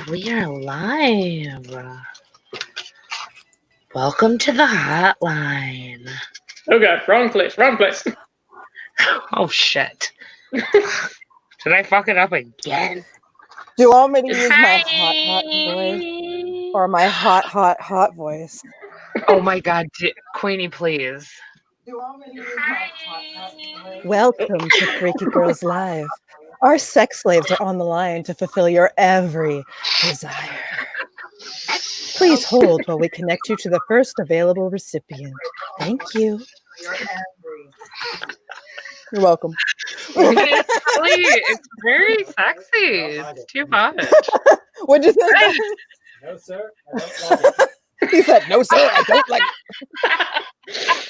We are live. Welcome to the hotline. Oh god, wrong place, wrong place. Oh shit. Did I fuck it up again? Do you want me to use my hot voice? Or my hot voice? Oh my god, Queenie, please. Do you want me to use my hot voice? Welcome to Freaky Girls Live. Our sex slaves are on the line to fulfill your every desire. Please hold while we connect you to the first available recipient. Thank you. You're welcome. It's very sexy. It's too much. What'd you say? No, sir. I don't like it. He said, "No, sir, I don't like it."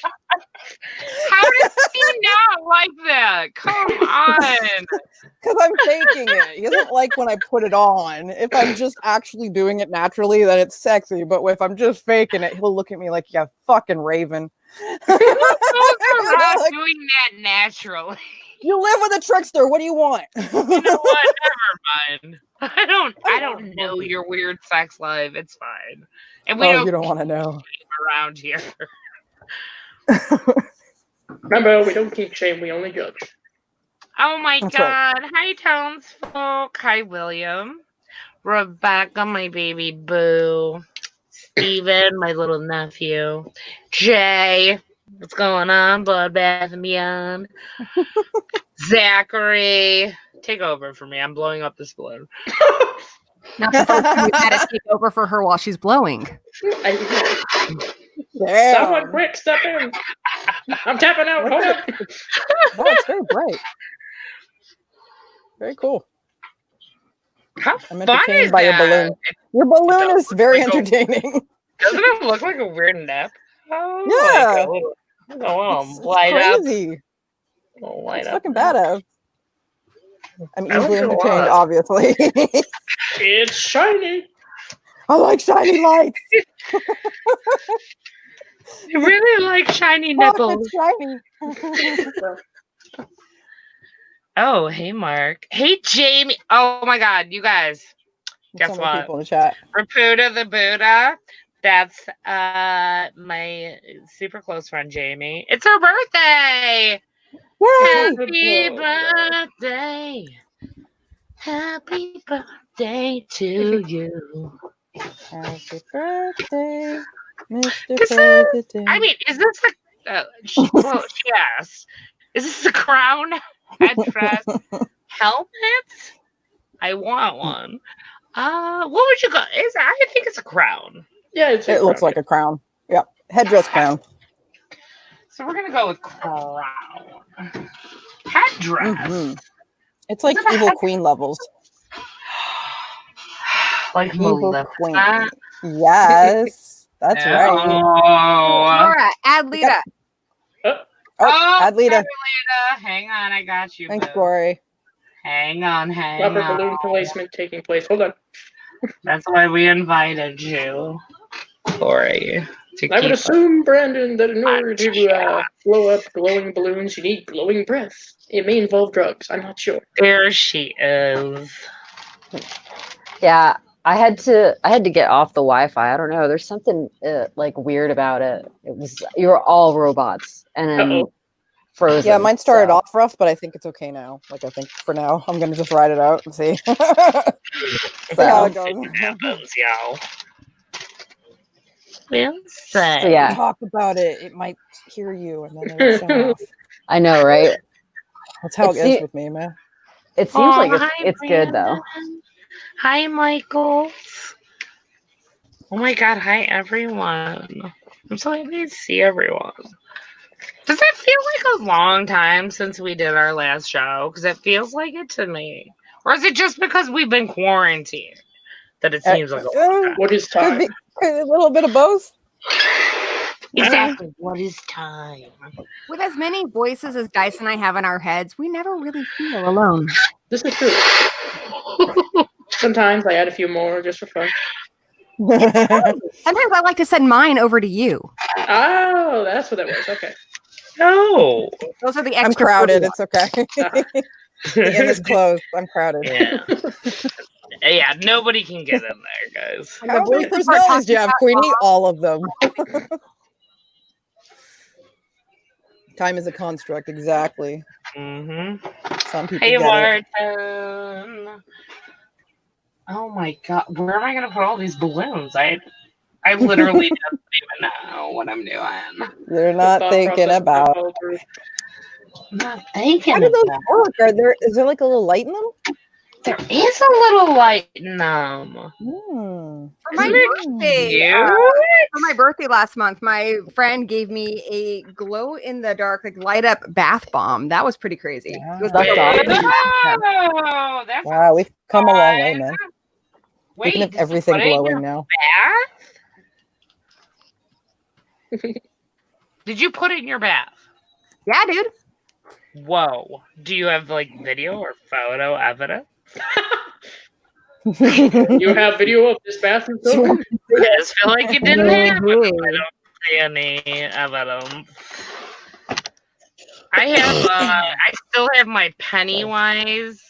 How does he not like that? Come on. Because I'm faking it. He doesn't like when I put it on. If I'm just actually doing it naturally, then it's sexy. But if I'm just faking it, he'll look at me like, "Yeah, fucking Raven." Those are not doing that naturally. You live with a trickster. What do you want? You know what? Never mind. I don't know your weird sex life. It's fine. And you don't want to know around here. Remember, we don't kink shame, we only judge. Oh my That's god. Hi, townsfolk. Hi, William. Rebecca, my baby boo. Steven, my little nephew. Jay, what's going on? Bloodbath and Beyond. Zachary, take over for me. I'm blowing up this balloon. Not the first time we've had to take over for her while she's blowing. Someone quick, step in. I'm tapping out. Hold up. Oh, it's very bright. Very cool. How I'm fun entertained is by your that? balloon. Your balloon is very like entertaining. Doesn't it look like a weird nip? Oh, Yeah. Like a little It's light up. crazy. Light It's up. fucking badass. I'm I easily like it a entertained, lot. obviously. It's shiny. I like shiny lights. I really like shiny Fuck, nipples. it's shiny. Oh, hey, Mark. Hey, Jamie. Oh, my God. You guys. Guess So many what? people in the chat. Raputa the Buddha. That's my super close friend, Jamie. It's her birthday. Yay! Happy birthday. Happy birthday to you. Happy birthday, Mr. This is- President. I mean, is this the well, she asked, is this the crown headdress helmet? I want one. What would you go? I think it's a crown. Yeah, it's It looks like a crown. Yeah, headdress crown. So we're gonna go with crown. Headdress. Mhm. It's like Is it a evil head- queen levels. Like Evil queen. Maleficent. Yes, that's right. Oh. Laura, add Lita. Oh, add Lita. Lita. Hang on, I got you. Thanks, boo. Corey. Hang on. rubber balloon placement taking place. Hold on. That's why we invited you, Corey. I would assume, Brandon, that in order to blow up glowing balloons, you need glowing breath. It may involve drugs. I'm not sure. There she is. Yeah, I had to get off the Wi-Fi. I don't know. There's something like weird about it. It was you were all robots and then frozen. Yeah, mine started so. off rough, but I think it's okay now. Like, I think for now, I'm gonna just ride it out and see. See how it goes. Happens, y'all. So yeah, Talk about it. It might hear you, and then it'll shut off. I know, right? That's how it It's is with me, man. It seems like it's good though. Hi, Michael. Oh my God! Hi, everyone. I'm so happy to see everyone. Does it feel like a long time since we did our last show? Because it feels like it to me. Or is it just because we've been quarantined that it seems like a long time? What is Could time? be a little bit of both. Exactly. What is time? With as many voices as Dice and I have in our heads, we never really feel alone. This is true. Sometimes I add a few more just for fun. Sometimes I like to send mine over to you. Oh, that's what that was. Okay. No. Those are the extra. I'm crowded. 41. It's okay. The inn is closed. I'm crowded. Yeah. Yeah, nobody can get in there, guys. How many personalities do you have, Queenie? All of them. Time is a construct, exactly. Mm-hmm. Some people Hey, get it. Martin. Oh my god, where am I gonna put all these balloons? I literally don't even know what I'm doing. You're not thinking about. I'm not thinking How do those about. work? Is there like a little light in them? There is a little light in them. Hmm. For my birthday, Cute. for my birthday last month, my friend gave me a glow in the dark, like light up bath bomb. That was pretty crazy. It was That's awesome. Oh, that's Wow, we've come a long way, man. Wait, Speaking of did you everything put it in glowing your now. bath? Did you put it in your bath? Yeah, dude. Whoa. Do you have like video or photo evidence? You have video of this bathroom token? I just feel like you didn't have it. I Mhm. don't see any evidence. I still have my Pennywise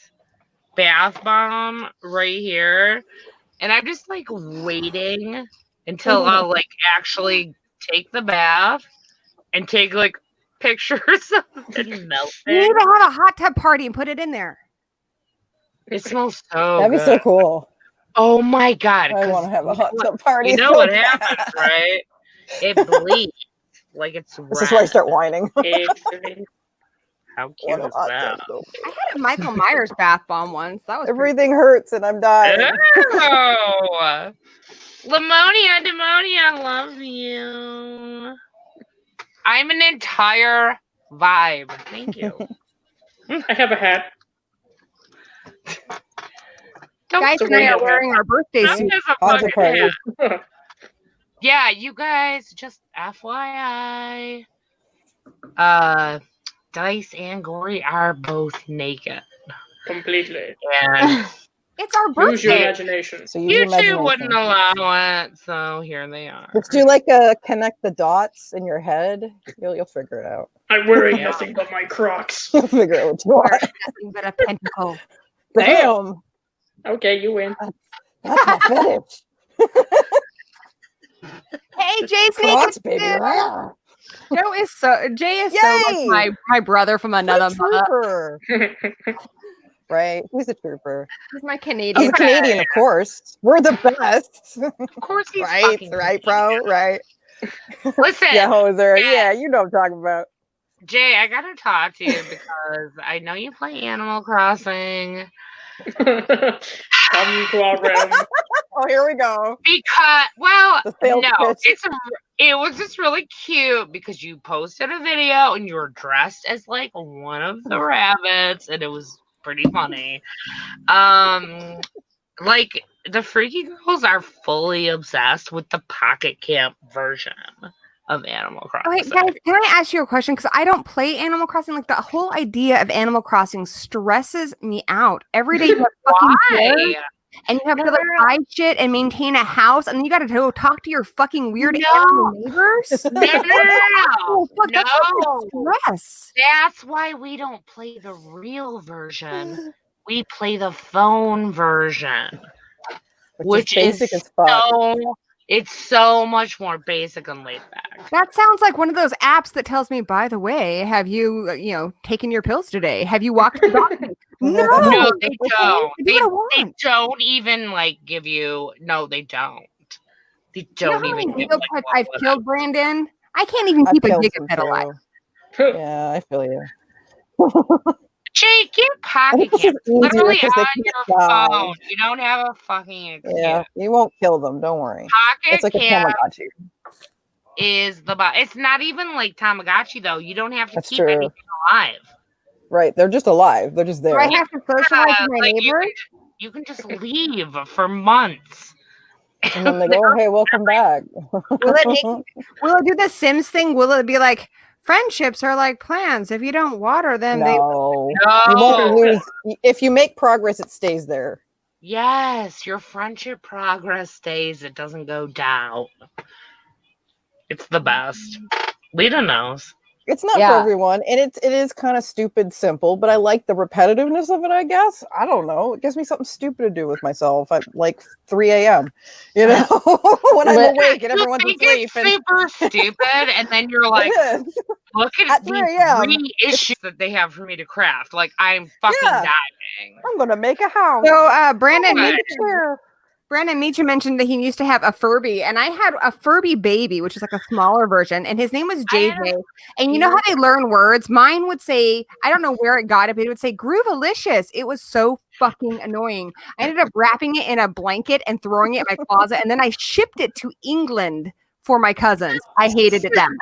bath bomb right here. And I'm just like waiting until I'll like actually take the bath and take like pictures of it You need melting. to have a hot tub party and put it in there. It smells so That'd be good. so cool. Oh my god! I 'cause want to have a hot you tub party. know so what bad. happens, right? It bleeds like it's red. This is where I start whining. How cute Want a is hot that? tub so I had a Michael Myers bath bomb once. That was pretty Everything hurts and I'm dying. Oh, Lemonia, Demonia, I love you. I'm an entire vibe. Thank you. I have a hat. Don't Guys So and I we are have wearing our birthday Trump suits. is a Hot tub fucking party. hat. Yeah, you guys, just FYI. Dice and Gory are both naked. Completely. And It's our Use your birthday. imagination. So use your you two imagination. wouldn't allow it, so here they are. Let's do like a connect the dots in your head. You'll figure it out. I'm wearing Yeah. nothing but my Crocs. You'll figure out what you We're want. nothing but a pentacle. Damn, Okay, you win. that's my fetish. Hey, Jay's Crocs, naked. baby. Rah. Jay is so Yay! much my brother from another What a mother. trooper. Right? He's a trooper. He's my He's Canadian. a Canadian, of course. We're the best. Of course he's right, fucking right, bro, right. Listen, Yeah, Hoser. Yeah. Yeah, you know what I'm talking about. Jay, I gotta talk to you because I know you play Animal Crossing. Come to our realm. Oh, here we go. Because, well, The sales no, pitch. it was just really cute because you posted a video and you were dressed as like one of the rabbits, and it was pretty funny. Like the Freaky Girls are fully obsessed with the Pocket Camp version of Animal Crossing. Okay, guys, can I ask you a question? Because I don't play Animal Crossing. Like the whole idea of Animal Crossing stresses me out. Every day you have fucking Why? kids, and you have to like buy shit and maintain a house, and then you got to go talk to your fucking weird animal neighbors. No, Oh, fuck, that's so much stress. That's why we don't play the real version. We play the phone version, which is basic as fuck. it's so much more basic and laid back. That sounds like one of those apps that tells me, by the way, have you, taken your pills today? Have you walked the dog? No, No, they don't. Do what I want. They don't even like give you. No, they don't. They You know don't how many even give gigapets like I've what killed, Brandon? I can't even I've keep a killed some gigapet alive. too. Yeah, I feel you. Jay, get Pocket this Camp. is easier Literally 'cause they on can't your die. phone. You don't have a fucking excuse. Yeah, you won't kill them. Don't worry. Pocket It's like a Camp Tamagotchi. is it's not even like Tamagotchi though. You don't have to That's keep true. anything alive. Right, they're just alive. They're just Do there. I have to socialize with my Like neighbors? you can just leave for months. And then they go, "Oh, hey, welcome back." Will it do the Sims thing? Will it be like friendships are like plants? If you don't water them, No, you No. won't lose. If you make progress, it stays there. Yes, your friendship progress stays. It doesn't go down. It's the best. Lita knows. It's not for Yeah. everyone, and it is kind of stupid simple, but I like the repetitiveness of it, I guess. I don't know. It gives me something stupid to do with myself at like 3 a.m., you know, when I'm Lit- awake and You everyone's think asleep. it's And super stupid, and then you're like, it is. look at At these 3 a.m., reissues that they have for me to craft. Like, I'm fucking Yeah. dying. I'm going to make a house. So, Brandon, What? Brandon Meacham mentioned that he used to have a Furby, and I had a Furby baby, which is like a smaller version, and his name was I had JJ. And you know how they learn words? Mine would say, I don't know where it got it, but it would say Groovalicious. It was so fucking annoying. I ended up wrapping it in a blanket and throwing it in my closet, and then I shipped it to England for my cousins. I hated it then.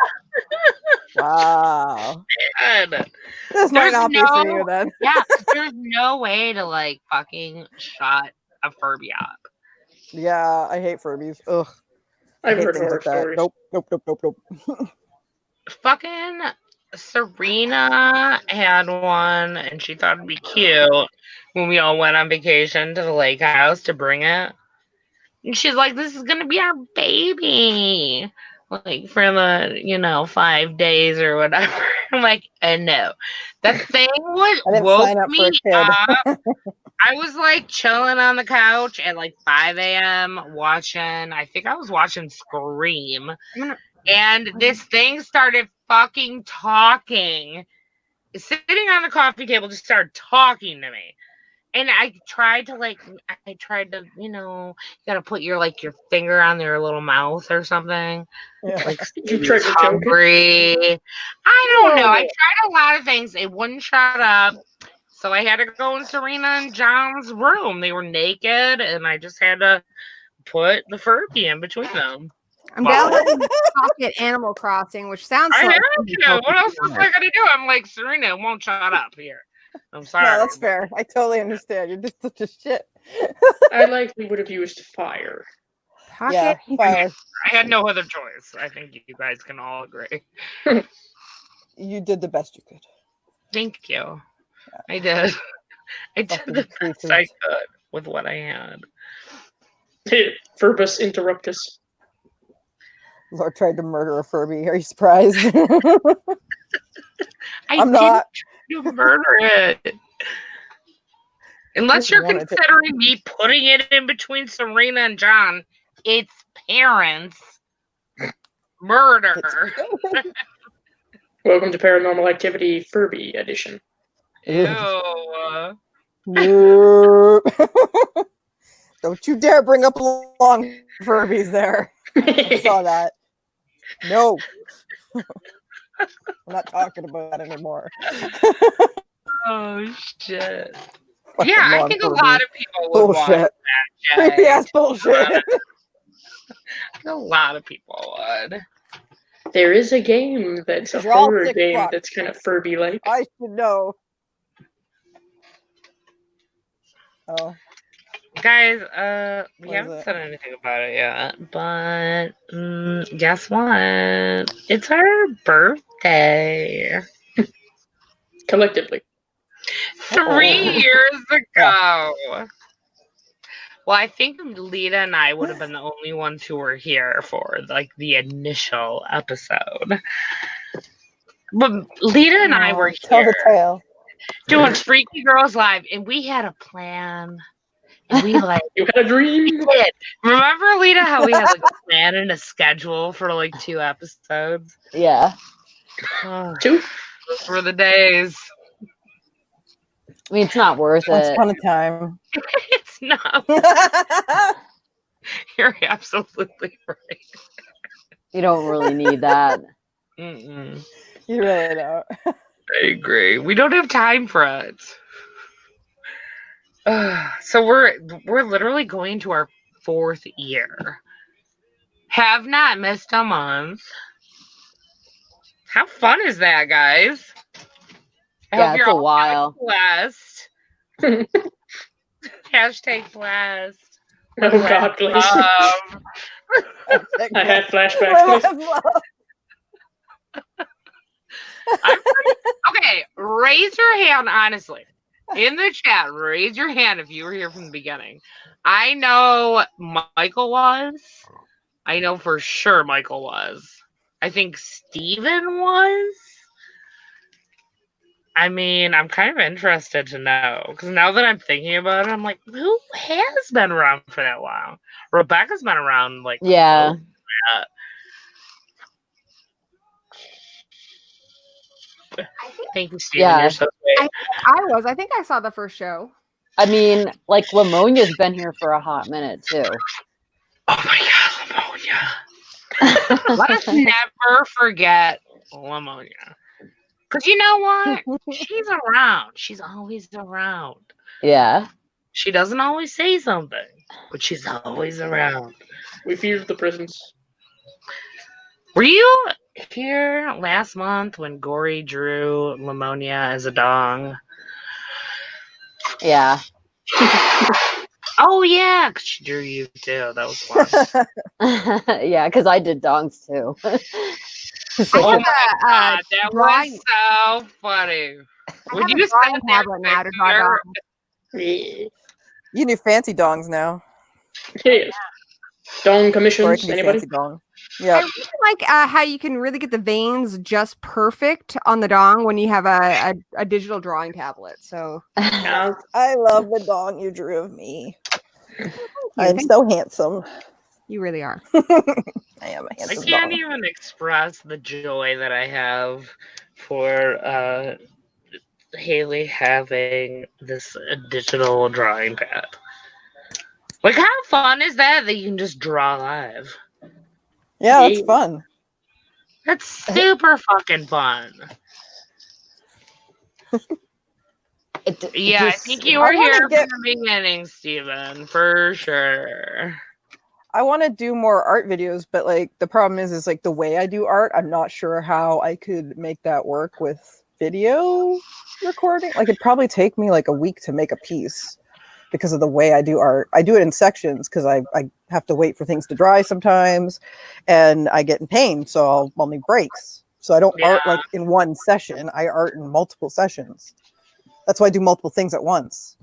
Wow. God. This might There's not be for you then. Yeah, there's no way to like fucking shut a Furby up. Yeah, I hate Furbies. Ugh. I I've hate heard things horror like that. stories. Nope. Fucking Serena had one, and she thought it'd be cute when we all went on vacation to the lake house to bring it. And she's like, "This is gonna be our baby." Like for the 5 days or whatever. I'm like, no. That thing I didn't woke sign up for me a kid. up. I was like chilling on the couch at like 5 a.m. watching, I think I was watching Scream. And this thing started fucking talking. Sitting on the coffee table, just started talking to me. And I tried to you gotta put your finger on their little mouth or something. Yeah. Like You tried to choke it? hungry. I don't know. I tried a lot of things. It wouldn't shut up. So I had to go in Serena and John's room. They were naked, and I just had to put the Furby in between them. I'm downloading Pocket Animal Crossing, which sounds I like have to. What else was I gonna do? I'm like, Serena, it won't shut up here. I'm sorry. No, that's fair. I totally understand. You're just such a shit. I likely would have used fire. Yeah, fire. I had no other choice. I think you guys can all agree. You did the best you could. Thank you. I did. I did Fucking the best creatures. I could with what I had. Verbus interruptus. Lord tried to murder a Furby. Are you surprised? I'm not. You murder it. Unless you're wanted to. considering me putting it in between Serena and John, it's parents. Murder. Welcome to Paranormal Activity Furby Edition. Ew. Nope. Don't you dare bring up long Furbies there. I saw that. No. I'm not talking about that anymore. Oh, shit. Fucking Yeah, I long think a Furby. lot of people would want Bullshit. that. Creepy ass bullshit. A lot of people would. There is a game that's a You're all horror sick game fucks. that's kind of Furby-like. I should know. Oh. Guys, we What is haven't it? said anything about it yet, but guess what? It's our birthday. Collectively. 3 years ago. Well, I think Lita and I would have been the only ones who were here for like the initial episode. But Lita and I were Tell the here tale. doing Freaky Girls Live, and we had a plan. And we You had a dream. did. Remember, Lita, how we had like a plan and a schedule for like 2 episodes? Yeah. Oh, 2? those were the days. I mean, it's not worth Once it. upon a time. It's not. You're absolutely right. You don't really need that. Mm-mm. You really don't. I agree. We don't have time for it. So we're literally going to our 4th year. Have not missed a month. How fun is that, guys? I Yeah, hope it's you're a all while. blessed. Hashtag blessed. Oh God, please. I had flashbacks, please. Okay, raise your hand honestly. In the chat, raise your hand if you were here from the beginning. I know Michael was. I know for sure Michael was. I think Steven was. I mean, I'm kind of interested to know because now that I'm thinking about it, I'm like, who has been around for that long? Rebecca's been around like Yeah. Thank you, Steven. Yeah. You're so great. I think I saw the first show. I mean, like Lamonia's been here for a hot minute too. Oh my god, Lamonia. Let us never forget Lamonia. Because you know what? She's around. She's always around. Yeah. She doesn't always say something, but she's always around. We fear the presence. Were you here last month when Gory drew Lamonia as a dong? Yeah. Oh yeah, 'cause she drew you too. That was fun. Yeah, because I did dongs too. Oh my god, that drawing- was so funny. I Would have you a drawing sit there tablet now to draw figure- dongs. Yeah. You do fancy dongs now. Yes. Dong Or it commissions, can be anybody? fancy dong. I Yeah. really like how you can really get the veins just perfect on the dong when you have a digital drawing tablet. So Yeah. I love the dong you drew of me. I'm Thank so handsome. you really are. I am a I handsome can't dong. even express the joy that I have for Haley having this digital drawing pad. Like, how fun is that you can just draw live? Yeah, that's Yeah. fun. That's super fucking fun. Yeah, I think you were I wanna here get- from the beginning, Steven, for sure. I want to do more art videos, but like the problem is like the way I do art, I'm not sure how I could make that work with video recording. Like it'd probably take me like a week to make a piece because of the way I do art. I do it in sections because I have to wait for things to dry sometimes, and I get in pain, so I'll need breaks. So I don't art Yeah. like in one session. I art in multiple sessions. That's why I do multiple things at once.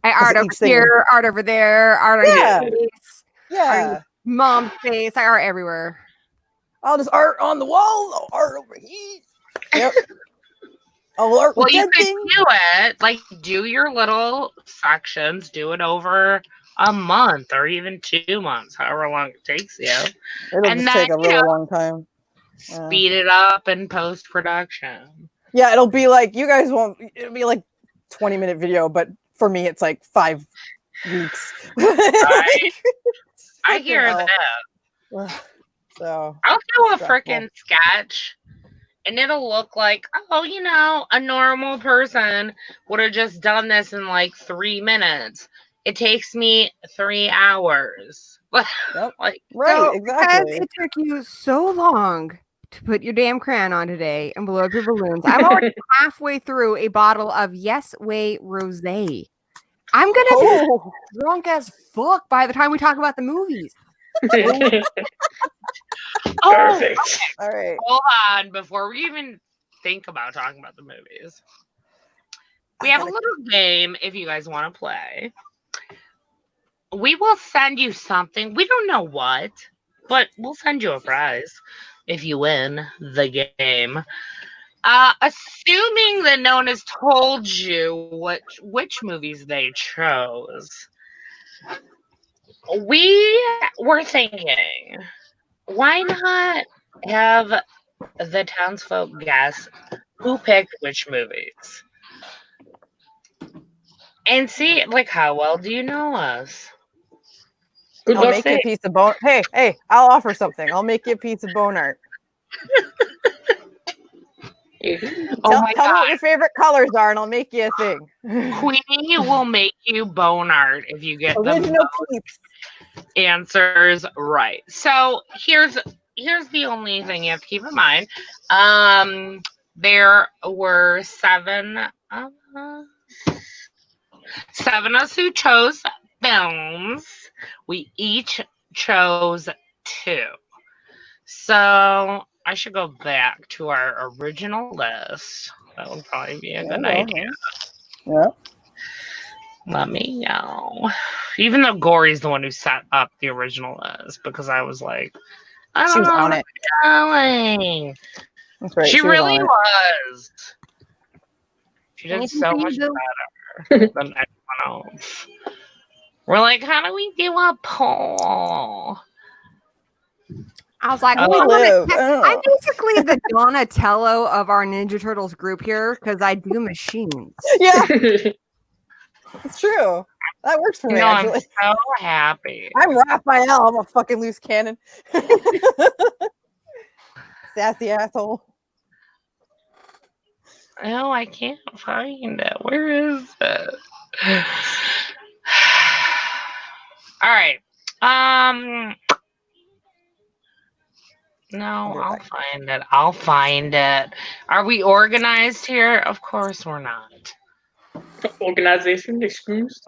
I art over each thing- here, art over there, art on Yeah. your face, Yeah. mom's face. I art everywhere. I'll just art on the wall. I'll art over here. Yep. I'll art Well, with you dead could things. do it. Like, do your little sections, do it over a month or even 2 months, however long it takes you. It'll And just take a then, you really know, long time. Yeah. Speed it up in post production. Yeah, it'll be like you guys won't. It'll be like 20-minute video, but for me, it's like 5 weeks. I hear hell. that. So I'll do a stressful. freaking sketch and it'll look like, oh, you know, a normal person would have just done this in like 3 minutes. It takes me 3 hours. Yep. Like, right, So, exactly. Because it took you so long to put your damn crayon on today and blow up your balloons. I'm already halfway through a bottle of Yes Way Rosé. I'm gonna be Oh, drunk as fuck by the time we talk about the movies. Perfect. all right. hold on, before we even think about talking about the movies. We have a little game if you guys want to play. We will send you something. We don't know what, but we'll send you a prize if you win the game. Assuming that no one has told you which movies they chose, we were thinking, why not have the townsfolk guess who picked which movies? And see, like, how well do you know us? Good I'll luck. make you a piece of bone. Hey, I'll offer something. I'll make you a piece of bone art. Oh Tell my me god. what your favorite colors are, and I'll make you a thing. Queenie will make you bone art if you get the Original peeps. answers right. So here's the only thing you have to keep in mind. There were seven of us who chose films. We each chose 2. So I should go back to our original list. That would probably be a good idea. Yeah. Let me know. Even though Gory's the one who set up the original list, because I was like, I She don't was know on what it. I'm doing. That's right. She was really on it. was. She did Anything so for you, much Bill? better than anyone else. We're like, how do we do a poll? I was like, Oh. well, live. I'm basically the Donatello of our Ninja Turtles group here because I do machines. Yeah, it's true. That works for me, No, I'm actually. so happy. I'm Raphael. I'm a fucking loose cannon. Sassy asshole. Oh, I can't find it. Where is it? All right. No, I'll find it. I'll find it. Are we organized here? Of course we're not. Organization excuse.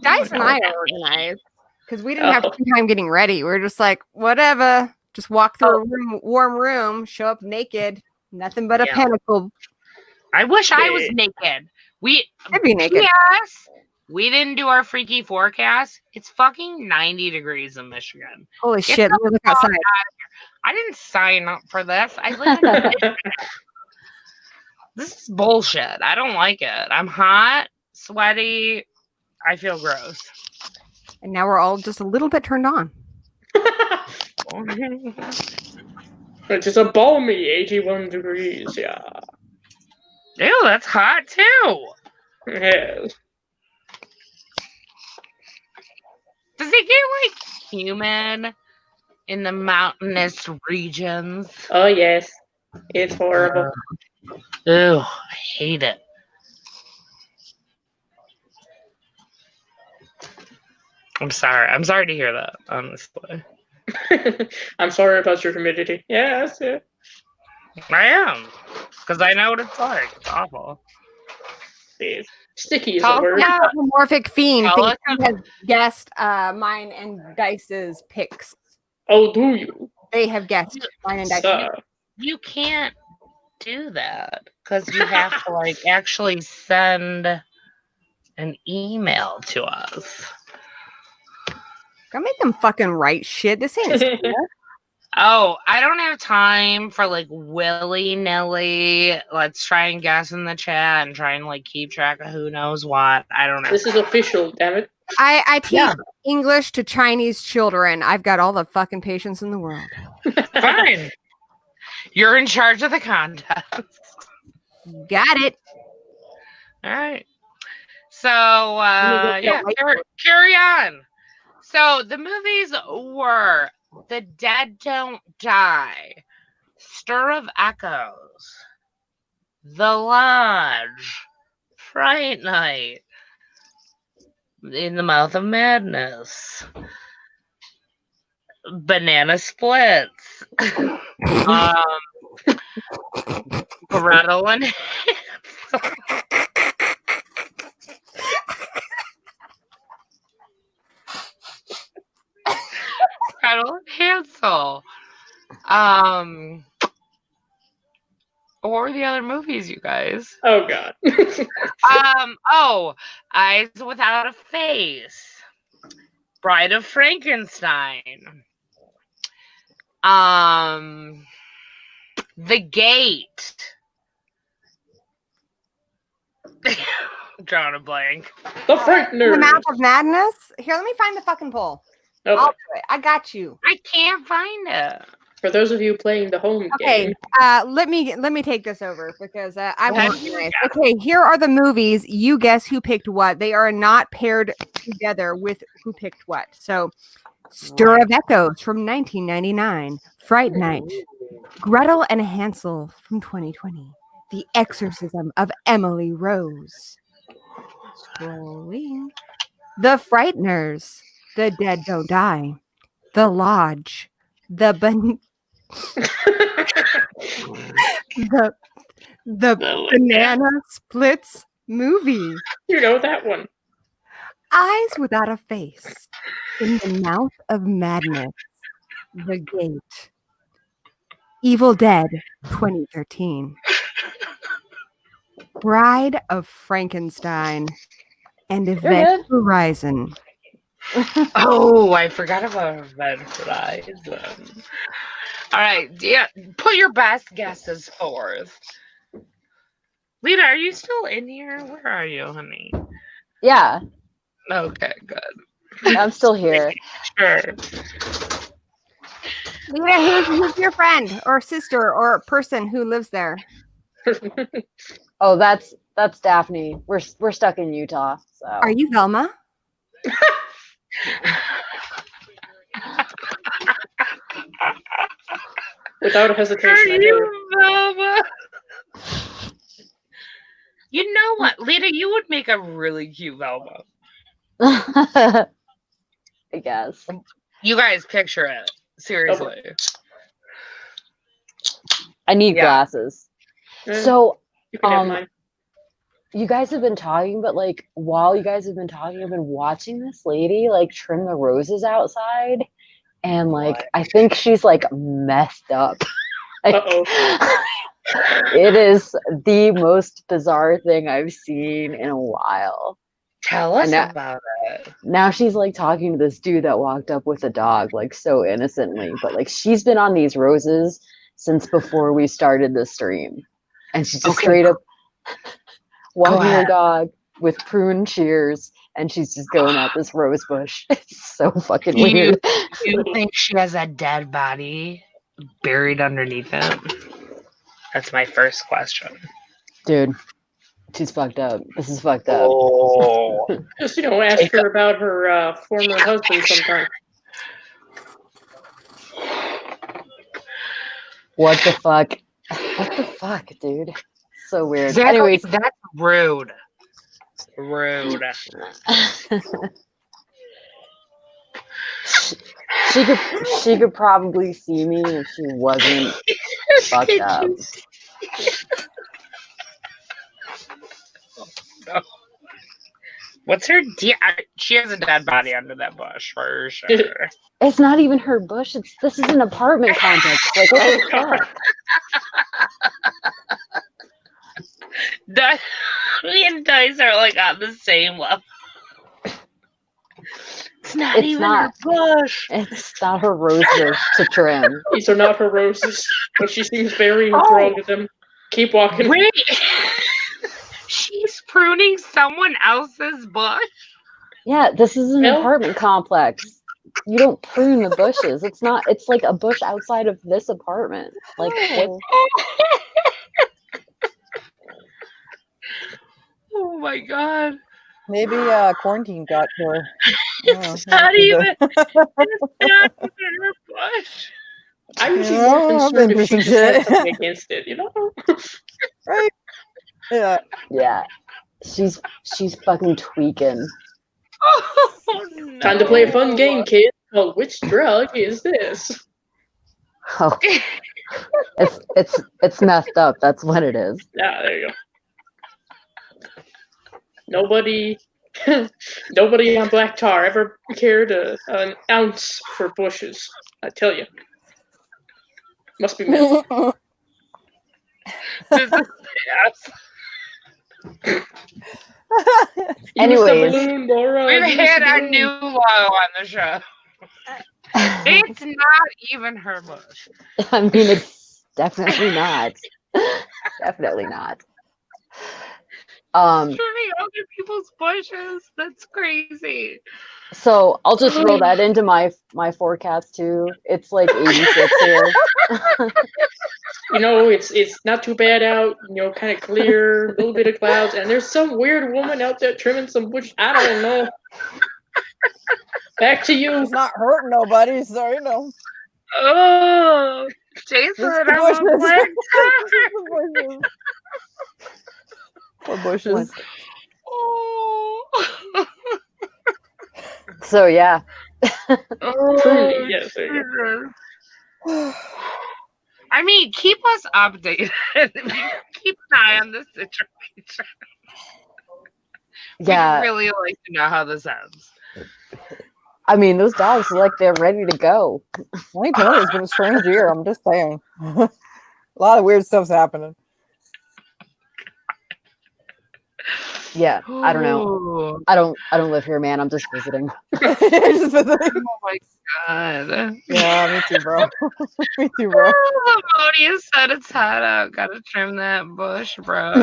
Dice and I are organized because we didn't have time getting ready. We were just like, whatever. Just walk through a warm room, show up naked, nothing but a pentacle. I wish I was naked. I'd be naked. Yes. We didn't do our freaky forecast. It's fucking 90 degrees in Michigan. Holy Get shit! the Look fuck outside. out of here. I didn't sign up for this. I live in Michigan. This is bullshit. I don't like it. I'm hot, sweaty. I feel gross. And now we're all just a little bit turned on. It's just a balmy 81 degrees, yeah. Ew, that's hot too. Yes. Does it get like humid in the mountainous regions? Oh, yes. It's horrible. Ew, I hate it. I'm sorry. I'm sorry to hear that, honestly. I'm sorry about your humidity. Yes, yeah. I am. Because I know what it's like. It's awful. It's sticky is a word. Morphic Fiend Tell thinks he has guessed mine and Dice's picks. Oh, do you? They have guessed mine and Dice's. You can't do that. Because you have to, like, actually send an email to us. Go make them fucking write shit. This ain't Oh, I don't have time for like willy-nilly. Let's try and guess in the chat and try and like keep track of who knows what. I don't know. This is official, damn it. I teach English to Chinese children. I've got all the fucking patience in the world. Fine. You're in charge of the contest. Got it. All right. So, carry on. So, the movies were The Dead Don't Die, Stir of Echoes, The Lodge, Fright Night, In the Mouth of Madness, Banana Splits, Gretel and Gretel and Hansel. What were the other movies, you guys? Oh God. Eyes Without a Face, Bride of Frankenstein, The Gate. I'm drawing a blank. The Frighteners. The Mouth of Madness. Here, let me find the fucking poll. Okay. I'll do it. I got you. I can't find it. For those of you playing the home game. Let me take this over because I'm organized. Okay, here are the movies. You guess who picked what. They are not paired together with who picked what. So, Stir of Echoes from 1999, Fright Night, Gretel and Hansel from 2020, The Exorcism of Emily Rose. Scrolling. The Frighteners, The Dead Don't Die, The Lodge, The Banana Splits movie. You know that one. Eyes Without a Face, In the Mouth of Madness, The Gate, Evil Dead 2013, Bride of Frankenstein, and Event Horizon. Oh, I forgot about Event Horizon. All right, put your best guesses forth. Lita, are you still in here? Where are you, honey? Yeah, Okay, good. I'm still here. Sure. Lita, who's your friend or sister or person who lives there? Oh, that's Daphne. We're stuck in Utah, so. Are you Velma? Without Are hesitation, I do. you Velma? You know what, Lita? You would make a really cute Velma. I guess. You guys picture it. Seriously. I need Yeah. glasses. Eh, So, you can have mine. you guys have been talking, but like while you guys have been talking, I've been watching this lady like trim the roses outside, and like What? I think she's like messed up. Like, Uh-oh. it is the most bizarre thing I've seen in a while. Tell us And now- about it. Now she's like talking to this dude that walked up with a dog, like so innocently, but like she's been on these roses since before we started the stream, and she's just Okay, straight up walking her ahead. dog with prune shears, and she's just going at this rose bush. It's so fucking You- weird. Do you think she has a dead body buried underneath it? That's my first question. Dude, she's fucked up. This is fucked up. Oh. Just, ask her about her former husband sometime. What the fuck? What the fuck, dude? So weird. Exactly, Anyways, that's rude. Rude. she could probably see me if she wasn't fucked up. What's her deal? She has a dead body under that bush for sure. It's not even her bush. This is an apartment complex. Like, what the fuck? Me and Dice are like on the same level. It's not It's even not. her bush. It's not her rose bush to trim. These are not her roses, but she seems very enthralled with them. Keep walking. Wait. She's pruning someone else's bush? Yeah, this is an Well- apartment complex. You don't prune the bushes. It's not. It's like a bush outside of this apartment. Like, what? Oh my god. Maybe quarantine got to her. It's not even her bush. I would be Yeah, more I've concerned been if she through just some had shit. something against it, Right? Yeah. Yeah, she's fucking tweaking. Oh, no. Time to play a fun game, kid. Called Which Drug Is This? Oh, it's messed up. That's what it is. Yeah, there you go. Nobody on Black Tar ever cared an ounce for bushes. I tell you. Must be meth. This is yes. Anyways. We've hit our new low on the show. It's not even her bush. I mean, it's definitely not. Definitely not. Pruning other people's bushes. That's crazy. So I'll just throw that into my forecast too. It's like 86 here. It's not too bad out, kind of clear, a little bit of clouds, and there's some weird woman out there trimming some bush. I don't know. Back to you. It's not hurting nobody, so Oh, Jason, Just the I'm a bushes. black tar. Poor bushes. Oh. So yeah. Pruning, yes, there you go. I mean, keep us updated. Keep an eye on this situation. Yeah. We'd really like to know how this ends. I mean, those dogs are like they're ready to go. 2020 has been a strange year. I'm just saying. A lot of weird stuff's happening. Yeah, I don't know. Ooh. I don't live here, man. I'm just visiting. Just visiting. Oh my god. Yeah, me too, bro. Me too, bro. Lamonia set its head out. Gotta trim that bush, bro.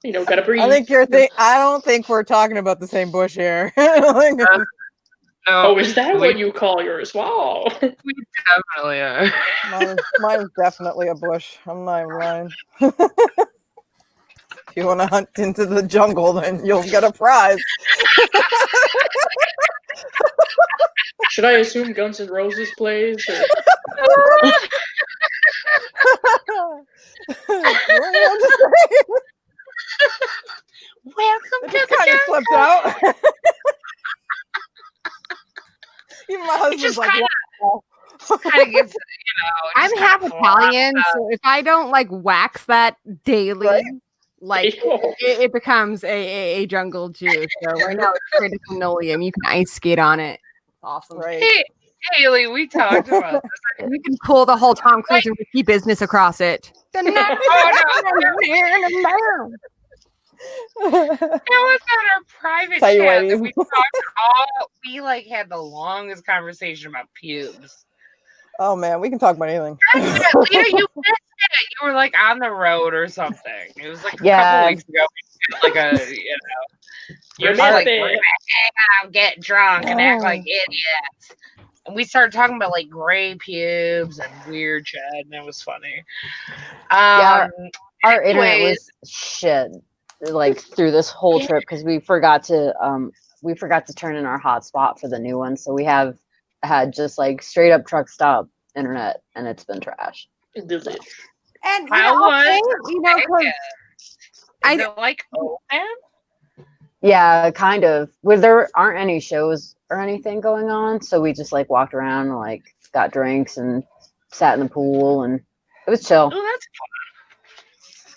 You know, gotta breathe. I think I don't think we're talking about the same bush here. Like, No, Oh, is that we what you call yours? Wow. definitely are. mine's definitely a bush. I'm not even lying. If you want to hunt into the jungle, then you'll get a prize. Should I assume Guns N' Roses plays? Or... You know what I'm just saying? Welcome It to just the kind of jungle. slipped out. Even my husband's just like, kinda- wow. Kind of gets, I'm just half kinda Italian, so if I don't like wax that daily, Right. like it becomes a jungle juice. So right now it's straight up linoleum. You can ice skate on it. Awesome. Right. Hey, Haley, we talked about this. You can pull the whole Tom Cruise and Ricky business across it. Oh, no. That was on our private Tell you chat what, that we talked we like had the longest conversation about pubes. Oh man, we can talk about anything. Leader, you missed it. You were like on the road or something. It was like a Yeah. couple weeks ago. We did, like you're just like, we're gonna hang out, get drunk, and act like idiots. And we started talking about like gray pubes and weird shit, and it was funny. Yeah, our internet anyways. was shit like through this whole trip because we forgot to turn in our hotspot for the new one, so we have had just like straight up truck stop internet, and it's been trash. And Is it like open? Yeah, kind of. Where there aren't any shows or anything going on, so we just like walked around and like got drinks and sat in the pool, and it was chill. Oh, that's fun.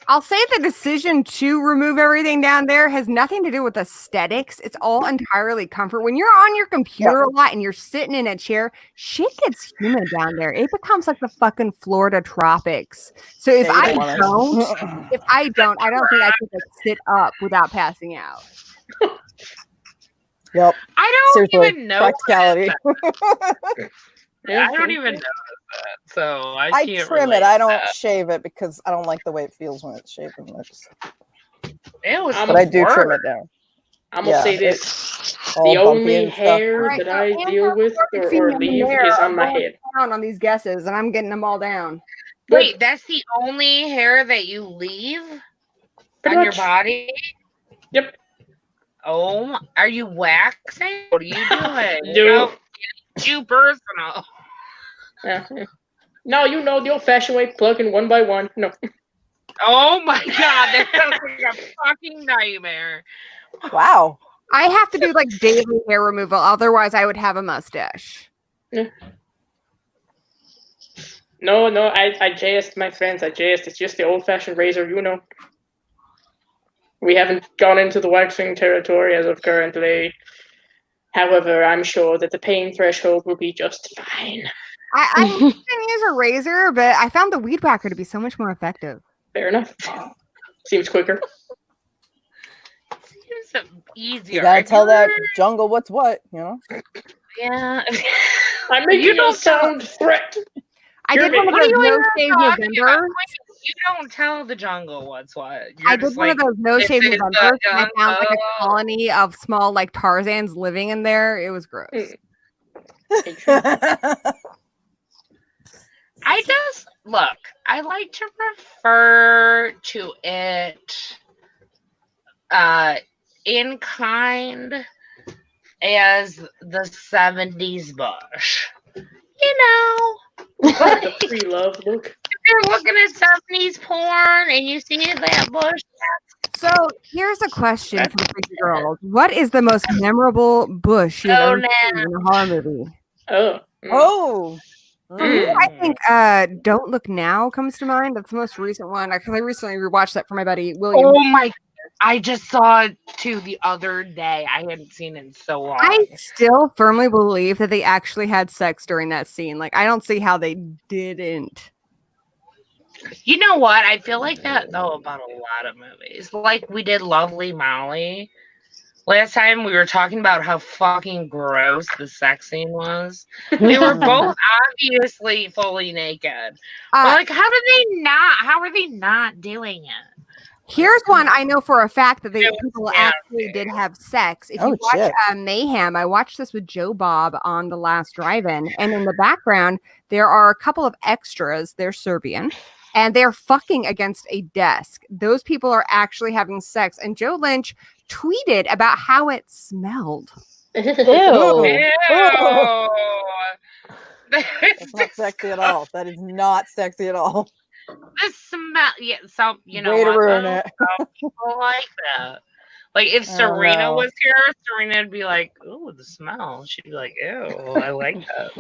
I'll say the decision to remove everything down there has nothing to do with aesthetics. It's all entirely comfort. When you're on your computer a lot and you're sitting in a chair, shit gets humid down there. It becomes like the fucking Florida tropics. So if I don't think I could like sit up without passing out. Yep. I don't Seriously, even know practicality. I don't even know that, so I I can't trim relate it. I to don't that. shave it because I don't like the way it feels when it's shaven. But I do trim it down. I'm gonna say this: all the bumpy only and stuff. hair that I deal with or leave is on my head. Down on these guesses, and I'm getting them all down. Wait, that's the only hair that you leave Pretty on much. your body? Yep. Oh, are you waxing? What are you doing? No. Too personal. Yeah. No, you know the old-fashioned way, plugging one by one. No. Oh my god, that sounds like a fucking nightmare. Wow. I have to do like daily hair removal, otherwise I would have a mustache. Yeah. No, I JS'd my friends. It's just the old-fashioned razor, you know. We haven't gone into the waxing territory as of currently. However, I'm sure that the pain threshold will be just fine. I can use a razor, but I found the weed whacker to be so much more effective. Fair enough. Seems quicker. Seems easier. You gotta tell that jungle what's what, you know? Yeah. I'm making a sound threat. I did one of those no shave November. You don't tell the jungle what's what. I did one of those no shave November, and I found like a colony of small like Tarzans living in there. It was gross. I just look. I like to refer to it in kind as the 70s bush. You know. The pre-love look. If you're looking at 70s porn and you see that bush. So here's a question for the freaky girls. What is the most memorable bush you've ever seen in a horror movie? Oh. For me, I think Don't Look Now comes to mind. That's the most recent one. I recently rewatched that for my buddy William. Oh my! I just saw it too the other day. I hadn't seen it in so long. I still firmly believe that they actually had sex during that scene. Like, I don't see how they didn't. You know what? I feel like that though about a lot of movies. Like we did Lovely Molly. Last time we were talking about how fucking gross the sex scene was. They were both obviously fully naked. But like how are they not doing it? Here's one I know for a fact that It was people nasty. actually did have sex. If Oh, you watch shit. Mayhem, I watched this with Joe Bob on the last drive-in, and in the background there are a couple of extras. They're Serbian, and they're fucking against a desk. Those people are actually having sex, and Joe Lynch tweeted about how it smelled. Ew. Ew. That's not sexy at all. That is not sexy at all. The smell, yeah. So you know Way to what? ruin though? it. Some people like that. Like if Oh, Serena no. was here, Serena would be like, "Ooh, the smell." She'd be like, "Ew, I like that."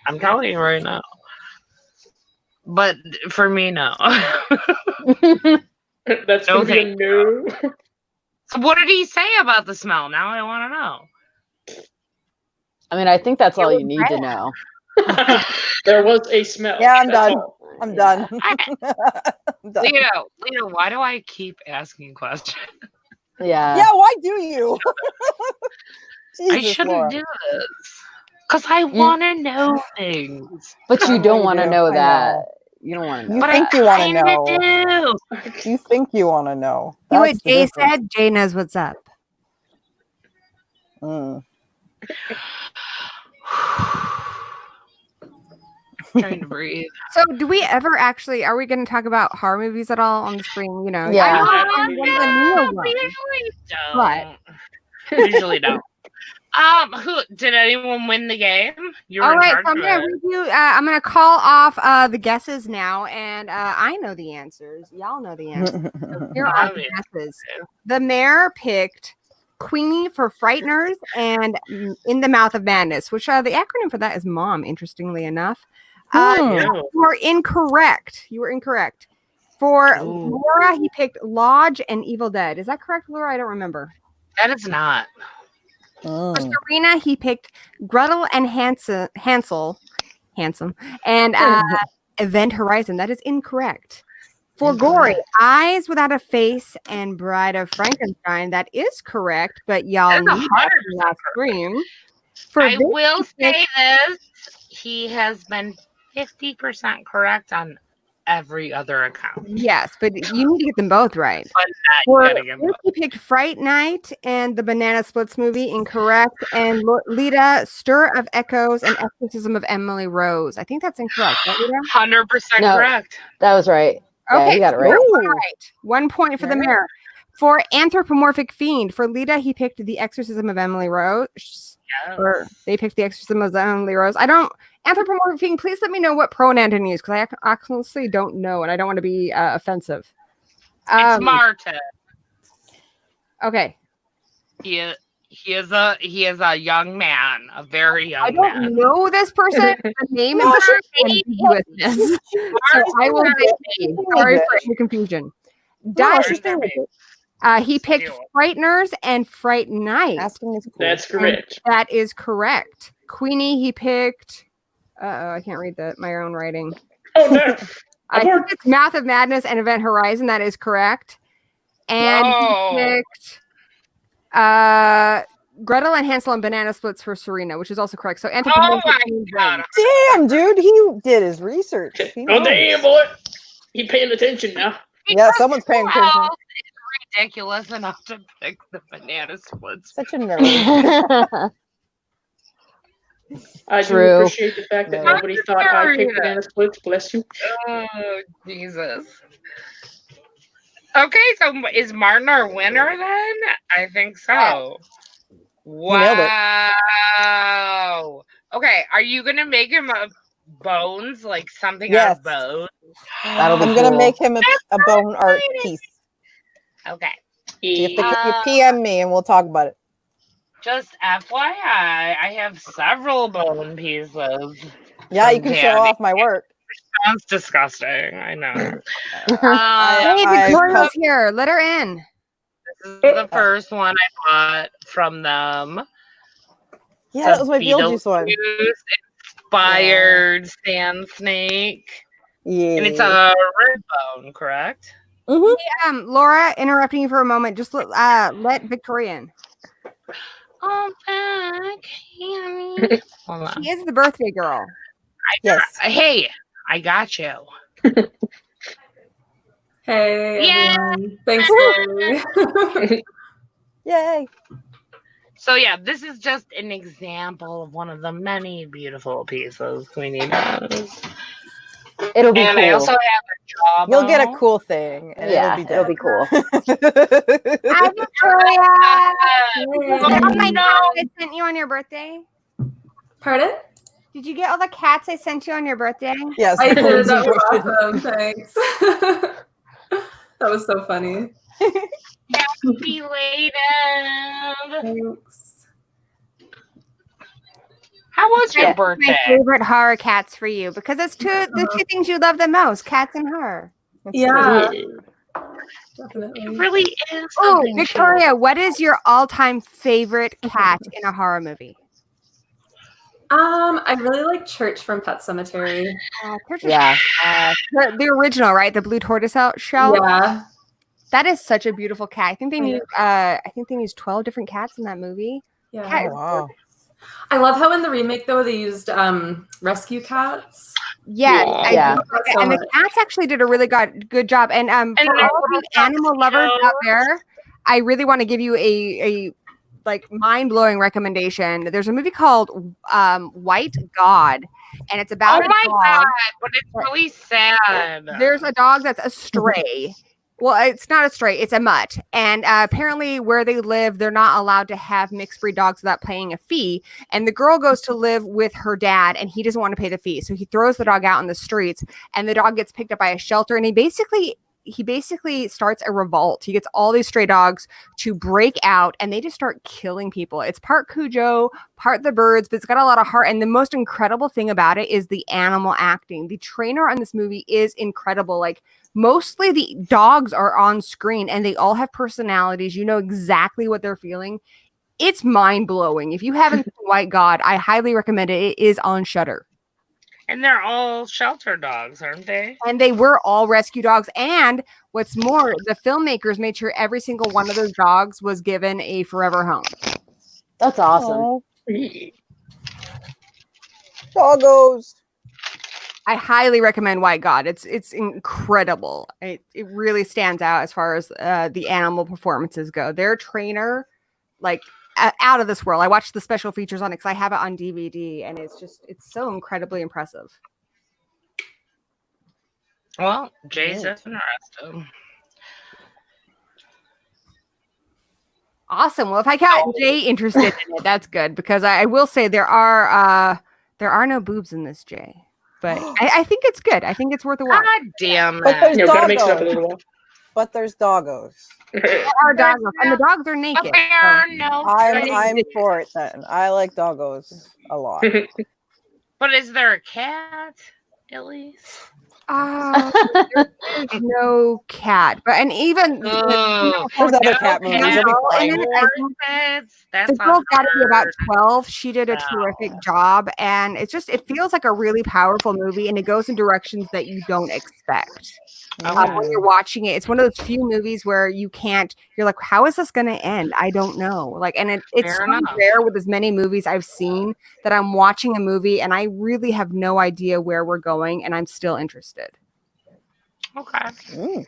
I'm telling you right now. But for me, no. That's No, gonna be a thank no. So what did he say about the smell? Now I want to know. I mean, I think that's all was you need to know. There was a smell. Yeah, I'm That's done. all. I'm done. I- I'm done. Leo, why do I keep asking questions? Yeah. Yeah, why do you? I Jesus, shouldn't Laura. do this because I want to know things. But you I know don't you want to do. know I that. know. You don't want to know. You But think I you want to kinda know. do. You think you want to know. See what That's the Jay difference. said? Jay knows what's up. Mm. Trying to breathe. So, do we ever actually? Are we going to talk about horror movies at all on the screen? You know, Yeah. I Oh, know one of the newer no, we ones. usually don't. Usually don't. Who did anyone win the game? You were All in right, charge so I'm of gonna it. review. I'm gonna call off the guesses now, and I know the answers. Y'all know the answers. So here are the guesses. The mayor picked Queenie for Frighteners and In the Mouth of Madness, which the acronym for that is MOM. Interestingly enough, you were incorrect. You were incorrect. For Ooh. Laura, he picked Lodge and Evil Dead. Is that correct, Laura? I don't remember. That is not. For Serena, he picked Gretel and Hansel, handsome, and Event Horizon. That is incorrect. For Gory, Eyes Without a Face and Bride of Frankenstein. That is correct, but y'all That is need 100% that last scream. For I Vic, will he say picked- this: he has been 50% correct on every other account. yes, but you need to get them both right. But For not getting him. Vic, he picked Fright Night and the Banana Splits movie, incorrect. And Lita, Stir of Echoes and Exorcism of Emily Rose. I think that's incorrect, right, Lita? 100% No. correct. That was right. Yeah, Okay, you got it right. all right. 1 point for the mayor. For Anthropomorphic Fiend, for Lita, he picked The Exorcism of Emily Rose. Yes. Or they picked The Exorcism of Emily Rose. I don't. Anthropomorphic Fiend, please let me know what pronoun to use because I honestly don't know and I don't want to be offensive. It's Martin. Okay. He is a young man, a very young I don't man. know this person. The name No, is she- ambiguousness. So I will say sorry for any confusion. she's being ridiculous. He picked Frighteners and Fright Night. Asking is cool. That's correct. That is correct. Queenie, he picked. I can't read my own writing. Oh no! I think it's Mouth of Madness and Event Horizon. That is correct. And he picked Gretel and Hansel and Banana Splits for Serena, which is also correct. So Anthony. Oh my god! Damn, dude, he did his research. He Oh knows. damn, boy! He paying attention now. Yeah, someone's paying attention. It's ridiculous enough to pick the banana splits. Such a nerd. I do True. appreciate the fact that No. nobody thought I picked banana splits. Bless you. Oh Jesus. Okay, so is Martin our winner then? I think so. nailed it. Wow. Okay, are you gonna make him a bones, like something out Yes. of bones? That'll be I'm gonna cool. make him a bone art piece. Okay. You PM me and we'll talk about it. Just FYI, I have several bone pieces. Yeah, you from can show Candy. off my work. Sounds disgusting. I know. Hey, I- Victoria's here. Let her in. This is the first one I bought from them. Yeah, that was my Beetlejuice one. Inspired sand snake. Yeah. And it's a red bone, correct? Laura, interrupting you for a moment. Just let Victoria in. Oh, back, Hammy. Hold on. She is the birthday girl. Yes. Hey, I got you. Hey, Yeah. everyone. Thanks, Lori. Yay. So yeah, this is just an example of one of the many beautiful pieces Queenie does. It'll be And cool. I also have a job. You'll get a cool thing, and Yeah, it'll be cool. Hi, Victoria. Oh, my no. cats I sent you on your birthday. Pardon? Did you get all the cats I sent you on your birthday? Yes. I did. Lindsay That was Bush. awesome. Thanks. That was so funny. Belated. Thanks. How was your My birthday? favorite horror cats for you because it's the two things you love the most: cats and horror. Yeah, It definitely. really is. Oh, something Victoria, what is your all-time favorite cat in a horror movie? I really like Church from Pet Cemetery. Yeah. The original, right? The blue tortoiseshell shell. Yeah. That is such a beautiful cat. I think they used 12 different cats in that movie. Yeah. Cat- Oh, wow. I love how in the remake though they used rescue cats. Yes, Yeah. I Yeah. love that. So And the much. cats actually did a really good job. And for they're all of you little animal lovers tuxedos. out there, I really want to give you a like mind-blowing recommendation. There's a movie called White God, and it's about Oh a my dog. god, but it's really sad. There's a dog that's a stray. Well, it's not a stray, it's a mutt. And apparently, where they live, they're not allowed to have mixed breed dogs without paying a fee. And the girl goes to live with her dad, and he doesn't want to pay the fee. So he throws the dog out in the streets, and the dog gets picked up by a shelter. And he basically starts a revolt. He gets all these stray dogs to break out, and they just start killing people. It's part Cujo, part the birds, but it's got a lot of heart. And the most incredible thing about it is the animal acting. The trainer on this movie is incredible. Like, mostly the dogs are on screen and they all have personalities. You know exactly what they're feeling. It's mind-blowing. If you haven't seen White God, I highly recommend it. It is on Shudder. And they're all shelter dogs, aren't they? And they were all rescue dogs. And what's more, the filmmakers made sure every single one of those dogs was given a forever home. That's awesome. Oh, doggos. I highly recommend White God. It's incredible. It really stands out as far as the animal performances go. Their trainer, like out of this world. I watched the special features on it because I have it on DVD, and it's so incredibly impressive. Well, Jay's Right. interested. Awesome. Well, if I got Jay interested in it, that's good because I will say there are no boobs in this, Jay. But I think it's good. I think it's worth a watch. God damn But there's it. Yeah, gotta mix it up a doggos. little more. But there's doggos. There are dogs, and the dogs are naked. But there are no I'm for it then. I like doggos a lot. But is there a cat, at least? There's no cat, but and even Oh, There's other cat movies. cat. It'll be Oh, fine. and then I think That's the girl's got to be about hard. 12. She did a terrific job, and it feels like a really powerful movie, and it goes in directions that you don't expect. When you're watching it, it's one of those few movies where you're like, how is this going to end? I don't know. Like, and it's Fair so enough. rare with as many movies I've seen that I'm watching a movie and I really have no idea where we're going, and I'm still interested. Okay. Mm.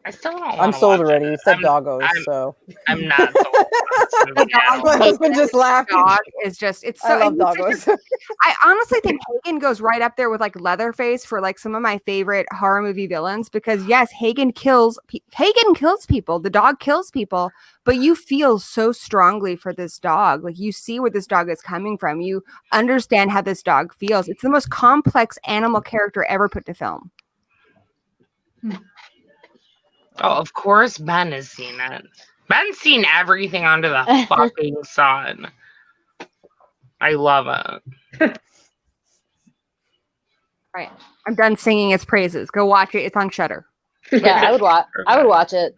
I still don't want I'm sold already. You said doggos, so I'm not sold. my husband just laughed. Dog is just it's so I love and it's doggos. I honestly think Hagen goes right up there with like Leatherface for like some of my favorite horror movie villains because yes, Hagen kills people. The dog kills people, but you feel so strongly for this dog. Like you see where this dog is coming from. You understand how this dog feels. It's the most complex animal character ever put to film. Oh, of course Ben has seen it. Ben's seen everything under the fucking sun. I love it. Right. I'm done singing its praises. Go watch it. It's on Shudder. Yeah, I would watch it.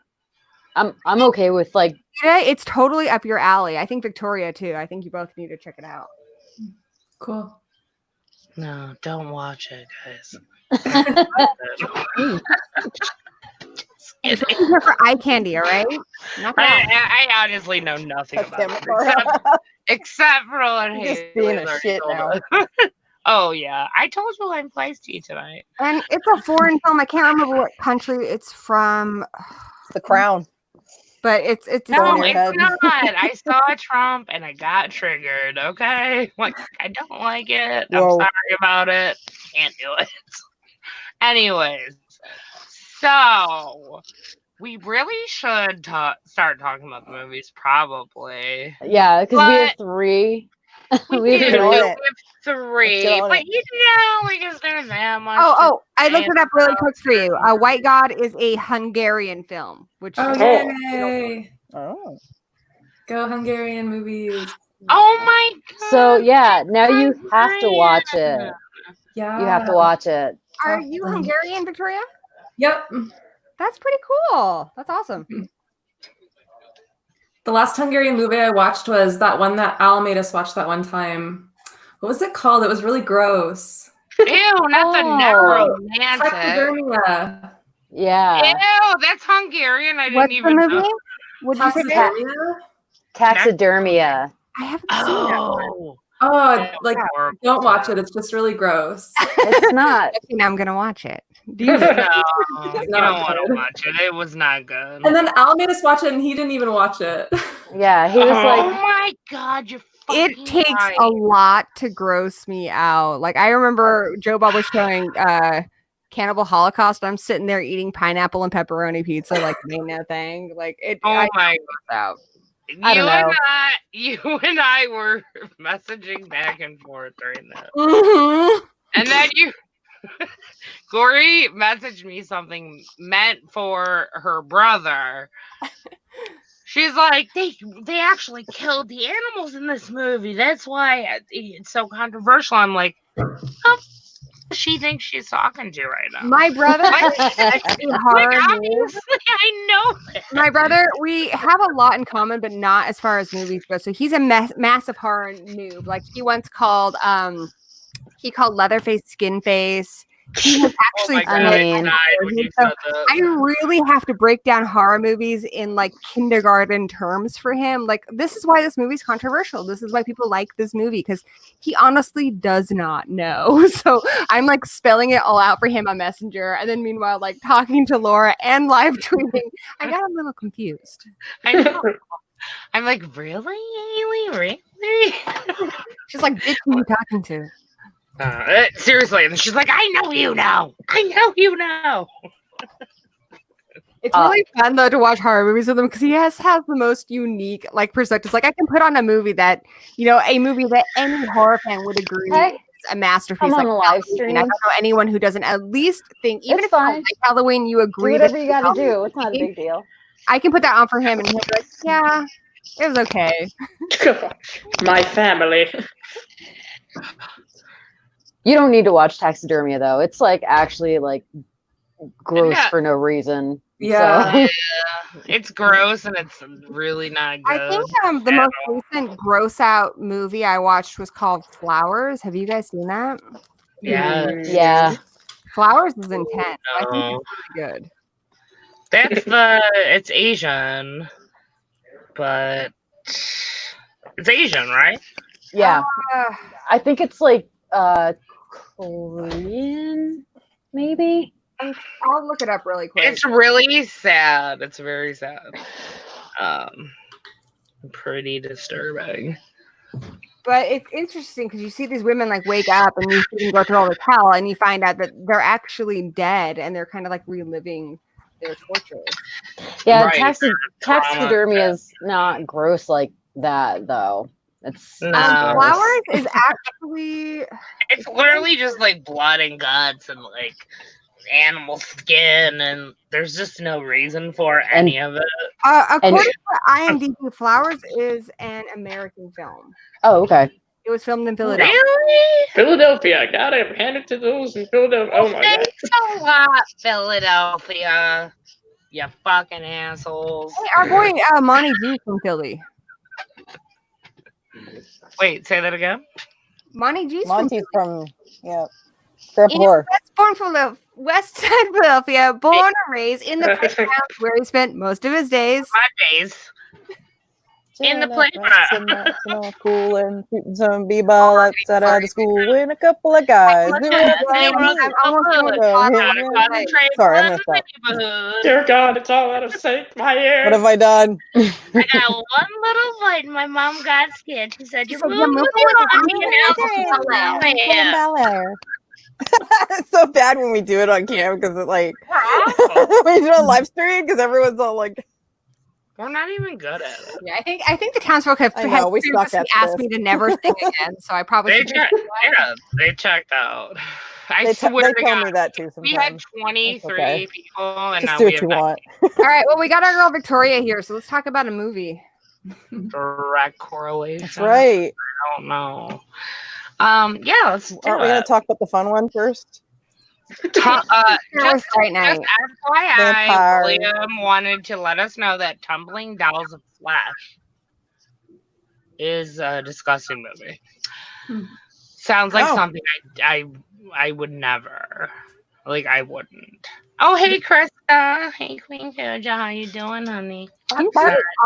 I'm okay with like It's totally up your alley. I think Victoria too. I think you both need to check it out. Cool. No, don't watch it, guys. You're here for eye candy, all right? Knock it out. I honestly know nothing Touch about him. it except for what You're just Haley's being a already shit told now. us. Oh yeah, I told you I'm feisty tonight. And it's a foreign film. I can't remember what country it's from, It's The Crown. but it's No, your it's head. not. I saw Trump and I got triggered. Okay, like I don't like it. Whoa. I'm sorry about it. Can't do it. Anyways, so we really should start talking about the movies, probably. Yeah, because we have But 3. we We have do. on We three. it. have 3, Let's get on but it. you know, like, is there that much? Oh, I looked to it up really say quick for you. White God is a Hungarian film, which Oh, Oh. yay. Oh. Go Hungarian movies. Oh my god. So yeah, now you have to watch it. Yeah. You have to watch it. are you Hungarian, Victoria? Yep. That's pretty cool. That's awesome. The last Hungarian movie I watched was that one that Al made us watch that one time. What was it called? It was really gross. Ew, not the Oh. necromantic. Taxidermia. Yeah. Ew, that's Hungarian. I What's didn't the even movie? know. What'd you say? Taxidermia? Taxidermia. I haven't seen that one. Oh, Oh, like, horrible. don't watch it. It's just really gross. It's not. Okay, now I'm gonna watch it. Do you? No, you not don't want to good. watch it. It was not good. And then Al made us watch it, and he didn't even watch it. Yeah, he was Oh like, my god, you're It fucking takes right. a lot to gross me out. Like I remember Joe Bob was showing Cannibal Holocaust. I'm sitting there eating pineapple and pepperoni pizza, like ain't no thing. Like it. Oh I my gross out. I don't know. You and I were messaging back and forth during that. Mhm. And then Corey messaged me something meant for her brother. She's like, they actually killed the animals in this movie. That's why it's so controversial. I'm like, oh, she thinks she's talking to right now. My brother, Like, horror noob. obviously, I know that. My brother, we have a lot in common, but not as far as movies go. So he's a massive horror noob. Like he once called, he called Leatherface Skinface. He was actually. Oh my God, I I mean- died when you So said that. I really have to break down horror movies in like kindergarten terms for him. Like, this is why this movie's controversial. This is why people like this movie because he honestly does not know. So I'm like spelling it all out for him on Messenger. And then meanwhile, like talking to Laura and live tweeting, I got a little confused. I know. I'm like, really, Haley? Really? She's like, bitch, who are you talking to? Seriously, and she's like, I know you know. I know you know. It's really fun though to watch horror movies with him because he has the most unique like perspectives. Like I can put on a movie that a movie that any horror fan would agree Hey, is a masterpiece. I'm on like a live Halloween. stream. I don't know anyone who doesn't at least think, even It's if you don't fine. like Halloween, you do agree. whatever that you gotta Halloween do. It's not a movie. big deal. I can put that on for him, and he'll be like, "Yeah, it was okay." My family. You don't need to watch Taxidermia though. It's like actually like gross Yeah. for no reason. Yeah. So, It's gross and it's really not good. I think the most recent gross out movie I watched was called Flowers. Have you guys seen that? Yeah. yeah. Flowers is intense. I think No. it's really good. That's it's Asian, but it's Asian, right? Yeah. Uh, I think it's like Korean, maybe. I'll look it up really quick. It's really sad. It's very sad. Pretty disturbing. But it's interesting because you see these women like wake up and you see them go through all the hell and you find out that they're actually dead and they're kind of like reliving their torture. Yeah, Right. taxidermy is not gross like that though. It's No. gross. Flowers is actually It's literally just like blood and guts and like animal skin, and there's just no reason for any of it. according to IMDb, Flowers is an American film. Oh, okay. It was filmed in Philadelphia. Really? Philadelphia. Gotta hand it to those in Philadelphia. Oh my god. Thanks a lot, Philadelphia. You fucking assholes. Hey, our boy Monty G's from Philly. Wait, say that again? Monty G's from Monty's from Yeah. Grandpa In Horror. West Side Philadelphia, born and raised in the playground where he spent most of his days. My days. In the Chilling playground. up, some nuts and all cool and shooting some b-ball outside of the school with a couple of guys. We were Yeah, playing they were music. almost good. Well, Out yeah, across yeah. the trail Sorry, I'm in gonna the stop. neighborhood. Dear God, it's all out of sync. My ears. What have I done? I got one little fight and my mom got scared. She said, She you're said, moving "You're moving with your with auntie and your Uncle Sam." Ballet. It's so bad when we do it on cam because it like We're awful. we do a live stream because everyone's all like, We're not even good at it. Yeah, I think the townsfolk have I know, we suck previously at asked this. me to never sing again, so I probably They should. checked, yeah, they checked out. I they swear to tell God, me that too we had sometimes. 23 okay. people, and Just now do we what have you want. All right, well, we got our girl Victoria here, so let's talk about a movie. direct correlation. That's right. I don't know. Yeah, let's do Aren't we gonna it. talk about the fun one first? Start with Just Fright Night. FYI, Vampire. William wanted to let us know that Tumbling Dolls of Flesh is a disgusting movie. Sounds like Oh. something I would never. Like, I wouldn't. Oh, hey, Krista. Hey, Queen Joja. How you doing, honey? She's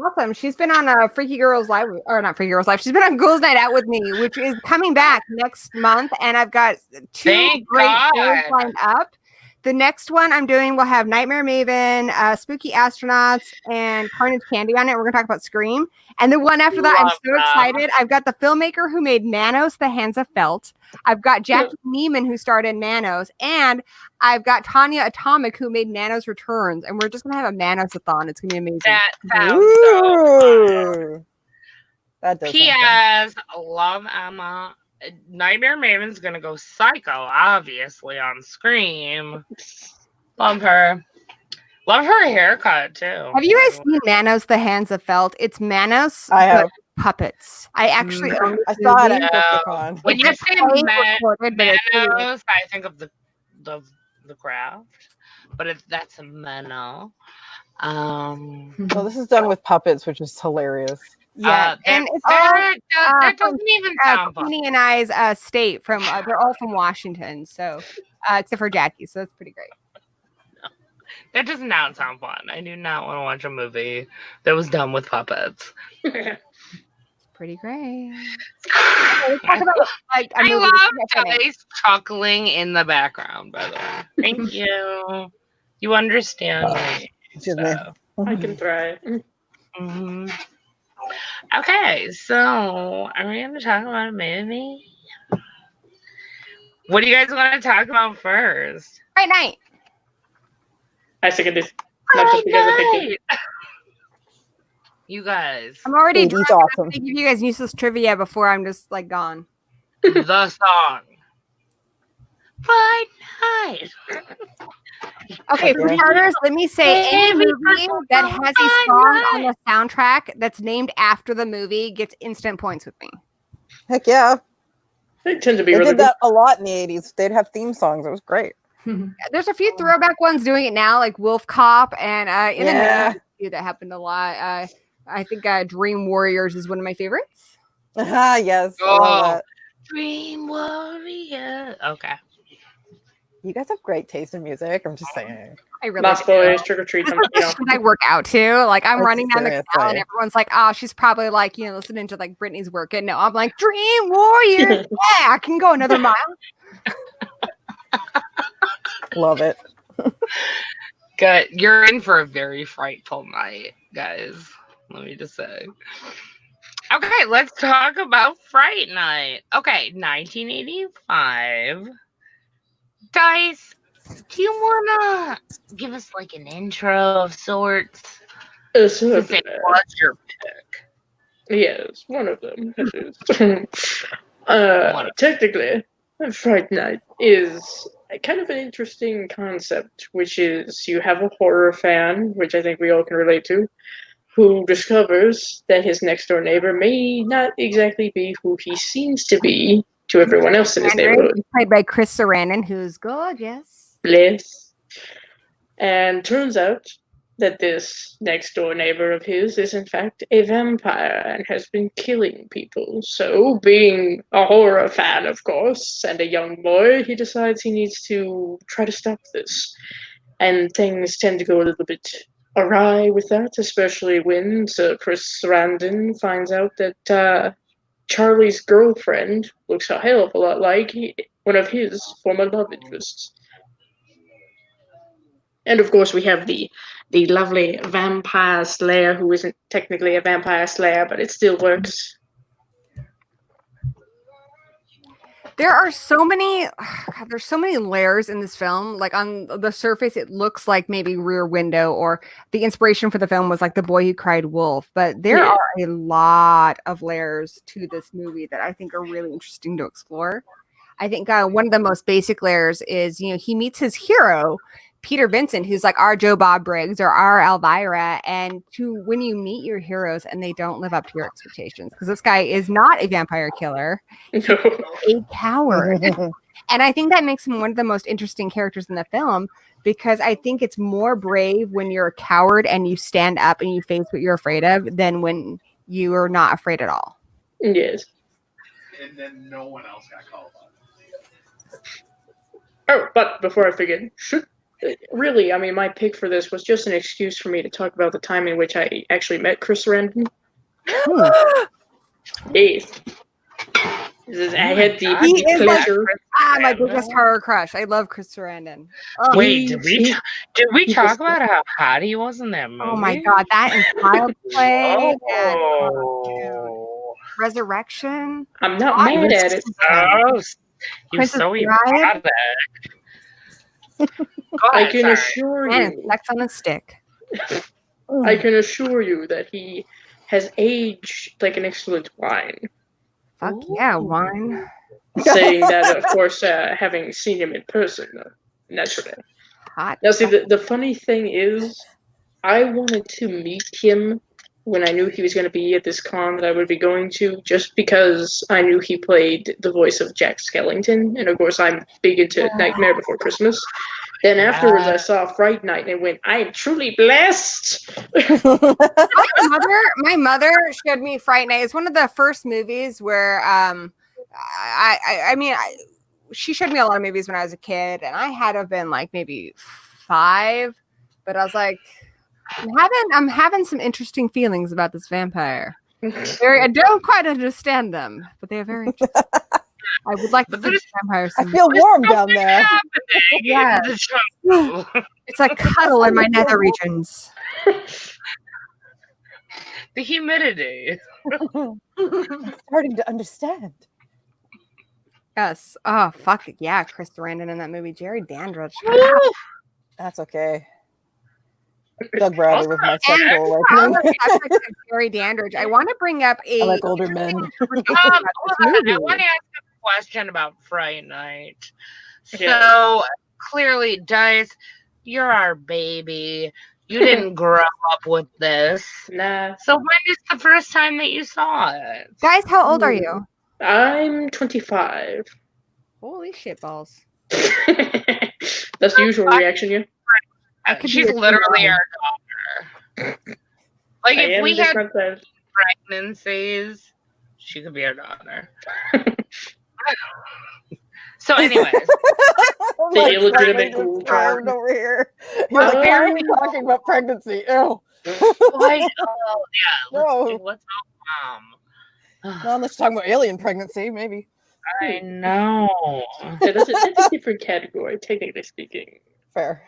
awesome. She's been on Freaky Girls Live, or not Freaky Girls Live. She's been on Girls Night Out with me, which is coming back next month, and I've got two Thank great God. shows lined up. The next one I'm doing will have Nightmare Maven, Spooky Astronauts, and Carnage Candy on it. We're gonna talk about Scream. And the one after that, I'm Love so that. excited. I've got the filmmaker who made Nanos, The Hands of Felt. I've got Jackie Neiman who starred in Nanos, and I've got Tanya Atomic who made Nanos Returns. And we're just gonna have a Nanos-a-thon. It's gonna be amazing. That sounds so fun. Ooh. That does something. P.S. Love Emma. Nightmare Maven's gonna go psycho, obviously, on Scream. Love her. Love her haircut, too. Have you guys seen Manos, The Hands of Felt? It's Manos, I have. but puppets. I actually own I this saw it movie. at No. CryptoCon. When you It's say a play recorded, but it's really- Manos, I think of the craft, but that's a Mano. Well, this is done with puppets, which is hilarious. Yeah, and it's all that from, doesn't even sound fun. Queenie and I's state from. They're all from Washington, so except for Jackie, so that's pretty great. That does not sound fun. I do not want to watch a movie that was done with puppets. Pretty great. I Talk about, like, a movie love that's funny. Kelly's chuckling in the background, by the way. Thank you. You understand me. Excuse me. So. I can try. Mhm. Okay, so are we going to talk about a movie? What do you guys want to talk about first? Fright Night. I second this. Not just because I picked it. You guys, I'm already Dude, drunk he's enough awesome. to give you guys useless trivia before I'm just like gone. the song. Fright Night. Okay, for Okay. starters, let me say any movie that has a song on the soundtrack that's named after the movie gets instant points with me. Heck yeah. They tend to be They really did that a lot in the 80s. They'd have theme songs. It was great. There's a few throwback ones doing it now, like Wolf Cop, and in Yeah. the 90s, that happened a lot. I think Dream Warriors is one of my favorites. Ah, yes. I love Oh, that. Dream Warrior. Okay. You guys have great taste in music. I'm just saying. I really Lost do. Boys, Trick or Treat. This is the shit I work out to. Like I'm That's running down the serious, canal and right? everyone's like, "Oh, she's probably like listening to like Britney's work." And no, I'm like, "Dream Warrior, yeah, I can go another mile." Love it. Good. You're in for a very frightful night, guys. Let me just say. Okay, let's talk about Fright Night. Okay, 1985. Dice, do you wanna give us like an intro of sorts? To say what's your pick? Yes, one of them. It is. Technically, Fright Night is a kind of an interesting concept, which is you have a horror fan, which I think we all can relate to, who discovers that his next door neighbor may not exactly be who he seems to be to everyone else in his neighborhood. Played by Chris Sarandon, who's gorgeous. Bless. And turns out that this next door neighbor of his is in fact a vampire and has been killing people. So, being a horror fan, of course, and a young boy, he decides he needs to try to stop this. And things tend to go a little bit awry with that, especially when Sir Chris Sarandon finds out that Charlie's girlfriend looks a hell of a lot like one of his former love interests. And of course, we have the lovely vampire slayer, who isn't technically a vampire slayer, but it still works. There are so many, God, there's so many layers in this film. Like on the surface, it looks like maybe Rear Window, or the inspiration for the film was like The Boy Who Cried Wolf. But there are a lot of layers to this movie that I think are really interesting to explore. I think one of the most basic layers is, he meets his hero, Peter Vincent, who's like our Joe Bob Briggs or our Elvira. And when you meet your heroes and they don't live up to your expectations, because this guy is not a vampire killer, he's a coward. And I think that makes him one of the most interesting characters in the film, because I think it's more brave when you're a coward and you stand up and you face what you're afraid of than when you are not afraid at all. Yes. And then no one else got called on. Oh, but before I forget, really, I mean, my pick for this was just an excuse for me to talk about the time in which I actually met Chris Sarandon. Yes. I had the pleasure. My biggest horror crush. I love Chris Sarandon. Oh. Wait, did we talk about how hot he was in that movie? Oh my God, that and Child Play and Resurrection. I'm not mad at it. Oh, he was so erotic. I can assure you. Sex on a stick. I can assure you that he has aged like an excellent wine. Fuck yeah, wine. Saying that, of course, having seen him in person, naturally. Hot. Now, see, the funny thing is, I wanted to meet him when I knew he was going to be at this con that I would be going to, just because I knew he played the voice of Jack Skellington, and of course I'm big into Nightmare Before Christmas. Then afterwards I saw Fright Night and went, I am truly blessed! My mother showed me Fright Night. It's one of the first movies where, she showed me a lot of movies when I was a kid, and I had to have been like maybe 5, but I was like, I'm having some interesting feelings about this vampire. I don't quite understand them, but they are very interesting. I would like to see this vampire. I feel warm down there. Yeah, it's like cuddle in my nether regions. The humidity. Starting to understand. Yes. Oh fuck it. Yeah, Chris Sarandon in that movie. Jerry Dandridge. That's okay. Doug Bradley with my sexual awakening. Jerry Dandridge. I want to bring up I like older men. I want to ask a question about Fright Night. So clearly, Dice, you're our baby. You didn't grow up with this. Nah. So when is the first time that you saw it? Guys, how old are you? I'm 25. Holy shitballs. That's the usual reaction, yeah? She's literally our daughter. Like, if we had pregnancies, she could be our daughter. So, anyways. The illegitimate cool child over here. You're like, why are we talking about pregnancy? Ew. Like, let's help Mom. Well, unless you're talking about alien pregnancy, maybe. I know. Yeah, that's a different category, technically speaking. Fair.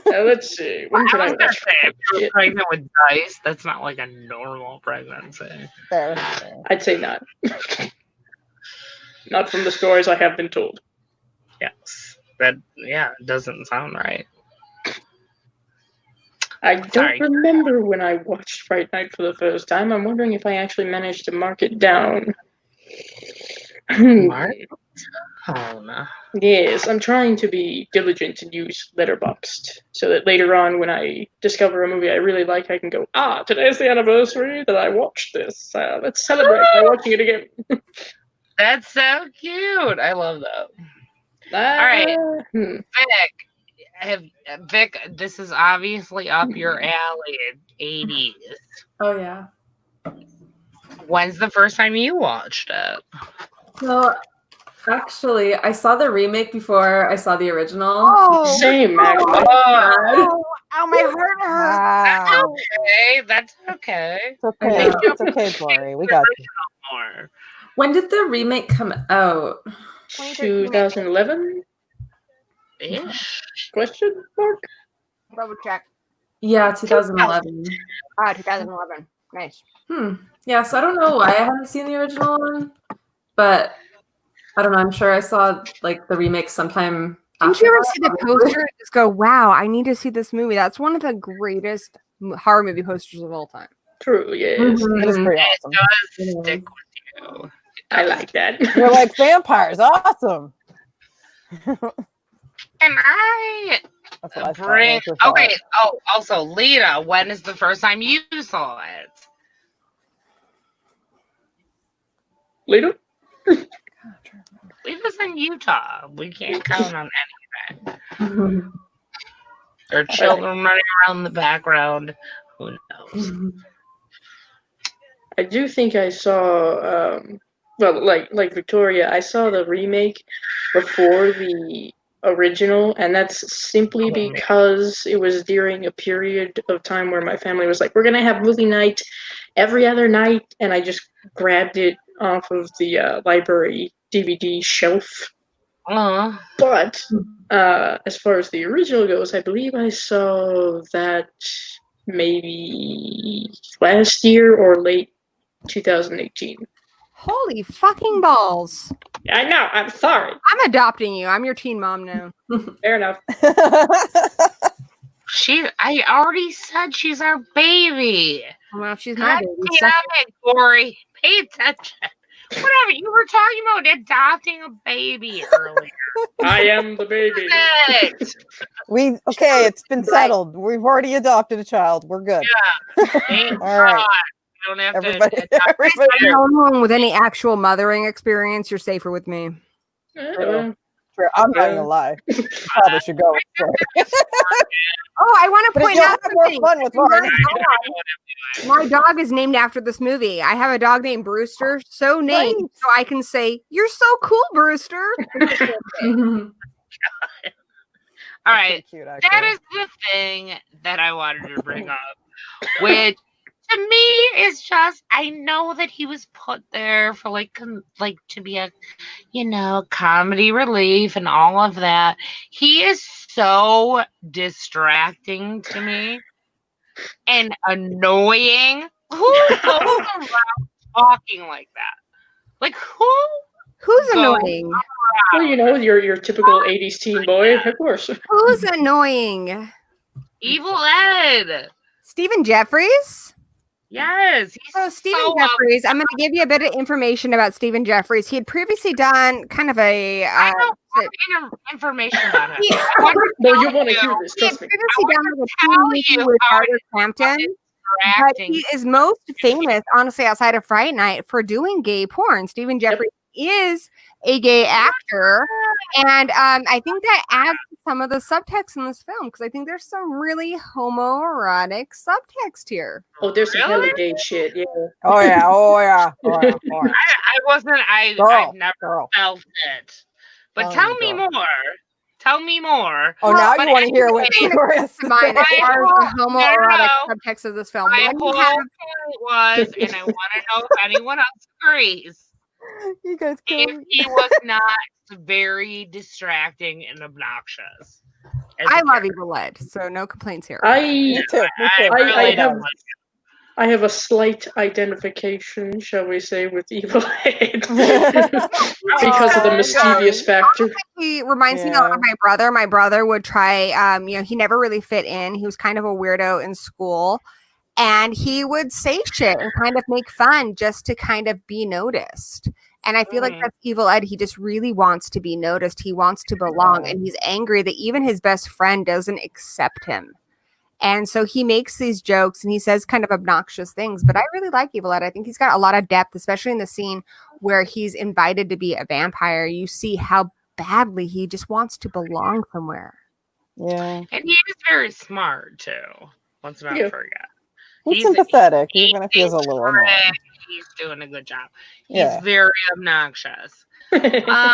Let's see. When can I was gonna say, if you're pregnant with Dice, that's not like a normal pregnancy. Fair. I'd say not. Not from the stories I have been told. Yes. That, it doesn't sound right. I don't remember when I watched Fright Night for the first time. I'm wondering if I actually managed to mark it down. Mark? Oh, no. Yes, I'm trying to be diligent and use Letterboxd so that later on when I discover a movie I really like, I can go, today's the anniversary that I watched this. Let's celebrate by watching it again. That's so cute. I love that. All right. Vic, Vic, this is obviously up your alley in 80s. Oh yeah. When's the first time you watched it? So actually, I saw the remake before I saw the original. Oh, Same, actually. oh, my heart hurts. That's Wow. okay. That's okay. It's okay. know. It's okay, Glory. We got you. More. When did the remake come out? 2011? Ish. Question mark? Double check. Yeah, 2011. 2011. Nice. Yeah, so I don't know why I haven't seen the original one, but I don't know. I'm sure I saw like the remake sometime. Didn't you after ever that, see the obviously. poster and just go, wow, I need to see this movie? That's one of the greatest horror movie posters of all time. True, yes. It is Mhm. pretty It awesome. does stick with you. I like that. You're like vampires. Awesome. Can I That's what I thought. bring? That's what I thought. Okay. Oh, also, Lita, when is the first time you saw it? Later? Lita's in Utah. We can't count on anything. Mhm. There are children running around in the background. Who knows? I do think I saw, well, like Victoria, I saw the remake before the original, and that's simply because it was during a period of time where my family was like, we're gonna have movie night every other night, and I just grabbed it off of the library DVD shelf. Aw. But as far as the original goes, I believe I saw that maybe last year or late 2018. Holy fucking balls. I know, I'm sorry. I'm adopting you. I'm your teen mom now. Fair enough. I already said she's our baby. Well, she's my God baby. damn it, Corey. Pay attention. Whatever, you were talking about adopting a baby earlier. I am the baby. Okay, it's been settled. We've already adopted a child. We're good. Thank All right. God. You don't have Everybody, to adopt everybody. If you're home with any actual mothering experience, you're safer with me. True. I'm not gonna lie. Probably should go with Glory. Oh, I want to But if point you'll out have more something. fun with Lauren. My dog is named after this movie. I have a dog named Brewster, so named Right. so I can say, "You're so cool, Brewster." Mhm. All right. Cute, That actually. is the thing that I wanted to bring up, which to me is just, I know that he was put there for like to be a, comedy relief and all of that. He is so distracting to me and annoying. Who goes around talking like that? Like who? Who's goes annoying? Well, you know, your typical 80s teen boy, of course. Who's annoying? Evil Ed. Stephen Jeffries? Yes. He's So Stephen so Jeffries, I'm going to give you a bit of information about Stephen Jeffries. He had previously done kind of a I don't want information about him. He- I want to No, tell you want to hear this, he had trust me. previously I done want a to tell movie you with how Arthur Crampton. But distracting. he is most famous, honestly, outside of Fright Night for doing gay porn. Stephen Jeffries is a gay actor. And I think that adds to some of the subtext in this film because I think there's some really homoerotic subtext here. Oh, there's some hella Really? gay shit, yeah. Oh yeah. Oh yeah. Oh yeah. Oh, yeah. I've Girl, never girl. felt it. But Oh, tell me girl. more. Tell me more. Oh, now But you want to hear what anyway, Gloria has to To mine, as say. far as the homoerotic No. subtext of this film. My When whole you have- point was, and I want to know if anyone else agrees, You guys kill if me. he was not very distracting and obnoxious. as I a love character. Evil Ed, so no complaints here. Me too. Me too. I really have don't like I have a slight identification, shall we say, with Evil Ed because of the mischievous factor. He reminds me a lot of my brother. My brother would try, he never really fit in. He was kind of a weirdo in school. And he would say shit and kind of make fun just to kind of be noticed. And I feel like that's Evil Ed. He just really wants to be noticed. He wants to belong. And he's angry that even his best friend doesn't accept him. And so he makes these jokes and he says kind of obnoxious things. But I really like Evil Ed. I think he's got a lot of depth, especially in the scene where he's invited to be a vampire. You see how badly he just wants to belong somewhere. Yeah. And he is very smart too. Let's not forget. He's sympathetic, even if he is a little annoying. He's doing a good job. He's Yeah. very obnoxious. I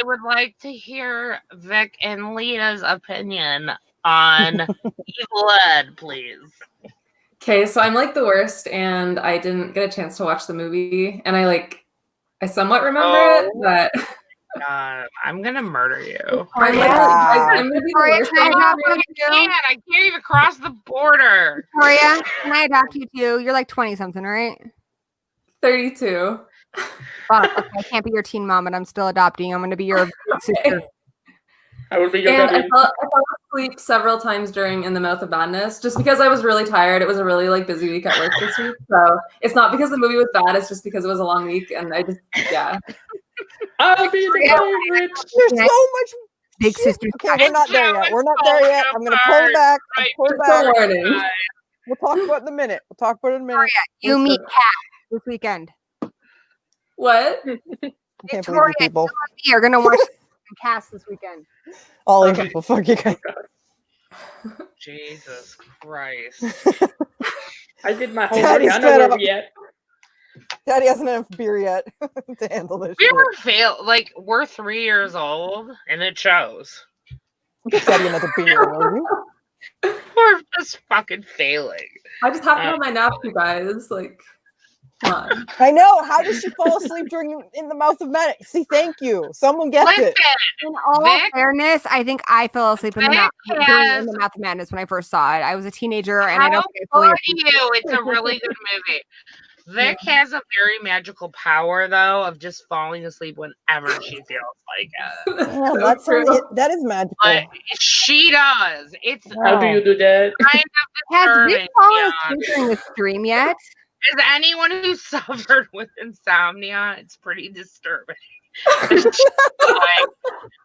would like to hear Vic and Leah's opinion on Evil Ed, please. Okay, so I'm like the worst, and I didn't get a chance to watch the movie, and I somewhat remember it, but I'm gonna murder you. I'm gonna be the worst. I can't even cross the border. Victoria, can I adopt you too? You're like 20 something, right? 32. Fuck, okay, I can't be your teen mom, but I'm still adopting. I'm gonna be your sister. I would be your And guardian. I fell asleep several times during In the Mouth of Madness, just because I was really tired. It was a really busy week at work this week, so it's not because the movie was bad. It's just because it was a long week, and I just I'll be the favorite. There's so much big shit. sister. Okay, we're not there yet. We're not there yet. I'm gonna pull it back. Pull it back. warning. We'll talk about it in a minute. We'll talk about it in a minute. You meet Kat this weekend. What? I can't believe you people. You are gonna watch Cast this weekend. All you people, fuck you guys. Jesus Christ. I did my homework. I know where we at. Daddy hasn't had enough beer yet to handle this. We were we're 3 years old, and it shows. Get Daddy another beer, will you? We're just fucking failing. I just have to have my nap, you guys. Come on. I know. How does she fall asleep during In the Mouth of Madness? See, thank you. Someone gets it. In all fairness, I think I fell asleep in the Mouth of Madness when I first saw it. I was a teenager, and I don't fully you. It's a really good movie. Vic has a very magical power, though, of just falling asleep whenever she feels like it. Yeah, that is magical. But she does. How do you do that? Kind of Has Vic fallen asleep during the stream yet? As anyone who suffered with insomnia, it's pretty disturbing.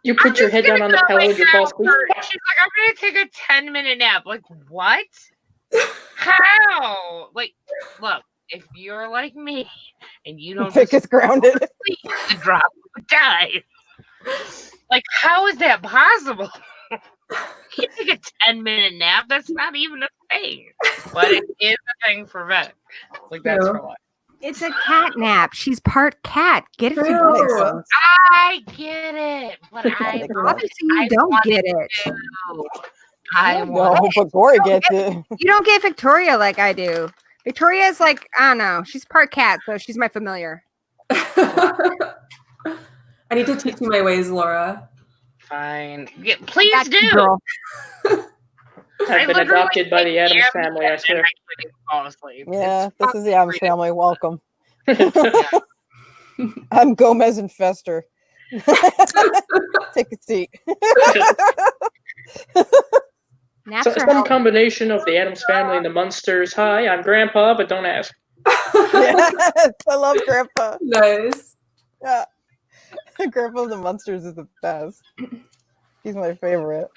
You put your head down on the pillow and you fall asleep. She's like, I'm gonna take a 10-minute nap. Like, what? How? Look, if you're like me and you don't Vic is grounded. The drop die. How is that possible? You take a 10-minute nap. That's not even a thing. But it is a thing for Vic. That's for life. It's a cat nap. She's part cat. Get it together. I get it, but obviously you don't get it. But Gory gets it. You don't get Victoria like I do. Victoria's I don't know. She's part cat, so she's my familiar. I need to teach you my ways, Laura. Fine. Yeah, please do. I've been adopted by the Addams family, I swear. Yeah, this is the Addams family. Welcome. I'm Gomez and Fester. Take a seat. Some combination of the Addams family and the Munsters. Hi, I'm Grandpa, but don't ask. Yes, I love Grandpa. Nice. Yeah. Grandpa of the Munsters is the best. He's my favorite.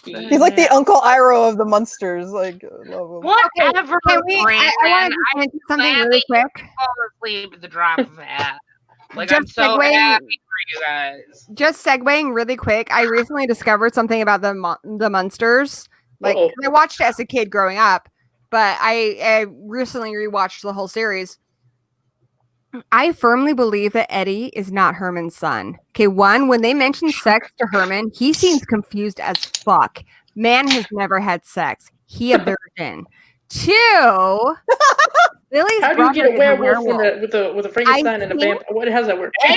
He's like the Uncle Iroh of the Munsters. I love him. Whatever. I want to mention something really quick. Fall asleep at the drop of a hat. I'm Just so segueing- happy for you guys. Just segueing really quick. I recently discovered something about the Munsters. I watched it as a kid growing up, but I recently rewatched the whole series. I firmly believe that Eddie is not Herman's son. Okay, one, when they mention sex to Herman, he seems confused as fuck. Man has never had sex. He a virgin. Two, Lily's how do you get a werewolf with a Frankenstein and a vamp? How does that work? How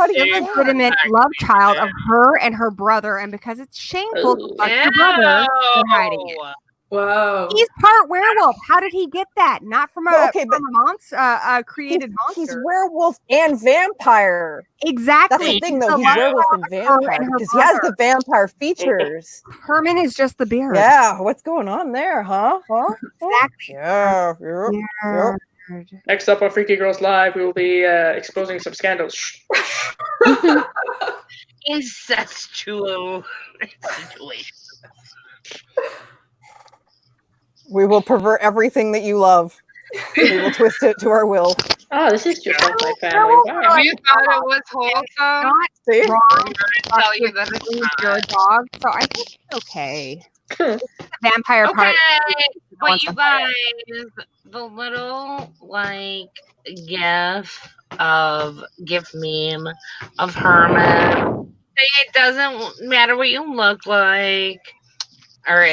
do you legitimate love child of her and her brother, and because it's shameful to fuck your brother, they're hiding it. Whoa. He's part werewolf. How did he get that? Not from a created monster. He's werewolf and vampire. Exactly. That's the thing, though. He's werewolf and vampire because he has the vampire features. Herman is just the beard. Yeah. What's going on there, huh? Exactly. Yeah. Next up on Freaky Girls Live, we will be exposing some scandals. Incestual situation. We will pervert everything that you love. We will twist it to our will. Oh, this is just like my family. No, Wow. You thought it was wholesome? Not See? wrong. I'm trying to tell you that it's with your not. dog, so I think it's okay. The vampire Okay, part. but wants you to fight guys, the little gif meme of Herman. It doesn't matter what you look like, or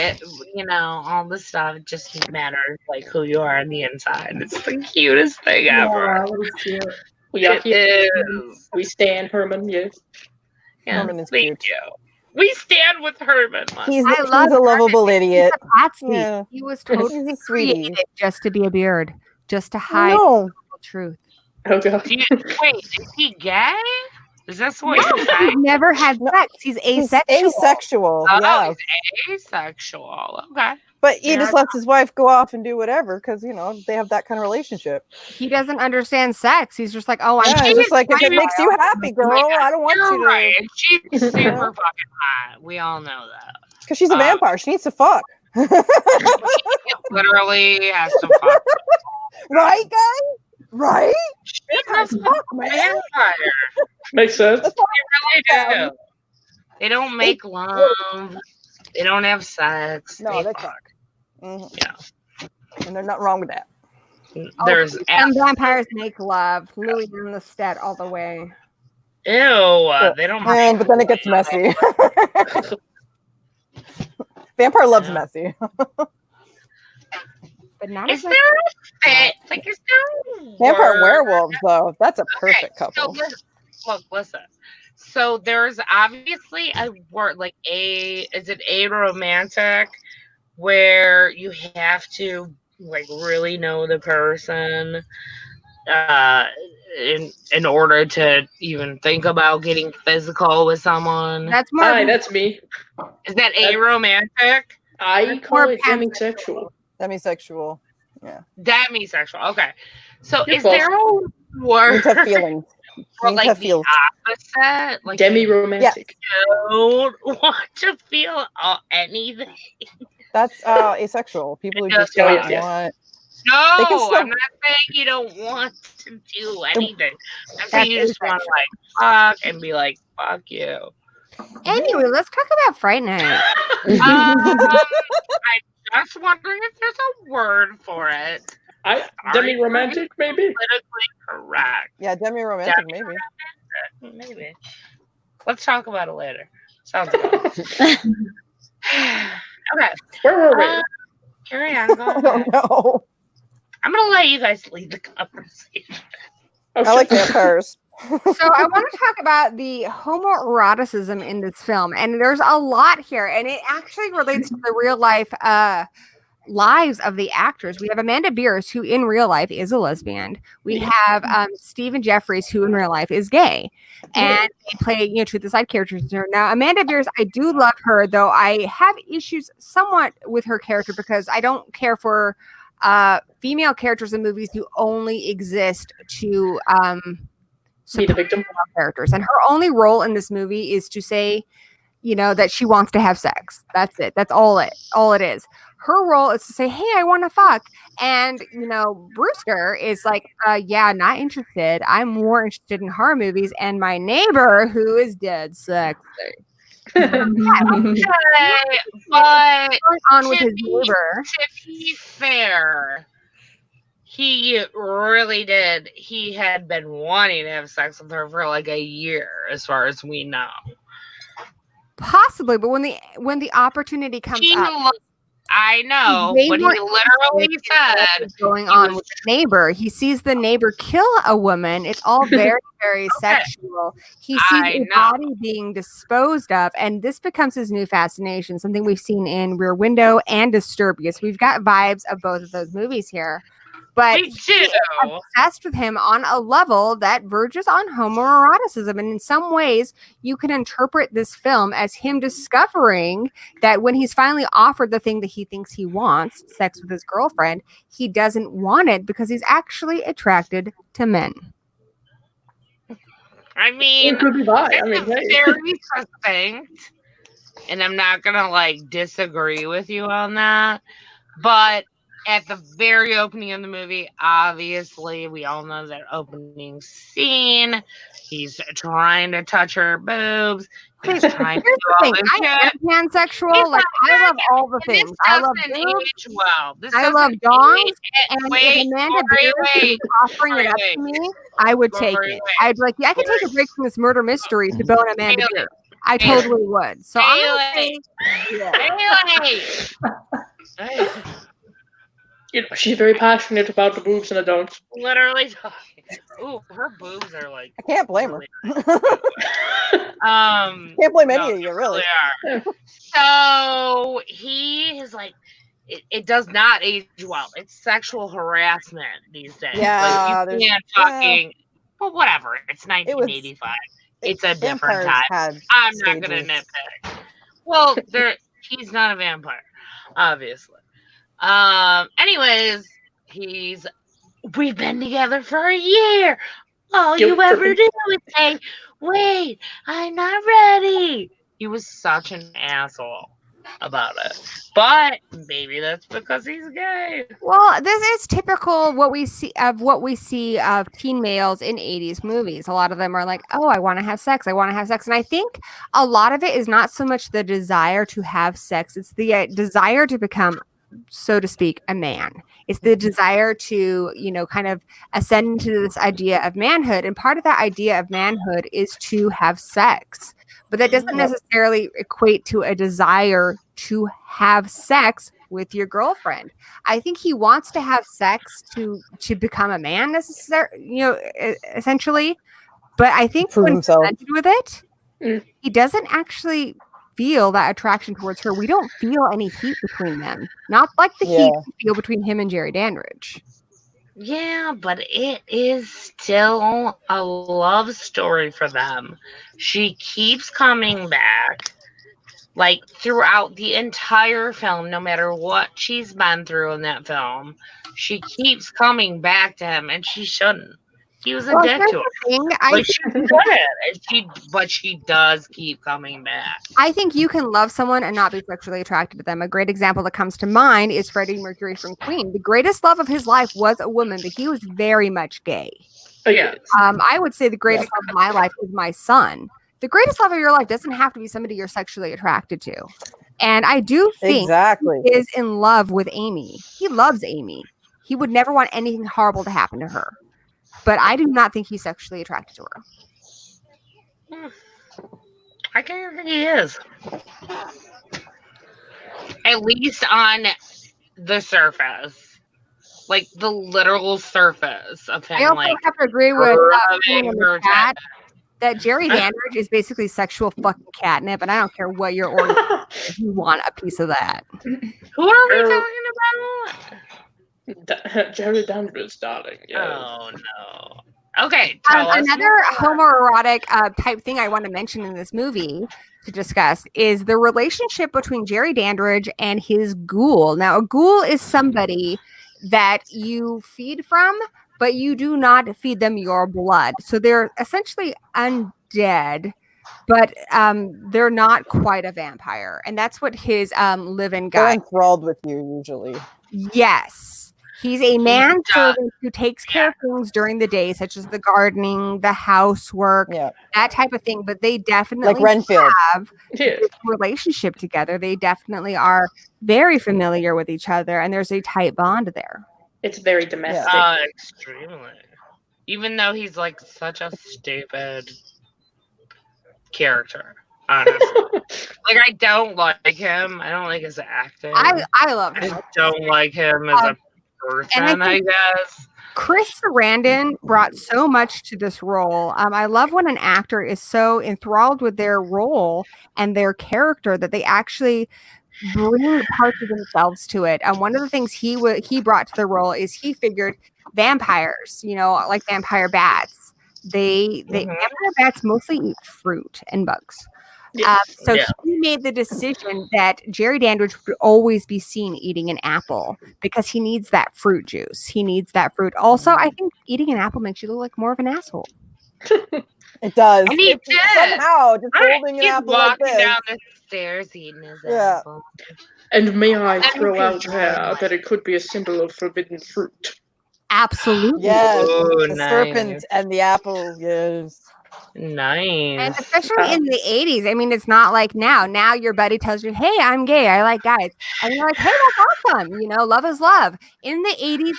all this stuff. It just matters like who you are on the inside. It's the cutest thing ever. Yeah, that is cute. We are It here. is. We stand Herman, yes. Yeah, Herman is thank cute. you. We stand with Herman. He's I love a lovable idiot. He's a Patsy. Yeah. He was totally He's a sweetie. created just to be a beard, just to hide No. the truth. Oh god. Wait, is he gay? Is this what No, you're he's saying? never had sex. He's He's asexual. asexual. Oh, Yeah. he's asexual. Okay. But he Yeah. just lets his wife go off and do whatever because, they have that kind of relationship. He doesn't understand sex. He's just like, oh, I'm Yeah, it's just like, if it makes you happy, girl, I don't want You're you to. right. She's super Yeah. fucking hot. We all know that. Because she's a vampire. She needs to fuck. Literally has to fuck. Right, guys? Right? She's a fuck vampire. Makes sense. That's what They really do. They don't make love. They don't have sex. No, they fuck. fuck. Mhm. Yeah. And there's nothing wrong with that. There's some vampires make love. Louis in the stead all the way. ew. They don't. Man, but then it gets messy. Vampire loves messy. But not Is as there much. a fit? Like, is there a Vampire word? werewolves, though, that's a perfect So couple. listen. So there's obviously a word like is it aromantic, where you have to like really know the person in order to even think about getting physical with someone. That's more. Hi, that's me. Is that aromantic? I call more it demisexual. Demisexual. Yeah. Demisexual. Okay. So You're is there a word Needs to have feelings. for Needs to like have the feels. opposite? Like Demi-romantic. you don't want to feel anything. That's asexual. People who just Oh, don't yeah. want. No, They can still- I'm not saying you don't want to do anything. I'm saying That's you just want to like fuck and be like, fuck you. Anyway, let's talk about Fright Night. I'm just wondering if there's a word for it. Demi-romantic, maybe? Politically correct. Yeah, demi-romantic, maybe. Maybe. Let's talk about it later. Sounds good. Okay. Where were we? Carry on. Go I ahead. don't know. I'm gonna let you guys lead the conversation. Oh, I like shit. vampires. So I want to talk about the homoeroticism in this film, and there's a lot here, and it actually relates to the real life lives of the actors. We have Amanda Beers, who in real life is a lesbian. We have Stephen Jeffries, who in real life is gay, and they play to the side characters. Now Amanda Beers, I do love her, though I have issues somewhat with her character because I don't care for female characters in movies who only exist to Be the victim. characters, and her only role in this movie is to say that she wants to have sex. That's it. That's all it is. Her role is to say, hey, I want to fuck. And Brewster is like, yeah, not interested. I'm more interested in horror movies and my neighbor who is dead sexy. Okay, but on with his neighbor. to be fair, he really did. He had been wanting to have sex with her for like a year, as far as we know. Possibly, but when the opportunity comes up, I know, they but he weren't literally interested in what said was going on with the neighbor. He sees the neighbor kill a woman. It's all very, very sexual. He sees a body being disposed of, and this becomes his new fascination, something we've seen in Rear Window and Disturbius. We've got vibes of both of those movies here. But we do. Obsessed with him on a level that verges on homoeroticism. And in some ways, you can interpret this film as him discovering that when he's finally offered the thing that he thinks he wants, sex with his girlfriend, he doesn't want it because he's actually attracted to men. I mean, It could be bi. I mean, it's hey. very succinct, and I'm not gonna like disagree with you on that, but at the very opening of the movie, obviously, we all know that opening scene. He's trying to touch her boobs. He's trying to Here's do the all thing. this I shit. am pansexual. It's Like not I love all the And this things. I love doesn't boobs. age well. This I doesn't love age- dongs. And if wait, Amanda Lori, Beers wait, was offering it up Lori, to me, I would take Lori, it. wait. I'd be like, yeah, I could take a break from this murder mystery to bone Amanda Haley, Beers. I Haley, totally would. So I'm gonna say, Haley. Hey, You know, she's very passionate about the boobs and the don'ts. literally talking. Ooh, her boobs are like. I can't blame her. Can't blame any of you, really. Are. So he is like, it does not age well. It's sexual harassment these days. Yeah, like, you can't fucking. Well, whatever. It's 1985. It's a different vampires time. had I'm not gonna stages. nitpick. Well, he's not a vampire, obviously. Anyways, we've been together for a year. All you ever do is say, wait, I'm not ready. He was such an asshole about it. But maybe that's because he's gay. well, this is typical what we see of teen males in 80s movies. A lot of them are like, oh, I want to have sex. I want to have sex. And I think a lot of it is not so much the desire to have sex. It's the desire to become, so to speak, a man. It's the desire to, kind of ascend into this idea of manhood. And part of that idea of manhood is to have sex. But that doesn't necessarily equate to a desire to have sex with your girlfriend. I think he wants to have sex to become a man, essentially. But I think Prove when himself. presented with it, he doesn't actually feel that attraction towards her. We don't feel any heat between them. Not like the heat we feel between him and Jerry Dandridge. Yeah, but it is still a love story for them. She keeps coming back, like throughout the entire film, no matter what she's been through in that film. She keeps coming back to him, and she shouldn't. He was a dick to her. But she does keep coming back. I think you can love someone and not be sexually attracted to them. A great example that comes to mind is Freddie Mercury from Queen. The greatest love of his life was a woman, but he was very much gay. Yeah. I would say the greatest love of my life is my son. The greatest love of your life doesn't have to be somebody you're sexually attracted to. And I do think he is in love with Amy. He loves Amy. He would never want anything horrible to happen to her. But I do not think he's sexually attracted to her. I can't think he is. At least on the surface. Like the literal surface of him. I also have to agree with her cat that Jerry Dandridge is basically sexual fucking catnip, and I don't care what your organ if you want a piece of that. Who are we talking about? Jerry Dandridge, darling. Yes. Oh no. Okay. Another homoerotic type thing I want to mention in this movie to discuss is the relationship between Jerry Dandridge and his ghoul. Now, a ghoul is somebody that you feed from, but you do not feed them your blood. So they're essentially undead, but they're not quite a vampire. And that's what his live-in guy. They're enthralled with you usually. Yes. He's a manservant who takes care of things during the day, such as the gardening, the housework, that type of thing. But they definitely have this relationship together. They definitely are very familiar with each other, and there's a tight bond there. It's very domestic. Extremely. Even though he's like such a stupid character. Honestly. Like, I don't like him. I don't like his acting. I love him. I don't like him as a person, I guess. Chris Sarandon brought so much to this role. I love when an actor is so enthralled with their role and their character that they actually bring parts of themselves to it. And one of the things he brought to the role is he figured vampires, like vampire bats. Vampire bats mostly eat fruit and bugs. He made the decision that Jerry Dandridge would always be seen eating an apple because he needs that fruit juice. He needs that fruit. Also, I think eating an apple makes you look like more of an asshole. It does. And he did. Somehow, just holding an apple like this. Walking down the stairs eating his apple. And may I throw out there that it could be a symbol of forbidden fruit? Absolutely. Yes, Ooh, the nice. serpent and the apple. Yes. And Nice. especially in the 80s. I mean, it's not like now. Now your buddy tells you, hey, I'm gay. I like guys. And you're like, hey, that's awesome. You know, love is love. In the 80s,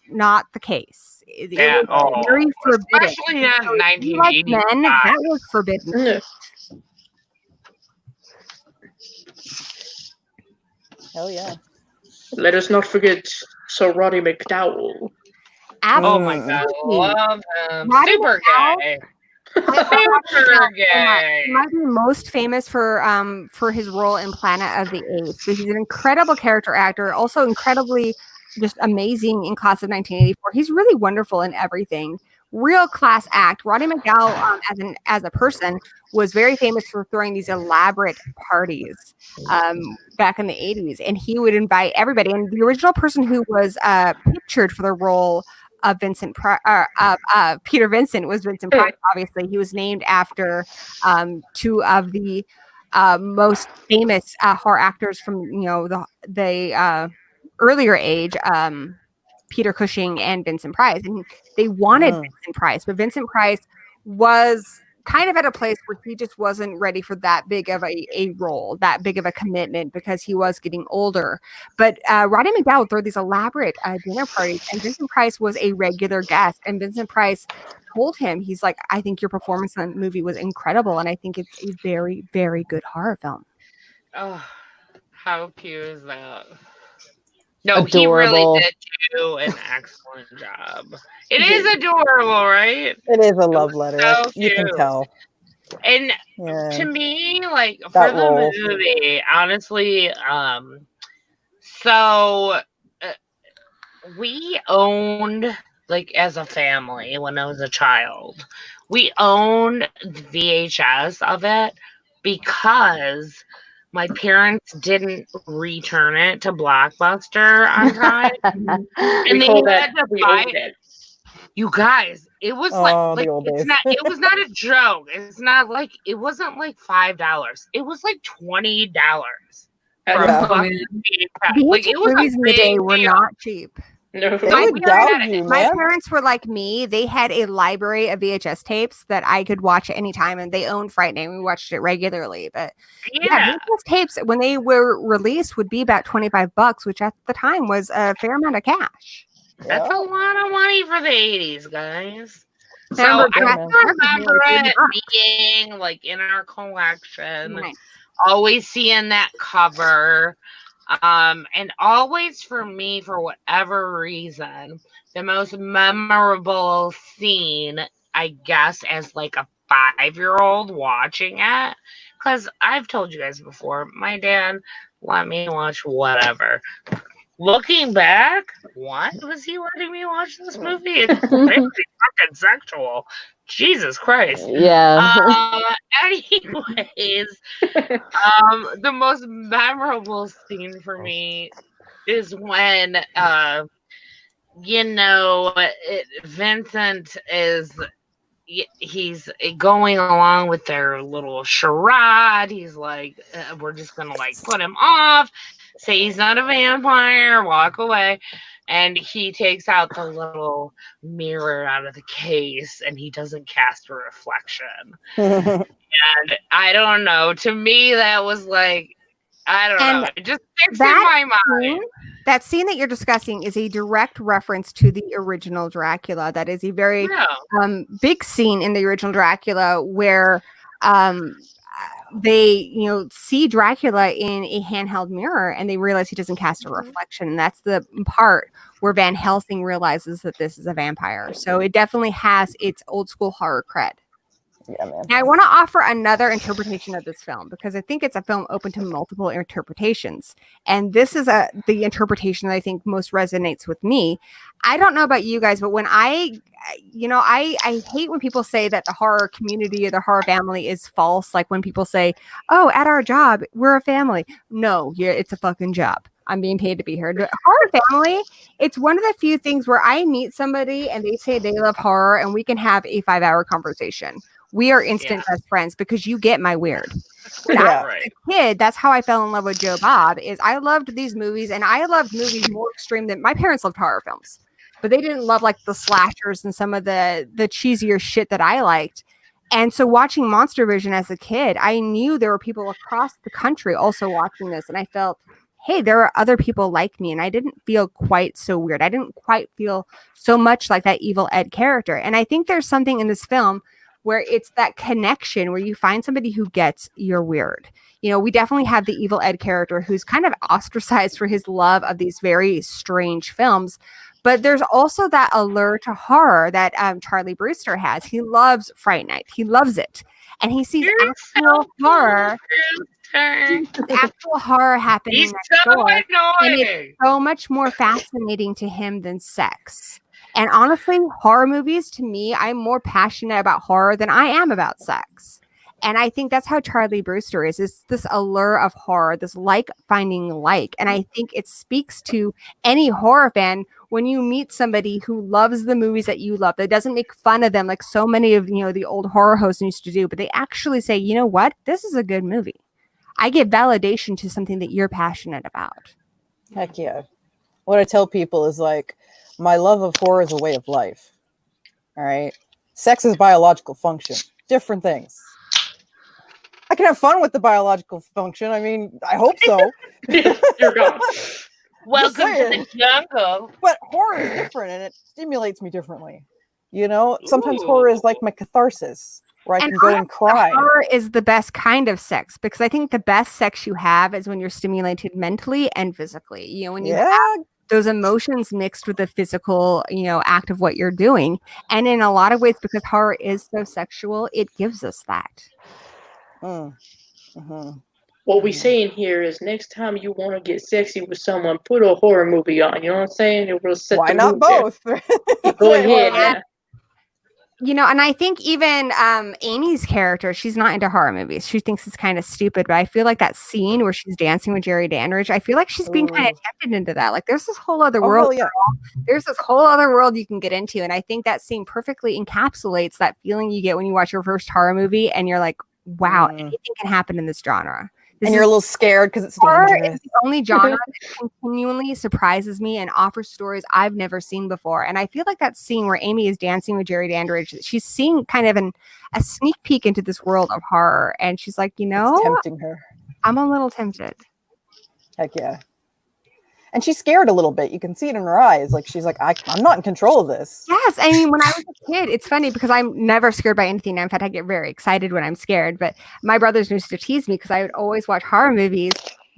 not the case. It Yeah, was very forbidden. especially not So in if you like men, 1985. that was forbidden. Yeah. Hell yeah. Let us not forget Sir Roddy McDowell. Oh my Mm. god, love him. Roddy Super McDowell? gay. I love Roddy Super McDowell so much. gay. He might be most famous for his role in Planet of the Apes. But he's an incredible character actor, also incredibly just amazing in Class of 1984. He's really wonderful in everything. Real class act. Roddy McDowell, as a person, was very famous for throwing these elaborate parties back in the 80s, and he would invite everybody. And the original person who was pictured for the role of Peter Vincent was Vincent Price. Obviously, he was named after two of the most famous horror actors from the earlier age, Peter Cushing and Vincent Price, and they wanted Vincent Price, but Vincent Price was kind of at a place where he just wasn't ready for that big of a role, that big of a commitment, because he was getting older. But Roddy McDowell would throw these elaborate dinner parties, and Vincent Price was a regular guest. And Vincent Price told him, he's like, I think your performance in the movie was incredible, and I think it's a very, very good horror film. Oh, how cute is that? No, Adorable. he really did do an excellent job. It is adorable, right? It is a love letter. So You can cute. tell. And Yeah. to me, like, for That the role. movie, honestly, so we owned, like, as a family when I was a child, we owned the VHS of it because my parents didn't return it to Blockbuster on time, and they had to buy it. You guys, it was Oh, like the old days. it was not a joke. It's not like, it wasn't like $5. It was like $20 for a Yeah. fucking VHS. Like, it was movies in the day big were deal. not cheap. No. They would gouge you, My man. parents were like me. They had a library of VHS tapes that I could watch at any time, and they owned Fright Night. We watched it regularly. But yeah, VHS tapes, when they were released, would be about $25, which at the time was a fair amount of cash. That's a lot of money for the 80s, guys. So Remember, I Jurassic can Park was remember like it $80. being like in our collection. Nice. Always seeing that cover. And always for me, for whatever reason, the most memorable scene, I guess, as like a 5-year-old watching it, because I've told you guys before, my dad let me watch whatever. Looking back, why was he letting me watch this movie? It's very fucking sexual. Jesus Christ. Yeah. Anyways, the most memorable scene for me is when, Vincent is, he's going along with their little charade. He's like, we're just gonna like put him off, say he's not a vampire, walk away. And he takes out the little mirror out of the case, and he doesn't cast a reflection. And I don't know. To me, that was like, I don't know. It just sticks in my mind. That scene that you're discussing is a direct reference to the original Dracula. That is a very big scene in the original Dracula where they, see Dracula in a handheld mirror, and they realize he doesn't cast a reflection. And that's the part where Van Helsing realizes that this is a vampire. So it definitely has its old school horror cred. Yeah, man. Now, I want to offer another interpretation of this film because I think it's a film open to multiple interpretations. And this is the interpretation that I think most resonates with me. I don't know about you guys, but when I hate when people say that the horror community or the horror family is false. Like when people say, oh, at our job, we're a family. No, it's a fucking job. I'm being paid to be here. The horror family, it's one of the few things where I meet somebody and they say they love horror and we can have a 5-hour conversation. We are instant best friends because you get my weird. when I Yeah. was a kid, that's how I fell in love with Joe Bob. Is I loved these movies, and I loved movies more extreme than my parents loved horror films, but they didn't love like the slashers and some of the cheesier shit that I liked. And so watching Monster Vision as a kid, I knew there were people across the country also watching this, and I felt, hey, there are other people like me, and I didn't feel quite so weird. I didn't quite feel so much like that Evil Ed character. And I think there's something in this film where it's that connection where you find somebody who gets you're weird. You know, we definitely have the Evil Ed character who's kind of ostracized for his love of these very strange films. But there's also that allure to horror that Charlie Brewster has. He loves Fright Night. He loves it. And he sees actual horror. Actual horror happening He's next so door. And annoying. it's so much more fascinating to him than sex. And honestly, horror movies, to me, I'm more passionate about horror than I am about sex. And I think that's how Charlie Brewster is. It's this allure of horror, this like finding like. And I think it speaks to any horror fan when you meet somebody who loves the movies that you love, that doesn't make fun of them like so many of the old horror hosts used to do, but they actually say, you know what? This is a good movie. I give validation to something that you're passionate about. Heck yeah. What I tell people is like, my love of horror is a way of life. All right. Sex is biological function. Different things. I can have fun with the biological function. I mean, I hope so. You're gone. Welcome to saying. the jungle. But horror is different and it stimulates me differently. You know, sometimes Ooh. horror is like my catharsis where I can go and cry. Horror is the best kind of sex because I think the best sex you have is when you're stimulated mentally and physically. You know, when you have those emotions mixed with the physical, act of what you're doing. And in a lot of ways, because horror is so sexual, it gives us that. What we saying here is next time you want to get sexy with someone, put a horror movie on. You know what I'm saying? It will set Why the not mood there. both? Go ahead. Yeah. And I think even Amy's character, she's not into horror movies. She thinks it's kind of stupid, but I feel like that scene where she's dancing with Jerry Dandridge, I feel like she's being kind of tempted into that. Like there's this whole other world. Yeah. There's this whole other world you can get into. And I think that scene perfectly encapsulates that feeling you get when you watch your first horror movie and you're like, wow, anything can happen in this genre. And you're a little scared because it's horror dangerous. is the only genre that continually surprises me and offers stories I've never seen before. And I feel like that scene where Amy is dancing with Jerry Dandridge, she's seeing kind of a sneak peek into this world of horror. And she's like, it's tempting her. I'm a little tempted. Heck yeah. And she's scared a little bit. You can see it in her eyes. Like she's like, I'm not in control of this. Yes. I mean, when I was a kid, it's funny because I'm never scared by anything. In fact, I get very excited when I'm scared. But my brothers used to tease me because I would always watch horror movies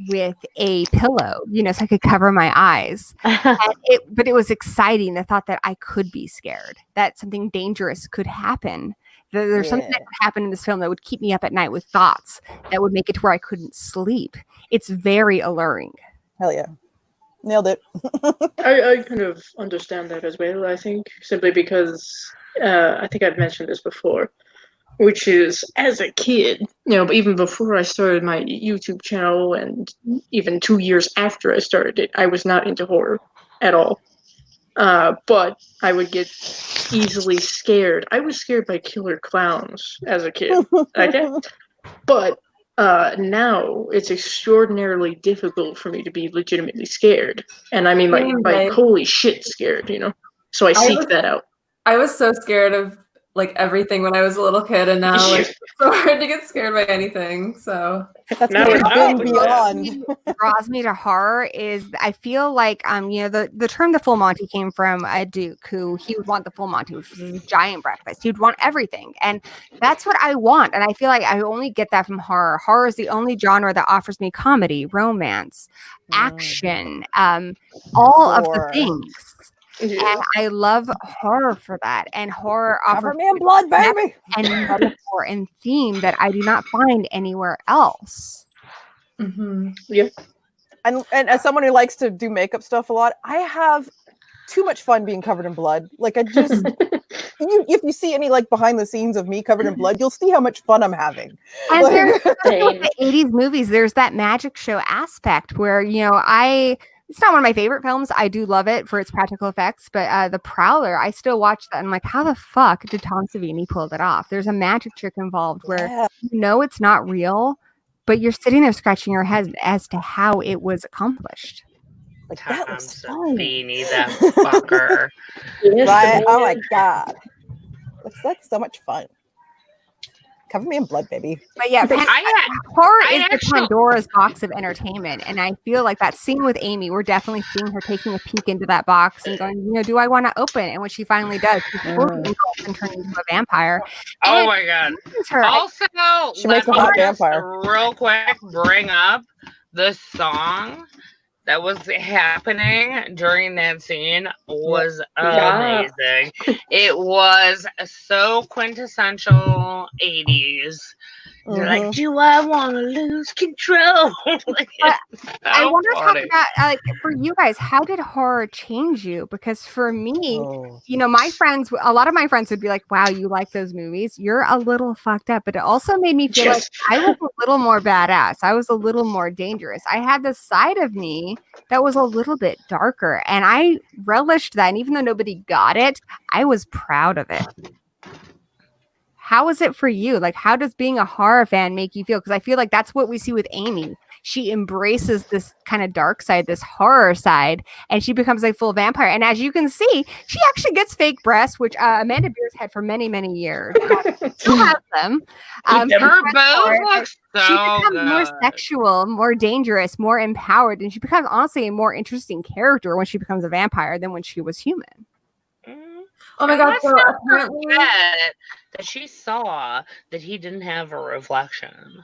with a pillow, so I could cover my eyes. But it was exciting. The thought that I could be scared, that something dangerous could happen. There's something that could happen in this film that would keep me up at night with thoughts that would make it to where I couldn't sleep. It's very alluring. Hell yeah. Nailed it. I kind of understand that as well, I think, simply because I think I've mentioned this before, which is as a kid, even before I started my YouTube channel and even 2 years after I started it, I was not into horror at all. But I would get easily scared. I was scared by killer clowns as a kid. Okay? But now it's extraordinarily difficult for me to be legitimately scared. And I mean like holy shit scared, So I seek that out. I was so scared of like everything when I was a little kid, and now like it's so hard to get scared by anything. So that's now what been beyond. Draws me to horror is I feel like the term the full Monty came from a Duke who he would want the full Monty, which was a giant breakfast. He'd want everything, and that's what I want. And I feel like I only get that from horror. Horror is the only genre that offers me comedy, romance, action, all of the things. And I love horror for that. And horror offers me in blood, baby. And metaphor and theme that I do not find anywhere else. Mm-hmm. Yeah. And as someone who likes to do makeup stuff a lot, I have too much fun being covered in blood. Like I just, if you see any like behind the scenes of me covered in blood, you'll see how much fun I'm having. And there's the 80s movies, there's that magic show aspect where, it's not one of my favorite films. I do love it for its practical effects, but The Prowler, I still watch that. And I'm like, how the fuck did Tom Savini pull that off? There's a magic trick involved where it's not real, but you're sitting there scratching your head as to how it was accomplished. Like, that Tom looks fun. Savini, that fucker. Right? Oh my god. That's so much fun. Cover me in blood, baby. But yeah, horror I is the actually- Pandora's box of entertainment, and I feel like that scene with Amy, we're definitely seeing her taking a peek into that box and going, do I want to open? And when she finally does, she's fully engulfed and turned into a vampire. Oh And my god. her. Also, She makes a hot vampire. real quick bring up the song that was happening during that scene was amazing. It was so quintessential 80s. They're like, do I want to lose control? Like, I want to talk about, like, for you guys, how did horror change you? Because for me, my friends, a lot of my friends would be like, wow, you like those movies? You're a little fucked up. But it also made me feel like I was a little more badass. I was a little more dangerous. I had this side of me that was a little bit darker. And I relished that. And even though nobody got it, I was proud of it. How is it for you? Like, how does being a horror fan make you feel? Because I feel like that's what we see with Amy. She embraces this kind of dark side, this horror side, and she becomes a full vampire. And as you can see, she actually gets fake breasts, which Amanda Beers had for many, many years. She has them. Her boob looks so she becomes good. more sexual, more dangerous, more empowered, and she becomes honestly a more interesting character when she becomes a vampire than when she was human. Oh my god! Let's So not apparently, forget that she saw that he didn't have a reflection.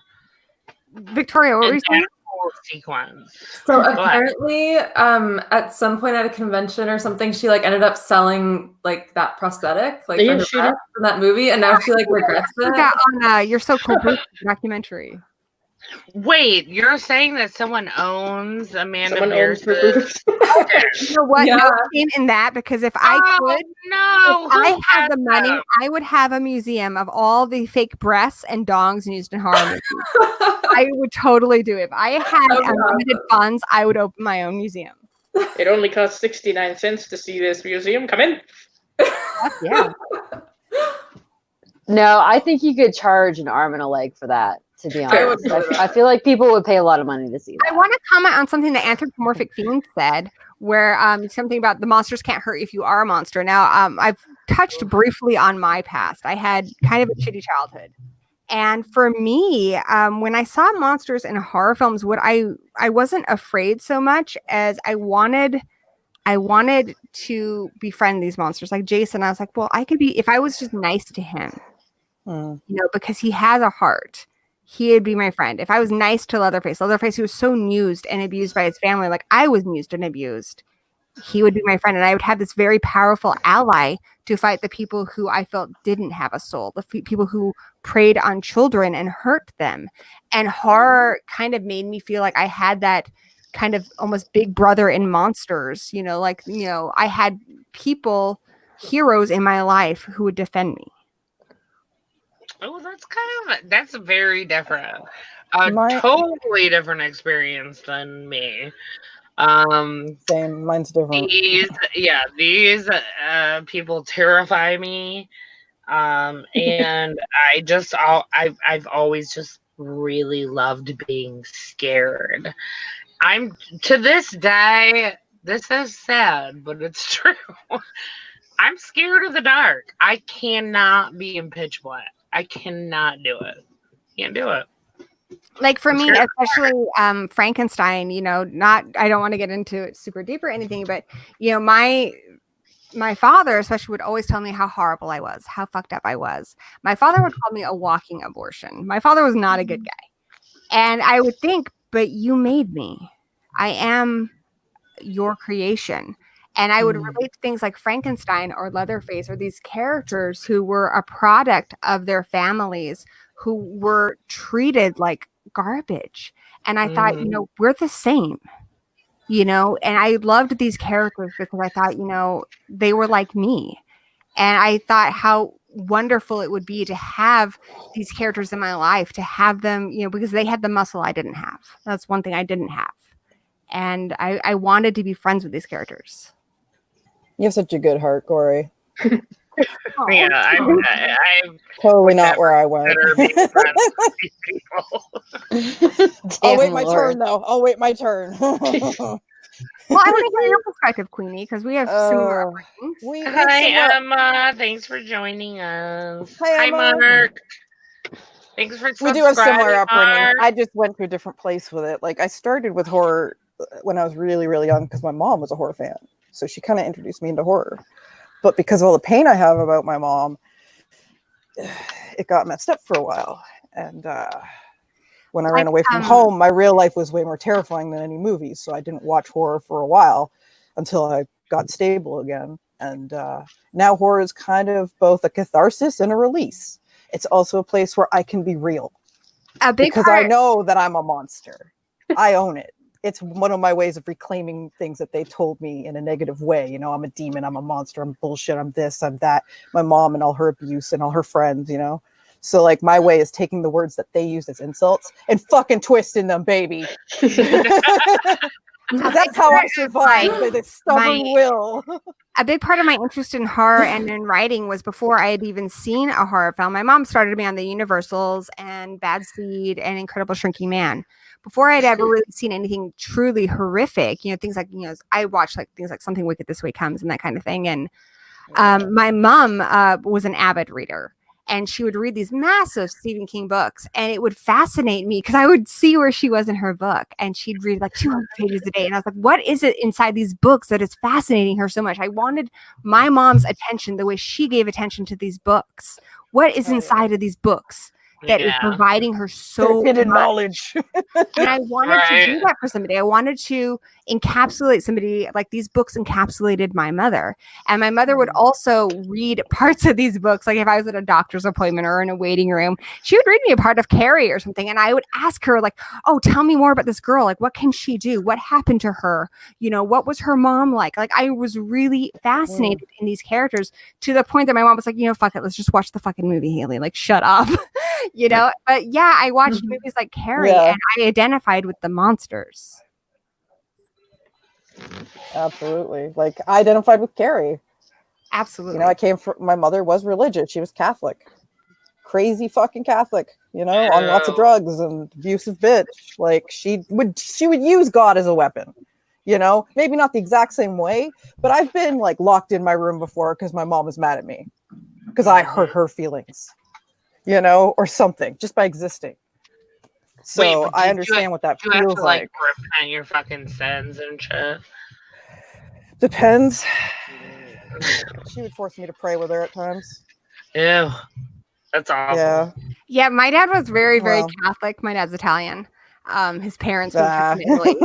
Victoria, what were you saying? That whole sequence. So Go ahead. apparently, at some point at a convention or something, she like ended up selling like that prosthetic, like for her breast from that movie, and now she like regrets it. That on You're So Cool Bruce documentary. Wait, you're saying that someone owns Amanda Someone owns Beers'? her You know what? Yeah. No shame in that, because if I could, no, if I who had the has money, them? I would have a museum of all the fake breasts and dongs used in horror movies. I would totally do it. If I had unlimited funds, I would open my own museum. It only costs 69 cents to see this museum. Come in. Yeah. No, I think you could charge an arm and a leg for that. To be I would honest, do that. I feel like people would pay a lot of money to see that. I want to comment on something that Anthropomorphic Fiend said, where something about the monsters can't hurt if you are a monster. Now, I've touched briefly on my past. I had kind of a shitty childhood. And for me, when I saw monsters in horror films, I wasn't afraid so much as I wanted to befriend these monsters. Like Jason, I was like, well, I could be, if I was just nice to him, because he has a heart. He'd be my friend. If I was nice to Leatherface, who was so used and abused by his family, like I was used and abused, he would be my friend. And I would have this very powerful ally to fight the people who I felt didn't have a soul, the people who preyed on children and hurt them. And horror kind of made me feel like I had that kind of almost big brother in monsters, I had heroes in my life who would defend me. Oh, that's very different. Totally different experience than me. Same, mine's different. These people terrify me. And I've always just really loved being scared. I'm to this day, this is sad, but it's true. I'm scared of the dark. I cannot be in pitch black. I cannot do it. Can't do it. Like for me, especially Frankenstein, I don't want to get into it super deep or anything, but my father especially would always tell me how horrible I was, how fucked up I was. My father would call me a walking abortion. My father was not a good guy. And I would think, but you made me. I am your creation. And I would relate to things like Frankenstein or Leatherface or these characters who were a product of their families, who were treated like garbage. And I thought, we're the same, and I loved these characters because I thought, they were like me. And I thought how wonderful it would be to have these characters in my life, to have them, because they had the muscle I didn't have. That's one thing I didn't have. And I wanted to be friends with these characters. You have such a good heart, Corey. Oh, Yeah, I'm Totally would not never where I went. consider being friends with these people. I'll wait Damn, my Laura. turn, though. I'll wait my turn. Well, I want to hear your perspective, Queenie, because we have similar upbringings. we have Hi, similar. Emma. Thanks for joining us. Hi, Emma. Mark. Thanks for We do have similar subscribing, upbringings. Mark. I just went to a different place with it. Like I started with horror when I was really, really young because my mom was a horror fan. So she kind of introduced me into horror. But because of all the pain I have about my mom, it got messed up for a while. And when I ran away from home, my real life was way more terrifying than any movies. So I didn't watch horror for a while until I got stable again. And now horror is kind of both a catharsis and a release. It's also a place where I can be real. Because I know that I'm a monster. I own it. It's one of my ways of reclaiming things that they told me in a negative way. You know, I'm a demon, I'm a monster, I'm bullshit, I'm this, I'm that. My mom and all her abuse and all her friends, you know. So like my way is taking the words that they use as insults and fucking twisting them, baby. That's how I survived by the stubborn will. A big part of my interest in horror and in writing was before I had even seen a horror film. My mom started me on the Universals and Bad Seed and Incredible Shrinking Man. Before I'd ever really seen anything truly horrific, you know, things like, you know, I watched like things like Something Wicked This Way Comes and that kind of thing. And my mom was an avid reader. And she would read these massive Stephen King books, and it would fascinate me because I would see where she was in her book, and she'd read like 200 pages a day. And I was like, what is it inside these books that is fascinating her so much? I wanted my mom's attention the way she gave attention to these books. What is inside of these books that is providing her so hidden much knowledge? And I wanted to do that for somebody. I wanted to encapsulate somebody, like these books encapsulated my mother. And my mother would also read parts of these books. Like if I was at a doctor's appointment or in a waiting room, she would read me a part of Carrie or something. And I would ask her like, oh, tell me more about this girl. Like, what can she do? What happened to her? You know, what was her mom like? Like I was really fascinated in these characters to the point that my mom was like, you know, fuck it. Let's just watch the fucking movie, Haley. Like, shut up. You know, but yeah, I watched movies like Carrie and I identified with the monsters. Absolutely. Like I identified with Carrie. Absolutely. You know, I came from, my mother was religious. She was Catholic. Crazy fucking Catholic, you know, on lots of drugs and abusive bitch. Like she would use God as a weapon. You know, maybe not the exact same way, but I've been like locked in my room before because my mom was mad at me because I hurt her feelings. You know, or something, just by existing. So I understand what that feels you have to, like. Repent your fucking sins and shit. Depends. She would force me to pray with her at times. Ew. That's awful. Yeah, my dad was very, very Catholic. My dad's Italian. His parents moved from Italy.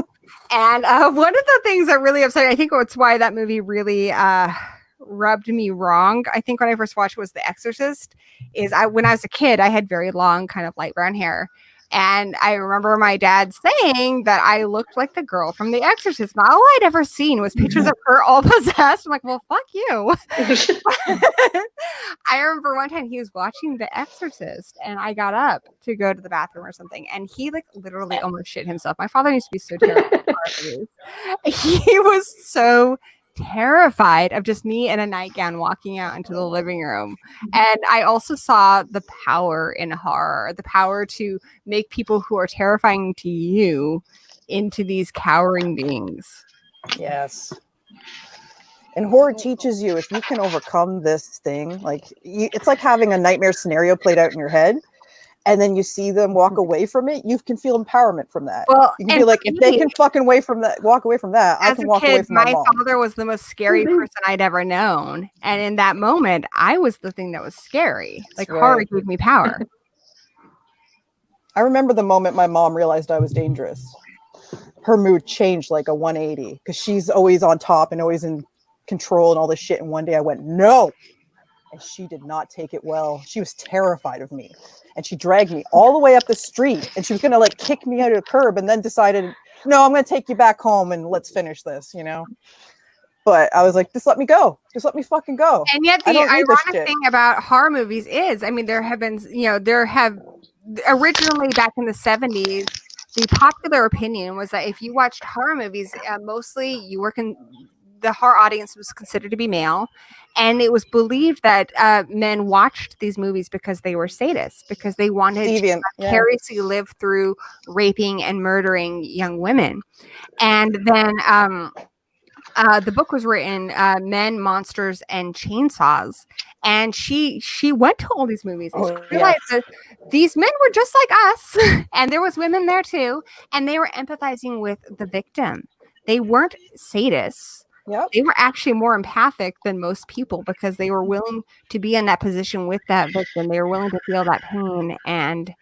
And one of the things that really upset me, I think it's why that movie really rubbed me wrong, I think when I first watched was The Exorcist, is when I was a kid, I had very long kind of light brown hair. And I remember my dad saying that I looked like the girl from The Exorcist. And all I'd ever seen was pictures of her all possessed. I'm like, well, fuck you. I remember one time he was watching The Exorcist and I got up to go to the bathroom or something. And he like literally almost shit himself. My father used to be so terrible. He was so terrified of just me in a nightgown walking out into the living room. And I also saw the power in horror, the power to make people who are terrifying to you into these cowering beings. Yes. And horror teaches you if you can overcome this thing, like it's like having a nightmare scenario played out in your head. And then you see them walk away from it, you can feel empowerment from that. Well, you can be like, if they can fucking walk away from that, I can walk away from my mom. My father was the most scary person I'd ever known. And in that moment, I was the thing that was scary. Like horror gave me power. I remember the moment my mom realized I was dangerous. Her mood changed like a 180 because she's always on top and always in control and all this shit. And one day I went, no. And she did not take it well. She was terrified of me. And she dragged me all the way up the street. And she was going to like kick me out of the curb and then decided, no, I'm going to take you back home and let's finish this, you know? But I was like, just let me go. Just let me fucking go. And yet the ironic thing about horror movies is, I mean, there have originally back in the 70s, the popular opinion was that if you watched horror movies, mostly the horror audience was considered to be male, and it was believed that men watched these movies because they were sadists, because they wanted Deviant, to vicariously live through raping and murdering young women. And then the book was written, Men, Monsters, and Chainsaws. And she went to all these movies and she realized that these men were just like us, and there was women there too, and they were empathizing with the victim. They weren't sadists. Yep. They were actually more empathic than most people because they were willing to be in that position with that victim. They were willing to feel that pain and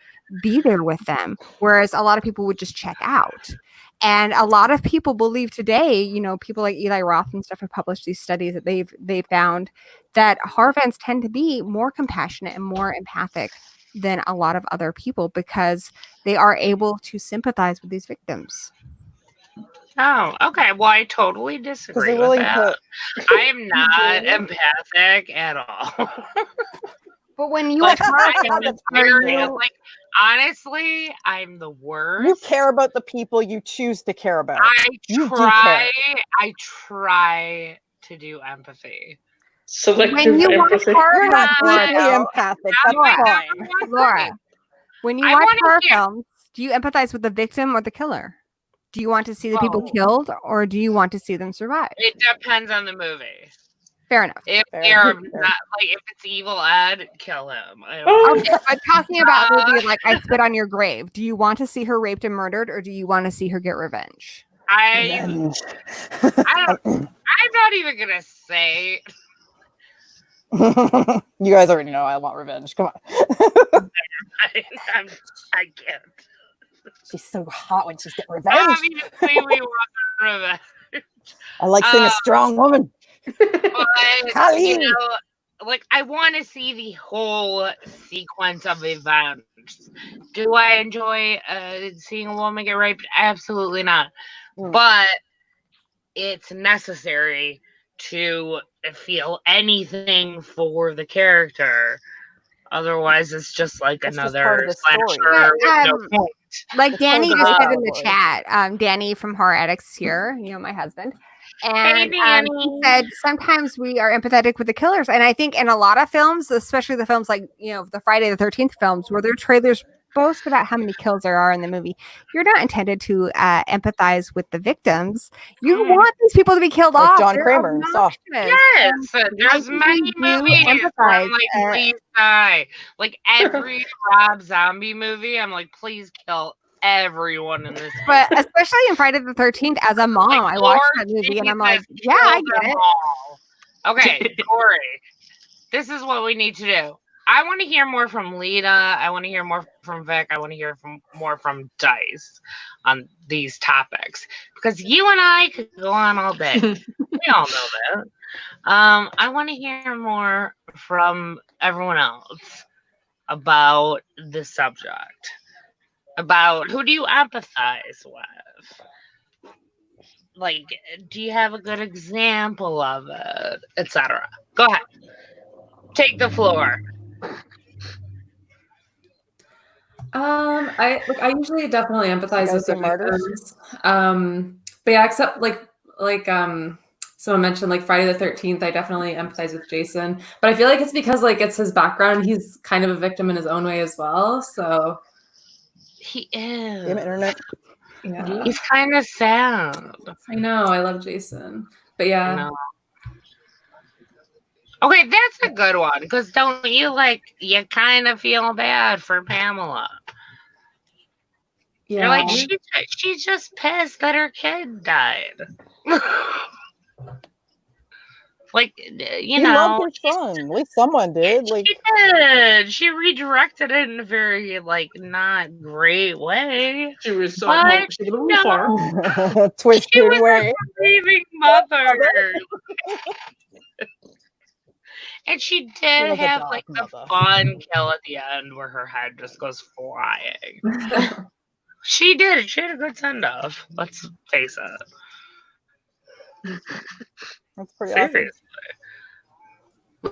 be there with them, whereas a lot of people would just check out. And a lot of people believe today, you know, people like Eli Roth and stuff have published these studies that they've found that horror fans tend to be more compassionate and more empathic than a lot of other people because they are able to sympathize with these victims. Oh, okay. Well, I totally disagree with that. I am not empathic at all. But when you like, like, honestly, I'm the worst. You care about the people you choose to care about. I try to do empathy. Selective empathy. You're not deeply empathic. That's fine. Laura, when you watch horror films, do you empathize with the victim or the killer? Do you want to see the people killed, or do you want to see them survive? It depends on the movie. Fair enough. If if it's Evil Ed, kill him. Okay, but talking about a movie like I Spit on Your Grave, do you want to see her raped and murdered, or do you want to see her get revenge? I'm not even gonna say. You guys already know I want revenge. Come on. I can't. She's so hot when she's getting revenge. Obviously, we want revenge. I like seeing a strong woman. But, you know, like, I want to see the whole sequence of events. Do I enjoy seeing a woman get raped? Absolutely not. But it's necessary to feel anything for the character. Otherwise, it's just like another slasher with no point. Like Danny just said in the chat, Danny from Horror Addicts here, you know, my husband. And he said sometimes we are empathetic with the killers. And I think in a lot of films, especially the films like, you know, the Friday the 13th films, where their trailers boast about how many kills there are in the movie, you're not intended to empathize with the victims. You want these people to be killed like off. John Kramer. Yes, there's many movies where I'm like, please die. Like every Rob Zombie movie, I'm like, please kill everyone in this. But especially in Friday the 13th, as a mom, I watched that movie and I'm like, yeah, I get it. Okay, Corey, this is what we need to do. I want to hear more from Lita. I want to hear more from Vic. I want to hear more from Dice on these topics because you and I could go on all day. We all know that. I want to hear more from everyone else about the subject. About who do you empathize with? Like, do you have a good example of it, etc.? Go ahead. Take the floor. I usually definitely empathize with the victims. But yeah, except like someone mentioned like Friday the 13th, I definitely empathize with Jason. But I feel like it's because like it's his background. He's kind of a victim in his own way as well. So he is. Damn internet. Yeah. He's kind of sad. I know. I love Jason. But yeah. Okay, that's a good one. Because don't you you kind of feel bad for Pamela? Yeah. You're like, she's just pissed that her kid died. Like, you know. loved her son. At least someone did. Like, she did. She redirected it in a very, not great way. She was so twisted she was way. A grieving mother. And she did have the fun kill at the end where her head just goes flying. She did. She had a good send off. Let's face it. That's pretty awesome.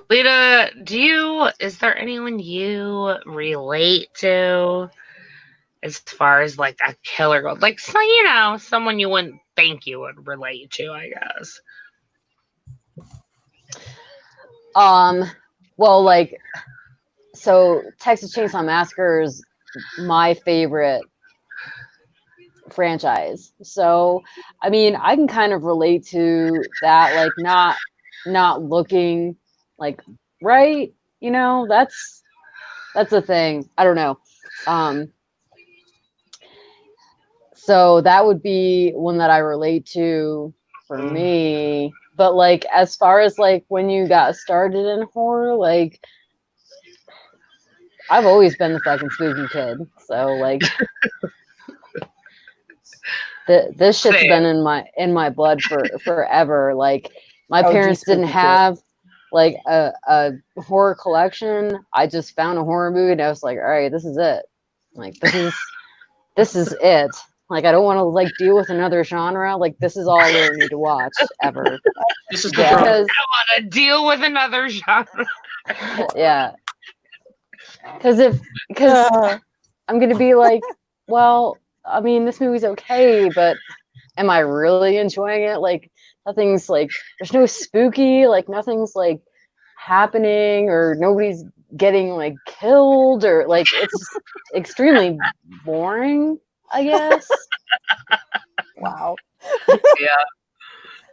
Lita, is there anyone you relate to as far as a killer goes? Like, so, someone you wouldn't think you would relate to, I guess. Well, like, so Texas Chainsaw Massacre is my favorite franchise. So, I mean, I can kind of relate to that, like not looking like right, you know, that's a thing. I don't know. So that would be one that I relate to for me. But like as far as like when you got started in horror, like I've always been the fucking spooky kid. So like this shit's Same. been in my blood for forever. Like my OG parents didn't spooky kid. have like a horror collection. I just found a horror movie and I was like, all right, this is it. Like this is it. Like I don't want to like deal with another genre. Like this is all I really need to watch ever. This is the Yeah. drama. I want to deal with another genre. Yeah. Because I'm gonna be like, well, I mean, this movie's okay, but am I really enjoying it? Like nothing's like there's no spooky, like nothing's like happening or nobody's getting like killed or like it's extremely boring, I guess. Wow. Yeah.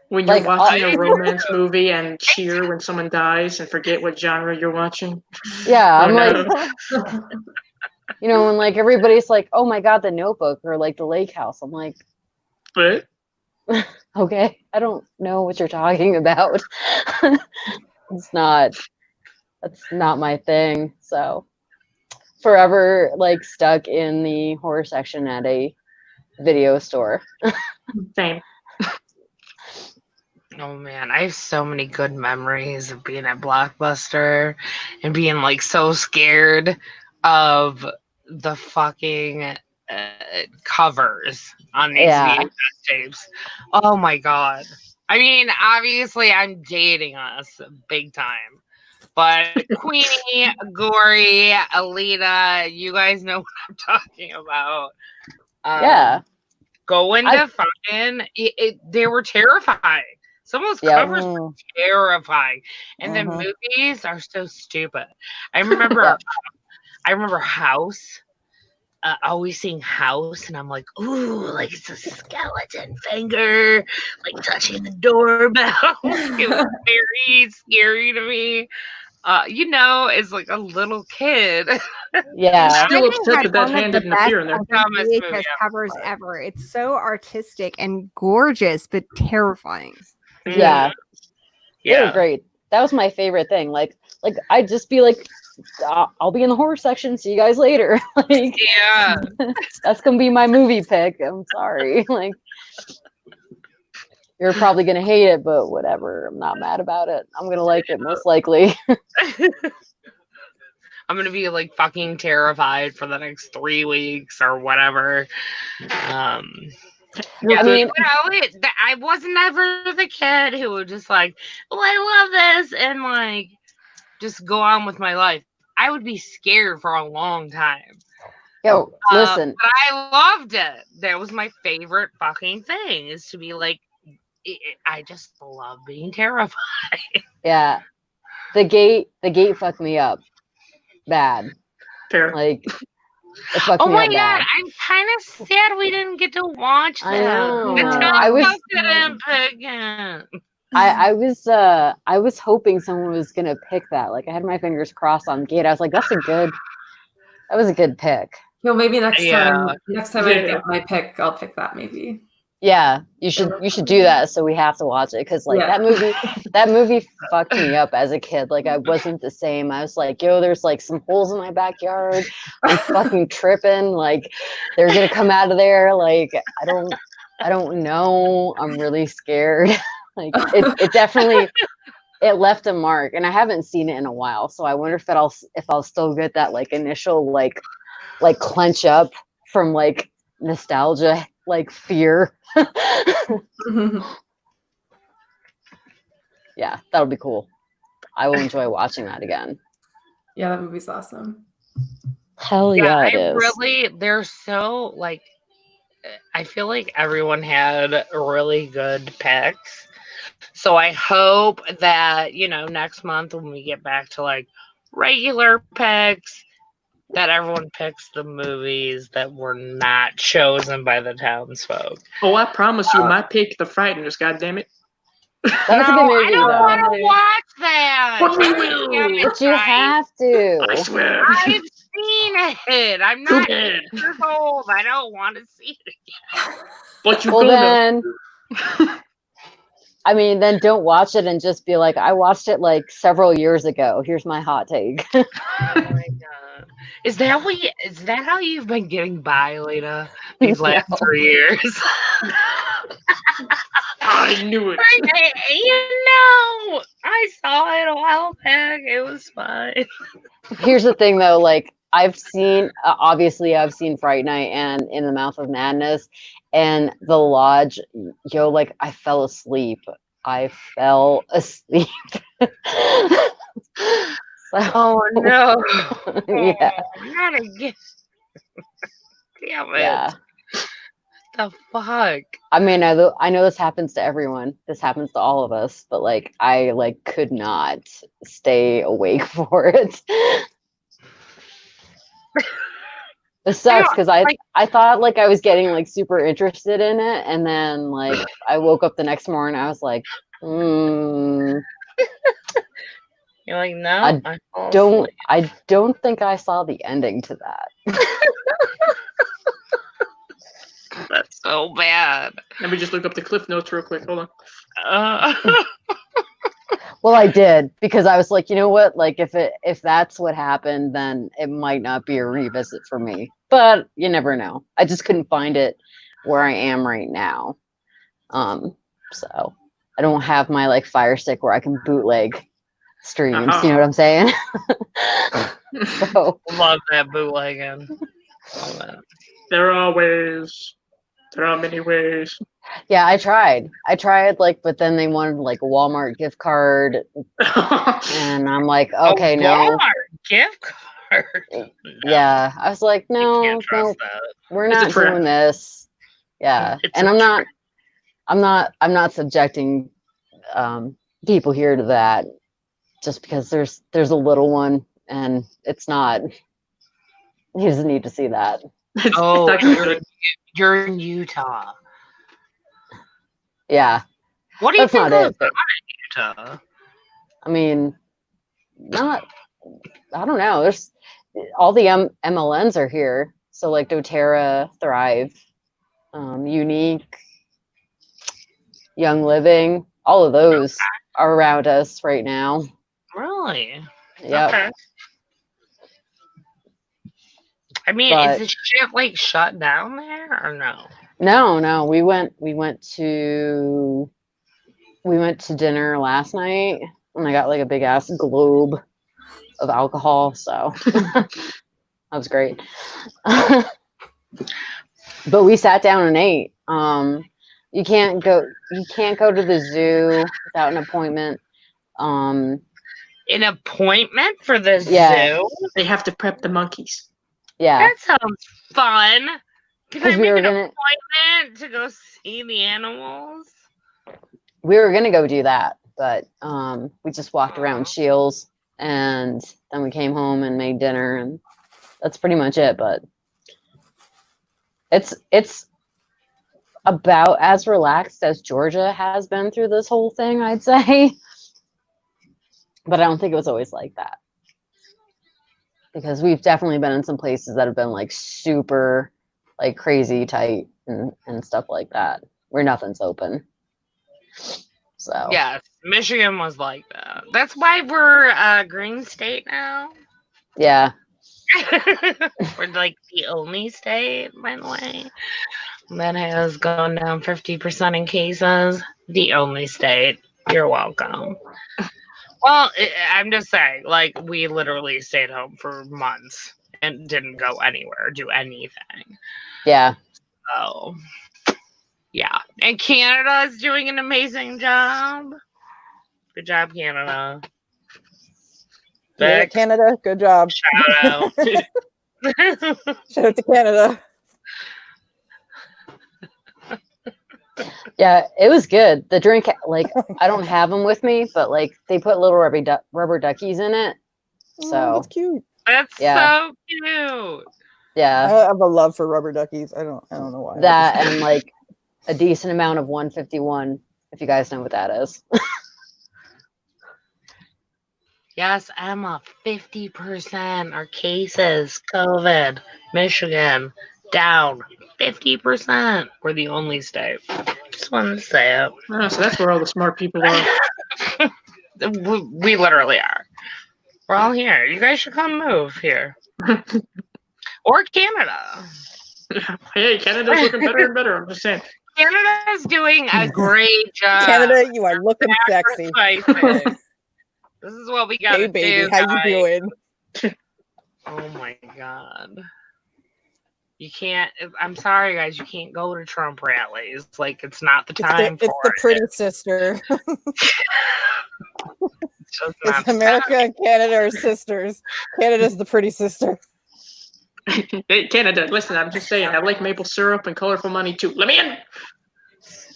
When you're Like, watching a romance movie and cheer when someone dies and forget what genre you're watching. Yeah, Oh, I'm like, no. you know, when like everybody's like, oh my god, The Notebook or like The Lake House. I'm like, But okay, I don't know what you're talking about. That's not my thing. So forever like stuck in the horror section at a video store. same. Oh man, I have so many good memories of being at Blockbuster and being like so scared of the fucking covers on these Yeah. VHS tapes. Oh my god. I mean, obviously I'm dating us big time. But Queenie, Gory, Alita, you guys know what I'm talking about. Yeah. Going to fucking they were terrifying. Some of those Yep. covers were terrifying, and the movies are so stupid. I remember, Yep. I remember House. Always seeing House, and I'm like, ooh, like it's a skeleton finger, like touching the doorbell. It was very scary to me. You know, as like a little kid. Yeah. Still Fright Night upset had that that one of hand the didn't appear in there. best Dumbest VHS movie covers ever. It's so artistic and gorgeous, but terrifying. Yeah. They were Yeah. great. That was my favorite thing. Like I'd just be like, I'll be in the horror section. See you guys later. Like, Yeah. that's gonna be my movie pick. I'm sorry. Like, you're probably gonna hate it, but whatever. I'm not mad about it. I'm gonna like it most likely. I'm gonna be like fucking terrified for the next 3 weeks or whatever. Yeah, I mean, I was never the kid who would just like, oh, I love this, and like just go on with my life. I would be scared for a long time. yo, listen. But I loved it. That was my favorite fucking thing, is to be like, I just love being terrified. Yeah, the gate fucked me up bad. Fair. Like, it fucked Oh me my up god, bad. I'm kind of sad we didn't get to watch that. I know. I I didn't pick it. I was hoping someone was gonna pick that. Like, I had my fingers crossed on Gate. I was like, that was a good pick. Well, maybe next Yeah. time I get my pick, I'll pick that maybe. Yeah, you should do that. So we have to watch it because like Yeah. that movie fucked me up as a kid. Like I wasn't the same. I was like, yo, there's like some holes in my backyard. I'm fucking tripping. Like they're gonna come out of there. Like I don't know. I'm really scared. Like it definitely it left a mark, and I haven't seen it in a while. So I wonder if I'll still get that like initial like clench up from like nostalgia, like fear. Yeah, that'll be cool. I will enjoy watching that again. Yeah, that movie's awesome. Hell yeah, it is. They're so like, I feel like everyone had really good picks. So I hope that, next month when we get back to like regular picks, that everyone picks the movies that were not chosen by the townsfolk. Oh, I promise you, my pick, The Frighteners. God damn it! That was a good movie, I don't though. want to watch that. Fuck God you. damn it, But you Bryce. have to. I swear. I've seen it. I'm Too not bad. 8 years old. I don't want to see it again. But you Well, gonna. then, I mean, then don't watch it and just be like, I watched it like several years ago. Here's my hot take. Oh my god. Is that how you've been getting by, Lena, these last No. 3 years? I knew it. I saw it a while back. It was fine. Here's the thing, though. Like, obviously, I've seen Fright Night and In the Mouth of Madness, and The Lodge. Yo, like, I fell asleep. So, Oh no. yeah. Not again. Damn it. Yeah. The fuck? I mean, I know this happens to everyone. This happens to all of us, but like I could not stay awake for it. It sucks because I thought like I was getting like super interested in it, and then like I woke up the next morning, I was like, You're like, no, I don't think I saw the ending to that. That's so bad. Let me just look up the cliff notes real quick. Hold on. Well, I did, because I was like, you know what? Like, if that's what happened, then it might not be a revisit for me. But you never know. I just couldn't find it where I am right now. So I don't have my like Fire Stick where I can bootleg streams. You know what I'm saying? So love that bootlegging. Love that. There are ways. There are many ways. Yeah, I tried like, but then they wanted like a Walmart gift card, and I'm like, okay, no. Walmart gift card. No. Yeah, I was like, no, we're not doing this. Yeah, and I'm not subjecting people here to that just because there's a little one and it's not. He doesn't need to see that. Oh, you're in Utah. Yeah. What do you think goes on in Utah? I mean, I don't know. There's all the MLNs are here. So like doTERRA, Thrive, Unique, Young Living, all of those are around us right now. Really? Yeah. Okay. I mean, is the shit like shut down there or no? No. We went to dinner last night, and I got like a big ass globe of alcohol, so that was great. But we sat down and ate. You can't go to the zoo without an appointment. An appointment for the zoo? They have to prep the monkeys. Yeah. That sounds fun. Can I make an appointment to go see the animals? We were gonna go do that, but we just walked around Shields, and then we came home and made dinner, and that's pretty much it. But it's about as relaxed as Georgia has been through this whole thing, I'd say. But I don't think it was always like that, because we've definitely been in some places that have been like super like crazy tight and stuff like that, where nothing's open. So yes, Michigan was like that. That's why we're a green state now. Yeah. We're like the only state, by the way, that has gone down 50% in cases. The only state. You're welcome. Well, I'm just saying, like, we literally stayed home for months and didn't go anywhere, do anything. Yeah. So, yeah. And Canada is doing an amazing job. Good job, Canada. Yeah, Canada, good job. Shout out. Shout out to Canada. Yeah, it was good. The drink, like, I don't have them with me, but like they put little rubber duckies in it. So that's cute. That's Yeah. so cute. Yeah, I have a love for rubber duckies. I don't know why. that and like a decent amount of 151, if you guys know what that is. Yes, Emma, 50% are cases, COVID, Michigan, down 50%. We're the only state. Just wanted to say it. Oh, so that's where all the smart people are. We literally are. We're all here. You guys should come move here. Or Canada. Hey, Canada's looking better and better. I'm just saying. Canada's doing a great job. Canada, you are looking sexy. Sacrificing. This is what we gotta Hey, baby, do. how you guys. doing? Oh my god. You can't. I'm sorry, guys. You can't go to Trump rallies. Like, it's not the time for It's the it. pretty sister. It's just not It's the America time. and Canada are sisters. Canada's the pretty sister. Hey, Canada, listen, I'm just saying, I like maple syrup and colorful money too. Let me in.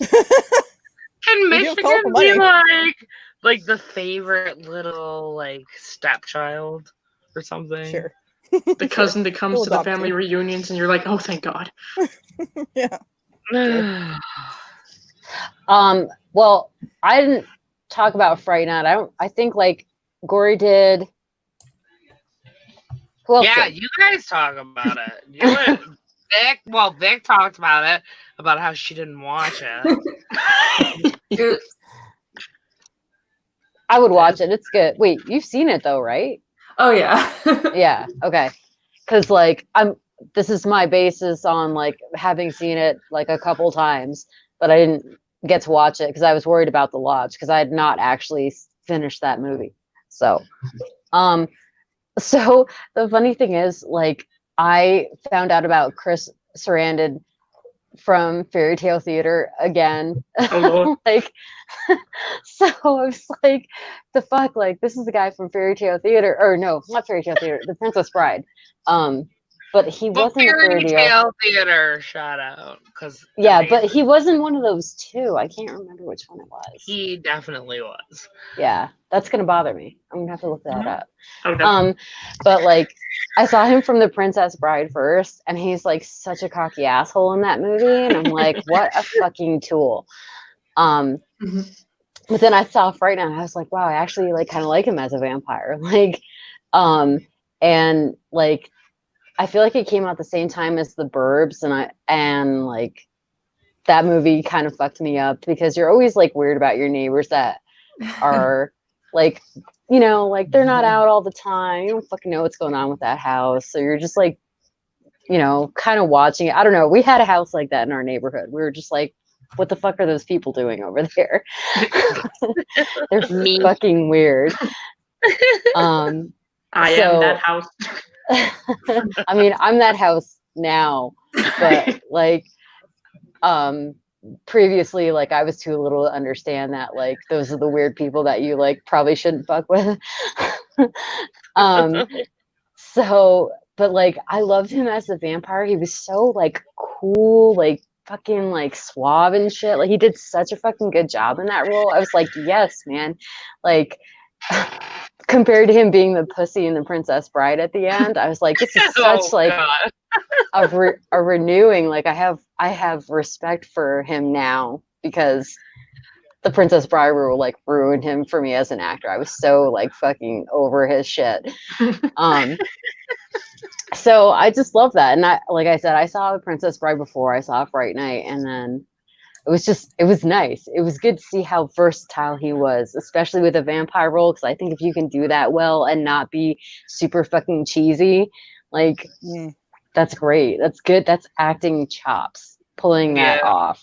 Can We give colorful Michigan be money. like the favorite little like stepchild or something? Sure. The cousin that comes We'll to the adopt family you. reunions, and you're like, oh, thank God. Yeah. Well, I didn't talk about Fright Night. I think like Gory did. Who else Yeah, did? you guys talk about it. You and Vic. Well, Vic talked about it, about how she didn't watch it. I would watch it. It's good. Wait, you've seen it though, right? Oh yeah. Yeah. Okay. Because like this is my basis on like having seen it like a couple times, but I didn't get to watch it because I was worried about the lodge because I had not actually finished that movie. So the funny thing is, like, I found out about Chris Sarandon from Fairy Tale Theater again. Oh, Lord. Like, so I was like, the fuck, like, this is the guy from Fairy Tale Theater, or no, not Fairy Tale Theater, The Princess Bride. But he But wasn't a Fairy Tale Theater, shout out, because yeah, but he wasn't one of those two. I can't remember which one it was. he definitely was. Yeah, that's gonna bother me. I'm gonna have to look that up. Okay. But like, I saw him from The Princess Bride first, and he's like such a cocky asshole in that movie, and I'm like, what a fucking tool. But then I saw Fright Night, and I was like, wow, I actually like kind of like him as a vampire. Like, and like, I feel like it came out the same time as The Burbs, and like that movie kind of fucked me up because you're always like weird about your neighbors that are like, you know, like they're not out all the time. You don't fucking know what's going on with that house. So you're just like, you know, kind of watching it. I don't know. We had a house like that in our neighborhood. We were just like, what the fuck are those people doing over there? They're fucking weird. I am that house. I mean, I'm that house now, but like, previously, like I was too little to understand that like those are the weird people that you like probably shouldn't fuck with. So, but like I loved him as a vampire. He was so like cool, like fucking like suave and shit. Like he did such a fucking good job in that role. I was like, yes, man. Like compared to him being the pussy in The Princess Bride at the end, I was like, this is such like a renewing. Like I have respect for him now because The Princess Bride will like ruined him for me as an actor. I was so like fucking over his shit. So I just love that. And I, like I said, I saw The Princess Bride before I saw Fright Night, and then it was nice. It was good to see how versatile he was, especially with a vampire role. Because I think if you can do that well and not be super fucking cheesy, like that's great. That's good. That's acting chops, pulling that off.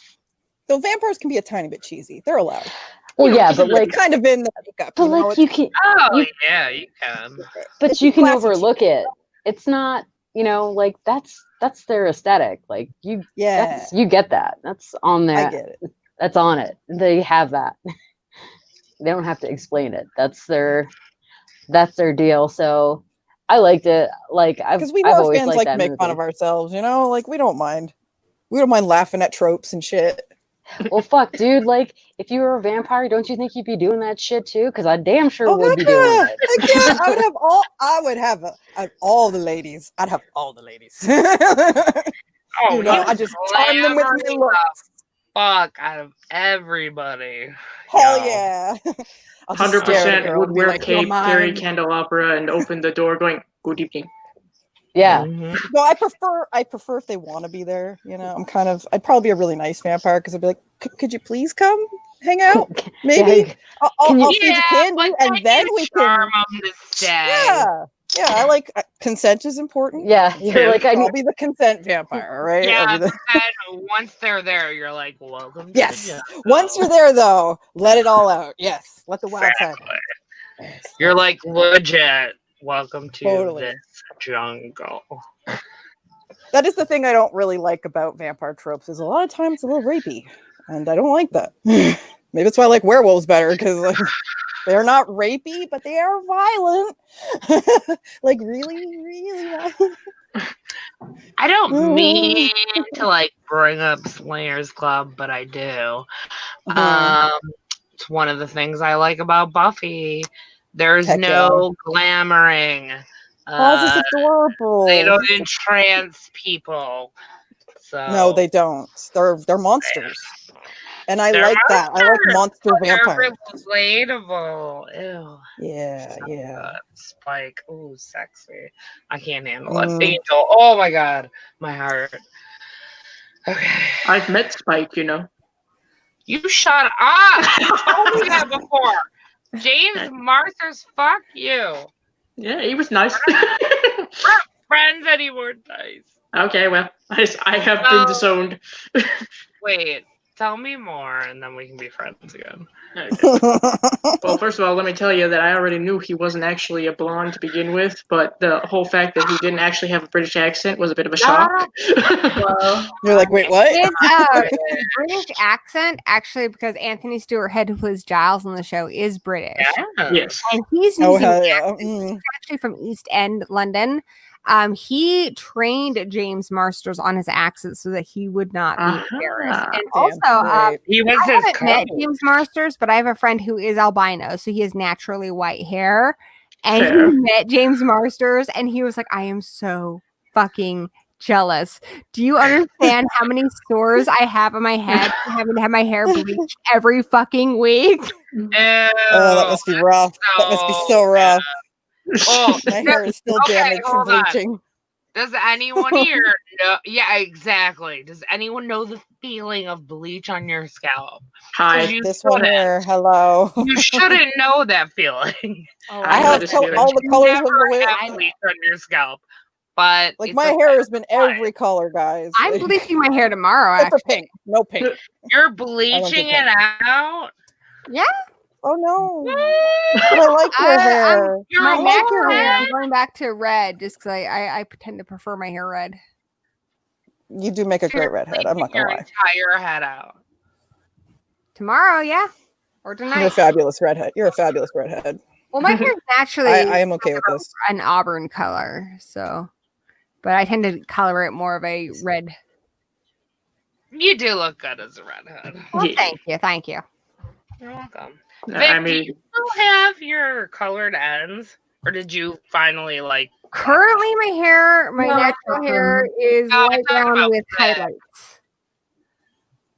So vampires can be a tiny bit cheesy. They're allowed. Well, yeah, but like kind of in the makeup. But like you can. Yeah, you can. But you can overlook it. It's not, you know, like that's their aesthetic. Like you get that. That's on there. I get it. That's on it. They have that. They don't have to explain it. That's their deal. So I liked it. Like because we I've horror always fans liked like that to make movie. fun of ourselves, you know, like we don't mind laughing at tropes and shit. Well, fuck, dude. Like, if you were a vampire, don't you think you'd be doing that shit too? Because I damn sure Oh, would heck be doing yeah. it. Heck yeah. I would have all the ladies. I'd have all the ladies. Oh, You know, you I just charm them with my glamoring looks. the fuck out of everybody. Hell Yo. yeah. I'll just stare at a 100% girl would and be wear like, "You're cape, carry mine." candelabra, and open the door going, "Good evening." Yeah. Mhm. No, I prefer if they want to be there. You know, I'd probably be a really nice vampire because I'd be like, could you please come hang out? Maybe Yeah, I'll you- feed you candy but and then we charm can. them to stay. Yeah. I like consent is important. yeah, you're like, I'll be the consent vampire, right? Yeah, I'll be the... then once they're there, you're like, welcome to Yes. the jungle. Once you're there, though, let it all out. Yes. Let the wild side Exactly. out. Yes. You're like, legit, welcome to Totally. this jungle. That is the thing I don't really like about vampire tropes is a lot of times it's a little rapey, and I don't like that. Maybe that's why I like werewolves better because like they're not rapey, but they are violent. Like really violent. I don't mean to like bring up Slayers Club, but I do. It's one of the things I like about Buffy. There's Heck no glamoring. Oz is adorable. They don't entrance people. So No, they don't. They're monsters. And I They're like that. I like monster they're vampires. relatable. Ew. Yeah. Spike. Ooh, sexy. I can't handle it. Angel. Oh my god. My heart. Okay. I've met Spike, you know. You shut up. You told me that before. James Marthers, fuck you. Yeah, he was nice. We're not friends anymore, nice. Okay, well, I have been disowned. Wait, tell me more, and then we can be friends again. Okay. Well, first of all, let me tell you that I already knew he wasn't actually a blonde to begin with, but the whole fact that he didn't actually have a British accent was a bit of a shock. Well, You're like, wait, what? His British accent, actually, because Anthony Stewart Head, who plays Giles on the show, is British. Yeah. Yes. And he's Oh, using hell yeah. He's actually from East End, London. He trained James Marsters on his accent so that he would not be embarrassed. And also, right. He was I his haven't met coach. James Marsters, but I have a friend who is albino, so he has naturally white hair. And Fair. he met James Marsters, and he was like, "I am so fucking jealous. Do you understand how many sores I have on my head from having to have my hair bleached every fucking week?" Ew, Oh, that must be rough. That must be so rough. Oh, My hair is still okay, damaged from hold on. bleaching. Does anyone here know? Yeah, exactly. Does anyone know the feeling of bleach on your scalp? Hi. You This one shouldn't. here, hello. You shouldn't know that feeling. I I have know this feeling. all the colors of Never the wind. have bleach on your scalp, but Like it's my okay. hair has been every color, guys. I'm Like, bleaching my hair tomorrow, except for actually. pink. No pink. You're bleaching it out. Oh no. But I like your hair. Your My I like natural your hair, hair. I'm going back to red just because I pretend to prefer my hair red. You do make a great redhead. I'm not your gonna lie. entire head out. Tomorrow, yeah. Or You're a tonight. fabulous redhead. You're a fabulous redhead. Well, my hair is naturally I am okay with this. an auburn color, so but I tend to color it more of a red. You do look good as a redhead. Well, Yeah. thank you. You're welcome. I Vic, do mean, you still have your colored ends, or did you finally like? Currently, my No, natural hair is No, I'm light talking brown about with red. highlights.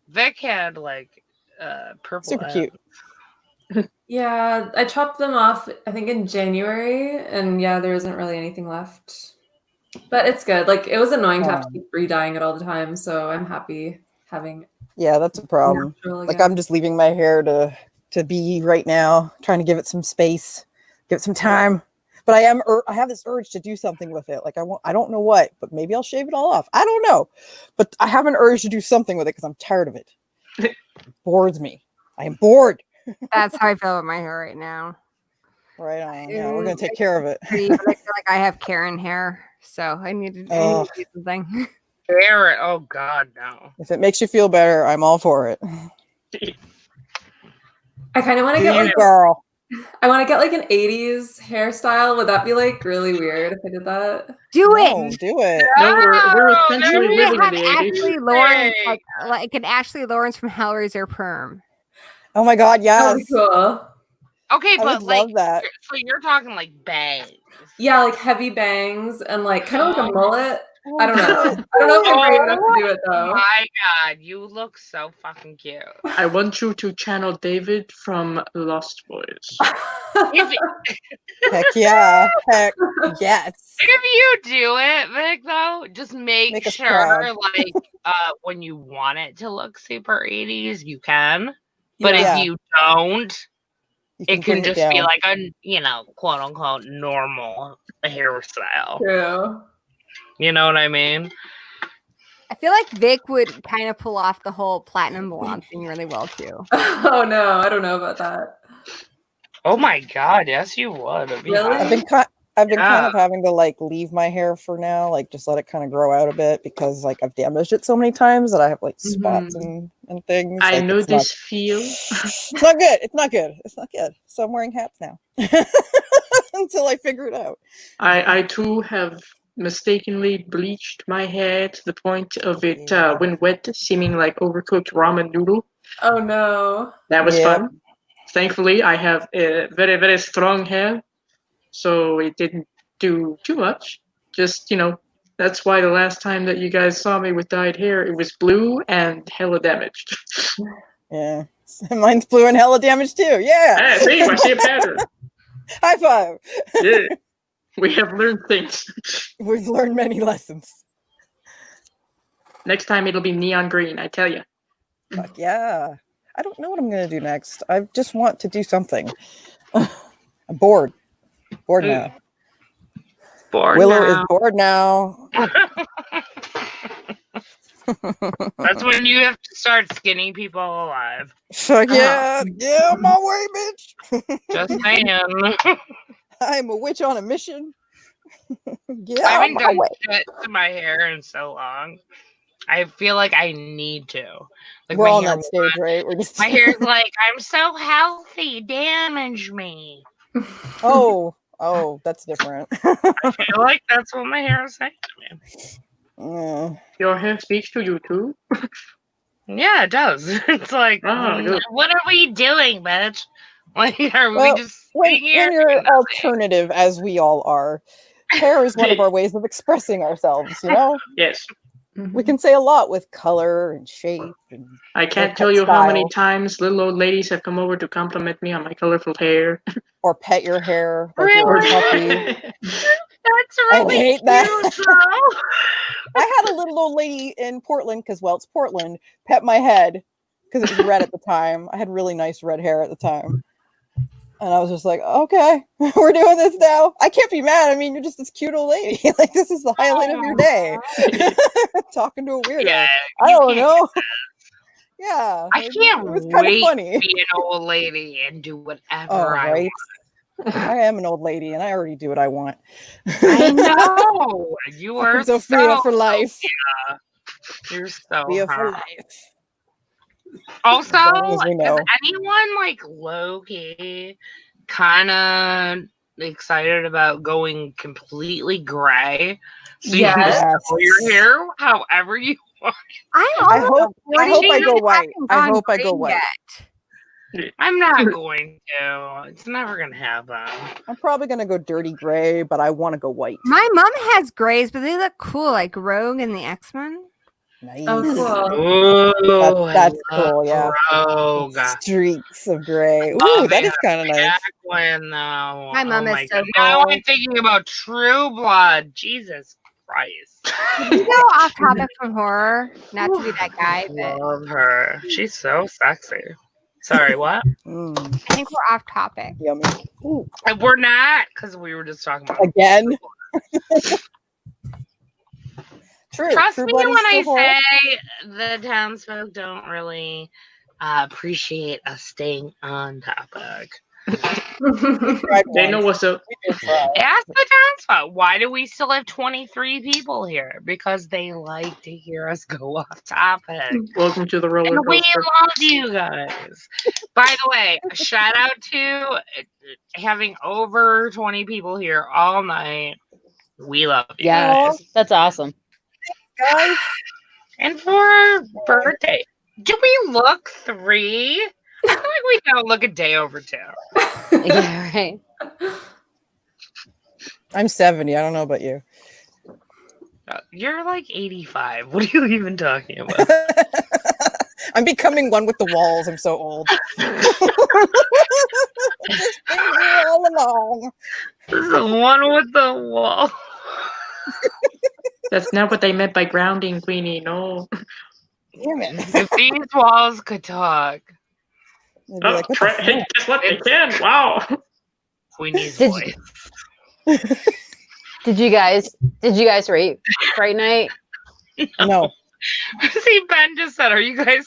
Vic had like purple. Super cute. yeah, I chopped them off, I think in January, and yeah, there isn't really anything left. But it's good. Like, it was annoying to have to keep re-dyeing it all the time, so I'm happy having Yeah, that's a problem. natural Like again. I'm just leaving my hair to be right now, trying to give it some space, give it some time. But I have this urge to do something with it. Like I don't know what, but maybe I'll shave it all off. I don't know. But I have an urge to do something with it because I'm tired of it. It bores me. I am bored. That's how I feel with my hair right now. Right on. Yeah, we're gonna take care of it. Pretty, but I feel like I have Karen hair, so I need to do something. Barrett. Oh God, no. If it makes you feel better, I'm all for it. I kind of want to Do get you, like girl? I want to get like an 80s hairstyle. Would that be like really weird if I did that? Do No, it. do it. No, we're essentially Maybe living in have the 80s. Ashley Lawrence, like an Ashley Lawrence from Hellraiser perm. Oh my God, That yes. would be cool. Okay, I but would like, love that. so you're talking like bangs. Yeah, like heavy bangs and like kind of like a mullet. I don't know. Do it. I don't know if I'm brave enough Oh to do it though. my God, you look so fucking cute. I want you to channel David from Lost Boys. Heck yeah. Heck yes. If you do it, Vic, though, just make Make us sure, proud. like, when you want it to look super 80s, you can. But Yeah. if you don't, You it can bring it just be down. like a, quote unquote, normal hairstyle. True. You know what I mean? I feel like Vic would kind of pull off the whole platinum blonde thing really well too. Oh no, I don't know about that. Oh my God, yes, you would. It'd be Really? hot. I've been kind Yeah. of having to like leave my hair for now, like just let it kind of grow out a bit because like I've damaged it so many times that I have like spots and things. I like, know it's this feel. It's not good. It's not good. It's not good. So I'm wearing hats now until I figure it out. I too have mistakenly bleached my hair to the point of it, when wet, seeming like overcooked ramen noodle. Oh no. That was Yep. fun. Thankfully, I have very, very strong hair, so it didn't do too much. Just, that's why the last time that you guys saw me with dyed hair, it was blue and hella damaged. Yeah. Mine's blue and hella damage too. Yeah. Hey, see, I see a pattern. High five. Yeah. We have learned things. We've learned many lessons. Next time it'll be neon green, I tell you. Fuck yeah. I don't know what I'm going to do next. I just want to do something. I'm bored. Bored now. Bored Willow now. is bored now. That's when you have to start skinning people alive. Fuck yeah. Yeah, I'm my way, bitch. Just saying. I'm a witch on a mission. Yeah, I I'm haven't my done way. shit to my hair in so long. I feel like I need to. Like We're my all on hair, that stage, right? We're just my hair's like, I'm so healthy, damage me. Oh, that's different. I feel like that's what my hair is saying to me. Your hair speaks to you too? Yeah, it does. It's like, good. what are we doing, bitch? Like, are Well, we just when sitting here? you're alternative, as we all are, hair is one of our ways of expressing ourselves, you know? Yes. We can say a lot with color and shape. And I can't haircut tell you how many style. times little old ladies have come over to compliment me on my colorful hair. Or pet your hair like you're a puppy. That's I really hate cute, that. though. I had a little old lady in Portland, because, well, it's Portland, pet my head because it was red at the time. I had really nice red hair at the time. And I was just like, okay, we're doing this now. I can't be mad. I mean, you're just this cute old lady. Like, this is the highlight of your day. Talking to a weirdo. Yeah, I you don't can't know. Yeah. I can't It was kind of wait funny. to be an old lady and do whatever Oh, I right. want. I am an old lady, and I already do what I want. I know. You are I'm Sophia for life. Yeah. You're so Sophia for hot. life. Also, As long as we know. is anyone like low-key kind of excited about going completely gray? So you can just Yes. color your hair however you want. I hope I go white. I hope I go white. I'm not going to. It's never going to happen. I'm probably going to go dirty gray, but I want to go white. My mom has grays, but they look cool, like Rogue and the X-Men. Nice. Oh, cool. Ooh, That's I love cool, yeah. Rogue. Streaks of gray. Ooh, Love that it. is kind of nice. Jacqueline, though. My mom is my so God. Now cool. I'm thinking about True Blood. Jesus Christ. Did we go off topic from horror? Not to be that guy, but Love her. She's so sexy. Sorry, what? I think we're off topic. Yummy. Ooh. We're not, because we were just talking about Again. True. Trust True me Blood is when I still horror. say the townsfolk don't really appreciate us staying on topic. They know what's up. Ask the townsfolk. Why do we still have 23 people here? Because they like to hear us go off topic. Welcome to the roller And we coaster. love you guys. By the way, a shout out to having over 20 people here all night. We love you guys. That's awesome. Guys. And for our birthday, do we look 3? I feel like we don't look a day over 2. Yeah, right. I'm 70. I don't know about you. You're like 85. What are you even talking about? I'm becoming one with the walls. I'm so old. Just been here all along. The one with the wall. That's not what they meant by grounding, Queenie. No. Damn it. If these walls could talk. They'd be like, what the Hey, guess what? They can. Wow. Queenie's Did- voice. Did you guys rate Fright Night? No. See, Ben just said, are you guys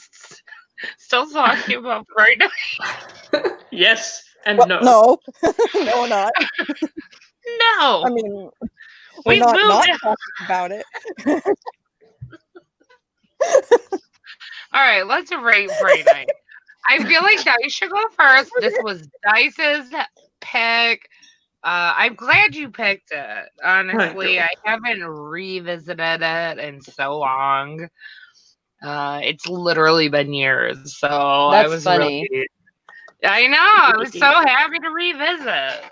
still talking about Fright Night? Yes and Well, no. No. No, we're not. No. I mean, we we're not moved it. talking about it. All right, let's rate Fright Night. I feel like Dice should go first. This was Dice's pick. I'm glad you picked it. Honestly, I haven't revisited it in so long. It's literally been years, so I That's was funny. really. I know. I was so happy to revisit.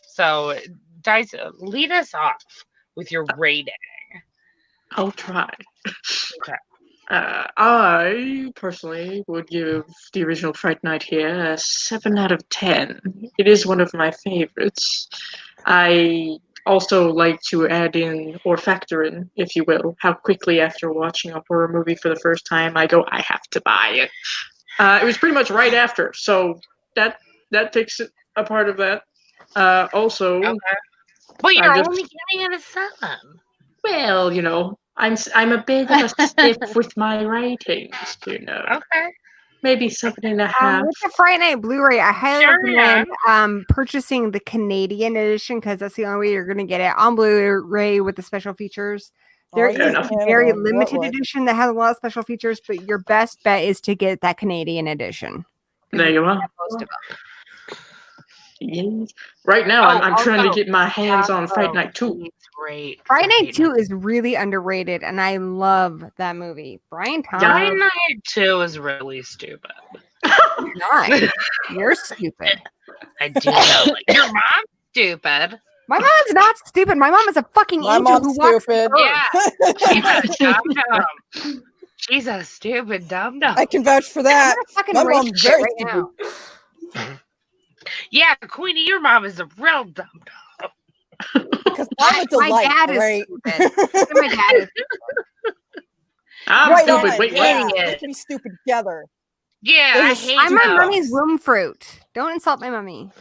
So Dice, lead us off with your rating. I'll try. Okay. I personally would give the original Fright Night here a 7 out of 10. It is one of my favorites. I also like to add in, or factor in, if you will, how quickly after watching a horror movie for the first time I go, I have to buy it. It was pretty much right after, so that takes a part of that. Also, Okay. But you're only giving it a 7. Well, you know, I'm a bit of a stiff with my ratings, you know. Okay. Maybe 7.5. With the Fright Night Blu-ray, I highly Sure, recommend purchasing the Canadian edition because that's the only way you're going to get it on Blu-ray with the special features. There is enough. a very limited edition that has a lot of special features, but your best bet is to get that Canadian edition. There you are. Most of them. Yes. Right now, I'm trying to get my hands on Fright Night 2. Great. Fright Night 2 is really underrated, and I love that movie. Brian Thompson. Fright Night 2 is really stupid. Not. You're stupid. I do know. Like, your mom's stupid. My mom's not stupid. My mom is a fucking My angel mom's who walks stupid. the earth. Yeah. She's a dum-dum. She's a stupid dum-dum. I can vouch for that. Fucking My rape mom's shit very right stupid. now. Yeah, Queenie, your mom is a real dum-dum. Because I'm a My delight, dad is right? stupid. My dad is I'm Right stupid. on, Wait, yeah. what? Idiot. We can be stupid together. Yeah, I Those hate I'm my those. mummy's womb fruit. Don't insult my mummy.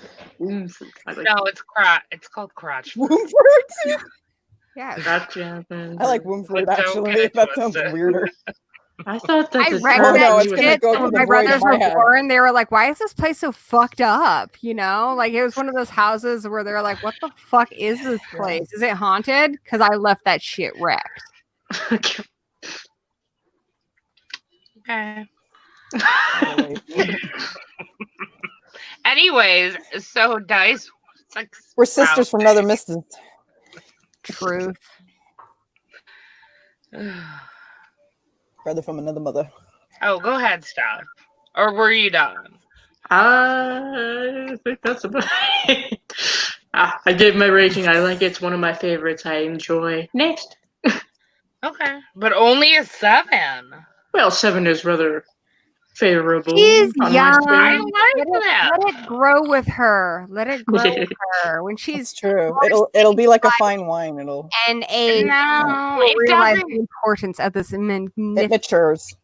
I like No, it's crotch. It's called crotch. Womb fruit? Yes. Gotcha. I like womb fruit, But don't actually. get it That sounds twisted. weirder. I thought that I the read Oh, that no, it's gonna shit. go So to when the my void brothers of my were head. born, they were like, "Why is this place so fucked up?" You know, like it was one of those houses where they're like, "What the fuck is this place? Is it haunted?" Because I left that shit wrecked. Okay. Anyways, so Dice, it's like We're sisters from another missus. Truth. Brother from another mother. Oh, go ahead, stop. Or were you done? I think that's about it. I gave my rating. I like it. It's one of my favorites. I enjoy. Next. Okay, but only a 7. Well, 7 is rather favorable. She's on my young. scale. I like that. Let it grow with her. Let it grow with her. When she's It's true. It'll be like a fine wine. an age, No, you'll it realize doesn't. the importance of this It magnificent. matures.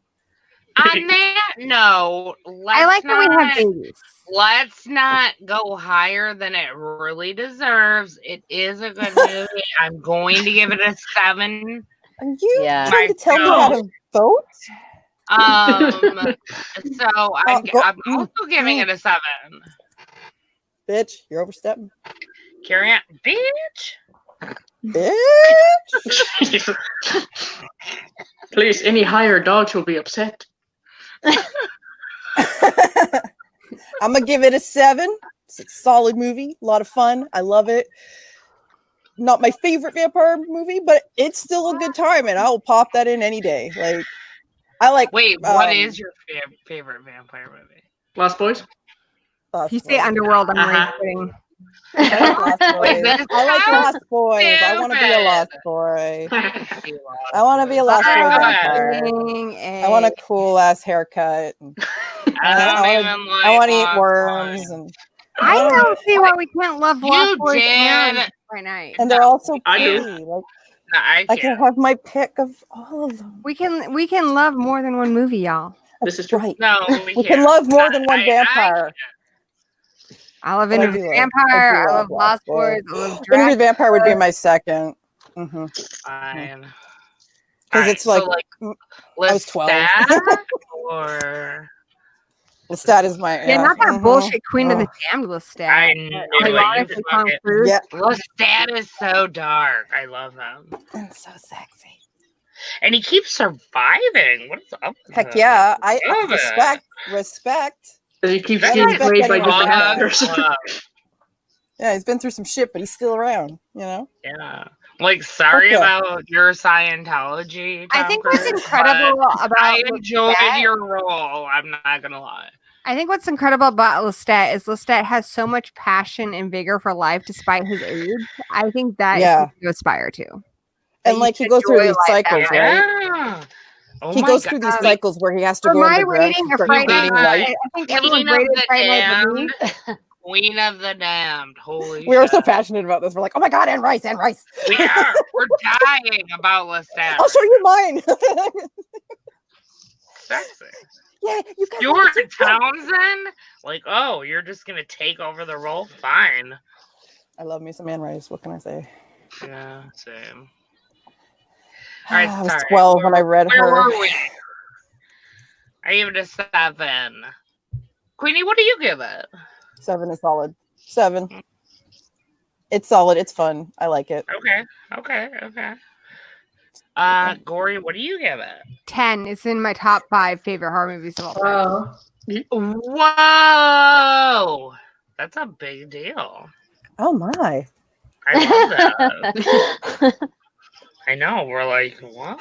On that note, I like that we have babies. let's not go higher than it really deserves. It is a good movie. I'm going to give it a 7. Are you Yeah. trying to tell me how to vote? So I'm go- also giving it a 7. Bitch, you're overstepping. Carry on, bitch. Bitch. Please, any higher dogs will be upset. I'm gonna give it a 7. It's a solid movie, a lot of fun. I love it. Not my favorite vampire movie, but it's still a good time, and I will pop that in any day. Like, I like. Wait, what is your favorite vampire movie? Lost Boys? If you say Underworld, I'm Uh-huh. kidding. I like Lost Boys. Wait, I like Lost Boys. I want to be a Lost Boy. I want to be a Lost Boy vampire. I want a cool ass haircut. I want to eat worms. And I don't see why we can't love Lost Boys did. and Fright Night. And they're all so I do. pretty. Like, No, I can have my pick of all of them. We can love more than one movie, y'all. This is true. Right. No, We can love more than one vampire. I love But I Interview do with love- Vampire. I do I love love Lost Boys. I love Interview with Dracula. Vampire would be my second. Fine. Because it's so like, I was 12. Lestat or Lestat is my Yeah, not that bullshit Queen of the Damned Lestat. I knew Like, it. honestly, You Tom fucking- Cruise. Yeah. Lestat is so dark. I love him. And so sexy. And he keeps surviving. What is up with Heck him? yeah. I Love it. respect. Because he keeps That getting guy's played by getting different on actors. Yeah, he's been through some shit, but he's still around, you know? Yeah. Like, sorry Okay. about your Scientology. I Tom think what's Cruise, incredible but about I enjoyed Lestat- your role. I'm not gonna lie. I think what's incredible about Lestat is Lestat has so much passion and vigor for life despite his age. I think that is Yeah. something to aspire to. And like he goes through enjoy these life cycles, that way. right? Yeah. Oh He my goes God. through these cycles where he has to For go my underground rating and of start Fright Night, creating life. I think Queen everyone's of rated the Fright Night but me. Damned. Queen of the Damned. Holy We were so shit. passionate about this. We're like, oh my God, Anne Rice, Anne Rice. We are. We're dying about Lestat. I'll show you mine. Sexy. Yeah, you guys Stuart like it too? Townsend? Like, oh, you're just gonna take over the role? Fine. I love me some Anne Rice. What can I say? Yeah, same. All right, I was sorry. 12 when I read Where her. were we? I gave it a 7. Queenie, what do you give it? 7 is solid. 7. It's solid. It's fun. I like it. Okay. Gory, what do you give it? 10. It's in my top 5 favorite horror movies of all time. Whoa! That's a big deal. Oh my. I love that. I know. We're like, what?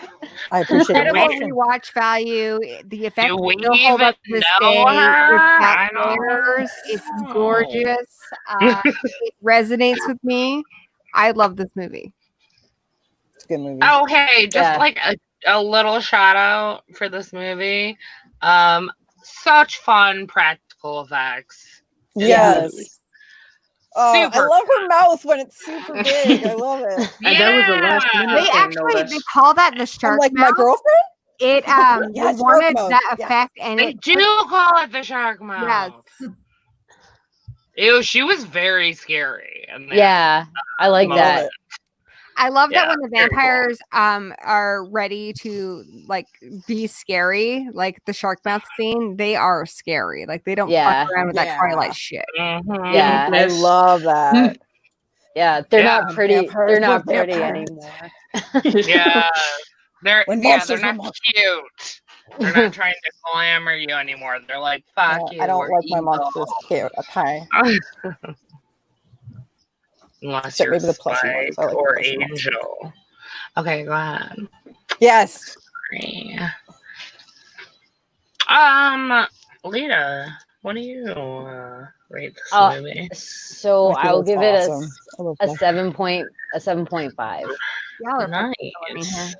I appreciate it. Incredible rewatch value. The effects Do we still hold up to even this know day. her? It's got I don't layers. It's know. gorgeous. It resonates with me. I love this movie. It's a good movie. Oh, hey, just Yeah. like a little shout out for this movie. Such fun practical effects. Yes. Oh, I Super love her mouth when it's super big. I love it. And that was the last minute. They actually they call that the I'm shark like my mouth. girlfriend. It Yeah, they shark wanted mouth. that Yeah. effect and They it do call it the shark mouth. yes. Ew, she was very scary. And Yeah, I like Love that. it. I love that Yeah, when the very cool. vampires are ready to like be scary, like the shark mouth scene, they are scary. Like they don't Yeah. fuck around with Yeah. that Twilight shit. Mhm. Yeah. I love that. Yeah, they're Yeah. not pretty. Vampires They're not were pretty vampires. anymore. Yeah. They're When yeah, monsters they're were not monsters. cute. They're not trying to glamour you anymore. They're like, fuck you. I don't we're like my evil. monsters cute. Okay. Unless Except you're maybe the plushy Spike ones. I like the or plushy ones. Angel. Okay, go ahead. Yes. Lita, what do you rate this Oh, movie? So I think I'll it's give it awesome. I love a that. 7.5. Y'all are fucking killing me here.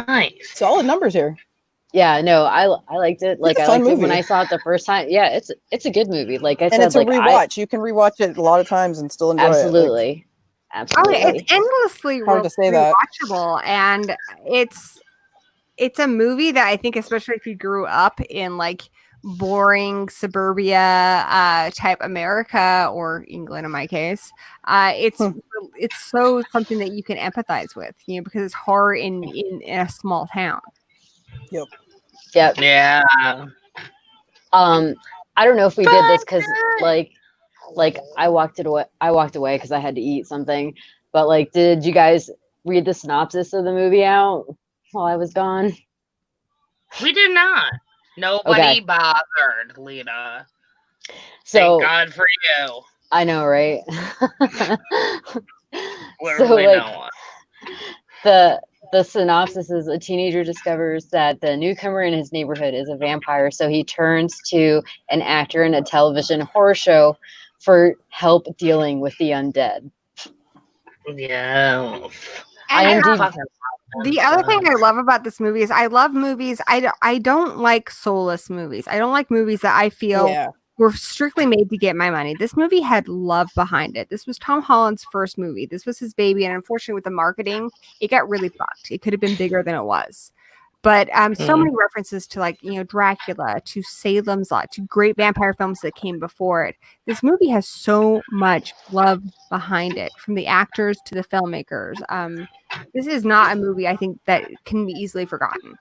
Nice. Solid numbers here. Yeah, no, I liked it. Like a I fun liked it when movie. I saw it the first time. Yeah, it's a good movie. Like I And said, it's a like rewatch. You can rewatch it a lot of times and still enjoy it. Like, absolutely, Oh, absolutely. it's endlessly Hard to say that. rewatchable, and it's a movie that I think, especially if you grew up in like boring suburbia type America or England, in my case, it's so something that you can empathize with, you know, because it's horror in a small town. Yep. Yeah. I don't know if we did this because like like I walked away because I had to eat something. But like, did you guys read the synopsis of the movie out while I was gone? We did not. Nobody Okay. bothered, Lita. So Thank God for you. I know, right? Literally like, no one. the synopsis is a teenager discovers that the newcomer in his neighborhood is a vampire, so he turns to an actor in a television horror show for help dealing with the undead. Yeah. And IMDb. the other thing I love about this movie is I love movies. I don't like soulless movies. I don't like movies that I feel were strictly made to get my money. This movie had love behind it. This was Tom Holland's first movie. This was his baby. And unfortunately, with the marketing, it got really fucked. It could have been bigger than it was. But so many references to, like, you know, Dracula, to Salem's Lot, to great vampire films that came before it. This movie has so much love behind it, from the actors to the filmmakers. This is not a movie I think that can be easily forgotten.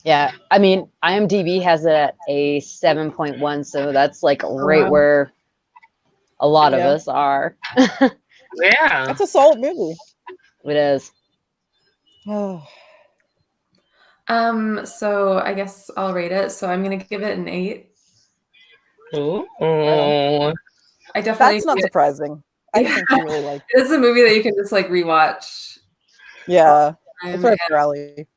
Yeah, I mean, IMDb has it at a 7.1, so that's like right where a lot of us are. Yeah, That's a solid movie. It is. Oh. So I guess I'll rate it. So I'm gonna give it an 8. Ooh. I definitely. That's not surprising. I think you really like it. It's a movie that you can just like rewatch. Yeah, it's right up your alley.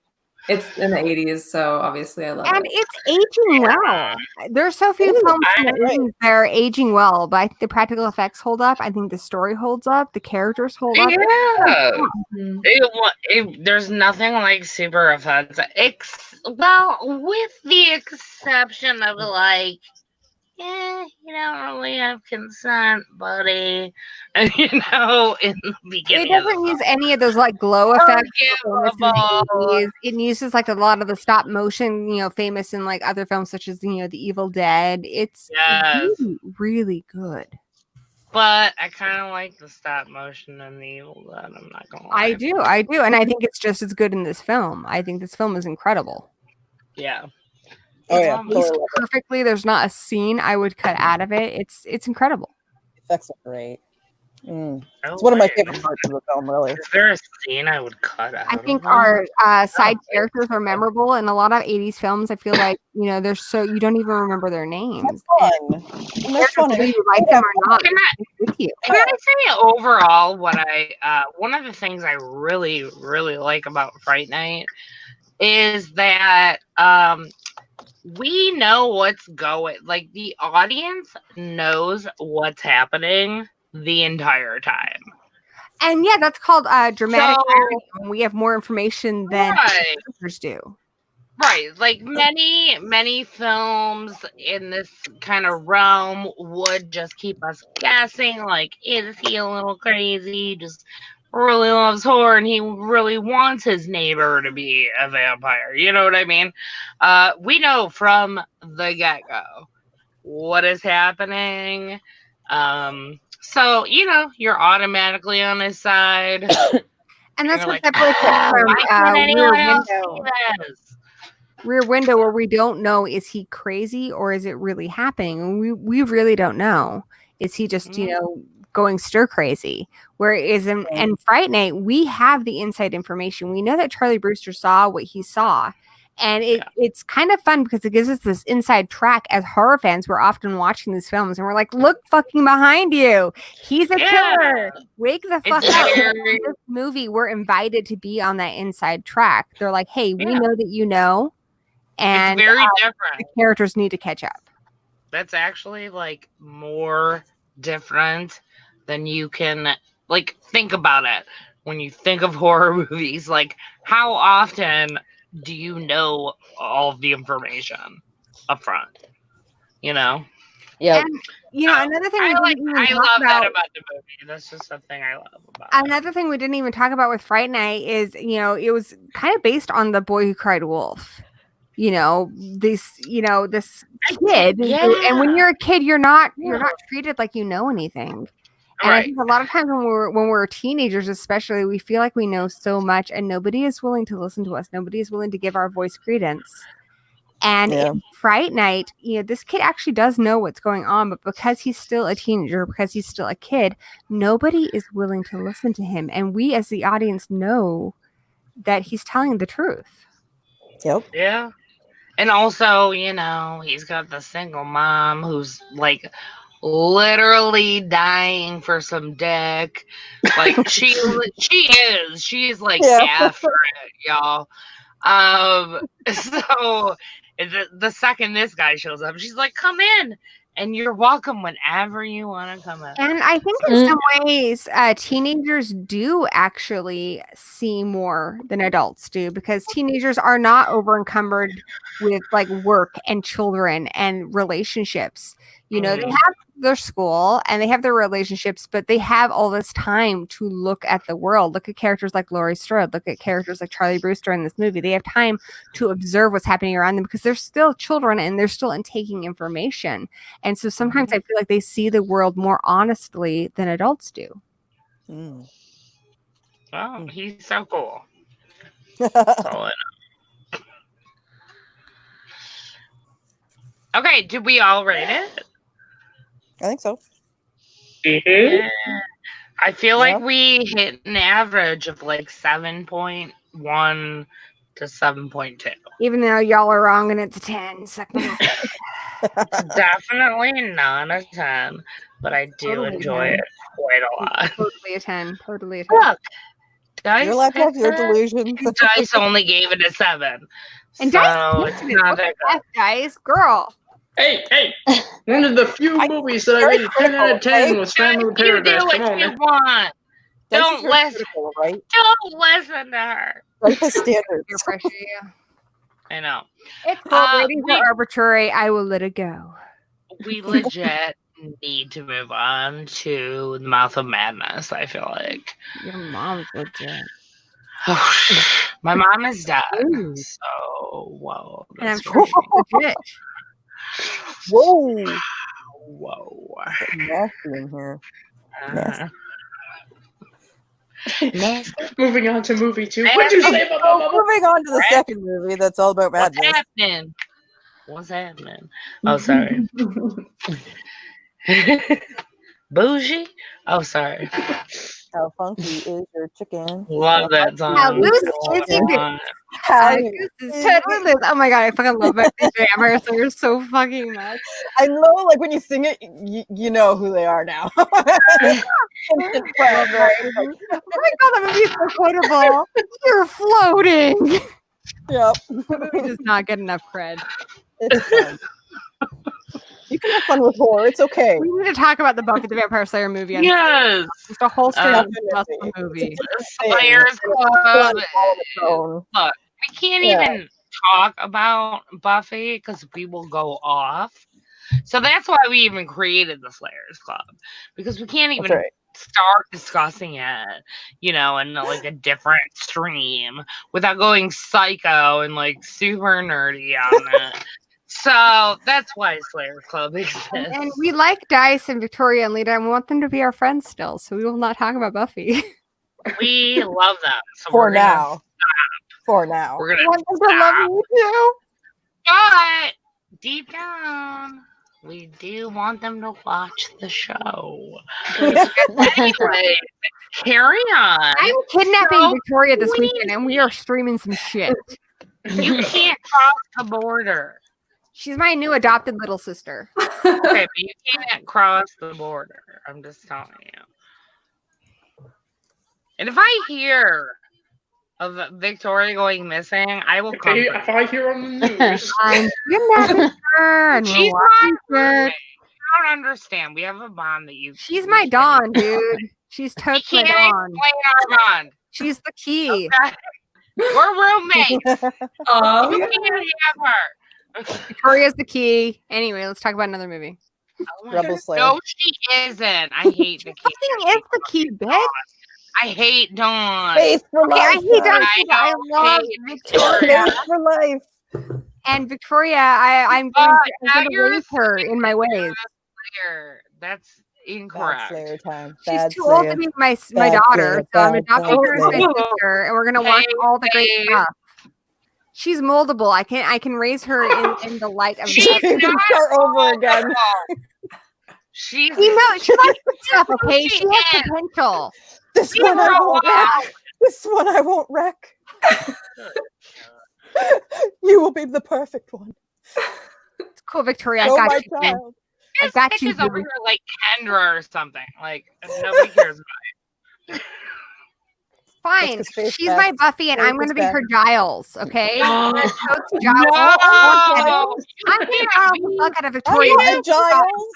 It's in the 80s, so obviously I love it. And it's aging well. There's so few films that are aging well, but I think the practical effects hold up. I think the story holds up. The characters hold up. Yeah. There's nothing like super effects. Well, with the exception of like, you don't really have consent, buddy. And, you know, in the beginning. It doesn't use any of those like glow effects. It uses like a lot of the stop motion, you know, famous in like other films such as, you know, The Evil Dead. It's really, really good. But I kind of like the stop motion in The Evil Dead. I'm not gonna lie. I do, and I think it's just as good in this film. I think this film is incredible. Yeah. It's paced perfectly. There's not a scene I would cut out of it. It's incredible. Effects are great. It's one of my favorite parts of the film, really. Is there a scene I would cut out? I think our side characters are memorable. In a lot of 80s films, I feel like, you know, they're so, you don't even remember their names. That's fun. Whether you like them or not, with you. Can I say overall what one of the things I really, really like about Fright Night is that we know what's going, like the audience knows what's happening the entire time. And yeah, that's called dramatic irony. We have more information than others do. Right. Like many films in this kind of realm would just keep us guessing, like, is he a little crazy? Just really loves horror and he really wants his neighbor to be a vampire. You know what I mean? We know from the get-go what is happening. So, you know, you're automatically on his side. And that's what separates it from Rear Window, where we don't know, is he crazy or is it really happening? We really don't know. Is he just, you know, going stir crazy? Whereas in Fright Night, we have the inside information. We know that Charlie Brewster saw what he saw. And it's kind of fun because it gives us this inside track. As horror fans, we're often watching these films and we're like, look fucking behind you. He's a killer. Wake the fuck up. In this movie, we're invited to be on that inside track. They're like, hey, we know that you know. And it's very different. The characters need to catch up. That's actually like more different than you can like think about it. When you think of horror movies, like how often do you know all of the information up front? You know? Yeah. You know, another thing I love that about the movie. That's just something I love about it. Another thing we didn't even talk about with Fright Night is, you know, it was kind of based on The Boy Who Cried Wolf. You know, this kid. And when you're a kid, you're not treated like you know anything. And I think a lot of times when we're teenagers, especially, we feel like we know so much and nobody is willing to listen to us. Nobody is willing to give our voice credence. And Yeah. in Fright Night, this kid actually does know what's going on, but because he's still a teenager, because he's still a kid, nobody is willing to listen to him. And we as the audience know that he's telling the truth. Yep. Yeah. And also, he's got the single mom who's like literally dying for some dick. Like she's like after it, y'all. So the second this guy shows up, she's like, "Come in, and you're welcome whenever you want to come in." And I think in some ways, teenagers do actually see more than adults do, because teenagers are not over encumbered with like work and children and relationships. They have their school and they have their relationships, but they have all this time to look at the world. Look at characters like Laurie Strode. Look at characters like Charlie Brewster in this movie. They have time to observe what's happening around them because they're still children and they're still intaking information. And so sometimes I feel like they see the world more honestly than adults do. Oh, he's so cool. That's all I know. Okay, did we all rate it? I think so. Yeah. I feel like we hit an average of like 7.1 to 7.2. Even though y'all are wrong and it's a 10. It's definitely not a 10, but I do enjoy it quite a lot. Totally a 10. Totally a 10. Look, Dice Your laptop, your delusions. Dice only gave it a 7. And so Dice, it's not that good. Dice, girl. Hey! One of the few movies that I rated 10 out of 10 was Family You Paradise. do Come what on, you man. want. Don't listen. Critical, right? Don't listen to her. Right the standards. Your pressure, yeah. I know. It's cool. Ratings are arbitrary. I will let it go. We legit need to move on to the Mouth of Madness, I feel like. Your mom's legit. My mom is dead. Ooh. So, whoa. And I'm sure she's legit. Whoa. Whoa. Nasty in here. Nasty. Moving on to movie 2. What'd you say about Mama? Moving on to the second movie that's all about What's madness. happening? What's happening? Oh, sorry. Bougie? Oh, sorry. How funky is your chicken? Love that song. How loose is your How this is totally loose. Oh my god, I fucking love my Amber Singers so fucking much. I know, like when you sing it, you know who they are now. Oh my god, that movie is so quotable. You're floating. Yep. That movie does not get enough cred. It's fun. You can have fun with horror. It's okay. We need to talk about the Buffy the Vampire Slayer movie. Yes. Just a whole stream of Definitely. the movie. Slayers Club. Look, Look, we can't even talk about Buffy because we will go off. So that's why we even created the Slayers Club, because we can't even start discussing it, in like a different stream without going psycho and like super nerdy on it. So that's why Slayers Club exists. And we like Dice and Victoria and Lita and we want them to be our friends still, so we will not talk about Buffy. We love them. So for we're now. We're gonna want them to love you too. But deep down, we do want them to watch the show. Anyway, carry on. I'm kidnapping Victoria this weekend and we are streaming some shit. You can't cross the border. She's my new adopted little sister. Okay, but you can't cross the border. I'm just telling you. And if I hear of Victoria going missing, I will come. If I hear on the news, I'm kidnapping her and she's we're my roommate. I don't understand. We have a bond that you. She's my Dawn, dude. She's totally my Dawn. Explain our bond. She's the key. Okay. We're roommates. Oh, You can't have her. Victoria's the key. Anyway, let's talk about another movie. Rebel Slayer. No, she isn't. I hate the key. Fucking is the key, bitch. I hate Dawn. Faith for life. I hate Dawn. I love Victoria. Faith for life. And Victoria, I'm going to raise her in my ways. That's incorrect. Bad Slayer time. She's Bad too old Slayer. to be my Bad daughter, Slayer. so I'm Bad adopting her as my Slayer. sister, and we're going to watch all the great stuff. She's moldable. I can raise her in the light of She's You can start over again. She's She knows she likes the stuff, okay? She She has is. potential. This Leave one I her won't alone. wreck. This one I won't wreck. You will be the perfect one. It's cool, Victoria. Oh I got my you. man. child. I This got bitch you, is over boo. here like Kendra or something. Like nobody cares about Fine. 'cause Faith She's back. my Buffy, and Faith I'm going is to be back. her Giles, okay? it. I'm gonna toast to No! Giles. Oh, I'm going to the fuck out of I Victoria. want Giles.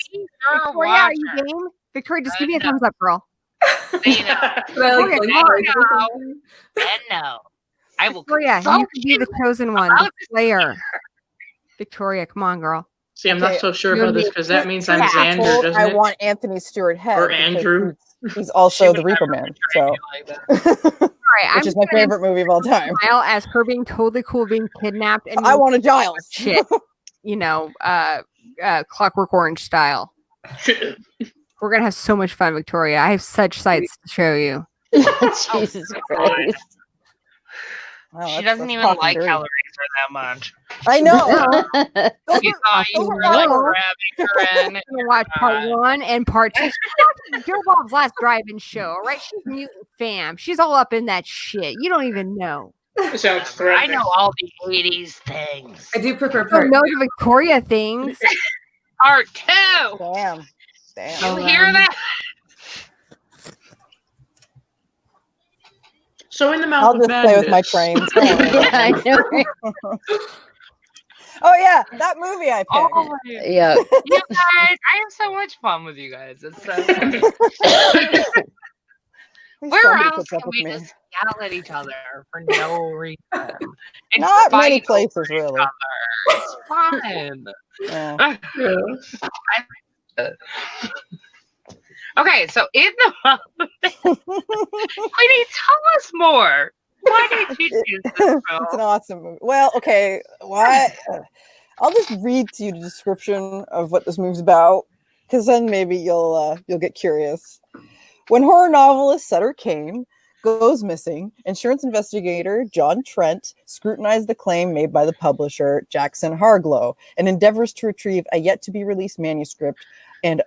Victoria, are you game? Victoria, just give me a No. thumbs up, girl. Say no. But I like Okay, blink come on. twice or something. And no. I will Victoria, consult you can be the chosen one, about the this Slayer. Victoria, come on, girl. See, I'm Okay, not so sure you'll about this be because that means I'm Truth be Xander, told, doesn't I it? want Anthony Stewart Head. Or because Andrew. He's also She the would Reaper never Man. betray So, me like that. All right, I'm which is my favorite movie of all time. Smile as her being totally cool, being kidnapped, and I want a Giles. shit. Clockwork Orange style. We're gonna have so much fun, Victoria. I have such sights to show you. Jesus Christ. Wow, She that's doesn't even talking like dirty. Hellraiser that much. I know. Those She are- thought you those were are like all- grabbing her in. I'm gonna watch part 1 and part 2. Joe Bob's last drive-in show, all right? She's mutant fam. She's all up in that shit. You don't even know. Sounds I threatening. know all the 80s things. I do prefer You part know the Victoria things. Part 2. Damn. Damn. You hear that? So in the mouth I'll of just play with my madness. trains. Don't worry Yeah, about I it. know. Right? Oh yeah, that movie I picked. Oh, my- Yeah. you guys, I have so much fun with you guys. It's so fun. Please Where somebody else puts up can with we me. just yell at each other for no reason? And Not many fight places, over each really. other? It's fun. Yeah. Okay, so in the Queenie, tell us more. Why did you choose this film? It's an awesome movie. Well, okay, why? I'll just read to you the description of what this movie's about, because then maybe you'll get curious. When horror novelist Sutter Kane goes missing, insurance investigator John Trent scrutinizes the claim made by the publisher Jackson Harglow and endeavors to retrieve a yet-to-be-released manuscript and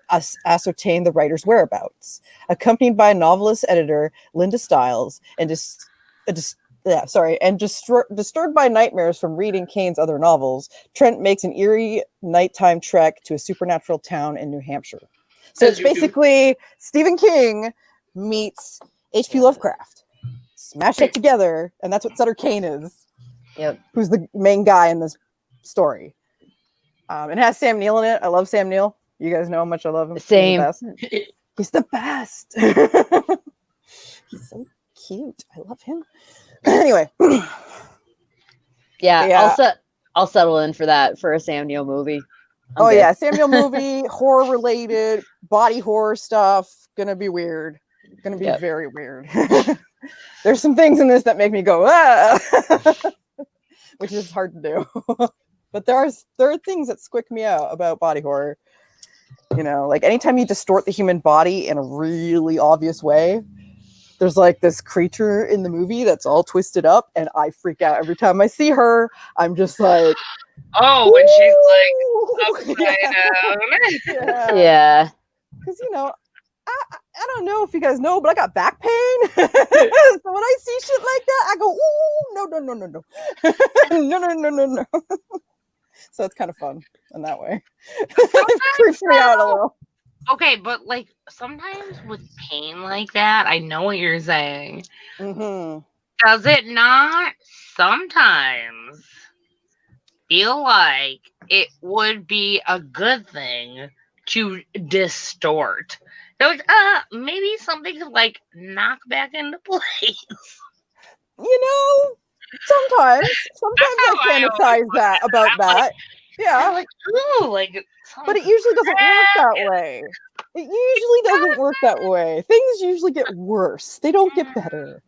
ascertain the writer's whereabouts. Accompanied by novelist editor Linda Stiles and disturbed by nightmares from reading Kane's other novels, Trent makes an eerie nighttime trek to a supernatural town in New Hampshire. So As it's you do. basically Stephen King meets H.P. Lovecraft. Smash it together, and that's what Sutter Kane is. Yep. Who's the main guy in this story. It has Sam Neill in it. I love Sam Neill. You guys know how much I love him. Same. He's the best. He's the best. He's so cute. I love him. Anyway. Yeah. I'll settle in for that for a Sam Neill movie. I'm good. Yeah, Sam Neill movie, horror related, body horror stuff. Gonna be weird. Gonna be very weird. There's some things in this that make me go, ah! Which is hard to do. But there are things that squick me out about body horror. You know, like anytime you distort the human body in a really obvious way, there's like this creature in the movie that's all twisted up, and I freak out every time I see her. I'm just like, oh, when she's like upside down. Yeah. Because I don't know if you guys know, but I got back pain. So when I see shit like that, I go, ooh, no, no. So it's kind of fun in that way. It creeps me out a little. Okay, but like sometimes with pain like that, I know what you're saying. Mm-hmm. Does it not sometimes feel like it would be a good thing to distort? They're like, maybe something could like knock back into place. Sometimes I fantasize about that. Yeah. I'm like, ooh, like. But it usually doesn't work that way. It usually doesn't work that way. Things usually get worse. They don't get better.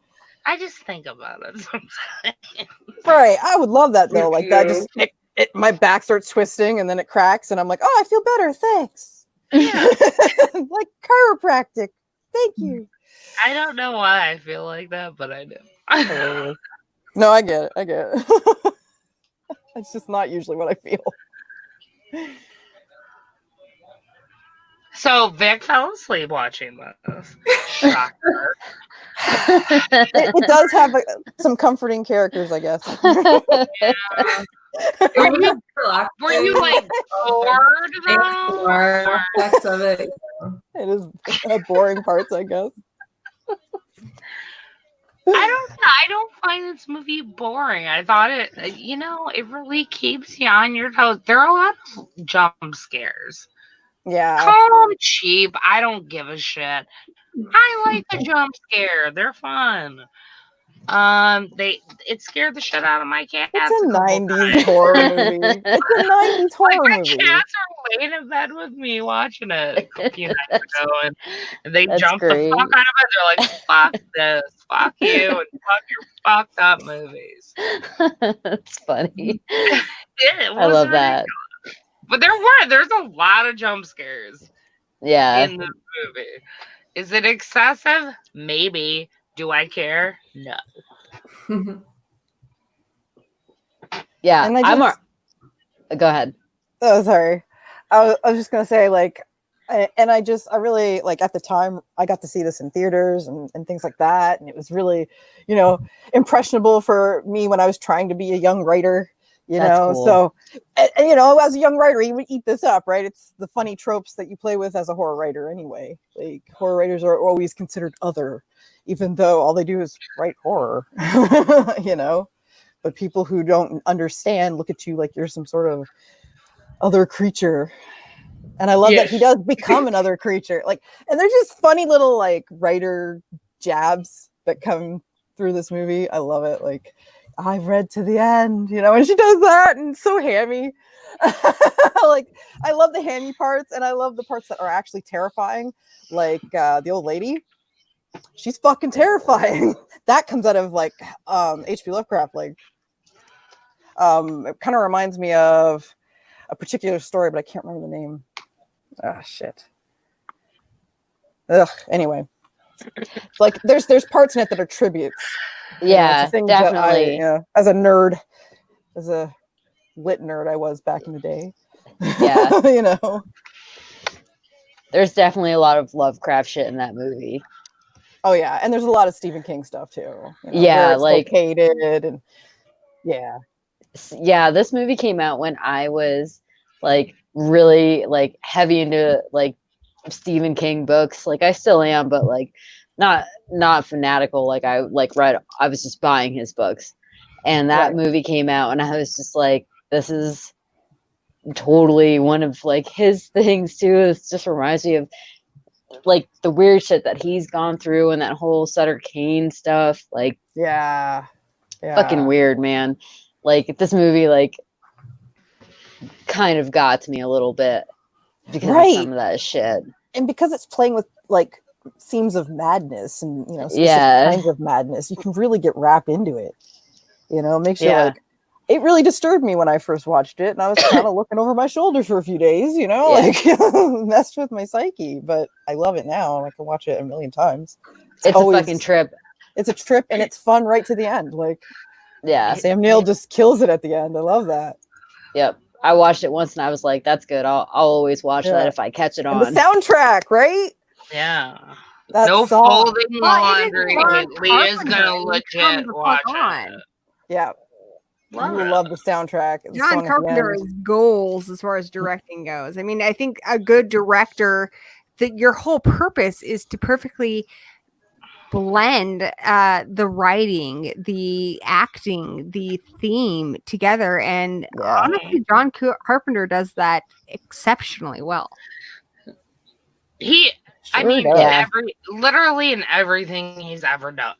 I just think about it sometimes. Right. I would love that though. Like that just my back starts twisting and then it cracks and I'm like, oh, I feel better. Thanks. Yeah. Like chiropractic. Thank you. I don't know why I feel like that, but I do. No, I get it. It's just not usually what I feel. So Vic fell asleep watching this. Shocker. It does have some comforting characters, I guess. Were you like bored though? Aspects of it. It is boring parts, I guess. I don't find this movie boring. I thought it, it really keeps you on your toes. There are a lot of jump scares. Yeah. Call them cheap. I don't give a shit. I like the jump scare. They're fun. It scared the shit out of my cats. It's a 90s horror movie. It's a 90s horror movie. My cats are laying in bed with me watching it a few nights ago, and they jump great. the fuck out of it. They're like, fuck this, fuck you, and fuck your fucked up movies. That's funny. I love that. But there's a lot of jump scares in the movie. Is it excessive? Maybe. Do I care? No. Yeah, And I go ahead. Oh, sorry. I was just gonna say, like, I really, like, at the time I got to see this in theaters and things like that, and it was really, impressionable for me when I was trying to be a young writer. That's cool. So, and, as a young writer, you would eat this up, right? It's the funny tropes that you play with as a horror writer anyway. Like, horror writers are always considered other, even though all they do is write horror, But people who don't understand look at you like you're some sort of other creature. And I love that he does become another creature. Like, and there's just funny little, like, writer jabs that come through this movie. I love it. Like, I've read to the end, and she does that, and it's so hammy. Like, I love the hammy parts, and I love the parts that are actually terrifying. Like, the old lady, she's fucking terrifying. That comes out of, like, H.P. Lovecraft. Like, it kind of reminds me of a particular story, but I can't remember the name. Ah, shit. Ugh. Anyway, like, there's parts in it that are tributes. Yeah, definitely. As a nerd, as a lit nerd I was back in the day. Yeah. There's definitely a lot of Lovecraft shit in that movie. Oh yeah, and there's a lot of Stephen King stuff too. Yeah, like located and yeah, this movie came out when I was, like, really, like, heavy into, like, Stephen King books. Like, I still am, but, like, not fanatical. Like, I was just buying his books, and that movie came out, and I was just like, this is totally one of, like, his things too. It just reminds me of, like, the weird shit that he's gone through and that whole Sutter Kane stuff. Like, fucking weird, man. Like, this movie, like, kind of got to me a little bit because of some of that shit, and because it's playing with, like, themes of madness and specific kinds of madness, you can really get wrapped into it. It makes you like. It really disturbed me when I first watched it, and I was kind of looking over my shoulder for a few days, like, messed with my psyche. But I love it now, and I can watch it a million times. It's always a fucking trip. It's a trip, and it's fun right to the end. Like, yeah, Sam Neill just kills it at the end. I love that. Yep, I watched it once, and I was like, "That's good. I'll always watch that if I catch it on." And the soundtrack, right? Yeah. That no song. folding laundry. Leah's gonna legit watch it. Yeah. You will love the soundtrack. John Carpenter has goals as far as directing goes. I mean, I think a good director, that your whole purpose is to perfectly blend the writing, the acting, the theme together. And honestly, John Carpenter does that exceptionally well. Literally in everything he's ever done.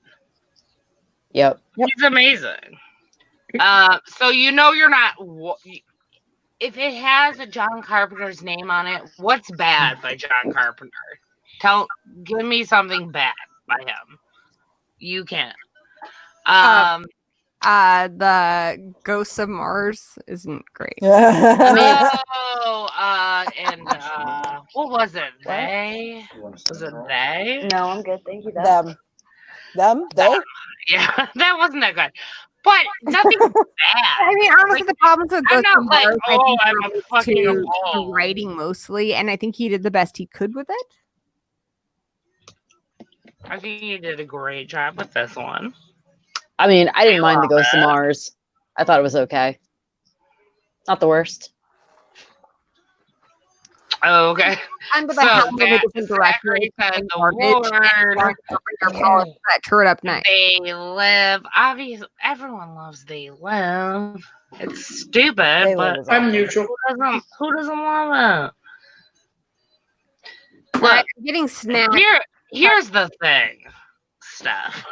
Yep. He's amazing. So you're not. If it has a John Carpenter's name on it, what's bad by John Carpenter? Give me something bad by him. You can. The Ghosts of Mars isn't great. What was it? They? Was it they? No, I'm good. Thank you. Them. They? Yeah, that wasn't that good. But nothing bad. I mean, honestly, the problems with I'm Ghost not in like, Mars, I oh, think, I'm a relates fucking to appalled. the writing mostly, and I think he did the best he could with it. I think you did a great job with this one. I mean, I didn't mind the love Ghost of it. Mars. I thought it was okay. Not the worst. Oh, okay. Under the So helm of a that different director, Zachary said the garbage, and word. that turd up night. They live. Obviously, everyone loves They Live. It's stupid, They but Live is I'm awful. neutral. who doesn't love it? Like, Look, getting snapped. here's the thing, Steph.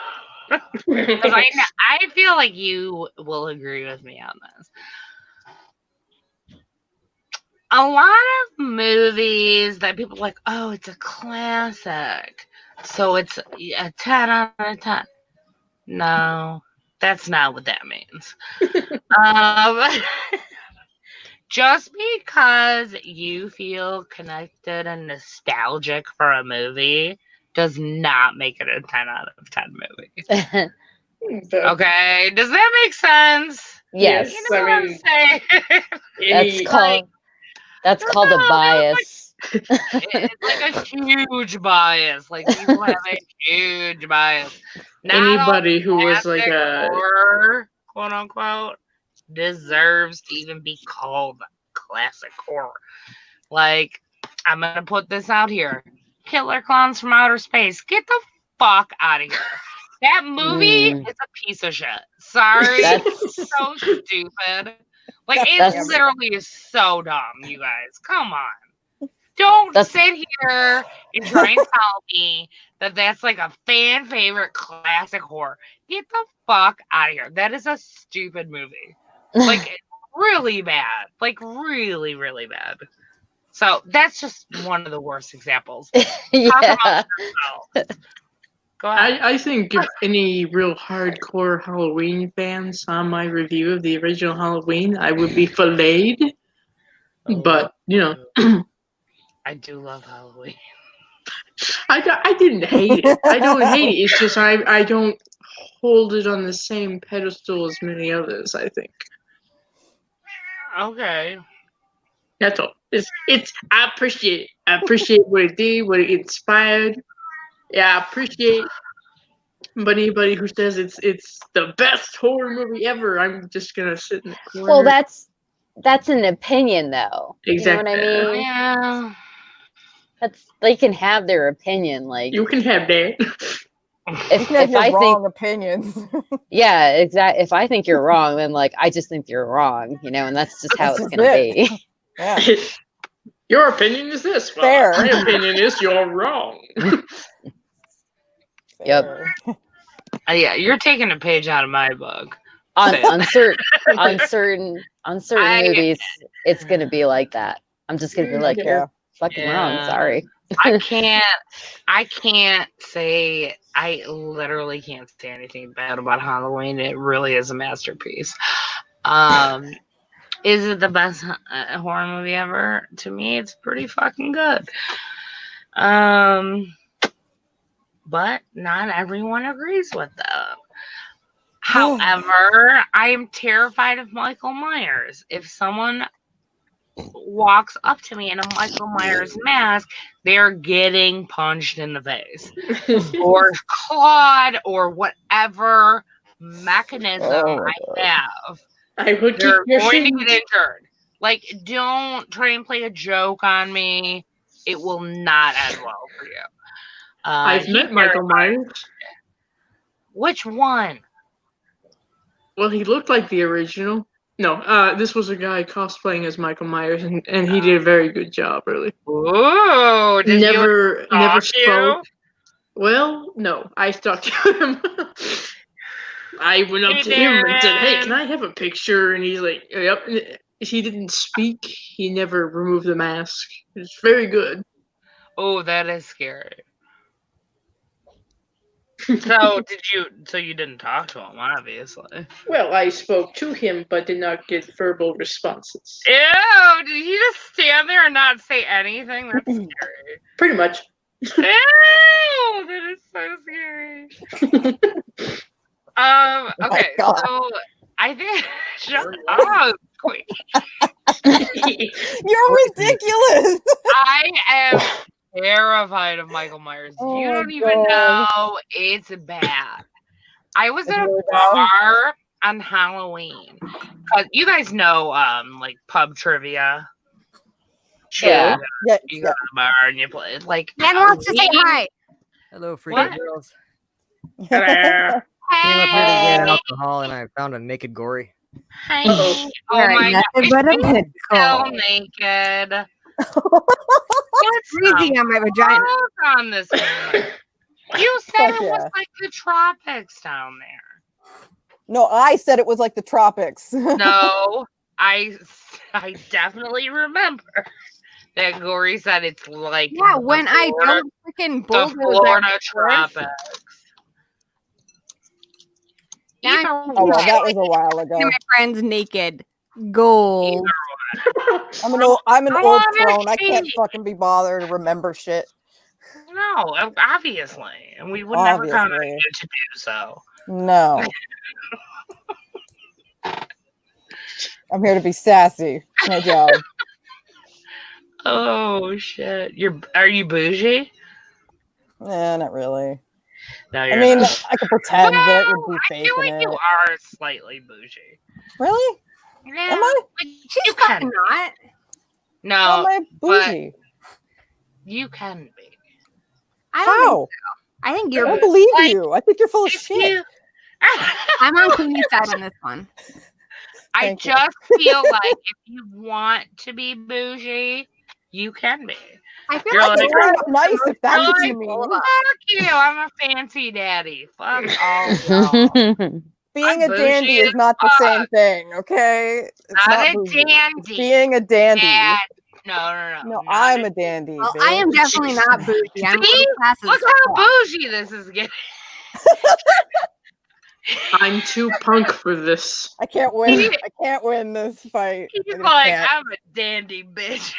Because I feel like you will agree with me on this. A lot of movies that people are like, oh, it's a classic, so it's a 10 out of 10. No, that's not what that means. Just because you feel connected and nostalgic for a movie does not make it a 10 out of 10 movie. Okay, does that make sense? Yes. You know what I'm saying? That's called a bias. It's like a huge bias. Like, people have a huge bias. Not Anybody who all was like classic a horror, quote unquote, deserves to even be called classic horror. Like, I'm gonna put this out here: Killer Clowns from Outer Space. Get the fuck out of here. That movie is a piece of shit. Sorry, it's so stupid. Like, it literally is so dumb, you guys. Come on. Don't sit here and try and tell me that that's like a fan favorite classic horror. Get the fuck out of here. That is a stupid movie. Like, really bad. Like, really, really bad. So that's just one of the worst examples. Talk about yourself. Go ahead. I think if any real hardcore Halloween fans saw my review of the original Halloween, I would be filleted. But, you know. I do love Halloween. I didn't hate it. I don't hate it. It's just I don't hold it on the same pedestal as many others, I think. Okay. That's all. I appreciate what it did, what it inspired. Yeah, I appreciate. But anybody who says it's the best horror movie ever, I'm just gonna sit in the corner. Well, that's an opinion, though. Exactly. You know what I mean? Yeah. They can have their opinion. Like, you can have that. You can have your wrong opinions. Yeah, exactly. If I think you're wrong, then like I just think you're wrong, and that's just how it's gonna be. Yeah. Your opinion is this. Well, Fair. my opinion is you're wrong. Yep. Yeah, you're taking a page out of my book. On certain movies, it's gonna be like that. I'm just gonna be like, you're fucking wrong. Sorry. I can't say. I literally can't say anything bad about Halloween. It really is a masterpiece. Is it the best horror movie ever? To me, it's pretty fucking good. But not everyone agrees with them. However, I am terrified of Michael Myers. If someone walks up to me in a Michael Myers mask, they're getting punched in the face or clawed or whatever mechanism I have. They're going to get injured. Like, don't try and play a joke on me. It will not end well for you. I've met Michael Myers. Which one? Well, he looked like the original. No, this was a guy cosplaying as Michael Myers, and he did a very good job, really. Ooh, did never spoke. You? Well, no, I talked to him. I went up to him and said, "Hey, can I have a picture?" And he's like, "Yep." He didn't speak. He never removed the mask. It's very good. Oh, that is scary. So you didn't talk to him, obviously. Well, I spoke to him, but did not get verbal responses. Ew! Did he just stand there and not say anything? That's scary. Pretty much. Ew! That is so scary. Okay, God. so I think shut up. You're ridiculous. I am terrified of Michael Myers. Oh You my don't even God. know it's bad. I was It's at a really bad. bar on Halloween. You guys know like pub trivia. Yeah. Yeah, You go to the bar and you play like Dan wants to say we- hi. Hello, freaky What? girls. Hello. Came up here to get Hey, alcohol and I found a naked gory. hey. Uh-oh. Oh Wearing my nothing god. but a He's pit still bull. naked. Freezing on my vagina. Clothes on this woman. You said Fuck it was yeah. like the tropics down there. No, I said it was like the tropics. No, I definitely remember that Gory said it's like Yeah, the when I Florida, don't freaking the bulldoze Florida that tropics. Now Either I'm Oh well, way, that was a while to ago. my friends naked. Gold. I'm an old What is crone. I can't she? fucking be bothered to remember shit. No, obviously, and we would never count on Obviously. you to do so. No. I'm here to be sassy. It's my job. Oh shit! Are you bougie? Not really. No, I you're mean, not. I could pretend that it would Well, be I feel faking like you it. are slightly bougie. Really? Yeah, Am I? like, She's you can. fucking not. How No, am I bougie? you can be. I don't think How? so. I think I you're. don't believe Like, you. I think you're full of If shit. you, I'm on Queenie's side on this one. I Thank you. just feel like if you want to be bougie, you can be. I feel You're like I like, can turn up nice if that's you're what like, you mean. fuck you, I'm a fancy daddy. Fuck all y'all. Being I'm a dandy bougie is as not the same fuck. thing, okay? It's Not a bougie. It's dandy. being a dandy. Dad. No. No, not I'm a dandy, Well, I am bitch. definitely not bougie. I'm See? really class as Look how bougie this is getting. I'm too punk for this. I can't win. I can't win this fight. He's I like, can't. I'm a dandy bitch.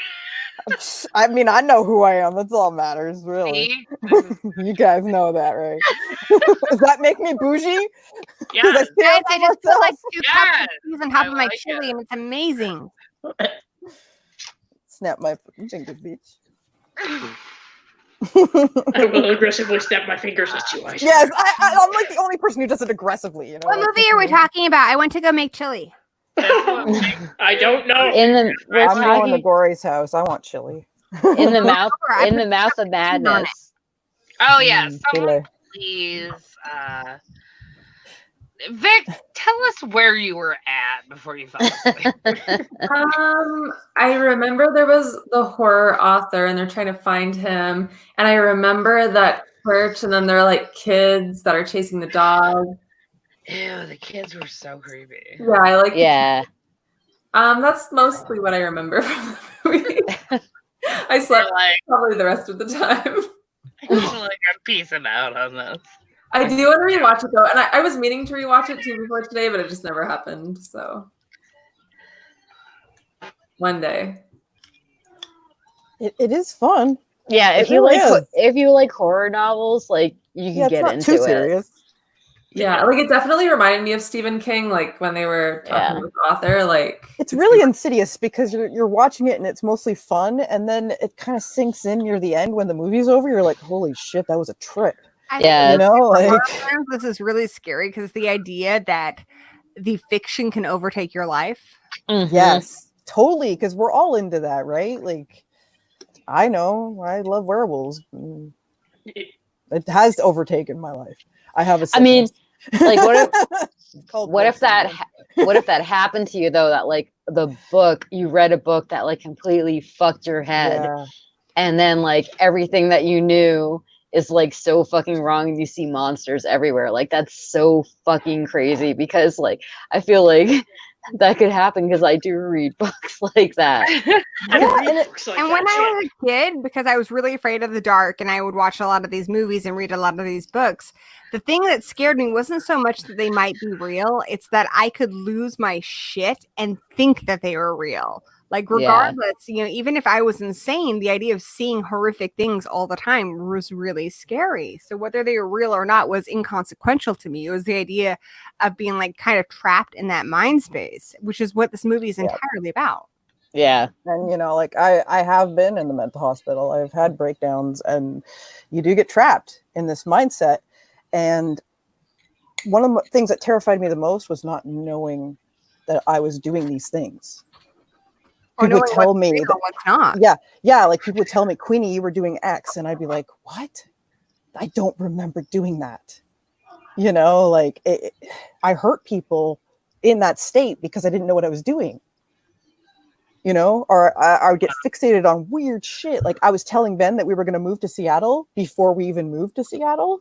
I mean, I know who I am. That's all that matters, really. See? This is, You guys know that, right? Does that make me bougie? Because yeah. I stand Guys, by I just put like myself. 2 cups Yes, of cheese on top I of my like chili, it. and it's amazing. Snap my fingers, bitch. I will aggressively snap my fingers at you. Yes, I'm like the only person who does it aggressively. You know. What movie are we talking about? I went to go make chili. I don't know. We're I'm going to talking Gory's house. I want chili. in the mouth I in put the mouth of on it. madness. Oh, yeah. Chili. Someone please. Vic, tell us where you were at before you fell asleep. I remember there was the horror author and they're trying to find him. And I remember that church and then there are like kids that are chasing the dog. Ew, the kids were so creepy. Yeah, I like Yeah. that's mostly what I remember from the movie. I slept like, probably the rest of the time. I feel like I'm piecing out on this. I do want to rewatch it though, and I was meaning to rewatch it too before today, but it just never happened. So one day. It is fun. Yeah, It if you really like is. if you like horror novels, like you can Yeah, it's get not into too it. serious. Yeah, like it definitely reminded me of Stephen King, like when they were talking with the author. Like It's really insidious because you're watching it and it's mostly fun, and then it kind of sinks in near the end when the movie's over. You're like, holy shit, that was a trip. Yeah, you know, like this is really scary because the idea that the fiction can overtake your life. Yes, totally. Because we're all into that, right? Like, I know I love werewolves. It has overtaken my life. I have a sickness. I mean, like what if that happened to you though? That like you read a book that like completely fucked your head, and then like everything that you knew is like so fucking wrong, and you see monsters everywhere. Like that's so fucking crazy. Because like I feel like that could happen because I do read books like that. And when I was a kid, because I was really afraid of the dark and I would watch a lot of these movies and read a lot of these books, The thing that scared me wasn't so much that they might be real, it's that I could lose my shit and think that they were real. Like, regardless, even if I was insane, the idea of seeing horrific things all the time was really scary. So whether they were real or not was inconsequential to me. It was the idea of being like kind of trapped in that mind space, which is what this movie is entirely about. Yeah. And like I have been in the mental hospital. I've had breakdowns, and you do get trapped in this mindset. And one of the things that terrified me the most was not knowing that I was doing these things. People would tell me that what's not. Yeah, like people would tell me, Queenie, you were doing X, and I'd be like, what? I don't remember doing that. Like I hurt people in that state because I didn't know what I was doing. Or I would get fixated on weird shit. Like I was telling Ben that we were going to move to Seattle before we even moved to Seattle.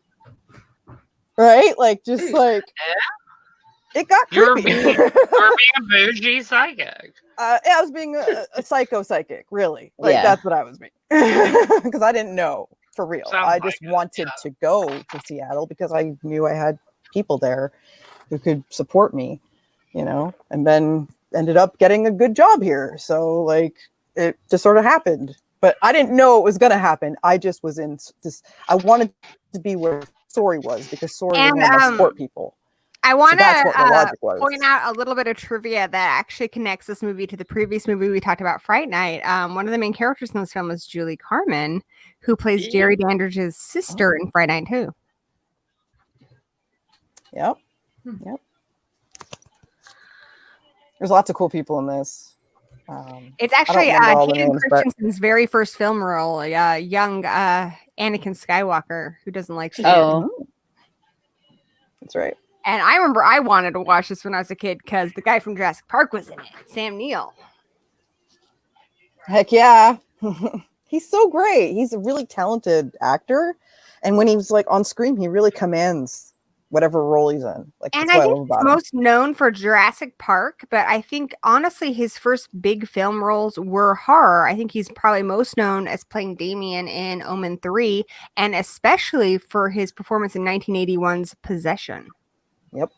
Right? Like, just like, it got creepy. You're being a bougie psychic. I was being a psychic, really. Like, that's what I was being. Because I didn't know, for real. I just wanted to go to Seattle because I knew I had people there who could support me, and then ended up getting a good job here. So, like, it just sort of happened. But I didn't know it was going to happen. I just was in this, I wanted to be where Sori was, because Sori was one of my support people. I want to point out a little bit of trivia that actually connects this movie to the previous movie we talked about, Fright Night. One of the main characters in this film is Julie Carmen, who plays Jerry Dandridge's sister in Fright Night 2. Yep. There's lots of cool people in this. It's actually Hayden Christensen's very first film role, young Anakin Skywalker, who doesn't like Star Wars. That's right. And I remember I wanted to watch this when I was a kid because the guy from Jurassic Park was in it, Sam Neill. Heck yeah. He's so great. He's a really talented actor. And when he's like on screen, he really commands whatever role he's in. Like, and I think he's most known for Jurassic Park, but I think honestly his first big film roles were horror. I think he's probably most known as playing Damien in Omen 3, and especially for his performance in 1981's Possession. Yep.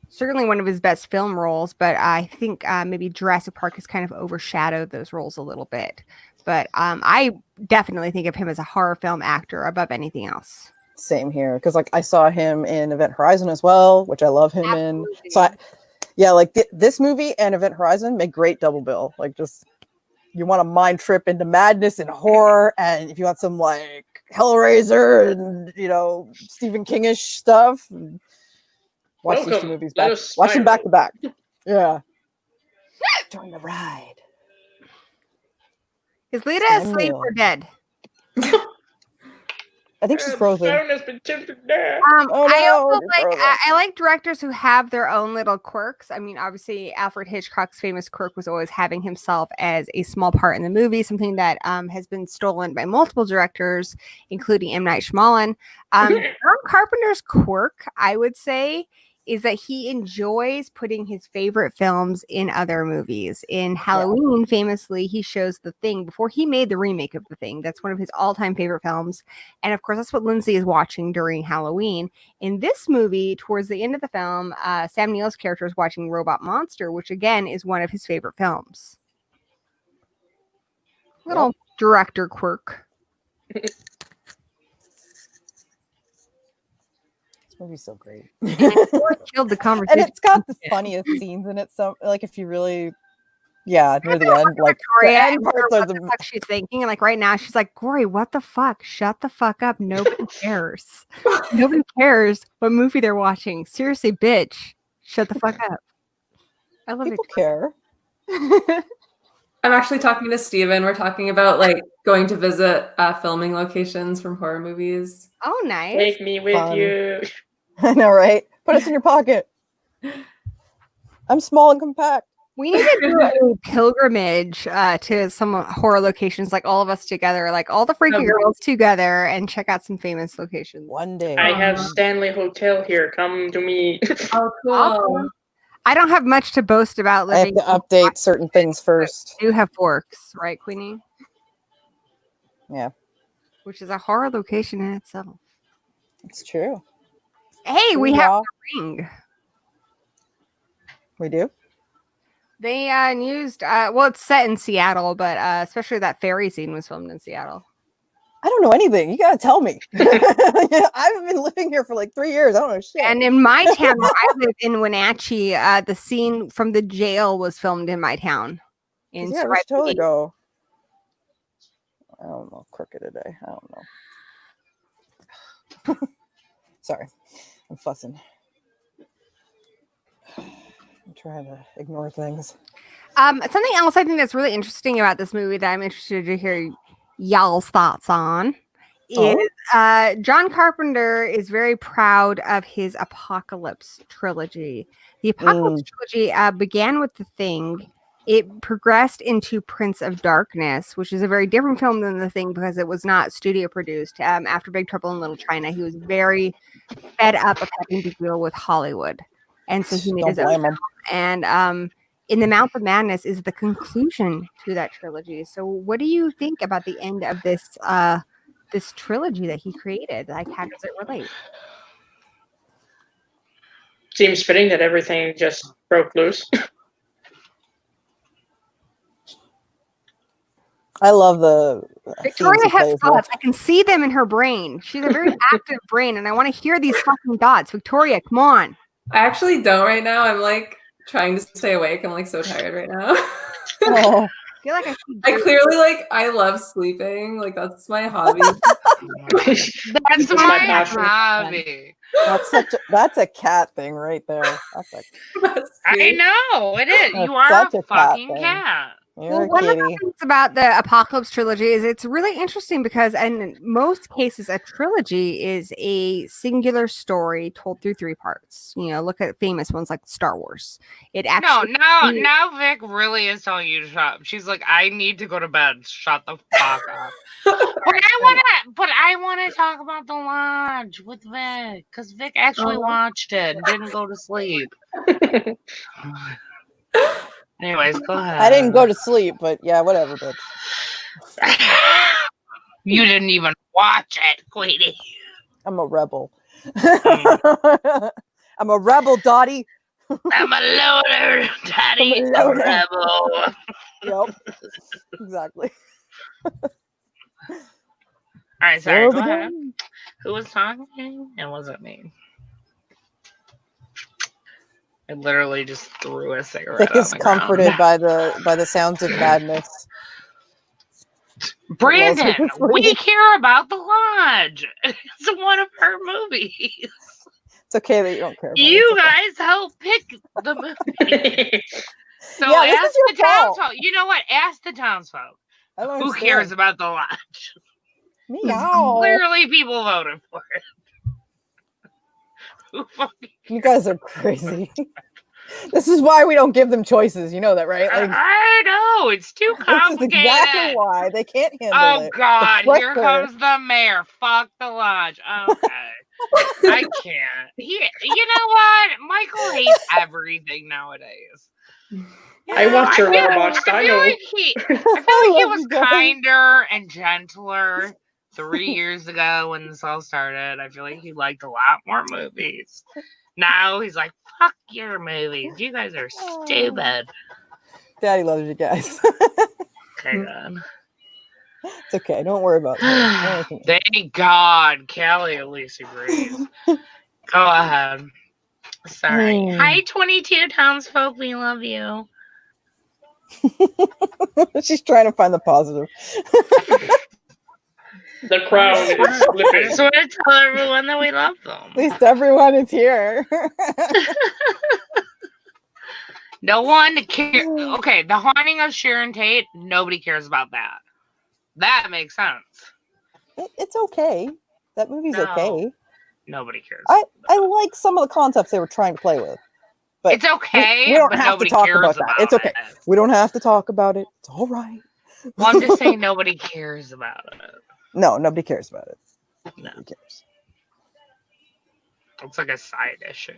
Certainly one of his best film roles, but I think maybe Jurassic Park has kind of overshadowed those roles a little bit. But I definitely think of him as a horror film actor above anything else. Same here, because like I saw him in Event Horizon as well, which I love him in. So this movie and Event Horizon make great double bill. Like, just you want a mind trip into madness and horror, and if you want some like Hellraiser and Stephen Kingish stuff, watch these two movies back. Watch them back to back. Yeah. Join the ride. Is Lita asleep or dead? I think she's frozen. Has been tempted there. I like directors who have their own little quirks. I mean, obviously, Alfred Hitchcock's famous quirk was always having himself as a small part in the movie, something that has been stolen by multiple directors, including M. Night Shyamalan. John Carpenter's quirk, I would say, is that he enjoys putting his favorite films in other movies. In Halloween, famously, he shows The Thing before he made the remake of The Thing. That's one of his all-time favorite films. And of course, that's what Lindsay is watching during Halloween. In this movie, towards the end of the film, Sam Neill's character is watching Robot Monster, which again is one of his favorite films. Little director quirk. Movie's so great. Killed the conversation. And it's got the funniest scenes in it. So, like, if you really, near the end, like, the end parts are the fuck she's thinking. And like right now, she's like, Gory, what the fuck? Shut the fuck up. Nobody cares. Nobody cares what movie they're watching. Seriously, bitch, shut the fuck up. I love people care. I'm actually talking to Steven. We're talking about like going to visit filming locations from horror movies. Oh, nice. Take me with you. I know, right? Put us in your pocket. I'm small and compact. We need to do a pilgrimage to some horror locations, like all of us together, like all the freaky girls together, and check out some famous locations. One day. I have Stanley Hotel here. Come to me. Oh, cool. I don't have much to boast about living. I have to update certain things first. You have Forks, right, Queenie? Yeah. Which is a horror location in itself. It's true. Hey, we have the ring. We do? They used well, it's set in Seattle, but especially that ferry scene was filmed in Seattle. I don't know anything. You gotta tell me. I've been living here for like 3 years. I don't know shit. And in my town where I live in Wenatchee, the scene from the jail was filmed in my town. In Yeah, we should totally go. I don't know. Crooked today. I don't know. Sorry. I'm fussing. I'm trying to ignore things. Something else I think that's really interesting about this movie that I'm interested to hear y'all's thoughts on is John Carpenter is very proud of his Apocalypse trilogy. The Apocalypse trilogy began with The Thing. It progressed into Prince of Darkness, which is a very different film than The Thing because it was not studio produced. After Big Trouble in Little China, he was very fed up of having to deal with Hollywood. And so he made his own film. And In the Mouth of Madness is the conclusion to that trilogy. So what do you think about the end of this this trilogy that he created? Like, how does it relate? Seems fitting that everything just broke loose. I love the Victoria has thoughts. I can see them in her brain. She's a very active brain, and I want to hear these fucking thoughts. Victoria, come on. I actually don't right now. I'm like trying to stay awake. I'm like so tired right now. Oh. I feel like I clearly like I love sleeping. Like that's my hobby. That's my hobby. That's a cat thing right there. I know it is. You are a fucking cat. You're one a of the kitty. things about the Apocalypse trilogy is it's really interesting because in most cases a trilogy is a singular story told through 3 parts. You know, look at famous ones like Star Wars. It actually now Vic really is telling you to shut up. She's like, I need to go to bed. Shut the fuck up. But I wanna talk about The Lodge with Vic because Vic actually watched it and didn't go to sleep. Anyways, go ahead. I didn't go to sleep, but yeah, whatever, bitch. You didn't even watch it, Queenie. I'm a rebel. I'm a rebel, Dottie. I'm a loner, Daddy. I'm a rebel. Yep. Exactly. All right, sorry. Go ahead. Who was talking? It wasn't me. I literally just threw a cigarette. Vic is comforted by the sounds of madness. Brandon, we care about The Lodge. It's one of her movies. It's okay that you don't care about You guys help pick the movie. So yeah, ask the townsfolk. You know what? Ask the townsfolk. Who cares about The Lodge? Meow. Clearly people voted for it. You guys are crazy. This is why we don't give them choices. You know that, right? Like, I know. It's too complicated. This is exactly why they can't handle it. Oh, God. Here comes the mayor. Fuck The Lodge. Okay. I can't. You know what? Michael hates everything nowadays. I watch your Letterboxd. I know. I feel like he was kinder and gentler 3 years ago when this all started. I feel like he liked a lot more movies. Now he's like, fuck your movies. You guys are stupid. Daddy loves you guys. Okay, good. It's okay. Don't worry about it. Thank God. Callie at least agrees. Go ahead. Sorry. Hi, 22 townsfolk. We love you. She's trying to find the positive. The crowd is I just want to tell everyone that we love them. At least everyone is here. No one cares. Okay, The Haunting of Sharon Tate. Nobody cares about that. That makes sense. It's okay. That movie's okay. Nobody cares. I like some of the concepts they were trying to play with. But it's okay. We don't but have to nobody talk cares about that. It's okay. We don't have to talk about it. It's all right. Well, I'm just saying nobody cares about it. No, nobody cares about it. No. Nobody cares. It's like a side issue.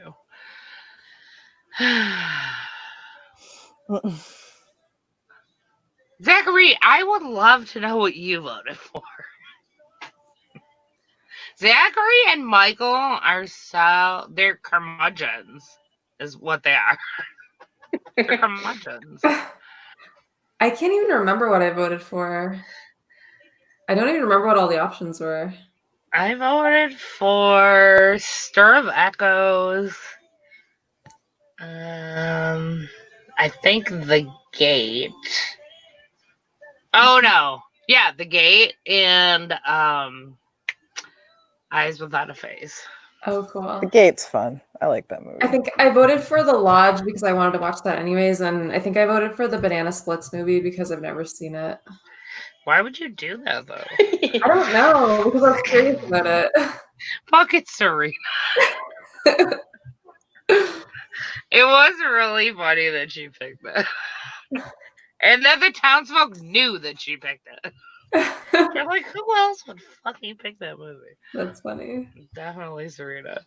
Zachary, I would love to know what you voted for. Zachary and Michael are they're curmudgeons, is what they are. They're curmudgeons. I can't even remember what I voted for. I don't even remember what all the options were. I voted for Stir of Echoes. I think The Gate. Oh no. Yeah, The Gate and Eyes Without a Face. Oh, cool. The Gate's fun. I like that movie. I think I voted for The Lodge because I wanted to watch that anyways, and I think I voted for the Banana Splits movie because I've never seen it. Why would you do that though? I don't know because I was curious about it. Fuck it, Serena. It was really funny that she picked that. And then the townsfolk knew that she picked it. You're like, who else would fucking pick that movie? That's funny. Definitely Serena.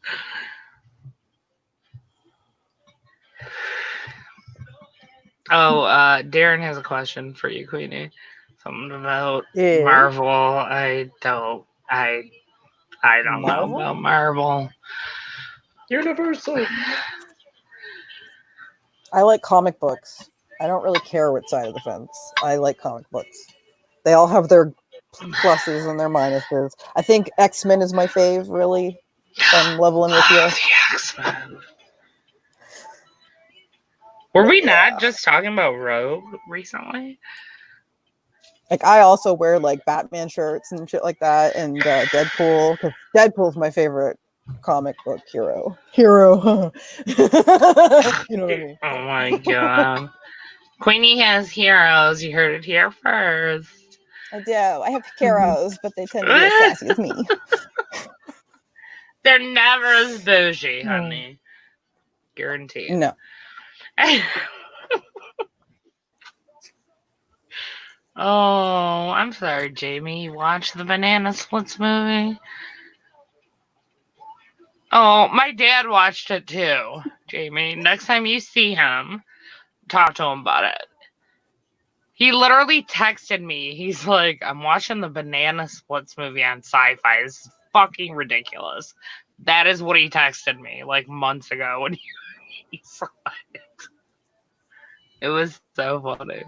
Oh, Darren has a question for you, Queenie. Something about Marvel. I don't know about Marvel. Universal. I like comic books. I don't really care which side of the fence. I like comic books. They all have their pluses and their minuses. I think X-Men is my fave, really. I'm leveling with you. The X-Men. Were we not just talking about Rogue recently? Like, I also wear like Batman shirts and shit like that, and Deadpool, because Deadpool's my favorite comic book hero. You know what I mean? Oh my god. Queenie has heroes. You heard it here first. I do. I have heroes, but they tend to be as sassy as me. They're never as bougie, honey. Guaranteed. No. Oh, I'm sorry, Jamie. You watched the Banana Splits movie? Oh, my dad watched it too, Jamie. Next time you see him, talk to him about it. He literally texted me. He's like, I'm watching the Banana Splits movie on Sci-Fi. It's fucking ridiculous. That is what he texted me like months ago when he saw it. It was so funny.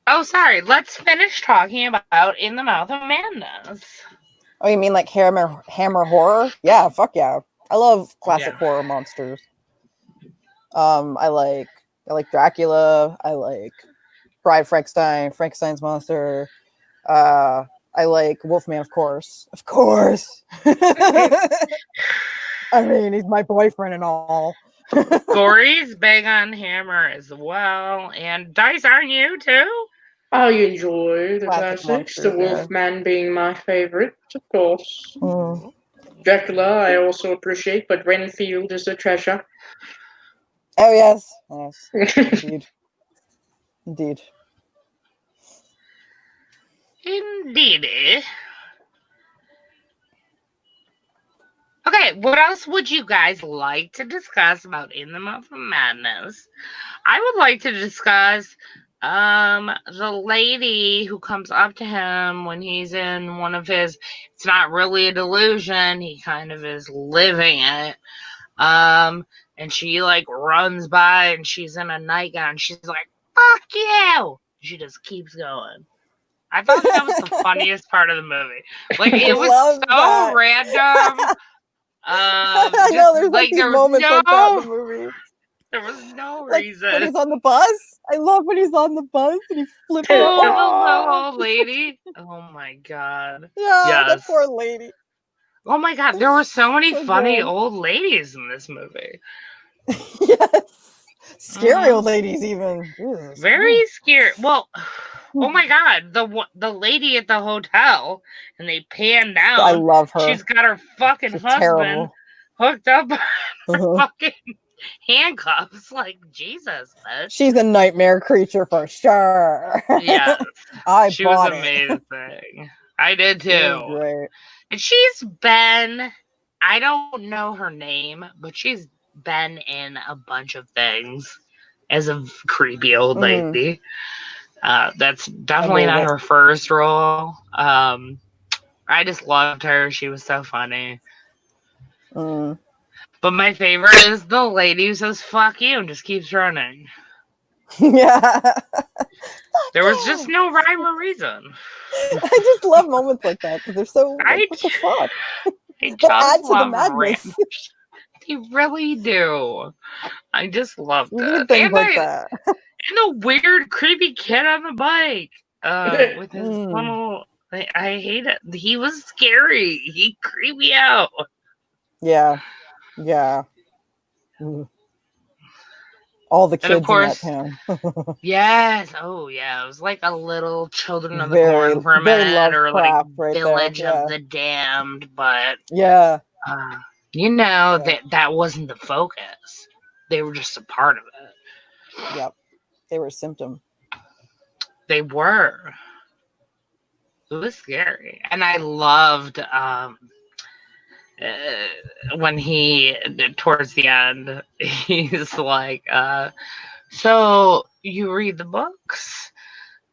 Oh, sorry. Let's finish talking about In the Mouth of Madness. Oh, you mean like Hammer horror? Yeah, fuck yeah. I love classic horror monsters. I like Dracula. I like Bride Frankenstein's monster. I like Wolfman, of course. Of course. I mean, he's my boyfriend and all. Gory's big on Hammer as well. And Dice, aren't you too? I enjoy the Classic classics, monsters, the Wolfman being my favorite, of course. Mm. Dracula I also appreciate, but Renfield is a treasure. Oh, yes. Indeed. Indeed. Indeed. Okay, what else would you guys like to discuss about In the Mouth of Madness? I would like to discuss the lady who comes up to him when he's in one of his, it's not really a delusion, he kind of is living it. And she like runs by and she's in a nightgown. She's like, fuck you! She just keeps going. I thought that was the funniest part of the movie. Like, it was so random. I know there's like these moments like that in the movie. There was no like reason. When he's on the bus. I love when he's on the bus and he flips it. Oh, the little old lady. Oh my god. Yeah, yes. that poor lady. Oh my god, there were so many funny old ladies in this movie. Yes. Scary old ladies even. Jesus. Very scary. Well, oh my god, the lady at the hotel, and they pan down. I love her. She's got her fucking husband hooked up on fucking handcuffs. Like, Jesus, bitch. She's a nightmare creature for sure. Yeah. She was amazing. I did too. Great. And she's been, I don't know her name, but she's been in a bunch of things as a creepy old lady. That's definitely not her first role. I just loved her. She was so funny. Mm. But my favorite is the lady who says "fuck you" and just keeps running. Yeah. There was just no rhyme or reason. I just love moments like that because they're so like, what the fuck? I They just add to the love madness. random. They really do. I just loved We it. need things like that. And the weird, creepy kid on the bike with his little. I hate it. He was scary. He creeped me out. Yeah. Yeah. Mm. All the And of kids course, in that town. yes. Oh, yeah. It was like a little Children of the very Corn for a very minute, or like Lovecraft right there. Village Yeah. of the Damned, but Yeah. you know that wasn't the focus. They were just a part of it. Yep. They were a symptom. They were. It was scary, and I loved when he towards the end he's like, "So you read the books?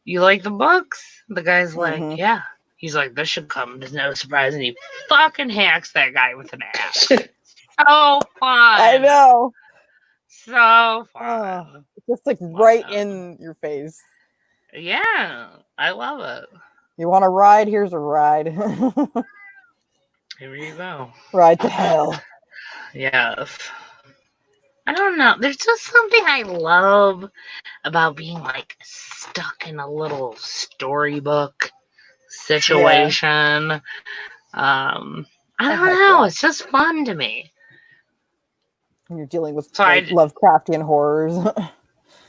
You like the books?" The guy's like, "Yeah." He's like, "This should come as no surprise," and he fucking hacks that guy with an axe. So fun. I know. So fun. Just like right in your face. Yeah, I love it. You want a ride? Here's a ride. Here you go. Ride to hell. Yes. I don't know. There's just something I love about being like stuck in a little storybook situation. I don't know. It's just fun to me. When you're dealing with Lovecraftian horrors.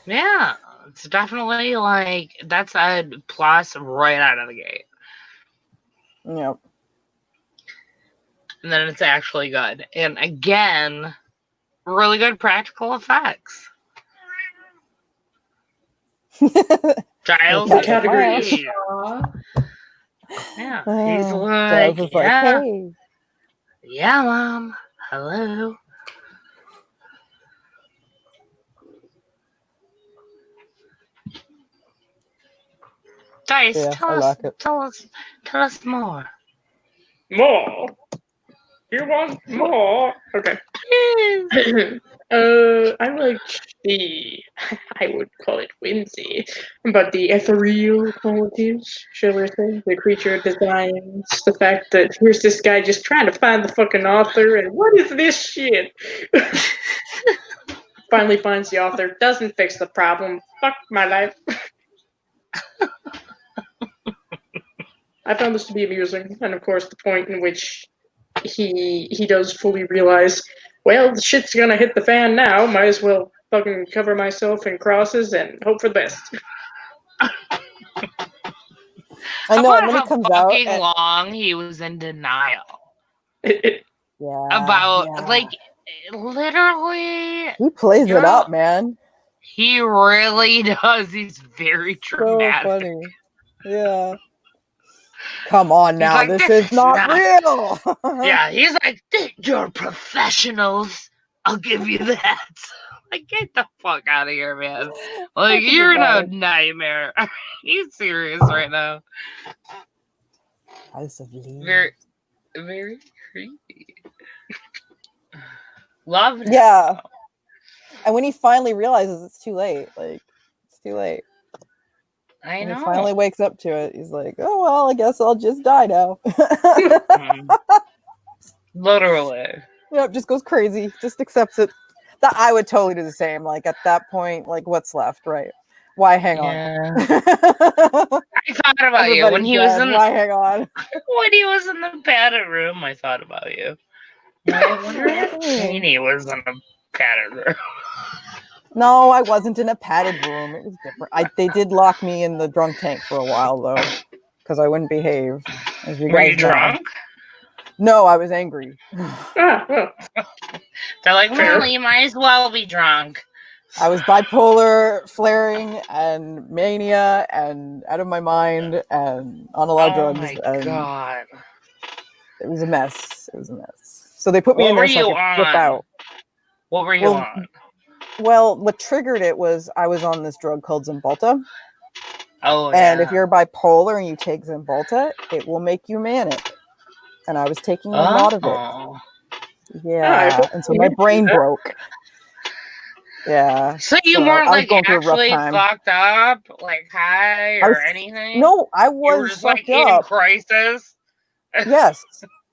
Yeah, it's definitely like that's a plus right out of the gate. Yep. And then it's actually good. And again, really good practical effects. Giles is great. Yeah, he's like, yeah, hey. Yeah, Mom. Hello. Dice, tell us more. More? You want more? Okay. I like the, I would call it whimsy, but the ethereal qualities, shall we say, the creature designs, the fact that here's this guy just trying to find the fucking author, and what is this shit? Finally finds the author, doesn't fix the problem. Fuck my life. I found this to be amusing, and of course the point in which he does fully realize, well, the shit's gonna hit the fan now, might as well fucking cover myself in crosses and hope for the best. I know, and then he comes out. Fucking long he was in denial. Yeah. About, like, literally. He plays it up, man. He really does. He's very dramatic. So funny. Yeah. Come on now, like, this is not real. Yeah, he's like, you're professionals. I'll give you that. Like, get the fuck out of here, man. Like, you're in a nightmare. Are you serious right now? Very, very creepy. Love it. Yeah. And when he finally realizes it's too late, like, it's too late. I know. He finally wakes up to it. He's like, oh, well, I guess I'll just die now. Literally. Yep, just goes crazy. Just accepts it. That I would totally do the same. Like, at that point, like, what's left, right? Why hang on? I thought about you when he was in. Why hang on? When he was in the padded room, I thought about you. I wonder if Janie was in a padded room. No, I wasn't in a padded room. It was different. They did lock me in the drunk tank for a while, though, because I wouldn't behave. As you Were guys you drunk? No, I was angry. They're like, well, you might as well be drunk. I was bipolar, flaring, and mania, and out of my mind, and on a lot of drugs. Oh my god! It was a mess. It was a mess. So they put me in there so I could flip out. What were you on? Well, what triggered it was I was on this drug called Zymbalta. Oh, and if you're bipolar and you take Zymbalta, it will make you manic. and I was taking a lot of it. Oh. Yeah, and so my brain broke. Yeah. So you I weren't was like going through a rough actually time. fucked up, like high I was or anything? no, I You were was just like fucked in up. crisis. Yes,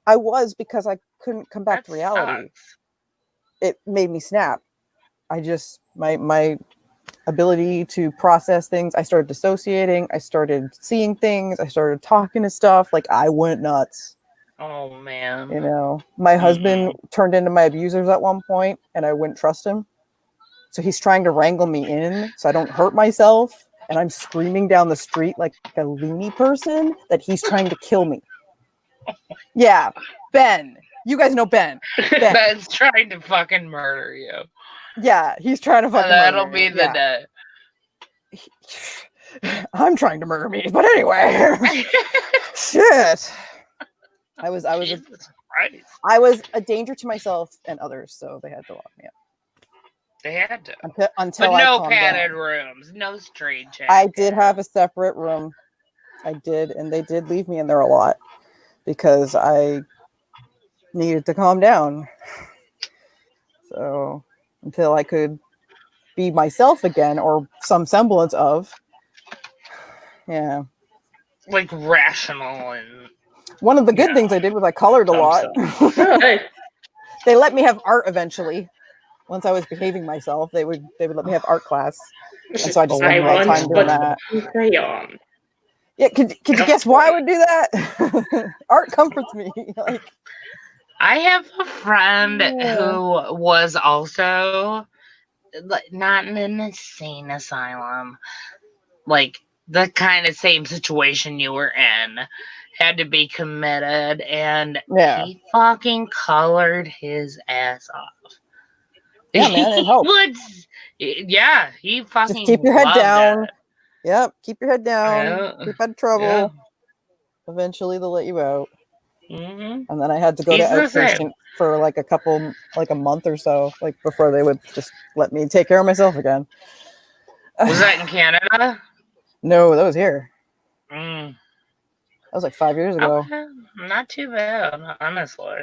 I was because I couldn't come back That to reality. sucks. It made me snap. I just my ability to process things. I started dissociating. I started seeing things. I started talking to stuff. Like I went nuts. Oh man. You know, my husband turned into my abusers at one point, and I wouldn't trust him. So he's trying to wrangle me in so I don't hurt myself. And I'm screaming down the street like a loony person that he's trying to kill me. Yeah, Ben. You guys know Ben. Ben's trying to fucking murder you. Yeah, he's trying to fucking That'll murder be me. the day. I'm trying to murder me, but anyway. Shit. I was a danger to myself and others, so they had to lock me up. They had to. Until but no I padded down. rooms, no straight jacket. I did have a separate room. I did, and they did leave me in there a lot because I needed to calm down. So until I could be myself again, or some semblance of, yeah. Like rational and. One of the good things I did was I colored a lot. They let me have art eventually. Once I was behaving myself, they would let me have art class, and so I just spent my time doing that. Crayon. Yeah, could you guess why I would do that? Art comforts me. Like, I have a friend who was also not in an insane asylum, like the kind of same situation you were in. Had to be committed, and he fucking colored his ass off. Yeah, man, it helps. Yeah, he fucking just keep your head down. It. Yep, keep your head down. Keep out of trouble. Yeah. Eventually, they'll let you out. Mm-hmm. And then I had to go to outpatient for like a month or so, like before they would just let me take care of myself again. Was that in Canada? No, that was here. Mm. That was like 5 years ago. Okay. Not too bad, honestly.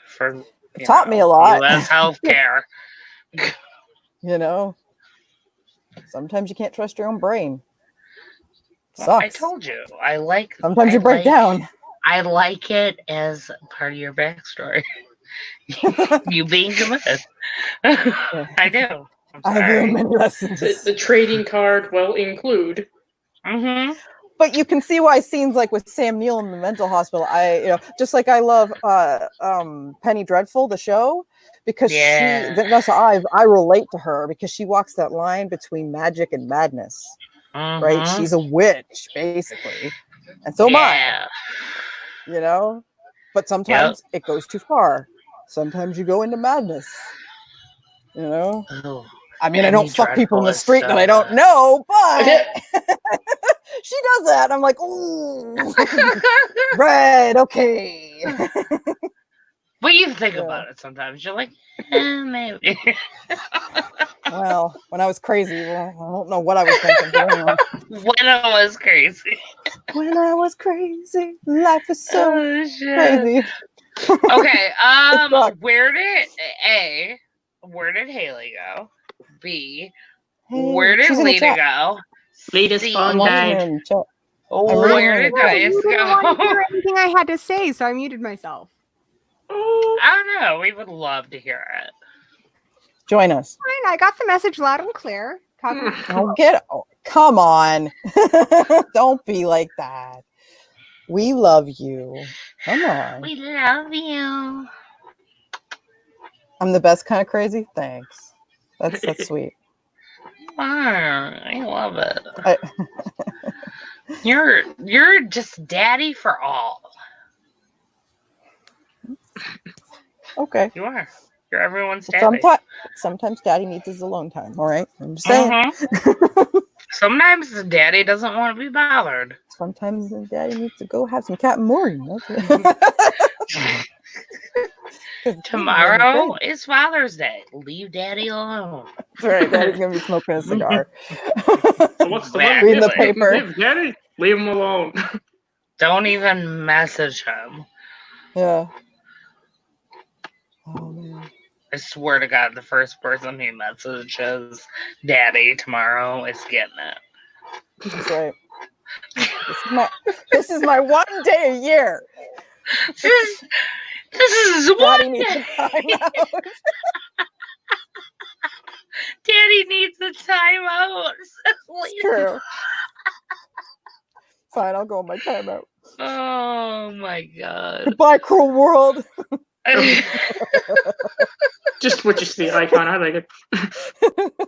For it taught me a lot. U.S. healthcare. You know, sometimes you can't trust your own brain. Well, I told you, Sometimes you break down. I like it as part of your backstory. You being committed. I do. I have learned many lessons. The trading card will include. Mm-hmm. But you can see why scenes like with Sam Neill in the mental hospital, just like I love Penny Dreadful, the show, because I relate to her because she walks that line between magic and madness. Right? She's a witch, basically. And so am I. You know? But sometimes it goes too far. Sometimes you go into madness. You know? Oh, I mean, I don't fuck people in the street that I don't know, but she does that. I'm like, ooh. Right, okay. But you think about it sometimes. You're like, maybe. Well, when I was crazy, I don't know what I was thinking. But anyway. When I was crazy. When I was crazy, life is so crazy. Okay, where did Haley go? B, where did Lita go? Lita Spawn died. Where did Dice go? I didn't want to hear anything I had to say, so I muted myself. I don't know. We would love to hear it. Join us. Fine, I got the message loud and clear. Come on. Don't be like that. We love you. Come on. We love you. I'm the best kind of crazy. Thanks. That's sweet. I love it. You're just daddy for all. Okay. You are. You're everyone's daddy. Sometimes daddy needs his alone time. All right. I'm just saying. Sometimes the daddy doesn't want to be bothered. Sometimes the daddy needs to go have some Captain Morgan. Tomorrow is Father's Day. Leave daddy alone. That's right. Daddy's going to be smoking a cigar. So what's the reading the paper. Daddy, leave him alone. Don't even message him. Yeah. Oh man. I swear to God, the first person he messages Daddy tomorrow is getting it. That's right. This is my one day a year. This is Daddy one needs a day. timeout. Daddy needs a timeout. It's true. Fine, I'll go on my timeout. Oh my God. Goodbye, cruel world. Just switches the icon. I like it.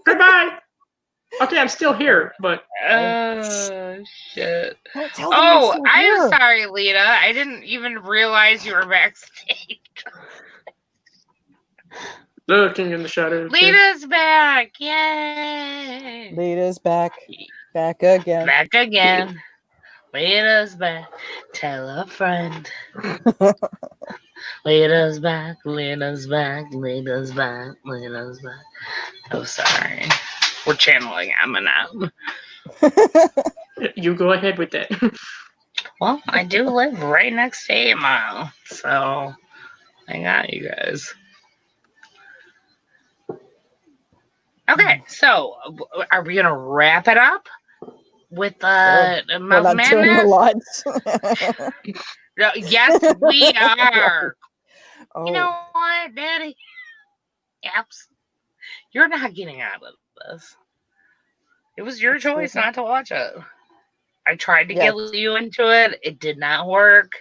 Goodbye. Okay, I'm still here, but Oh shit. Don't tell them I'm still I'm here. sorry, Lita. I didn't even realize you were backstage. looking in the shadows. Lita's back. Yay. Lita's back. Back again. Back again. Lita's back. Tell a friend. Lita's back. Lita's back. Lita's back. Lita's back. Oh, sorry. We're channeling Eminem. You go ahead with that. Well, I do live right next to 8 Mile, so I got you guys. Okay, so are we gonna wrap it up with We're Mouth not doing a Madness? lot. Yes, we are. Oh. You know what, Daddy? Yaps. You're not getting out of this. It was your choice not to watch it. I tried to get you into it. It did not work.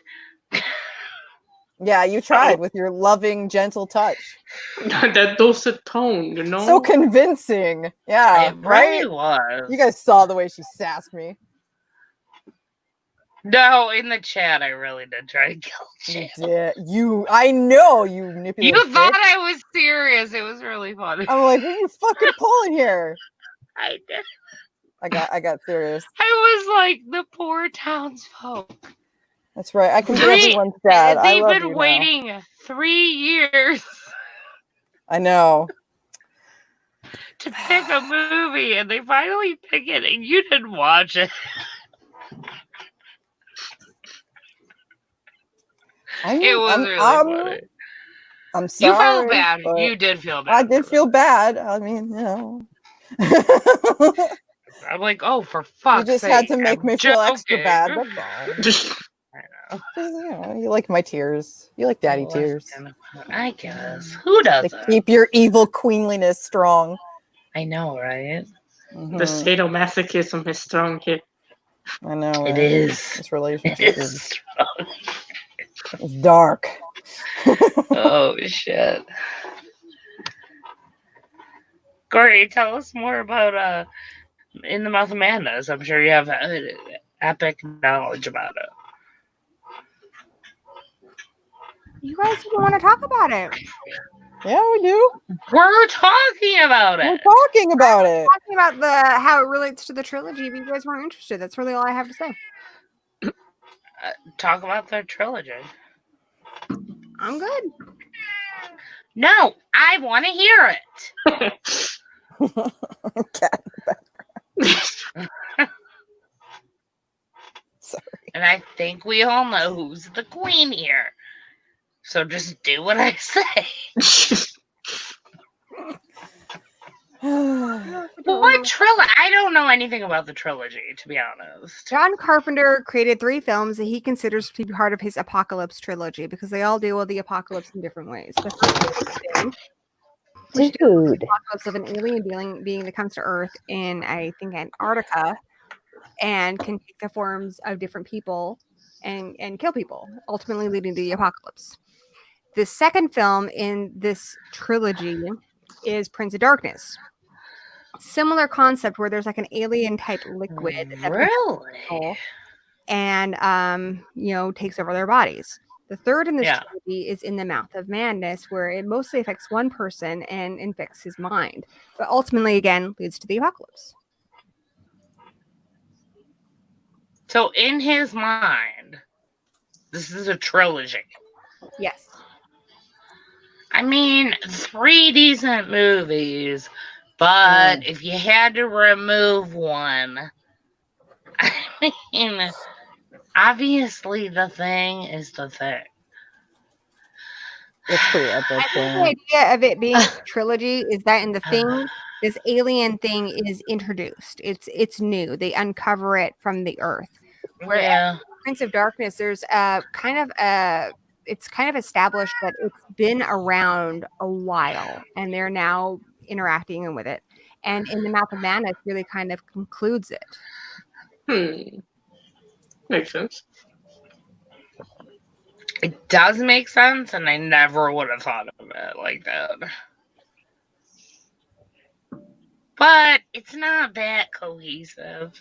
Yeah, you tried with your loving, gentle touch. That dulcet tone, you know? So convincing. Yeah, It right? really was. You guys saw the way she sassed me. No, in the chat, I really did try to kill you. I know you manipulative. You thought bitch. I was serious. It was really funny. I'm like, what are you fucking pulling here? I did. I got serious. I was like the poor townsfolk. That's right. I can be everyone's dad. I They've love been you waiting 3 years I know. to pick a movie, and they finally pick it, and you didn't watch it. It was really funny. I'm sorry. You felt bad. but You did feel bad. I did feel bad. I mean, you know. I'm like, oh, for fuck's sake. You just had to make me feel extra joking. bad. That's all. I know. You know, you like my tears. You like daddy tears. I guess. Who doesn't? To keep your evil queenliness strong. I know, right? The sadomasochism is strong here. I know. It right? is. This relationship is strong. it's dark. Oh shit. Corey, tell us more about In the Mouth of Madness. I'm sure you have epic knowledge about it. You guys don't want to talk about it. Yeah, we do. We're talking about it. We're talking about it. Talking about how it relates to the trilogy. If you guys weren't interested, that's really all I have to say. Talk about the trilogy. I'm good. No, I want to hear it. Cat in the background. Sorry. And I think we all know who's the queen here. So just do what I say. What trilogy? I don't know anything about the trilogy, to be honest. John Carpenter created 3 films that he considers to be part of his Apocalypse trilogy because they all deal with the apocalypse in different ways. The first film, which deals with the apocalypse of an alien being that comes to Earth in, I think, Antarctica, and can take the forms of different people and kill people, ultimately leading to the apocalypse. The second film in this trilogy is Prince of Darkness. Similar concept where there's like an alien type liquid that really? And takes over their bodies. The third in this trilogy is In the Mouth of Madness, where it mostly affects one person and infects his mind, but ultimately again leads to the apocalypse. So in his mind, this is a trilogy. Yes. I mean, 3 decent movies, but if you had to remove one, I mean, obviously The Thing is The Thing. It's pretty epic. I think Yeah. the idea of it being a trilogy is that in the thing, this alien thing is introduced. It's new. They uncover it from the earth. Whereas Yeah. Prince of Darkness, there's it's kind of established that it's been around a while and they're now interacting with it. And in the Mouth of Madness really kind of concludes it. Makes sense. It does make sense, and I never would have thought of it like that. But it's not that cohesive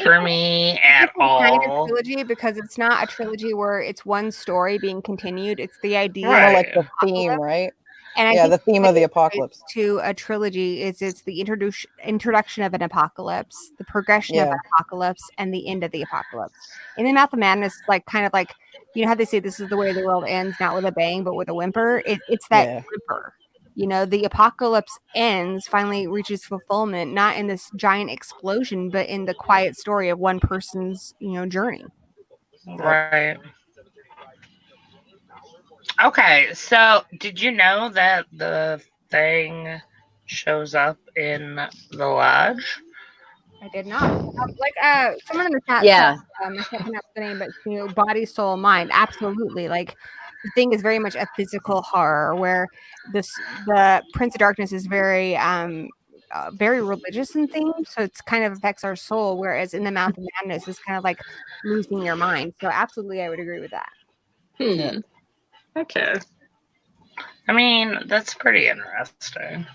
for me at all. Kind of trilogy because it's not a trilogy where it's one story being continued. It's the idea Kind of Right. like the theme, right? And I Yeah, think the theme of the apocalypse. to a trilogy is it's the introduction of an apocalypse, the progression of Yeah. an apocalypse, and the end of the apocalypse. In the Mouth of Madness, like kind of like you know how they say this is the way the world ends, not with a bang, but with a whimper. It's that Yeah. whimper. You know, the apocalypse ends, finally reaches fulfillment, not in this giant explosion, but in the quiet story of one person's, journey. Right. Okay, so did you know that the thing shows up in the lodge? I did not. Someone in the chat Yeah. said, I can't pronounce the name, but body, soul, mind. Absolutely. Like the thing is very much a physical horror where the Prince of Darkness is very very religious in things, so it's kind of affects our soul, whereas in the Mouth of Madness is kind of like losing your mind. So absolutely I would agree with that. Yeah. Okay. I mean, that's pretty interesting,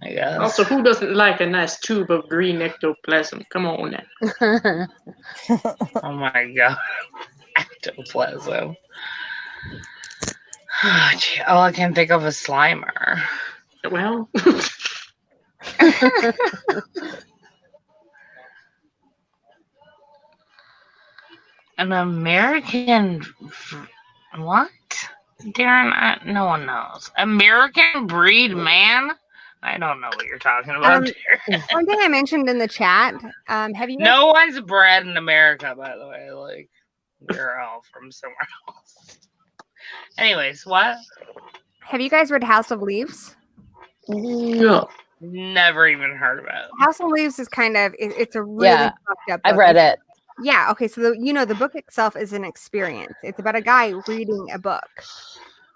I guess. Also, who doesn't like a nice tube of green ectoplasm? Come on now. Oh my god. Ectoplasm. Gee, all I can think of is Slimer. Well, An American. What? Darren, no one knows. American breed man? I don't know what you're talking about, Darren. One thing I mentioned in the chat, have you guys No one's bred in America, by the way. Like, we're all from somewhere else. Anyways, what? have you guys read House of Leaves? no. Never even heard of it. House of Leaves is kind of it's a really Yeah, fucked up I've book. read it. Yeah, okay, so the book itself is an experience. It's about a guy reading a book.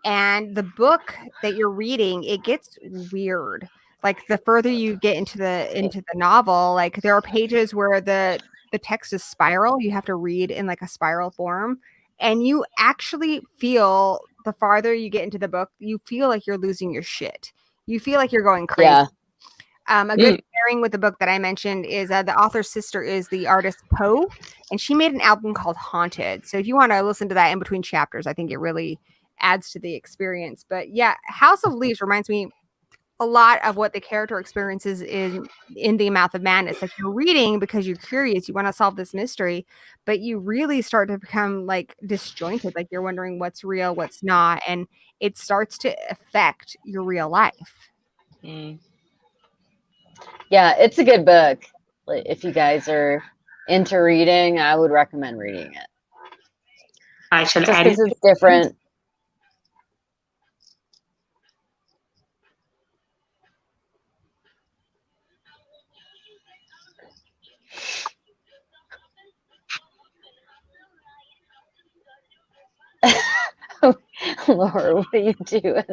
And the book that you're reading, it gets weird. Like the further you get into the novel, like there are pages where the text is spiral. You have to read in like a spiral form. And you actually feel the farther you get into the book, you feel like you're losing your shit. You feel like you're going crazy. Yeah. A good pairing with the book that I mentioned is the author's sister is the artist Poe, and she made an album called Haunted. So if you want to listen to that in between chapters, I think it really adds to the experience. But yeah, House of Leaves reminds me a lot of what the character experiences in the Mouth of Madness. Like you're reading because you're curious, you want to solve this mystery, but you really start to become like disjointed. Like you're wondering what's real, what's not, and it starts to affect your real life. Yeah, it's a good book. Like, if you guys are into reading, I would recommend reading it. I shall Just add because it. it's different. Laura, what are you doing?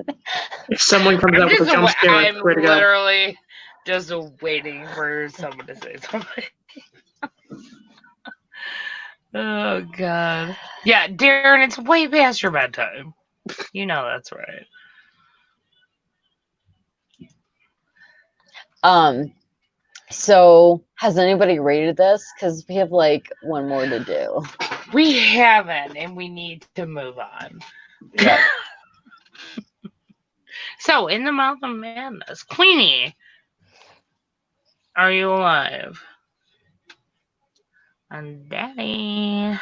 If someone comes out with a jump scare, I I'm swear to God. literally just waiting for someone to say something. Oh god. Yeah, Darren, it's way past your bedtime. You know that's right. So has anybody rated this? Because we have like one more to do. We haven't, and we need to move on. Yep. So, in the Mouth of Madness, Queenie, are you alive? And Daddy.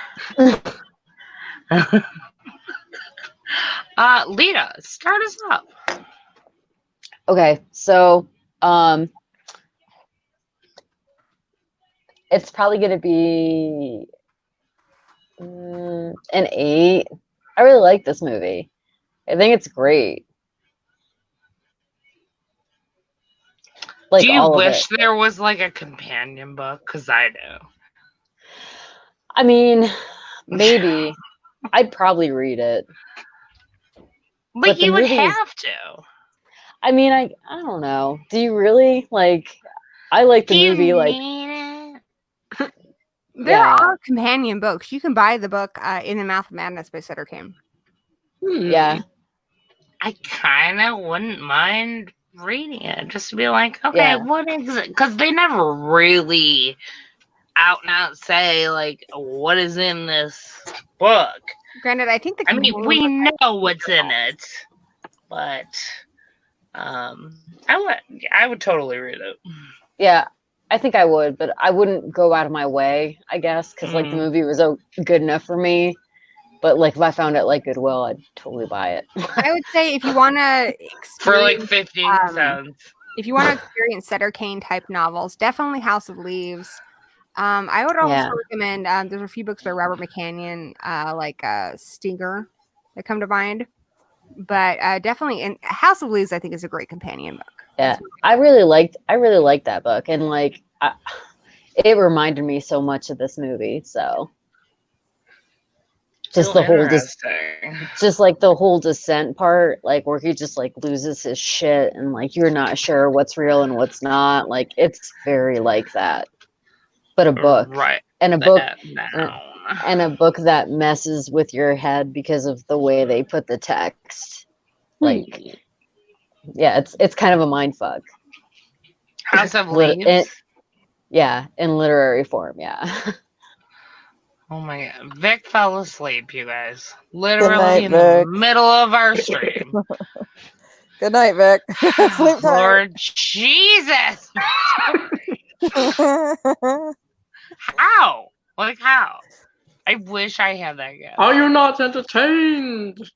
Lita, start us up. Okay, so it's probably gonna be an 8. I really like this movie. I think it's great. Like, do you all wish of it. there was like a companion book? Because I do. I mean, maybe. I'd probably read it. But the you would movie is- have to. I mean, I don't know. Do you really? Like, I like the Do you movie, like, need it? There Yeah. are companion books. You can buy the book In the Mouth of Madness by Sutter Kane. yeah. I kind of wouldn't mind reading it just to be like, okay, Yeah. what is it? Because they never really out and out say like what is in this book. Granted, I think the I mean, companion we book- know what's in it, but I would totally read it. Yeah. I think I would, but I wouldn't go out of my way, I guess, because like the movie was good enough for me. But like if I found it like Goodwill, I'd totally buy it. I would say if you want to For like experience 15 cents. if you want to experience Sutter Kane type novels, definitely House of Leaves. I would also Yeah. recommend. There's a few books by Robert McCanyon, like Stinger, that come to mind. But definitely, and House of Leaves, I think, is a great companion book. Yeah, I really liked that book, and like it reminded me so much of this movie. So just the whole just like the whole descent part, like where he just like loses his shit and like you're not sure what's real and what's not. Like it's very like that, but a book, Right? And a book, and a book that messes with your head because of the way they put the text, like. Yeah, it's kind of a mind fuck. House of Leaves. In literary form, yeah. Oh my god, Vic fell asleep, you guys. Literally in Vic. the middle of our stream. Good night, Vic. Sleep tight. Lord Jesus! How? Like how? I wish I had that guy. Are you not entertained?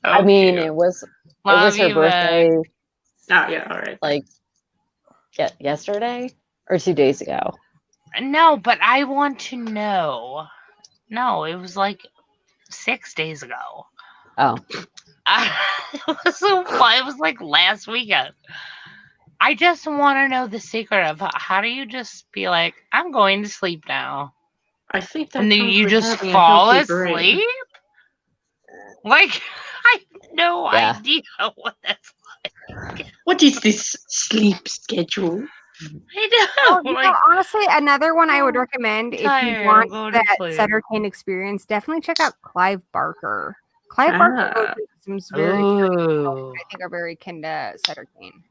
I mean, it was her birthday. Oh yeah, all right. Like yesterday or 2 days ago. No, but I want to know. No, it was like 6 days ago. Oh. It was like last weekend. I just want to know the secret of how do you just be like, I'm going to sleep now. I think that and then comes you with just having a fall healthy brain. asleep? Like, I have no Yeah. idea what that's like. What is this sleep schedule? I know. Like, honestly, another one I would recommend if you tired, want go to that sleep. Sutter Kane experience, definitely check out Clive Barker. Clive Barker goes through some very Ooh. I think are very akin to Sutter Kane.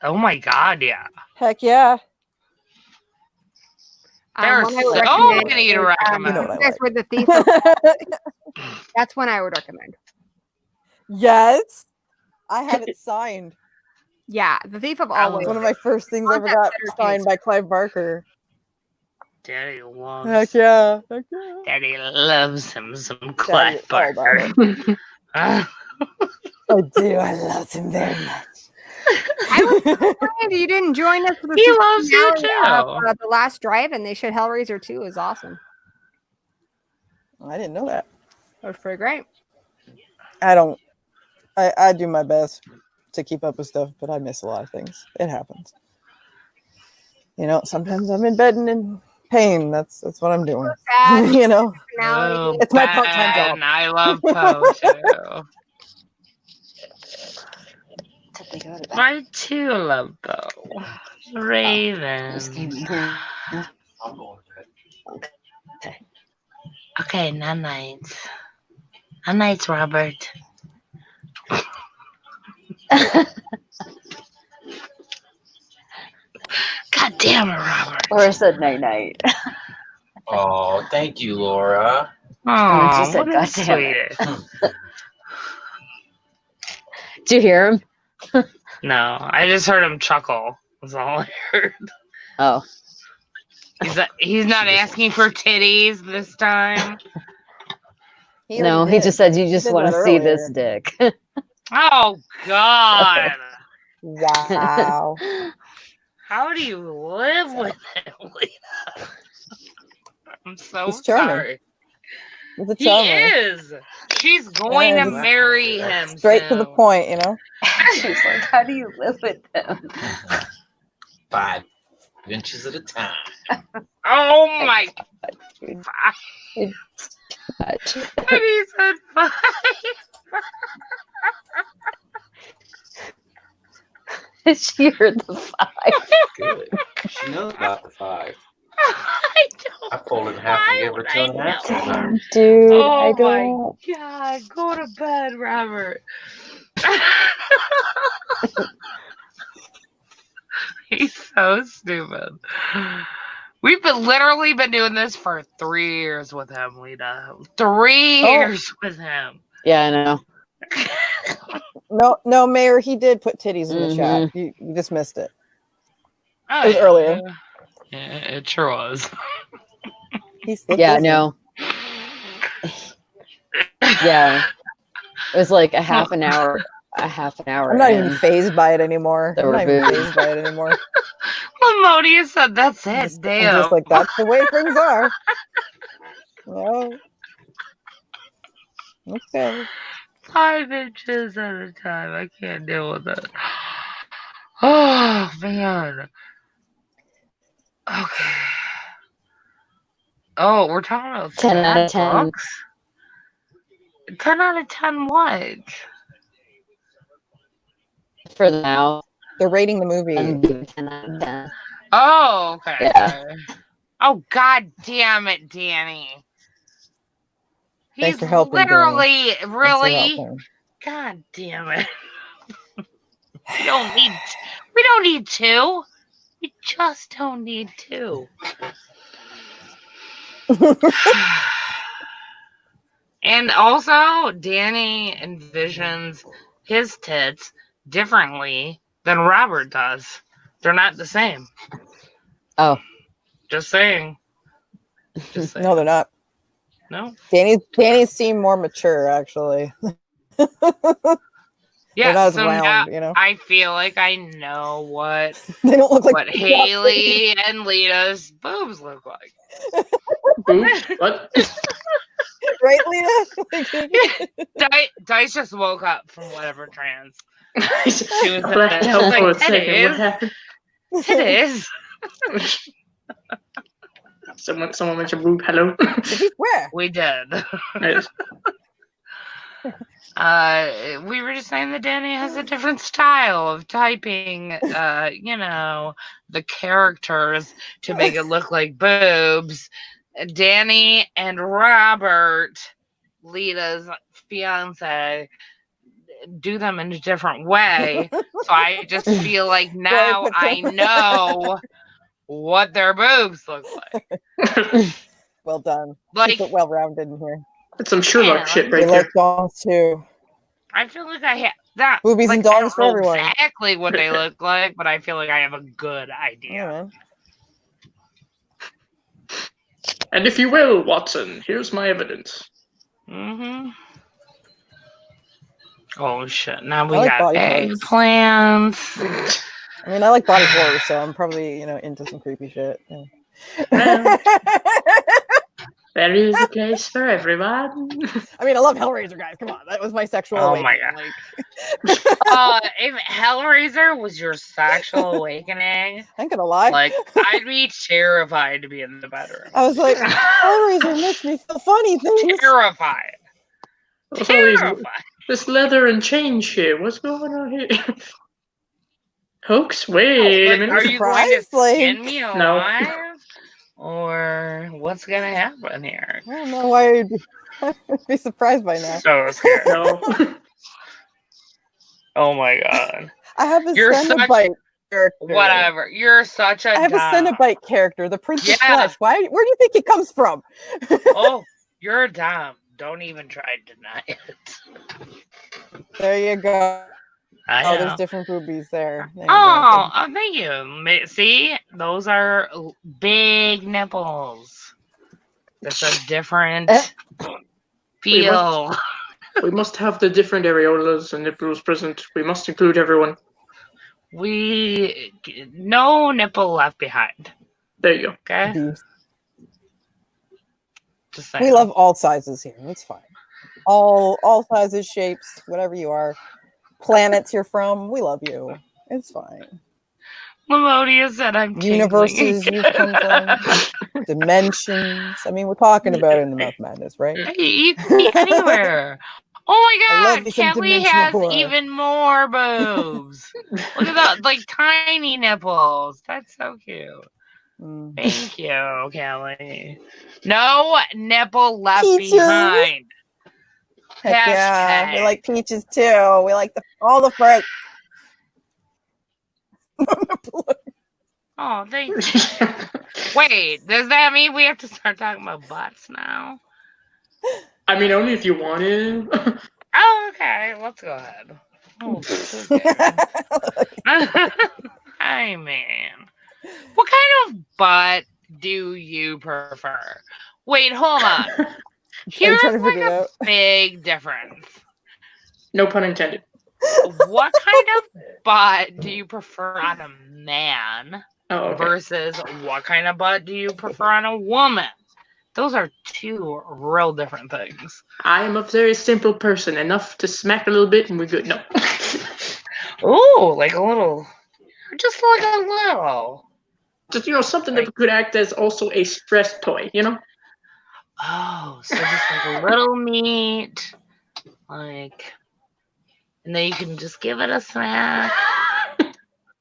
Oh my god, yeah. Heck yeah. There are One I would so recommend many to is, recommend. You know what I you guys like. read The Thief of That's one I would recommend. Yes. I have it signed. Yeah, The Thief of Always. It's one of my first things I ever got signed by Clive Barker. Daddy loves. Heck yeah. Heck yeah. Daddy loves him some Daddy Clive is all about Barker. it. Uh, I do. I love him very much. I was surprised you didn't join us for the He season loves you finale too. of The Last Drive-In. They showed Hellraiser 2 is awesome. I didn't know that. That was pretty great. I do my best to keep up with stuff, but I miss a lot of things. It happens. You know, sometimes I'm in bed and in pain. That's what I'm doing. You know, Oh, it's my part-time job. and I love Poe too. I too love Poe. Raven. Okay, night nights. Night nights, Robert. God damn it, Robert. Laura said night night. Oh, thank you, Laura. Oh, She said, what a "God damn it." sweetie. Did you hear him? No, I just heard him chuckle. That's all I heard. Oh. He's not asking for titties this time. No, he just said you just want to see this dick. Oh God! Wow. How do you live with it, Lita? I'm so He's charming. sorry. He's a He charmer. is. She's going to just marry him straight to the soon. point, you know. She's like, how do you live with them? 5 inches at a time. Oh my! It's much. And he said 5. She heard the 5. Good. She knows about the 5. I don't. I pulled it in half and gave her 2.5 sometimes. Dude, Oh I my don't. God! Go to bed, Robert. He's so stupid. We've literally been doing this for 3 years with him, Lita. 3 years with him. Yeah, I know. No, Mayor, he did put titties in the chat. You just missed it. Oh, It was earlier. Yeah, it sure was. He slipped Yeah, those in. no. Yeah. It was like a half an hour. I'm not even phased by it anymore. There I'm were not even boobs. phased by it anymore. Melodious said, "That's it, I'm damn." just like, that's the way things are. No. Okay. 5 inches at a time. I can't deal with it. Oh man. Okay. Oh, we're talking about 10 out of sad 10. books? 10 out of 10 what? For now. They're rating the movie. 10 out of 10. Oh, okay. Yeah. Oh, god damn it, Danny. Thanks He's for helping, literally, Danny. really? Thanks for helping. God damn it. We don't need 2. We just don't need 2. And also, Danny envisions his tits differently than Robert does. They're not the same. Oh. Just saying. No, they're not. No? Danny's seem more mature, actually. Yeah, they're not as so round, now you know? I feel like I know what They don't look like what Haley and Lita's boobs look like. Boobs? What? Right, Lita? Dice just woke up from whatever trance. She was I blacked she out was for like, a second. What "Titties, happened? titties." Someone mentioned boob. Hello. Where? We did. Yes. We were just saying that Danny has a different style of typing, the characters to make it look like boobs. Danny and Robert, Lita's fiance, do them in a different way. So I just feel like now I know what their boobs look like. Well done. Like, keep it well rounded in here. That's some Sherlock shit right We there. like dongs too. I feel like I have that. Boobies and I dongs don't for know everyone. exactly what they look like, but I feel like I have a good idea. And if you will, Watson, here's my evidence. Mm-hmm. Oh shit! Now I we like got body parts. eggplants. I mean, I like body horror, so I'm probably into some creepy shit. Yeah. Well, there is a place for everyone. I mean, I love Hellraiser, guys. Come on, that was my sexual Oh my awakening. god! If Hellraiser was your sexual awakening, I ain't gonna lie. Like, I'd be terrified to be in the bedroom. I was like, Hellraiser makes me feel funny things. Terrified. What's all this leather and chain shit? What's going on here? Hooks? Wait a minute. Are you going to skin me No. alive? Or what's gonna happen here? I don't know why I'd be surprised by now. So scared. No. Oh my god. I have a You're Cenobite character. Whatever. You're such a I have dom. a Cenobite character, the Prince of Yeah. Flesh. Where do you think he comes from? Oh, you're a dom. Don't even try to deny it. There you go. I Oh, know. there's different boobies there. There you Oh, go. thank you. See, those are big nipples. That's a different feel. We must have the different areolas and nipples present. We must include everyone. No nipple left behind. There you go. Okay. Boobs. Just saying. We love all sizes here. That's fine. all sizes, shapes, whatever you are, planets you're from, we love you. It's fine. Melodia said I'm Universes you've come from, dimensions. I mean, we're talking about it in the Mouth Madness, right? You could be anywhere. Oh I my love god, me some Kelly dimensional has horror. even more boobs. Look at that, like tiny nipples. That's so cute. Thank you, Kelly. No nipple left Peaches. behind. Heck yeah, we like peaches too. We like all the fruit. Oh, thank you. Wait, does that mean we have to start talking about butts now? I mean, only if you want to. Oh, okay. Let's go ahead. Oh, okay. Hi, man. What kind of butt do you prefer? Wait, hold on. Here's like a big difference. No pun intended. What kind of butt do you prefer on a man versus what kind of butt do you prefer on a woman? Those are two real different things. I am a very simple person. Enough to smack a little bit and we're good. No. Ooh, like a little. Just like a little. Just, something that could act as also a stress toy, Oh, so just like a little meat. Like, and then you can just give it a smack.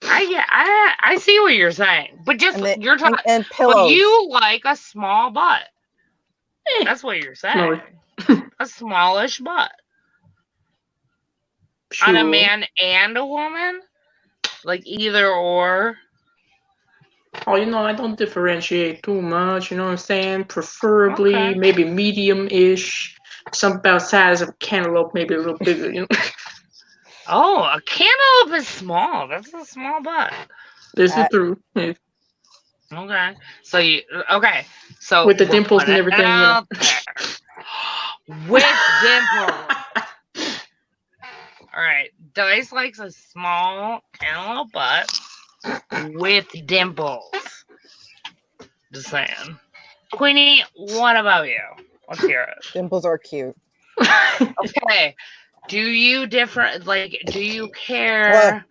I see what you're saying. But just, you're talking. And pillows. But you like a small butt. That's what you're saying. A smallish butt. Sure. On a man and a woman? Like either or? Oh, I don't differentiate too much, you know what I'm saying? Preferably, maybe medium-ish. Something about size of cantaloupe, maybe a little bigger, Oh, a cantaloupe is small. That's a small butt. This is true. Yeah. Okay. So with the dimples and everything, With dimples. All right. Dice likes a small cantaloupe butt with dimples. Just saying. Queenie, what about you? Let's hear it. Dimples are cute. Okay. Do you care? What?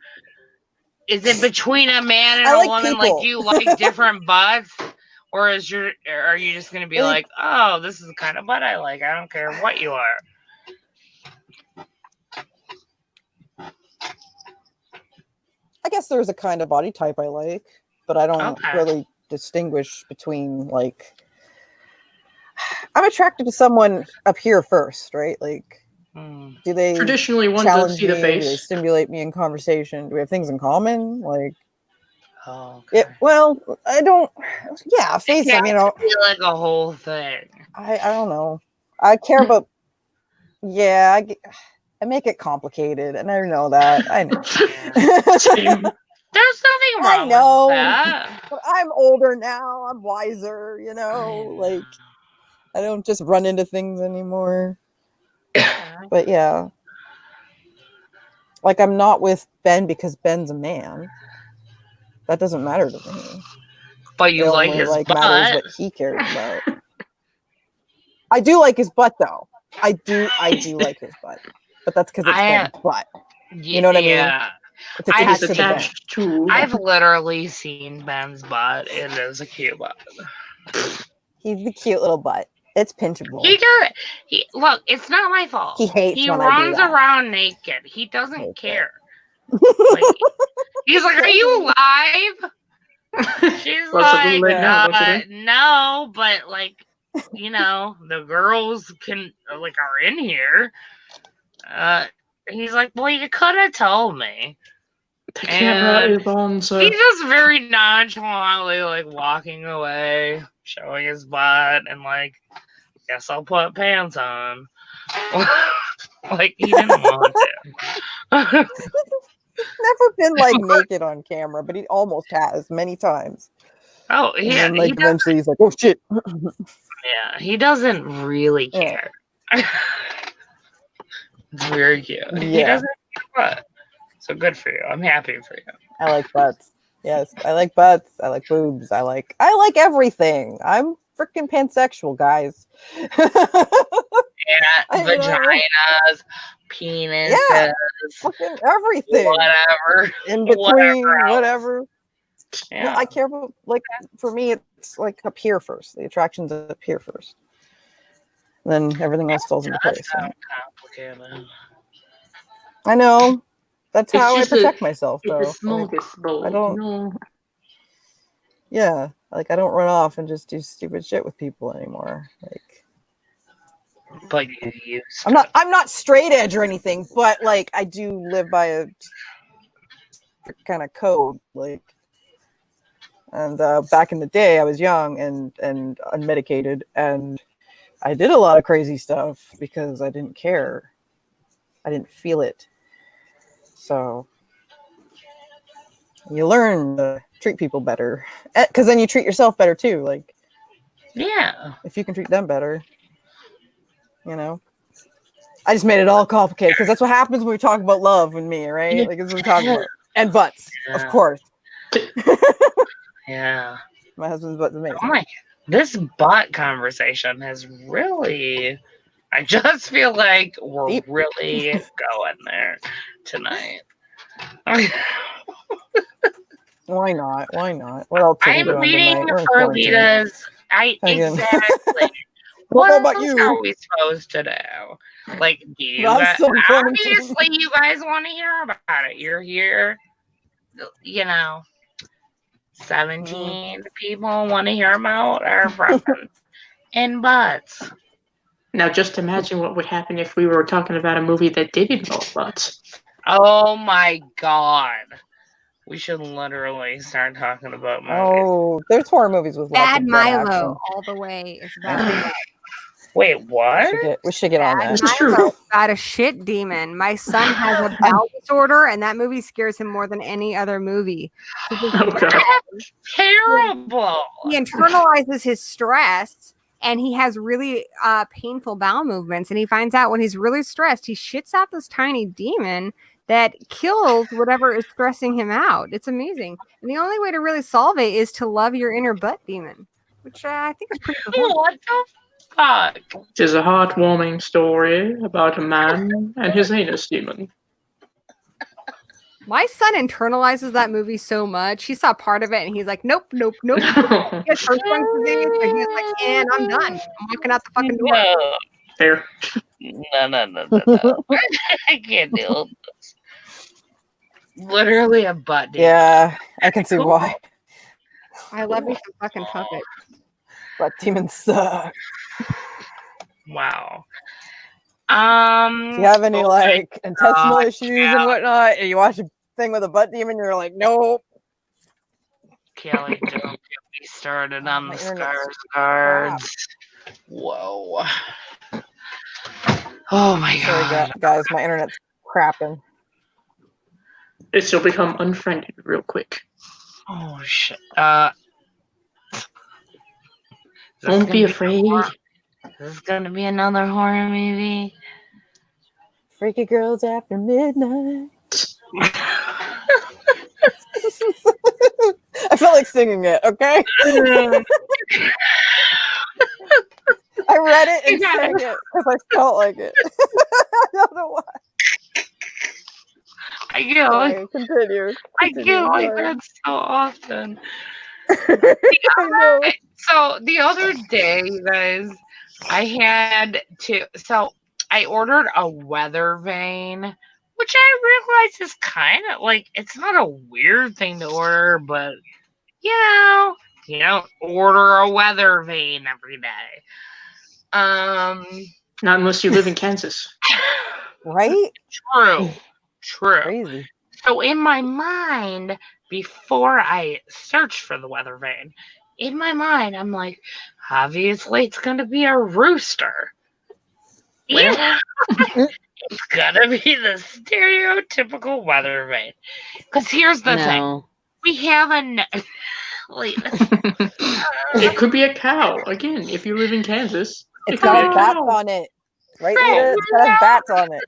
Is it between a man and a woman? People. Like, do you like different butts? Or are you just going to be like, oh, this is the kind of butt I like. I don't care what you are. I guess there's a kind of body type I like, but I don't really distinguish between, like, I'm attracted to someone up here first, right? Like, do they traditionally ones challenge that see the me? face? Do they stimulate me in conversation? Do we have things in common? Like, well, I don't. Yeah, face. I mean, feel like a whole thing. I don't know. I care about. Yeah, I make it complicated, and I know that. I know. There's nothing wrong with that. But I'm older now. I'm wiser. Like, I don't just run into things anymore. But yeah, like, I'm not with Ben because Ben's a man. That doesn't matter to me. But you like his butt. Matters what he cares about. I do like his butt, though. I do like his butt, but that's because it's Ben's butt. You know what I mean? It's attached to Ben. I've literally seen Ben's butt. It is a cute butt. He's a cute little butt. It's pinchable. Look, it's not my fault. He hates He when I do runs that. around naked. He doesn't care. Like, he's like, "Are you alive?" She's like, "No, but like, the girls are in here." He's like, "Well, you could have told me." The camera is on, so he's just very nonchalantly walking away, showing his butt, and guess I'll put pants on. He didn't want to. He's never been naked on camera, but he almost has many times. Oh yeah. And then, eventually he's like, "Oh shit." Yeah, he doesn't really care. It's very cute. Yeah. He doesn't care. So good for you. I'm happy for you. I like butts. Yes, I like butts. I like boobs. I like everything. I'm freaking pansexual, guys. vaginas, penises, Yeah, fucking everything. whatever. In between, else. whatever. Yeah. No, I care about, like, for me, it's like up here first. The attraction's up here first. Then everything else falls into place. Sounds complicated. I know. That's It's how I just protect myself, It's though. a smorgasbord. I don't. No. Yeah, like I don't run off and just do stupid shit with people anymore. Like, But you used I'm not straight edge or anything, but like I do live by a kind of code. Like, and back in the day, I was young and unmedicated, and I did a lot of crazy stuff because I didn't care. I didn't feel it. So you learn to treat people better, because then you treat yourself better too. Like, yeah, if you can treat them better, you know. I just made it all complicated because that's what happens when we talk about love and me, right? Like, that's what we're talking about. And butts, of course. Yeah. My husband's butt's amazing. Oh my, this butt conversation has really, I just feel like we're really going there tonight. Why not? Why not? What else are we I'm doing reading tonight? We're in for quarantine. Lita's. Exactly. What about else you? are we supposed to do? Like, do you I'm guys, still in quarantine. obviously you guys want to hear about it. You're here, you know, 17 people want to hear about our preference in butts. Now, just imagine what would happen if we were talking about a movie that did involve butts. Oh my god. We should literally start talking about movies. Oh, there's horror movies with lots Bad of butt action. Milo all the way is about Wait, what? We should get on that. This is true. Milo got a shit demon. My son has a bowel disorder, and that movie scares him more than any other movie. Oh god. That's terrible. He internalizes his stress, and he has really painful bowel movements. And he finds out when he's really stressed, he shits out this tiny demon that kills whatever is stressing him out. It's amazing. And the only way to really solve it is to love your inner butt demon, which I think is pretty cool. What the fuck? It is a heartwarming story about a man and his anus demon. My son internalizes that movie so much. He saw part of it and he's like, nope, nope, nope. He has first one disease, and he's like, and I'm done. I'm walking out the fucking door. No. Fair. No. I can't deal with this. Literally a butt demon. Yeah, I can see why. I love me some fucking puppet. Butt demons suck. Wow. If you have any like intestinal issues and whatnot, and you watch a thing with a butt demon, you're like, nope. Kelly, don't get me started on the Skarsgårds. Whoa. Oh my god. Sorry, guys, my internet's crapping. It'll become unfriended real quick. Oh shit. Don't be afraid. This is gonna be another horror movie. Freaky Girls After Midnight. I felt like singing it, okay? I read it and sang it because I felt like it. I don't know why. I get like, continue. I get like that so often. I know. So the other day, you guys, I ordered a weather vane, which I realize is kind of like, it's not a weird thing to order, but you don't order a weather vane every day. Not unless you live in Kansas. Right? True. Crazy. So in my mind, before I searched for the weather vane, in my mind, I'm like, obviously it's going to be a rooster. Yeah. It's going to be the stereotypical weather vane. Because here's the thing. We have It could be a cow. Again, if you live in Kansas. It's got bats on it. Right, Lita? It's got bats on it.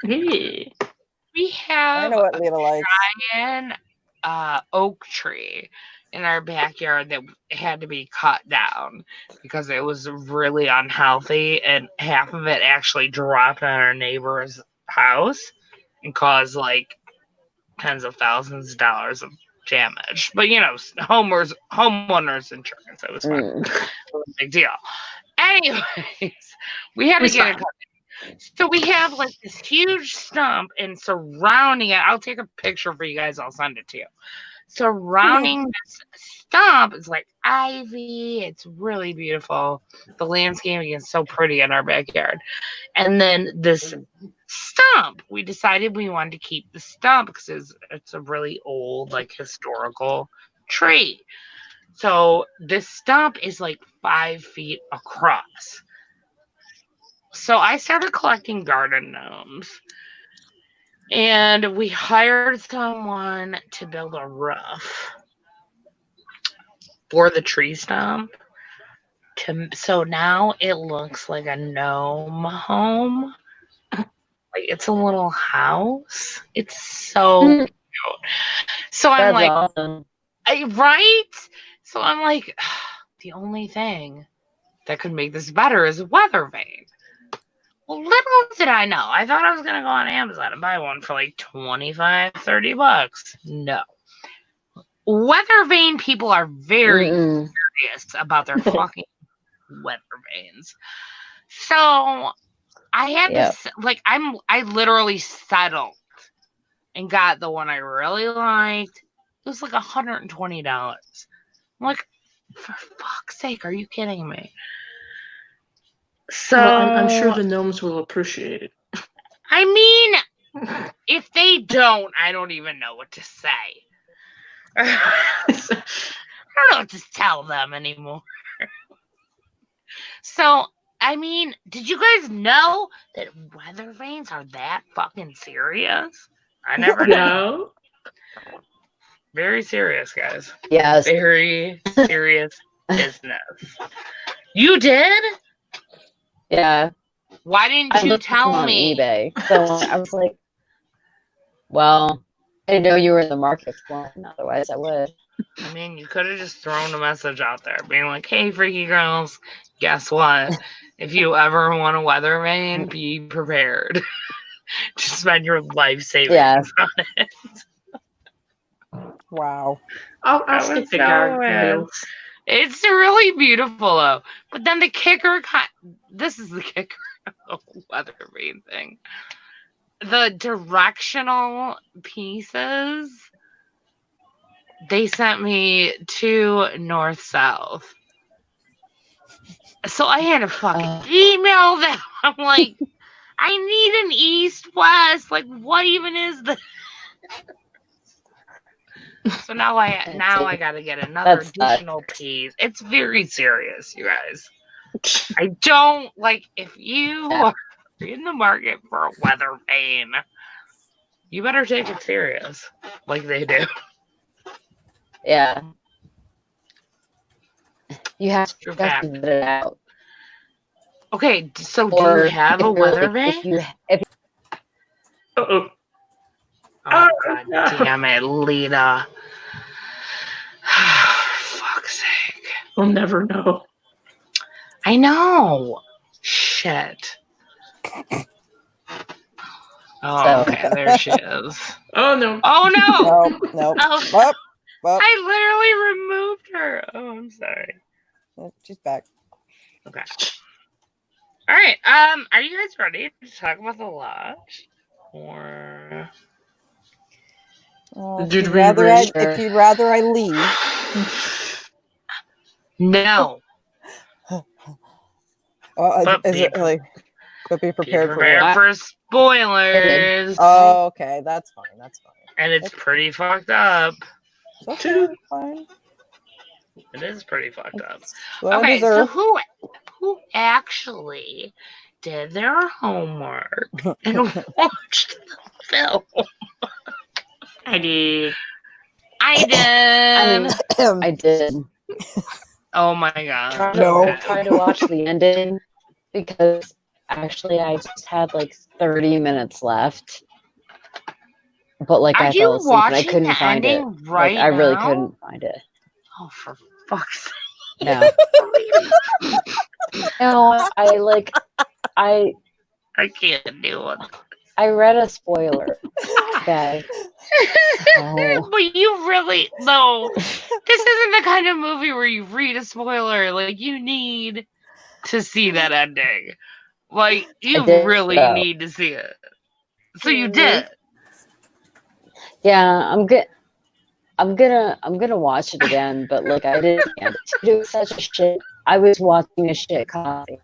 Yeah. We have I know what Lita likes. giant oak tree in our backyard that had to be cut down because it was really unhealthy, and half of it actually dropped on our neighbor's house and caused like tens of thousands of dollars of damage. But you know, homeowners insurance, it was fine. It was a big deal. Anyways, we had to get it cut. So we have like this huge stump, and surrounding it, I'll take a picture for you guys, I'll send it to you. Surrounding this stump is like ivy. It's really beautiful. The landscaping is so pretty in our backyard. And then this stump, we decided we wanted to keep the stump because it's a really old, like historical tree. So this stump is like 5 feet across. So I started collecting garden gnomes. And we hired someone to build a roof for the tree stump. So now it looks like a gnome home. Like it's a little house. It's so cute. So I'm That's like, awesome. right? So I'm like, the only thing that could make this better is a weather vane. Well, little did I know. I thought I was going to go on Amazon and buy one for like $25-$30. No. Weather vane people are very serious about their fucking weather vanes. So I had to, like, I literally settled and got the one I really liked. It was like $120. I'm like, for fuck's sake, are you kidding me? So well, I'm sure the gnomes will appreciate it. I mean, if they don't, I don't even know what to say. I don't know what to tell them anymore. So, I mean, did you guys know that weather vanes are that fucking serious? I never knew. Very serious, guys. Yes. Very serious business. You did? Yeah. Why didn't you tell on me? eBay. So I was like, well, I didn't know you were in the market for one. Otherwise, I would. I mean, you could have just thrown a message out there being like, hey, freaky girls, guess what? If you ever want a weather vane, be prepared to spend your life savings on it. Wow. I'll stick the guardrails. It's really beautiful, though. But then the kicker, this is the kicker of the weather vane thing. The directional pieces, they sent me to north-south. So I had to fucking email them. I'm like, I need an east-west. Like, what even is this? So now I gotta get another additional piece. It's very serious, you guys. I don't like if you are in the market for a weather vane, you better take it serious, like they do. Yeah. You have to get it out. Okay, so do you have a weather vane? Uh-oh. Oh, God damn it, Lita. Fuck's sake. We'll never know. I know. Shit. Oh, okay, there she is. Oh, no. Oh, no. No. Oh, I literally removed her. Oh, I'm sorry. She's back. Okay. All right. Are you guys ready to talk about the lodge? Or... if you'd rather I leave. No. But be prepared for spoilers. Oh, okay, that's fine. And it's pretty fucked up. Okay, fine. It is pretty fucked up. Well, okay, so who actually did their homework and watched the film? I did. I did. Oh my god. Try to watch the ending because actually I just had like 30 minutes left. But like I fell asleep and I couldn't find it. Right I really now? couldn't find it. Oh, for fuck's sake. No. No, I can't do it. I read a spoiler. Okay. But you really no. This isn't the kind of movie where you read a spoiler. Like you need to see that ending. Like you really need to see it. So you did. Yeah, I'm gonna watch it again, but like I didn't do such a shit. I was watching a shit copy.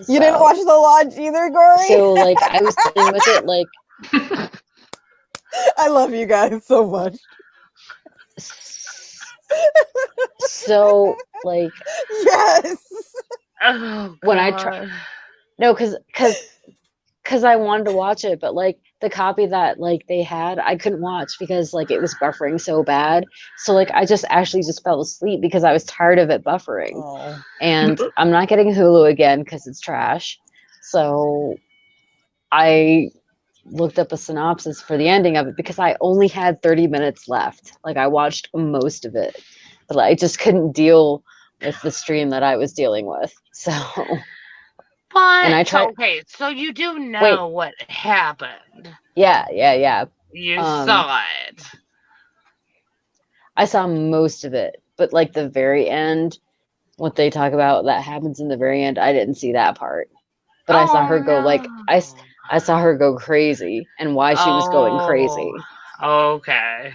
You didn't watch The Lodge either, Gory? So like I was dealing with it like I love you guys so much. So like yes. Oh, when I tried no because I wanted to watch it, but like the copy that like they had, I couldn't watch because like it was buffering so bad. So like I just fell asleep because I was tired of it buffering. Oh. And I'm not getting Hulu again because it's trash. So I looked up a synopsis for the ending of it because I only had 30 minutes left. Like I watched most of it, but I just couldn't deal with the stream that I was dealing with. So But and I tried. Okay, so you do know what happened. Yeah. You saw it. I saw most of it, but like the very end, what they talk about that happens in the very end, I didn't see that part. But I saw her go like I saw her go crazy and why she was going crazy. Okay.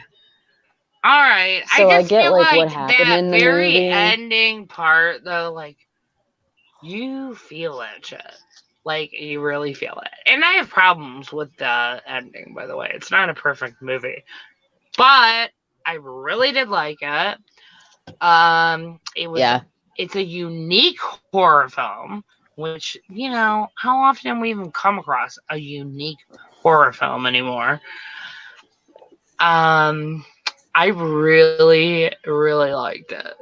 All right. So I just get feel like like what happened that in the very movie. ending part though, like you feel that shit. Like you really feel it. And I have problems with the ending, by the way. It's not a perfect movie. But I really did like it. It was it's a unique horror film, which, you know, how often we even come across a unique horror film anymore. I really, really liked it.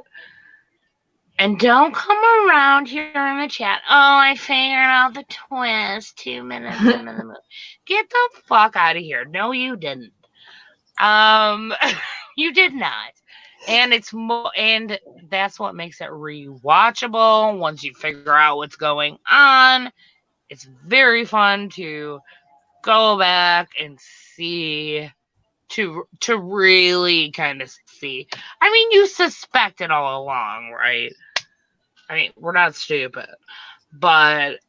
And don't come around here in the chat. Oh, I figured out the twist 2 minutes into the movie. Get the fuck out of here. No, you didn't. You did not. And and that's what makes it rewatchable once you figure out what's going on. It's very fun to go back and see to really kind of see. I mean, you suspect it all along, right? I mean, we're not stupid, but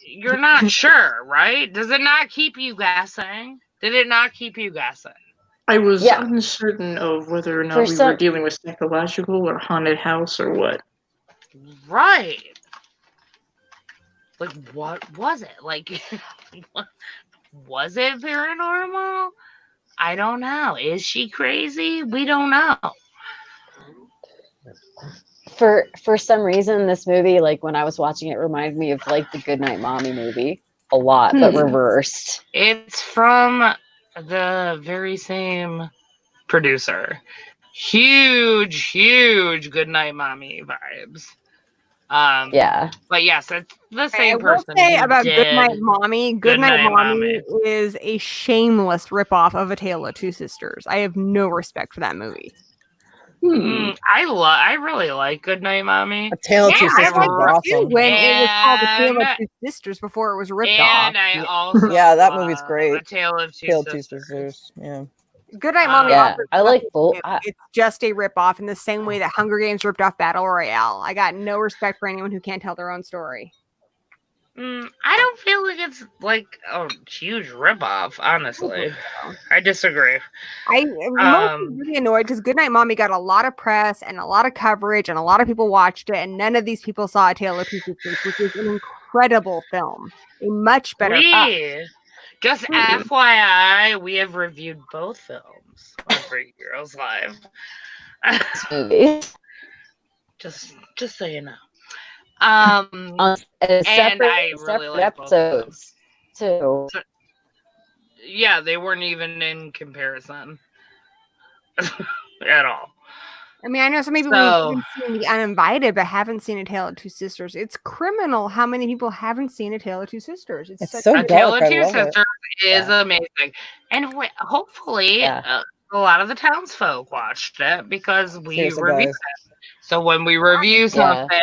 you're not sure, right? Does it not keep you guessing? Did it not keep you guessing? I was uncertain of whether or not we were dealing with psychological or haunted house or what. Right. Like, what was it? Like, was it paranormal? I don't know. Is she crazy? We don't know. For some reason, this movie, like when I was watching it, reminded me of like the Goodnight Mommy movie a lot, but reversed. It's from the very same producer. Huge Goodnight Mommy vibes. But yes, it's the same person. I will say about Goodnight Mommy. Goodnight Mommy is a shameless ripoff of A Tale of Two Sisters. I have no respect for that movie. I really like Goodnight Mommy. A Tale of Two Sisters was awesome. When it was called A Tale of Two Sisters before it was ripped off. And I also that movie's great. A Tale of Two Sisters. Yeah. Goodnight Mommy. I like both. It's just a ripoff in the same way that Hunger Games ripped off Battle Royale. I got no respect for anyone who can't tell their own story. I don't feel like it's like a huge ripoff, honestly. I disagree. I'm really annoyed because Goodnight Mommy got a lot of press and a lot of coverage and a lot of people watched it, and none of these people saw A Tale of Two Sisters, which is an incredible film. A much better Just FYI, we have reviewed both films on Freaky Girls Live. just so you know. And I really like episodes too. So, yeah, they weren't even in comparison at all. I mean, I know so many people haven't seen The Uninvited, but haven't seen A Tale of Two Sisters. It's criminal how many people haven't seen A Tale of Two Sisters. It's so dark. A Tale of Two Sisters is amazing, and hopefully, a lot of the townsfolk watched it because we Seriously, reviewed guys. it. So when we review something,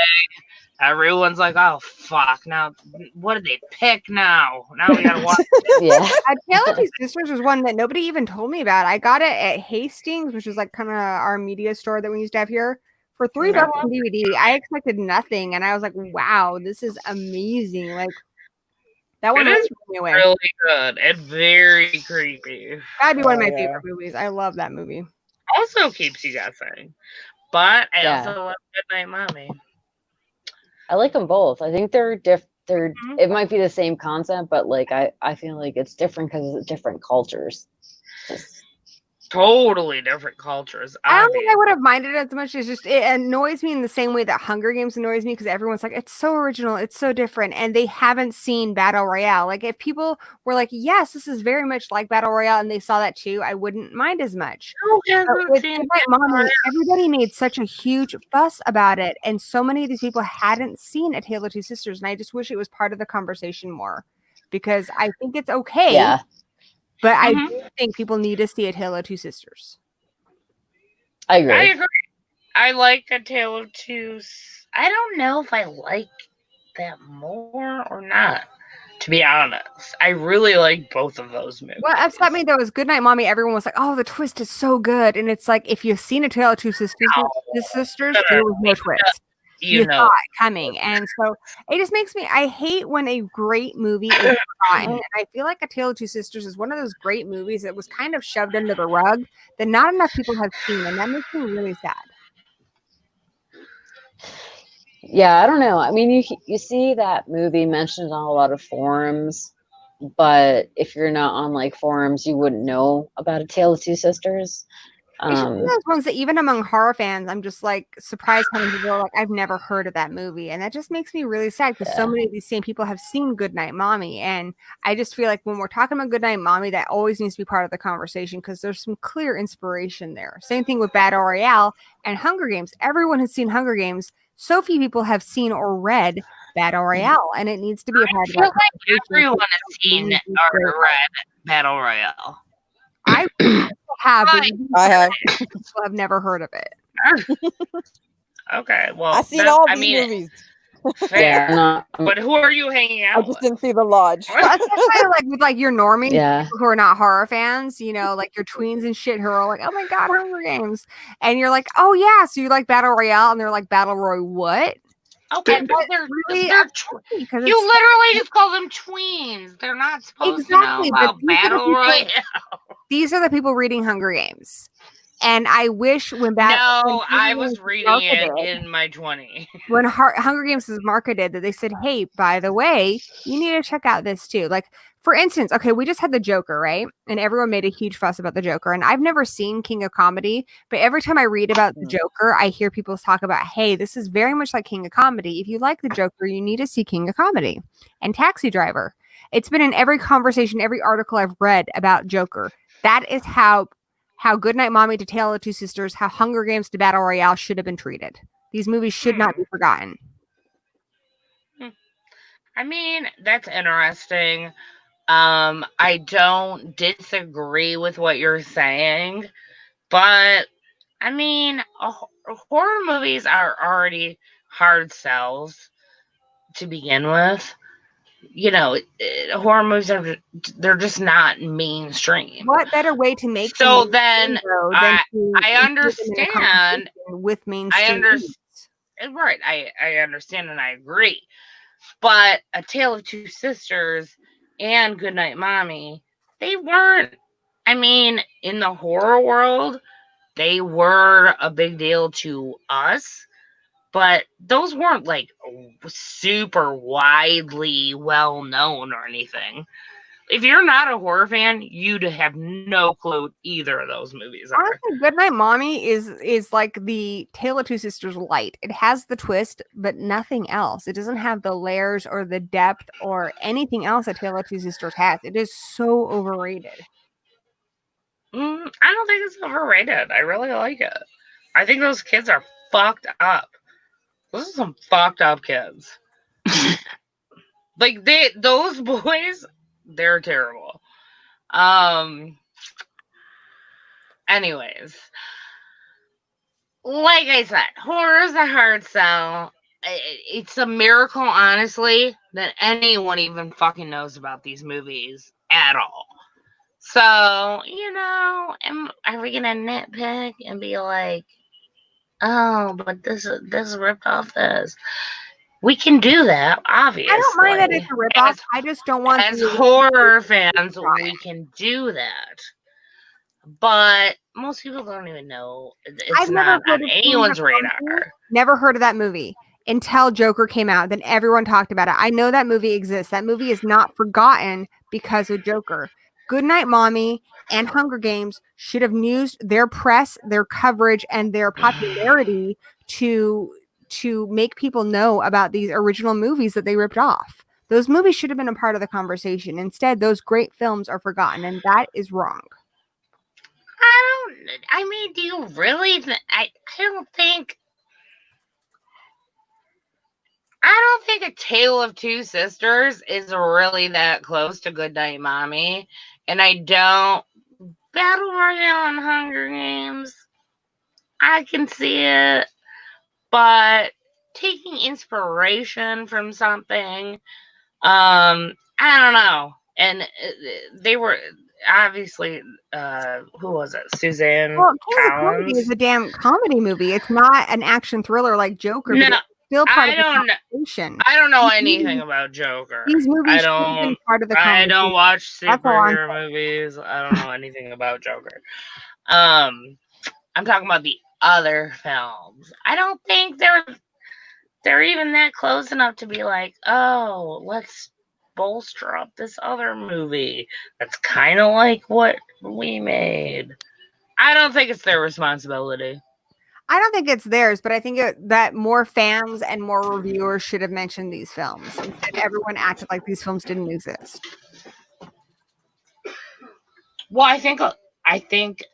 everyone's like, "Oh fuck! Now what did they pick? Now we gotta watch." Yeah. Tale of Two Sisters was one that nobody even told me about. I got it at Hastings, which is like kind of our media store that we used to have here, for $3 on DVD. I expected nothing, and I was like, "Wow, this is amazing!" Like that one It really is blew me away. really good and very creepy. That'd be one of my favorite movies. I love that movie. Also keeps you guessing, but I Yeah. also love Goodnight Mommy. I like them both. I think they're it might be the same concept, but like I feel like it's different because it's different cultures. Just Totally different cultures. I don't think I would have minded it as much. It's just it annoys me in the same way that Hunger Games annoys me because everyone's like, it's so original, it's so different, and they haven't seen Battle Royale. Like if people were like, yes, this is very much like Battle Royale, and they saw that too, I wouldn't mind as much. But with Goodnight Mommy, everybody made such a huge fuss about it, and so many of these people hadn't seen A Tale of Two Sisters, and I just wish it was part of the conversation more because I think it's okay. Yeah. But I do think people need to see A Tale of Two Sisters. I agree. I agree. I like A Tale of Two. I don't know if I like that more or not. To be honest, I really like both of those movies. What upset me though is Goodnight Mommy. Everyone was like, "Oh, the twist is so good," and it's like if you've seen A Tale of Two Sisters, there was no twist. You saw it coming, and so it just makes me. I hate when a great movie is forgotten, and I feel like A Tale of Two Sisters is one of those great movies that was kind of shoved under the rug that not enough people have seen, and that makes me really sad. Yeah, I don't know. I mean, you see that movie mentioned on a lot of forums, but if you're not on like forums, you wouldn't know about A Tale of Two Sisters. It's just one of those ones that even among horror fans, I'm just like surprised how many people are like, I've never heard of that movie. And that just makes me really sad because so many of these same people have seen Goodnight Mommy. And I just feel like when we're talking about Goodnight Mommy, that always needs to be part of the conversation because there's some clear inspiration there. Same thing with Battle Royale and Hunger Games. Everyone has seen Hunger Games. So few people have seen or read Battle Royale, and it needs to be a part of that. Like everyone has seen or read Battle Royale. I have, but I have. People have never heard of it. Okay, well, I've seen all these movies. Fair. Yeah, but who are you hanging out I just didn't see the lodge. Well, that's kind of like with like your normies, Yeah. people who are not horror fans, you know, like your tweens and shit who are like, oh my god, Hunger Games, and you're like, oh yeah, so you like Battle Royale, and they're like, Battle Roy what? Okay, but they're really you literally just call them tweens. They're not supposed to know about Battle Royale. These are the people reading Hunger Games. And I wish when I was reading it in my 20s. When Hunger Games was marketed, that they said, hey, by the way, you need to check out this too. Like, for instance, okay, we just had the Joker, right? And everyone made a huge fuss about the Joker. And I've never seen King of Comedy, but every time I read about the Joker, I hear people talk about, hey, this is very much like King of Comedy. If you like the Joker, you need to see King of Comedy and Taxi Driver. It's been in every conversation, every article I've read about Joker. That is how Goodnight Mommy to Tale of Two Sisters, how Hunger Games to Battle Royale should have been treated. These movies should not be forgotten. I mean, that's interesting. I don't disagree with what you're saying, but I mean, horror movies are already hard sells to begin with. You know, horror movies they're just not mainstream. What better way to make so then I understand with mainstream. Right, I understand and I agree. But A Tale of Two Sisters and Goodnight Mommy, they weren't. I mean, in the horror world, they were a big deal to us. But those weren't like super widely well known or anything. If you're not a horror fan, you'd have no clue either of those movies are. Honestly, Goodnight Mommy is like the Tale of Two Sisters light. It has the twist, but nothing else. It doesn't have the layers or the depth or anything else that Tale of Two Sisters has. It is so overrated. I don't think it's overrated. I really like it. I think those kids are fucked up. Those are some fucked up kids. Like those boys, they're terrible. anyways, like I said, horror is a hard sell. It's a miracle, honestly, that anyone even fucking knows about these movies at all. So, are we gonna nitpick and be like, oh, but this ripped off this? We can do that, obviously. I don't mind that it's a ripoff. I just don't want as horror fans, we can do that. But most people don't even know. It's not on anyone's radar. Never heard of that movie until Joker came out. Then everyone talked about it. I know that movie exists. That movie is not forgotten because of Joker. Goodnight Mommy and Hunger Games should have used their press, their coverage, and their popularity to make people know about these original movies that they ripped off. Those movies should have been a part of the conversation. Instead, those great films are forgotten, and that is wrong. Do you really? I don't think A Tale of Two Sisters is really that close to Goodnight Mommy, and I don't. Battle Royale and Hunger Games, I can see it, but taking inspiration from something, I don't know. And they were obviously, who was it? Suzanne Collins. It's a damn comedy movie. It's not an action thriller like Joker. No, but it's still part of the conversation. I don't know anything about Joker. These movies should have been part of the conversation. I don't watch superhero movies. I don't know anything about Joker. I'm talking about the other films. I don't think they're even that close enough to be like, oh, let's bolster up this other movie that's kind of like what we made. I don't think it's their responsibility. I don't think it's theirs, but I think that more fans and more reviewers should have mentioned these films. Instead, everyone acted like these films didn't exist. Well, I think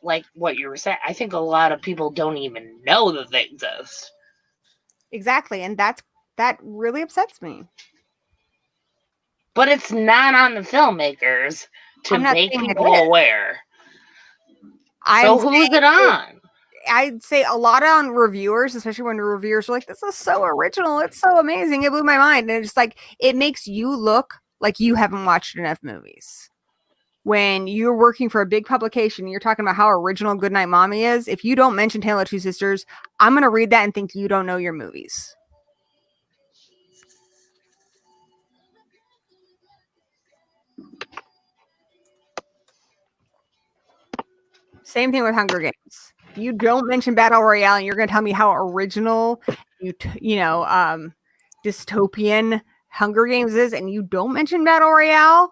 like what you were saying, I think a lot of people don't even know that they exist. Exactly, and that really upsets me. But it's not on the filmmakers to make people aware. So who's it on? I'd say a lot on reviewers, especially when the reviewers are like, this is so original. It's so amazing. It blew my mind. And it's like, it makes you look like you haven't watched enough movies. When you're working for a big publication, you're talking about how original Goodnight Mommy is. If you don't mention Tale of Two Sisters, I'm going to read that and think you don't know your movies. Same thing with Hunger Games. You don't mention Battle Royale, and you're going to tell me how original, dystopian Hunger Games is, and you don't mention Battle Royale.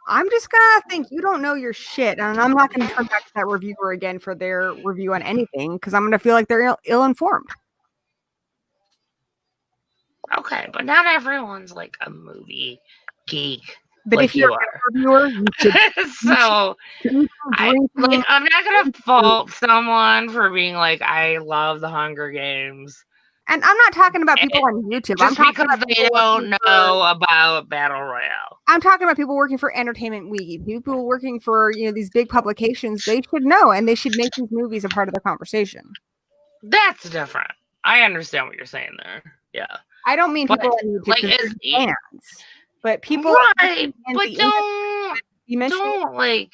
I'm just going to think you don't know your shit, and I'm not going to turn back to that reviewer again for their review on anything, because I'm going to feel like they're ill-informed. Okay, but not everyone's like a movie geek. But like if you're a reviewer, you should. So I'm not gonna fault someone for being like, I love the Hunger Games. And I'm not talking about people on YouTube. Just because they don't know about Battle Royale. I'm talking about people working for Entertainment Weekly, people working for these big publications. They should know, and they should make these movies a part of the conversation. That's different. I understand what you're saying there. Yeah. I don't mean people on YouTube, like fans. But people, right? But don't like.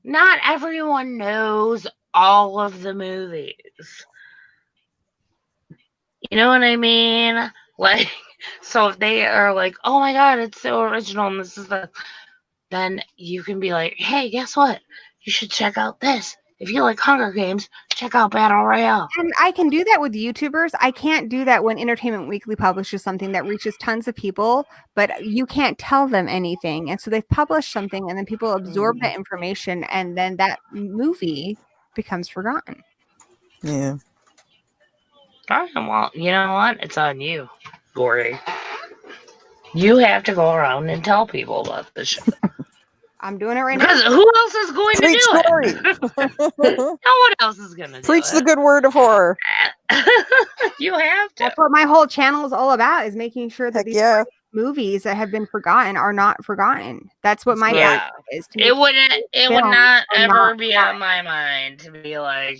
Not everyone knows all of the movies. You know what I mean? Like, so if they are like, "Oh my god, it's so original," and this is then you can be like, "Hey, guess what? You should check out this. If you like Hunger Games, check out Battle Royale." And I can do that with YouTubers. I can't do that when Entertainment Weekly publishes something that reaches tons of people, but you can't tell them anything. And so they've published something, and then people absorb that information, and then that movie becomes forgotten. Yeah. All right, well, you know what? It's on you, Gory. You have to go around and tell people about this shit. I'm doing it right because now. Who else is going to do it? No one else is going to do it. Preach the good word of horror. You have to. That's what my whole channel is all about, is making sure that these movies that have been forgotten are not forgotten. That's what my Yeah. point is. It would films not are ever not be on my mind to be like,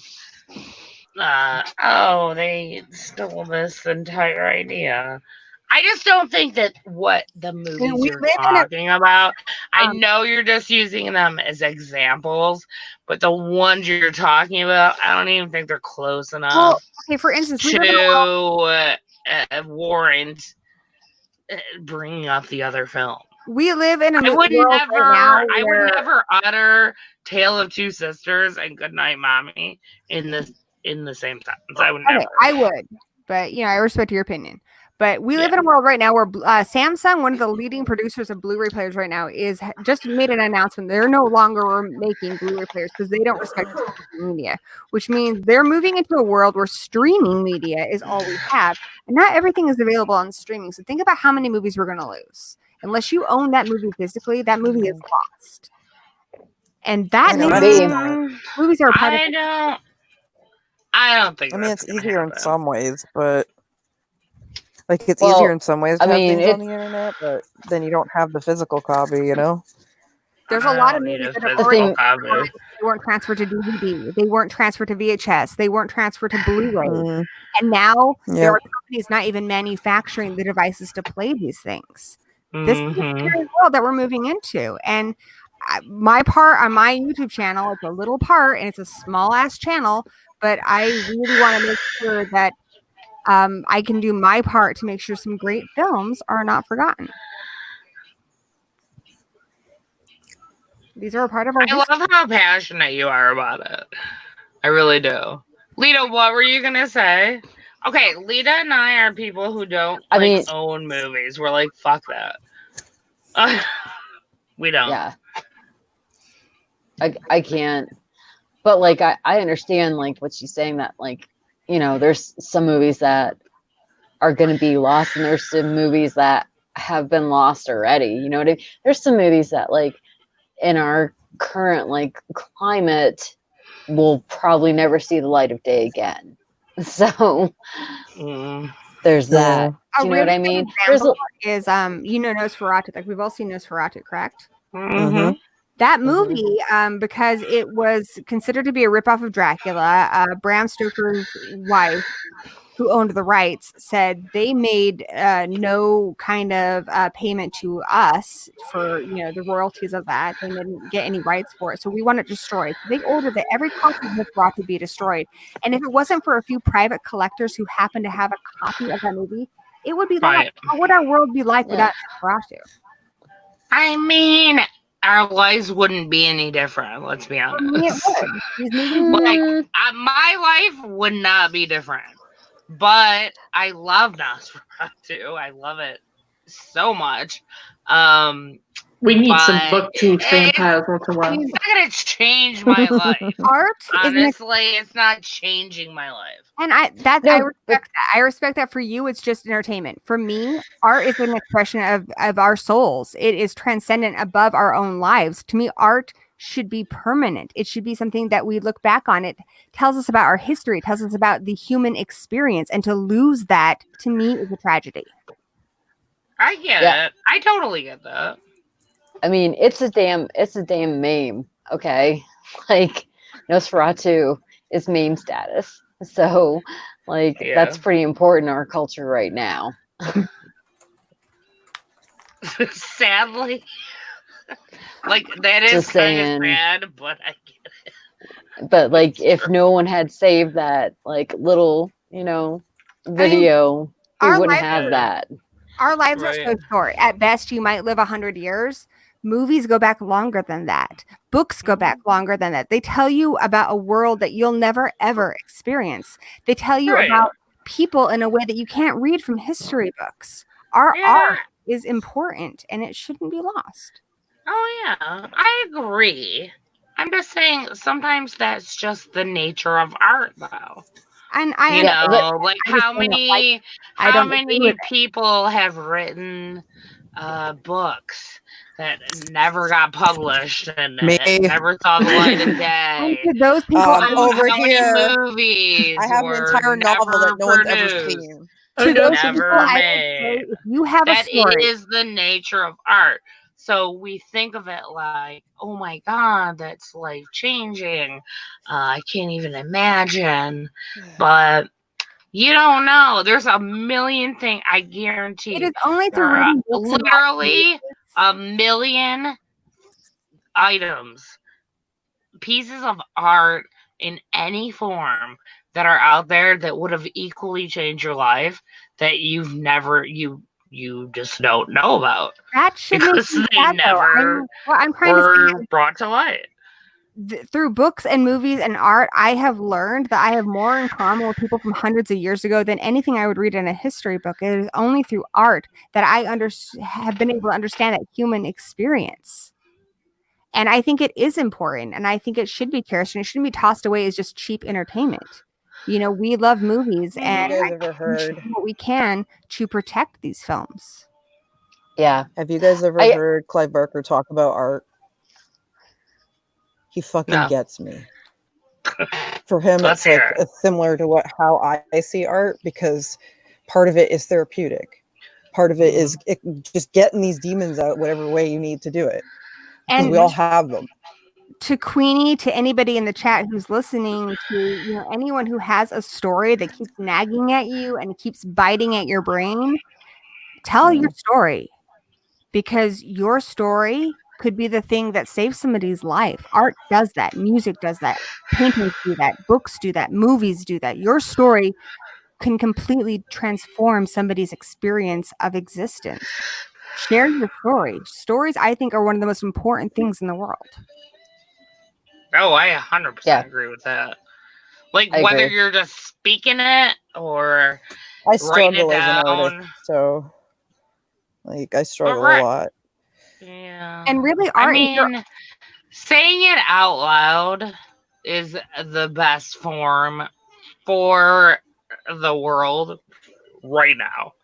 oh, they stole this entire idea. I just don't think that what the movies we you're live in a- talking about, I know you're just using them as examples, but the ones you're talking about, I don't even think they're close enough Well, okay, for instance, we live in a world- to warrant bringing up the other film. we live in a I would world never, right now I where- would never utter Tale of Two Sisters and Goodnight Mommy in the same sentence. I would Okay, never. I would, but I respect your opinion. But we live in a world right now where Samsung, one of the leading producers of Blu-ray players right now, just made an announcement. They're no longer making Blu-ray players because they don't respect media, which means they're moving into a world where streaming media is all we have, and not everything is available on streaming. So think about how many movies we're going to lose unless you own that movie physically. That movie is lost, and that movies are. I don't think. I mean, it's easier happen. in some ways, but like it's Well, easier in some ways to I have mean, things on the internet, but then you don't have the physical copy, you know. There's a lot of movies that have already they weren't transferred to DVD. They weren't transferred to VHS. They weren't transferred to Blu-ray. And now there are companies not even manufacturing the devices to play these things. This is the scary world that we're moving into. And my part on my YouTube channel, it's a little part and it's a small ass channel, but I really want to make sure that I can do my part to make sure some great films are not forgotten. These are a part of our I love how passionate you are about it. I really do. Lita, what were you gonna say? Okay, Lita and I are people who don't own movies. We're like, fuck that. We don't. Yeah. I can't. But like I understand like what she's saying, that like, there's some movies that are gonna be lost and there's some movies that have been lost already. You know what I mean? There's some movies that like in our current like climate will probably never see the light of day again. So there's that. Do you know what I mean? Is Nosferatu. Like we've all seen Nosferatu, correct? Mm-hmm. That movie, because it was considered to be a ripoff of Dracula, Bram Stoker's wife, who owned the rights, said they made no kind of payment to us for the royalties of that. They didn't get any rights for it, so we want it destroyed. So they ordered that every copy of Nosferatu be destroyed, and if it wasn't for a few private collectors who happened to have a copy of that movie, it would be like, what would our world be like without Nosferatu? I mean, our lives wouldn't be any different. Let's be honest. My life would not be different. But I love Nosferatu. I love it so much. We need some booktooth vampires once in a while. It's not gonna change my life. Art, honestly, it's not changing my life. And I respect that. I respect that for you. It's just entertainment. For me, art is an expression of our souls. It is transcendent above our own lives. To me, art should be permanent. It should be something that we look back on. It tells us about our history. It tells us about the human experience. And to lose that, to me, is a tragedy. I get it. I totally get that. I mean, it's a damn meme, okay? Like, Nosferatu is meme status. So, like, that's pretty important in our culture right now. Sadly. Like, that is Just kind of sad, but I get it. But, like, if no one had saved that, like, little, video, we wouldn't have that. Our lives are so short. At best, you might live 100 years. Movies go back longer than that. Books go back longer than that. They tell you about a world that you'll never, ever experience. They tell you about people in a way that you can't read from history books. Our art is important, and it shouldn't be lost. Oh, yeah. I agree. I'm just saying sometimes that's just the nature of art, though. And how many people have written books that never got published and never saw the light of day? Those people over here, movies I have an entire novel that no one's ever seen. To those Right. If you have a That story, is the nature of art. So we think of it like, oh my God, that's life changing. I can't even imagine. But you don't know. There's a million things. I guarantee. it is only there through are reading books about literally a million items, pieces of art in any form that are out there that would have equally changed your life that you've never you just don't know about that should make because me they sad, though. never What I'm trying to say were brought to light. through books and movies and art, I have learned that I have more in common with people from hundreds of years ago than anything I would read in a history book. It is only through art that I have been able to understand that human experience. And I think it is important, and I think it should be cherished, and it shouldn't be tossed away as just cheap entertainment. We love movies, and Have you guys ever heard? do what we can to protect these films. Yeah. Have you guys ever heard Clive Barker talk about art? He fucking gets me. For him, Let's it's hear like similar to how I see art, because part of it is therapeutic. Part of it is just getting these demons out whatever way you need to do it. Because we all have them. To Queenie, to anybody in the chat who's listening, to anyone who has a story that keeps nagging at you and keeps biting at your brain, tell your story, because your story could be the thing that saves somebody's life. Art does that. Music does that. Paintings do that. Books do that. Movies do that. Your story can completely transform somebody's experience of existence. Share your story. Stories, I think, are one of the most important things in the world. Oh, I 100% agree with that. Like, I whether agree. you're just speaking it or I writing it struggle as an down. artist, so I struggle Right. a lot. Yeah. And really, I art. mean, saying it out loud is the best form for the world right now.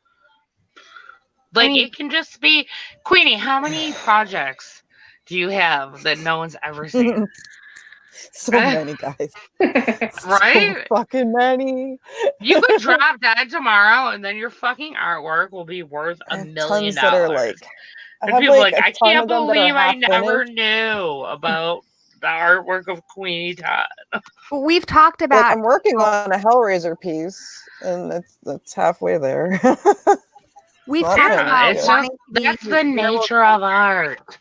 Like, it can just be, Queenie, how many projects do you have that no one's ever seen? So many, guys. Right? So fucking many. You could drop dead tomorrow, and then your fucking artwork will be worth $1 million. Tons that are like, I And have people like like, a I ton can't of them that are believe I half never finished. knew about the artwork of Queenie Todd. We've talked about. Like, I'm working on a Hellraiser piece, and that's halfway there. We've talked about it's just, that's the nature of art.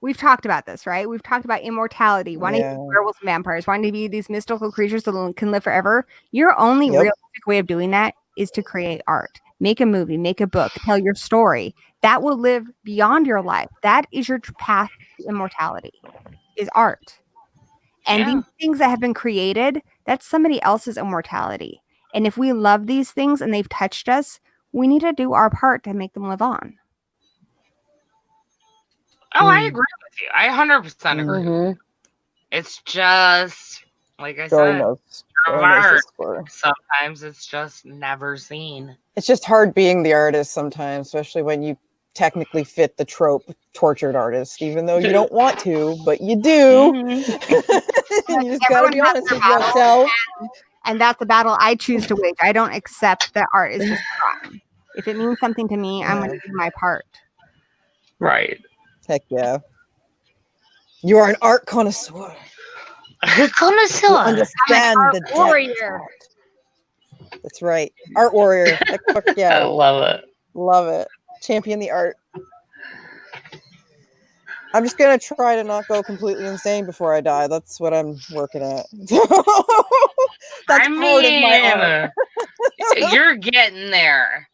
We've talked about this, right? We've talked about immortality, wanting to be werewolves and vampires, wanting to be these mystical creatures that can live forever. Your only realistic way of doing that is to create art. Make a movie, make a book, tell your story. That will live beyond your life. That is your path to immortality, is art. And these things that have been created, that's somebody else's immortality. And if we love these things and they've touched us, we need to do our part to make them live on. Oh, I agree with you. I 100% agree. It's just, like I said, art. Sometimes it's just never seen. It's just hard being the artist sometimes, especially when you technically fit the trope tortured artist, even though you don't want to, but you do. You just gotta be honest with yourself. And that's a battle I choose to wage. I don't accept that art is just crime. If it means something to me, I'm going to do my part. Right. Heck yeah. You are an art connoisseur. Connoisseur. You understand I'm an the art warrior. That's right. Art warrior. Heck, fuck yeah. I love it. Love it. Champion the art. I'm just going to try to not go completely insane before I die. That's what I'm working at. That's part of my art. You're getting there.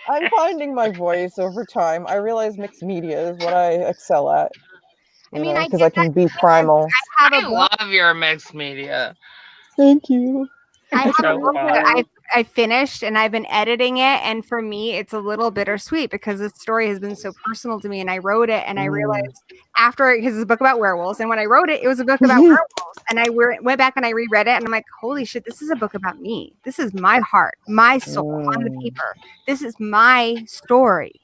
I'm finding my voice over time. I realize mixed media is what I excel at. Because I can be primal. I love your mixed media. Thank you. I have a book that I finished and I've been editing it, and for me it's a little bittersweet because this story has been so personal to me, and I wrote it and I realized because it's a book about werewolves, and when I wrote it, it was a book about werewolves, and I went back and I reread it and I'm like, holy shit, this is a book about me. This is my heart, my soul on the paper. This is my story.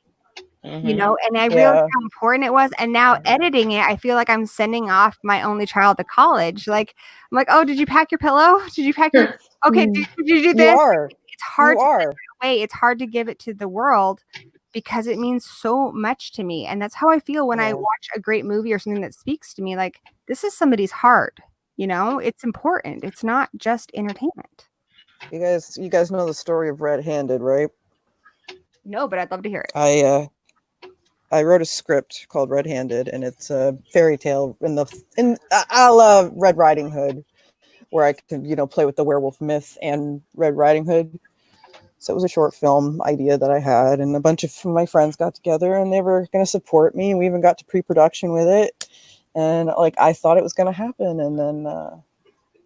And I realized how important it was. And now editing it, I feel like I'm sending off my only child to college. Like, I'm like, oh, did you pack your pillow? Did you pack your, okay, did you do this? You are. It's hard you to are. send way, it's hard to give it to the world because it means so much to me. And that's how I feel when I watch a great movie or something that speaks to me. Like, this is somebody's heart, you know, it's important. It's not just entertainment. You guys know the story of Red Handed, right? No, but I'd love to hear it. I wrote a script called Red Handed, and it's a fairy tale in a la Red Riding Hood, where I could, you know, play with the werewolf myth and Red Riding Hood. So it was a short film idea that I had, and a bunch of my friends got together and they were going to support me. We even got to pre-production with it, and like I thought it was going to happen, and then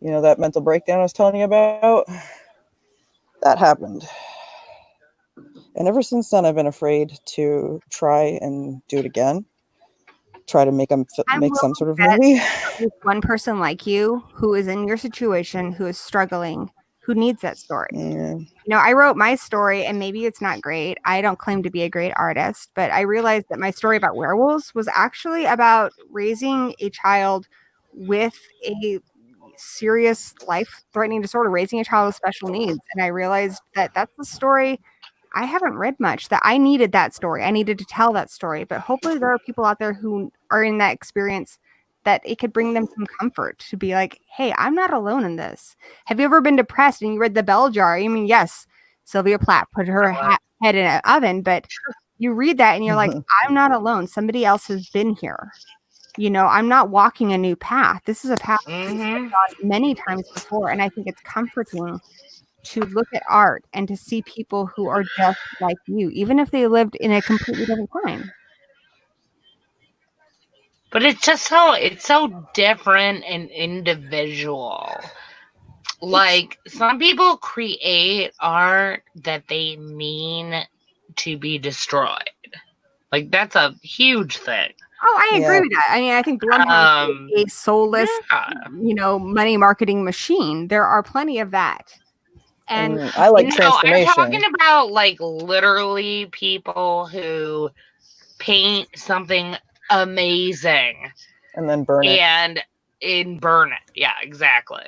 you know, that mental breakdown I was telling you about, that happened. And ever since then, I've been afraid to try and do it again. Try to make some sort of movie. There's one person like you who is in your situation, who is struggling, who needs that story. Yeah. You know, I wrote my story, and maybe it's not great. I don't claim to be a great artist, but I realized that my story about werewolves was actually about raising a child with a serious life-threatening disorder, raising a child with special needs. And I realized that that's the story. I haven't read much, that I needed that story. I needed to tell that story, but hopefully there are people out there who are in that experience that it could bring them some comfort to be like, hey, I'm not alone in this. Have you ever been depressed and you read The Bell Jar? I mean, yes, Sylvia Plath put her head in an oven, but you read that and you're like, I'm not alone. Somebody else has been here. You know, I'm not walking a new path. This is a path I've gone many times before. And I think it's comforting to look at art and to see people who are just like you, even if they lived in a completely different time. But it's just so different and individual. Like, some people create art that they mean to be destroyed. Like, that's a huge thing. Oh, I agree with that. I mean, I think Blumhouse is a soulless, you know, money marketing machine. There are plenty of that. And I like transformation. I'm talking about like literally people who paint something amazing and then burn it. And burn it. Yeah, exactly.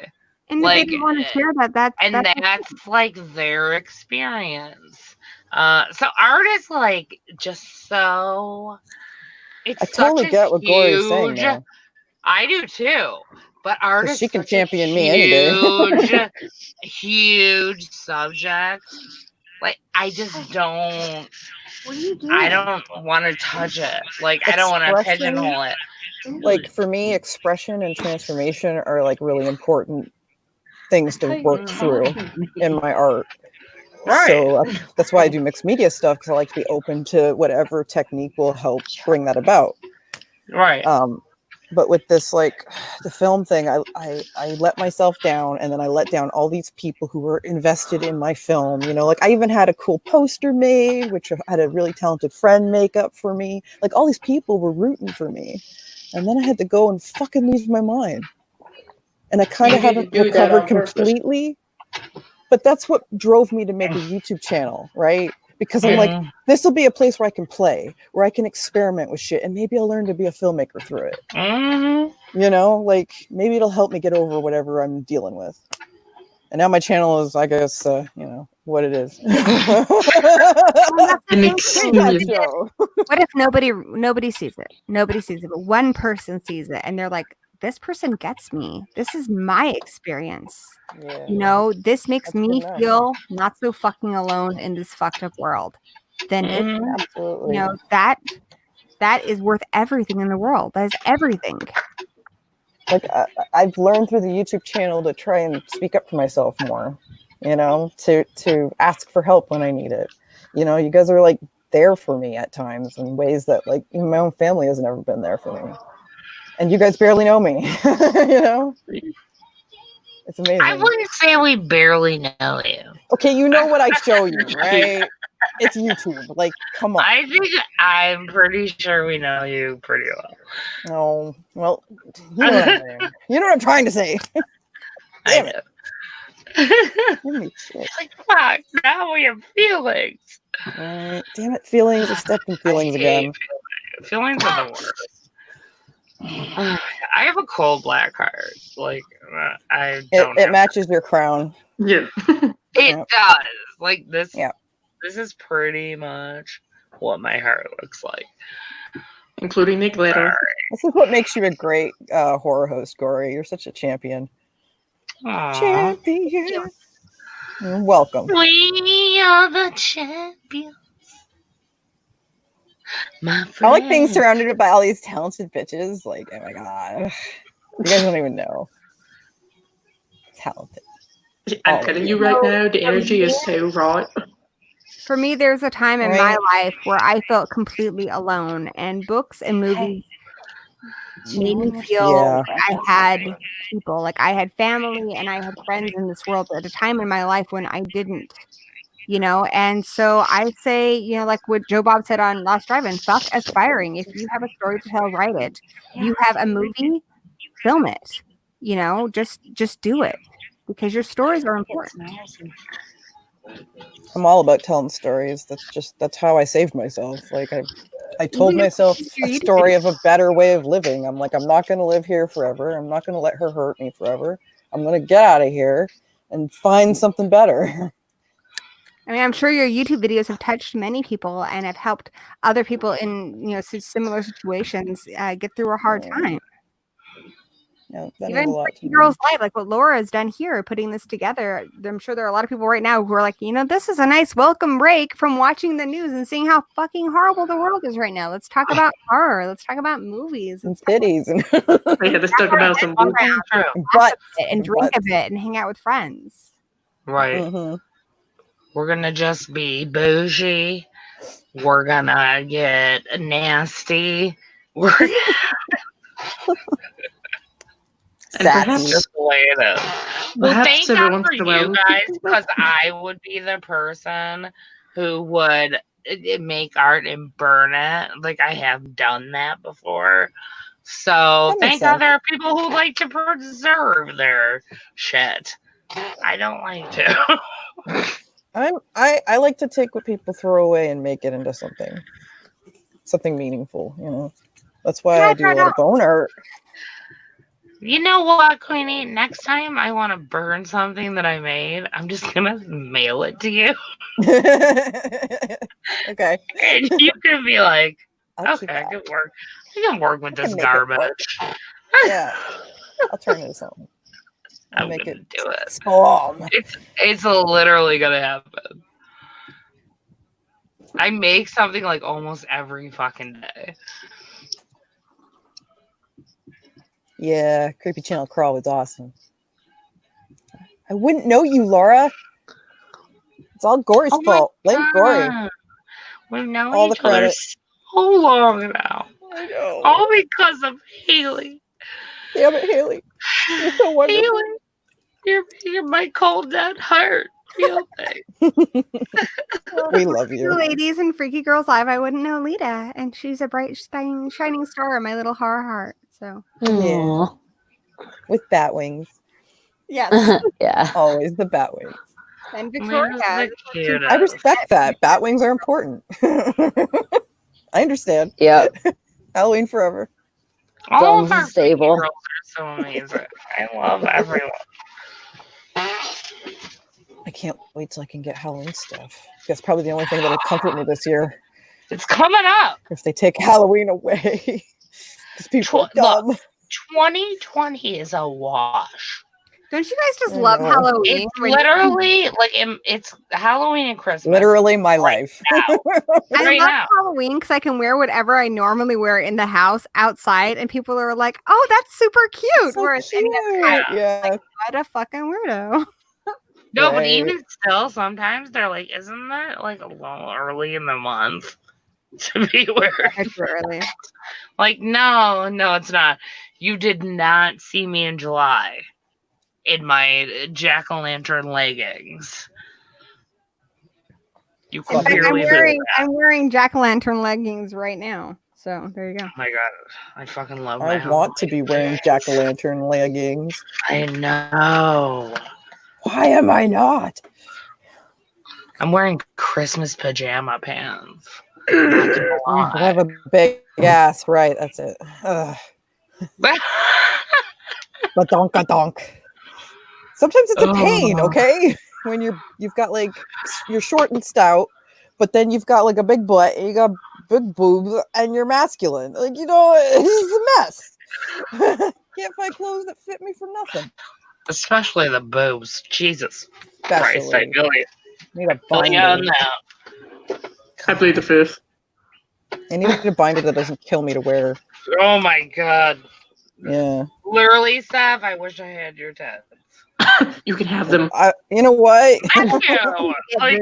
And like, they want to share that. That's like their experience. So art is like just so. It's I totally get what Gloria is saying, huge. though. I do too. But art is she can such champion a me any day. huge subject. Like, I just don't. What are you doing? I don't want to touch it. Like, I don't want to pigeonhole it. Like, for me, expression and transformation are like really important things to work through in my art. Right. So that's why I do mixed media stuff, because I like to be open to whatever technique will help bring that about. Right. But with this, like the film thing, I let myself down, and then I let down all these people who were invested in my film. You know, like I even had a cool poster made, which had a really talented friend make up for me. Like all these people were rooting for me, and then I had to go and fucking lose my mind. And I kind of haven't recovered completely. But that's what drove me to make a YouTube channel, right? Because I'm like, this will be a place where I can play, where I can experiment with shit, and maybe I'll learn to be a filmmaker through it. You know, like maybe it'll help me get over whatever I'm dealing with. And now my channel is, I guess, you know, what it is. What if nobody sees it? Nobody sees it, but one person sees it, and they're like, this person gets me. This is my experience. Yeah. You know, this makes me feel not so fucking alone in this fucked up world. Then it's, you know, that is worth everything in the world. That is everything. Like I've learned through the YouTube channel to try and speak up for myself more, you know, to ask for help when I need it. You know, you guys are like there for me at times in ways that like even my own family has never been there for me. And you guys barely know me, you know? It's amazing. I wouldn't say we barely know you. Okay, you know what I show you, right? It's YouTube. Like, come on. I'm pretty sure we know you pretty well. Oh, well, you know what I'm saying. You know what I'm trying to say. Damn it. It's like, fuck, now we have feelings. Damn it, feelings. I stepped in feelings again. Feelings are the worst. I have a cold black heart. Like, I don't. It matches your crown. Yeah. It does. Like this. Yeah. This is pretty much what my heart looks like. Including the glitter. This is what makes you a great horror host, Gory. You're such a champion. Aww. Champion. You're welcome. We are the champions. My I like being friend. surrounded by all these talented bitches. Like, oh my god. You guys don't even know. Talented. I'm All telling of you right now, the energy is so right. For me, there's a time in my Right. life where I felt completely alone, and books and movies made me feel Yeah. like I had people, like I had family and I had friends in this world at a time in my life when I didn't, you know. And so I say, you know, like what Joe Bob said on Lost Drive-In, fuck aspiring. If you have a story to tell, write it. You have a movie, film it. You know, just do it, because your stories are important. I'm all about telling stories. That's how I saved myself. Like I told myself a story of a better way of living. I'm like, I'm not going to live here forever. I'm not going to let her hurt me forever. I'm going to get out of here and find something better. I mean, I'm sure your YouTube videos have touched many people and have helped other people in, you know, similar situations get through a hard time. Yeah, that means Even a lot to Freaky me. Girls Live, like what Laura has done here, putting this together. I'm sure there are a lot of people right now who are like, you know, this is a nice welcome break from watching the news and seeing how fucking horrible the world is right now. Let's talk about horror. Let's talk about movies. And titties. Yeah, let's talk about some But and drink a bit and hang out with friends. Right. Mm-hmm. We're gonna just be bougie. We're gonna get nasty. We're and perhaps just the way it is. Well, perhaps thank every God once for in a while you guys, because I would be the person who would make art and burn it. Like, I have done that before. So thank God there are people who like to preserve their shit. I don't like to. I like to take what people throw away and make it into something meaningful, you know. That's why I do a lot of bone art. You know what, Queenie? Next time I want to burn something that I made, I'm just gonna mail it to you. Okay. And you can be like, I'll keep okay, I that. can work with this make it work. garbage. Yeah. I'll turn it into something. I'm make gonna it do it. spawn. It's literally gonna happen. I make something like almost every fucking day. Yeah, Creepy Channel Crawl was awesome. I wouldn't know you, Laura. It's all Gory's fault. Blame Gory. We've known All the each other credit. so long now. I know. All because of Haley. Damn it, Haley. You're so wonderful. Haley, you're my cold dead heart. Feel thing. We love you. Ladies and Freaky Girls Live, I wouldn't know Lita, and she's a bright, shining star in my little horror heart. So yeah, with bat wings. Yes. Yeah. Always the bat wings. And Victoria. I respect that. Bat wings are important. I understand. Yep. Halloween forever. All of our stable. girls are so amazing. I love everyone. I can't wait till I can get Halloween stuff. That's probably the only thing that'll comfort me this year. It's coming up. If they take Halloween away. Because people are dumb. Look, 2020 is a wash. Don't you guys just love Halloween? It's literally like it's Halloween and Christmas. Literally my life. I love Halloween because I can wear whatever I normally wear in the house outside, and people are like, "Oh, that's super cute." So Whereas cute. any other time, Yeah. like, what a fucking weirdo. No, but even still, sometimes they're like, "Isn't that like a little early in the month to be wearing?" Early. Like, no, it's not. You did not see me in July in my jack-o'-lantern leggings. You In fact, clearly did. I'm wearing jack-o'-lantern leggings right now. So there you go. Oh my god, I fucking love my I want to be wearing jack-o'-lantern leggings. I know. Why am I not? I'm wearing Christmas pajama pants. I have a big ass, right? That's it. Badonk. Sometimes it's a pain, okay? When you've got like you're short and stout, but then you've got like a big butt and you got big boobs and you're masculine. Like, you know, it's a mess. Can't find clothes that fit me for nothing. Especially the boobs. Jesus Christ, I really need a feel you on binder. that. I plead the fifth. I need a binder that doesn't kill me to wear. Oh my god. Yeah. Literally, Steph, I wish I had your tits. You can have them. You know what? Thank you. Like,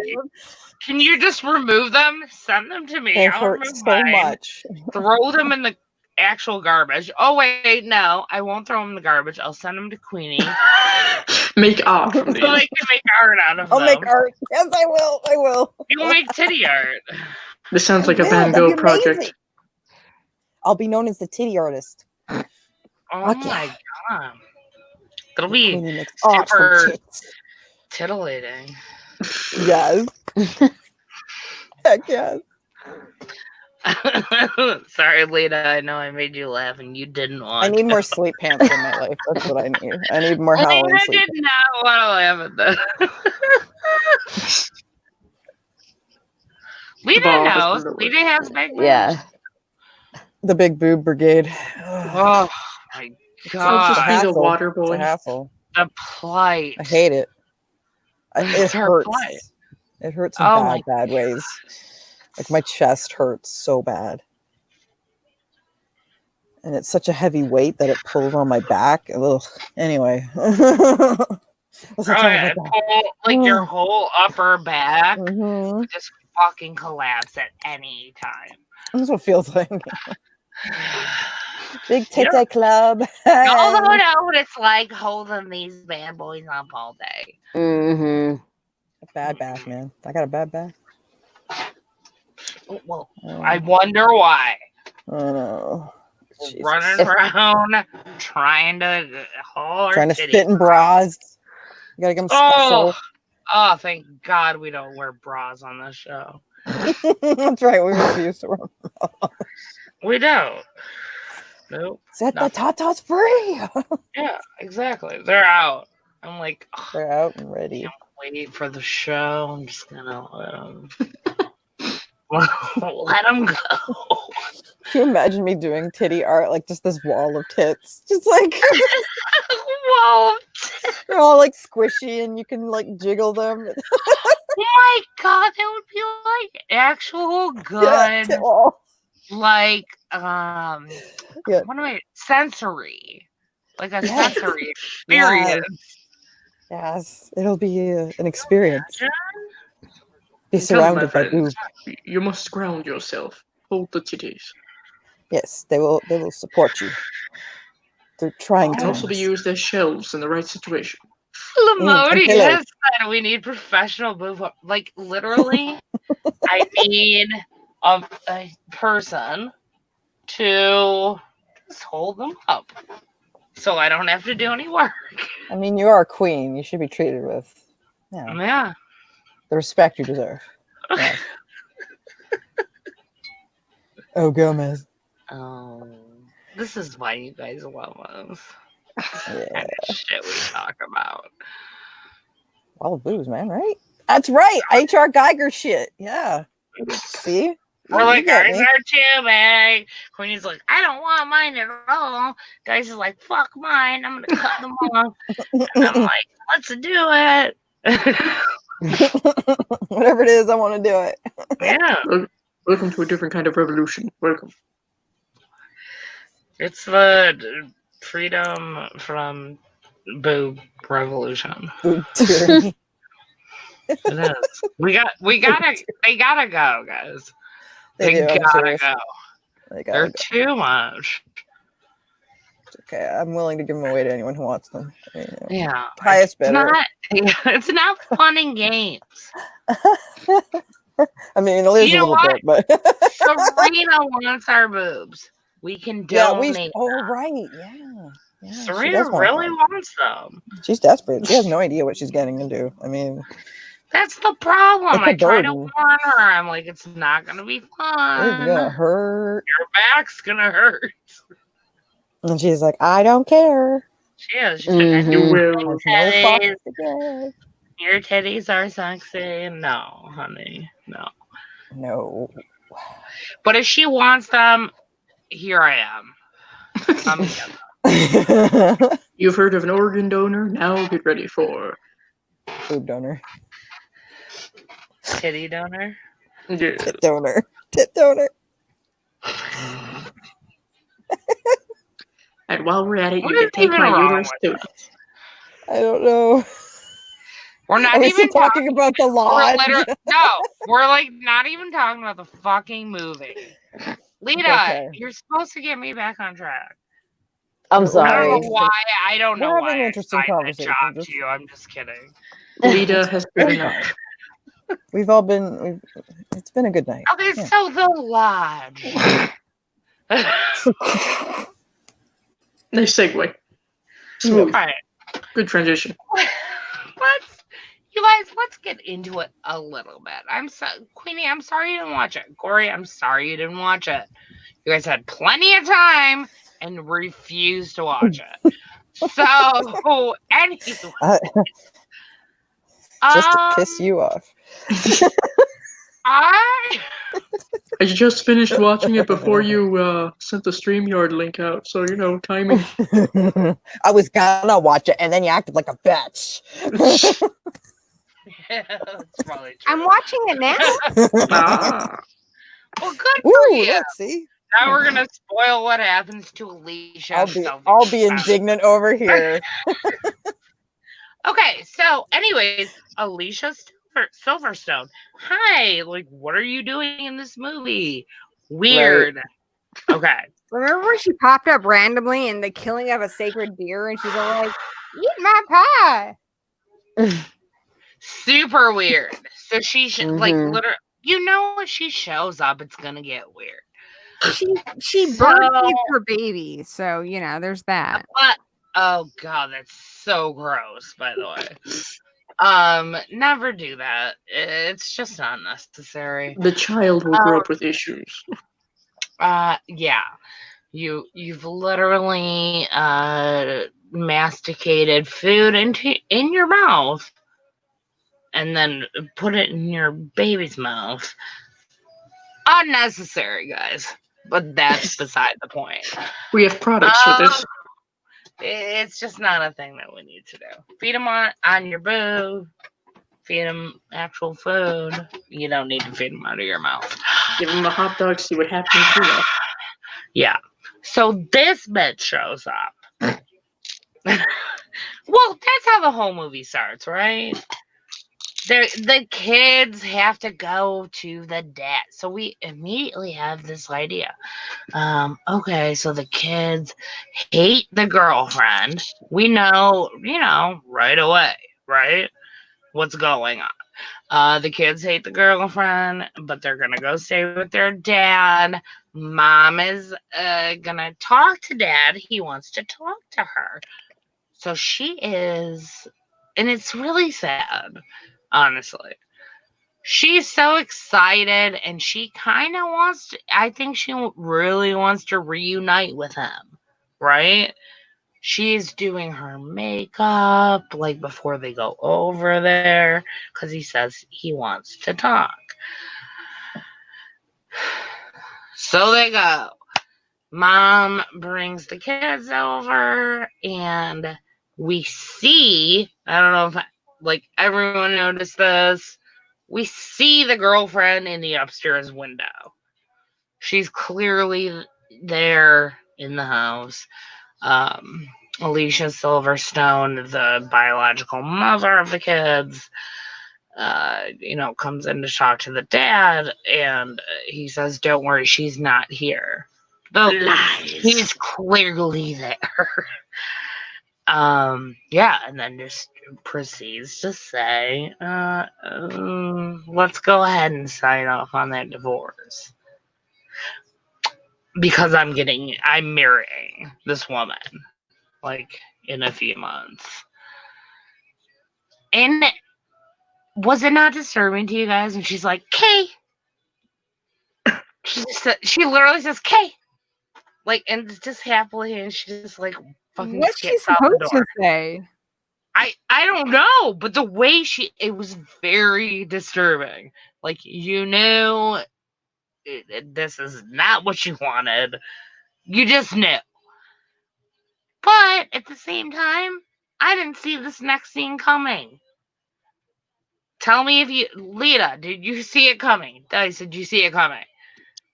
can you just remove them? Send them to me. They I'll hurt remove so mine. much. Throw them in the actual garbage. Oh wait, no, I won't throw them in the garbage. I'll send them to Queenie. Make art from So they these. can make art out of I'll them. make art. Yes, I will. I will. You'll make titty art. This sounds like I a will. Van That'd Gogh be project. amazing. I'll be known as the titty artist. Oh Fuck my yeah. god. That'll be Queenie makes art from super tits. titillating. Yes. Heck yes. Sorry, Lita. I know I made you laugh and you didn't want I need to. more sleep pants in my life. That's what I need. I need more Halloween Lita sleep did not want to laugh at that. Lita knows. Lita has big boobs. Yeah. The big boob brigade. Oh my god. Just be the water It's a boy. hassle. The plight. I hate it. It It's her hurts. plight. It hurts in Oh my bad ways. Like my chest hurts so bad. And it's such a heavy weight that it pulls on my back. Ugh. Anyway. Let's not Oh, talk yeah, about that. pull, like your whole upper back Mhm. would just fucking collapse at any time. That's what it feels like. Big You titty don't- club. Y'all don't know what it's like holding these bad boys up all day. Mm-hmm. A bad back, man. I got a bad back. Well, I wonder why. Oh no. Running around trying to hold Trying to titties. fit in bras. You gotta get them special. Oh, thank God we don't wear bras on this show. That's right. We refuse to wear bras. We don't. Nope. Set the nothing. tatas free. Yeah, exactly. They're out. I'm like, They're out and ready. wait for the show. I'm just gonna let them go. Can you imagine me doing titty art, like just this wall of tits? Just like Whoa. they're all like squishy and you can like jiggle them. Oh my God, that would be like actual good, Yeah, tit wall. like Yeah. what am I sensory, like a Yes. sensory experience. Yes, it'll be an experience. Be Tell surrounded my by boob. friends, you must ground yourself. Hold the titties. Yes, they will support you. They're trying Can also be times. used as shelves in the right situation. Lamodi pillows. has said we need professional boob. Like literally, I need a person to just hold them up, so I don't have to do any work. I mean, you are a queen. You should be treated with, you know, Yeah. the respect you deserve. Yes. Oh, Gomez. Oh, this is why you guys love us. Yeah. Kind of shit we talk about. All the boobs, man, right? That's right. HR Geiger shit. Yeah. See? We're You like, get guys me. are too big. Queenie's like, I don't want mine at all. Guys is like, fuck mine. I'm gonna cut them off. And I'm like, let's do it. Whatever it is, I want to do it. Yeah. Welcome to a different kind of revolution. Welcome. It's the freedom from boob revolution. Boob tyranny. It is. They gotta go, guys. They do, I'm gotta serious. go. They They're gotta go. too much. Okay, I'm willing to give them away to anyone who wants them. I mean, Yeah. highest It's bidder. not, it's not fun and games. I mean, it is You a know little what? bit, but Serena wants our boobs. We can yeah, donate. oh right, yeah. Yeah, she Serena does want really them. wants them. She's desperate. She has no idea what she's getting into. I mean, That's the problem. It's a I try to burden. warn her. I'm like, it's not gonna be it's fun. gonna hurt. Your back's gonna hurt. And she's like, I don't care. She is. She's Mhm. like, You "I will. Has no titties. fucks to give. Your titties are sexy. No, honey. No. No. But if she wants them, here I am. Come get them. You've heard of an organ donor? Now get ready for Boob donor. Titty donor. Yes. Tit donor. Tit donor. And while we're at it, What you is can take even my wrong uterus with too. us? I don't know. We're not Are we even still talking about the lodge? we're like not even talking about the fucking movie. Lita, Okay. you're supposed to get me back on track. I'm I sorry. don't know why. I don't know We're why having an I interesting assigned that conversation. job to you. I'm just kidding. Lita has been enough. We've all been. It's been a good night. Okay, Yeah. so the lodge. Nice segue. Smooth. All right. Good transition. Let's get into it a little bit. Queenie, I'm sorry you didn't watch it. Corey, I'm sorry you didn't watch it. You guys had plenty of time and refused to watch it. So, anyway. Just to piss you off. I just finished watching it before you sent the StreamYard link out, so timing. I was gonna watch it, and then you acted like a bitch. That's probably true. I'm watching it now. Well, good for Ooh, you. look, see? Now we're gonna spoil what happens to Alicia. I'll be indignant over here. Okay, so anyways, Alicia Silverstone. Hi, what are you doing in this movie? Weird. Right. Okay. Remember when she popped up randomly in The Killing of a Sacred Deer, and she's all like, "Eat my pie." Super weird. So she literally, if she shows up, it's gonna get weird. She birthed her baby, so there's that. But oh god, that's so gross. By the way, never do that. It's just not necessary. The child will grow up with issues. Yeah. You've literally masticated food in your mouth and then put it in your baby's mouth. Unnecessary, guys. But that's beside the point. We have products for this. It's just not a thing that we need to do. Feed them on your boob. Feed them actual food. You don't need to feed them out of your mouth. Give them a hot dog, see what happens. Yeah. So this bitch shows up. Well, that's how the whole movie starts, right? The kids have to go to the dad. So we immediately have this idea. Okay, so the kids hate the girlfriend. We know, right away, right? What's going on. The kids hate the girlfriend, but they're going to go stay with their dad. Mom is going to talk to dad. He wants to talk to her. So she is, and it's really sad, honestly. She's so excited, and she kind of wants to, I think she really wants to reunite with him, right? She's doing her makeup, before they go over there, because he says he wants to talk. So they go. Mom brings the kids over, and we see, I don't know if everyone noticed this, we see the girlfriend in the upstairs window. She's clearly there in the house. Alicia Silverstone, the biological mother of the kids, comes in to talk to the dad, and he says, "Don't worry, she's not here." The lies. He's clearly there. Yeah, and then just proceeds to say, let's go ahead and sign off on that divorce. Because I'm marrying this woman, in a few months. And was it not disturbing to you guys? And she's like, Kay. She literally says, Kay. And just happily, and she just fucking what's she supposed to say? I don't know, but the way it was very disturbing. Like, you knew this is not what you wanted. You just knew. But at the same time, I didn't see this next scene coming. Tell me if you, Lita, did you see it coming? Dice, did you see it coming?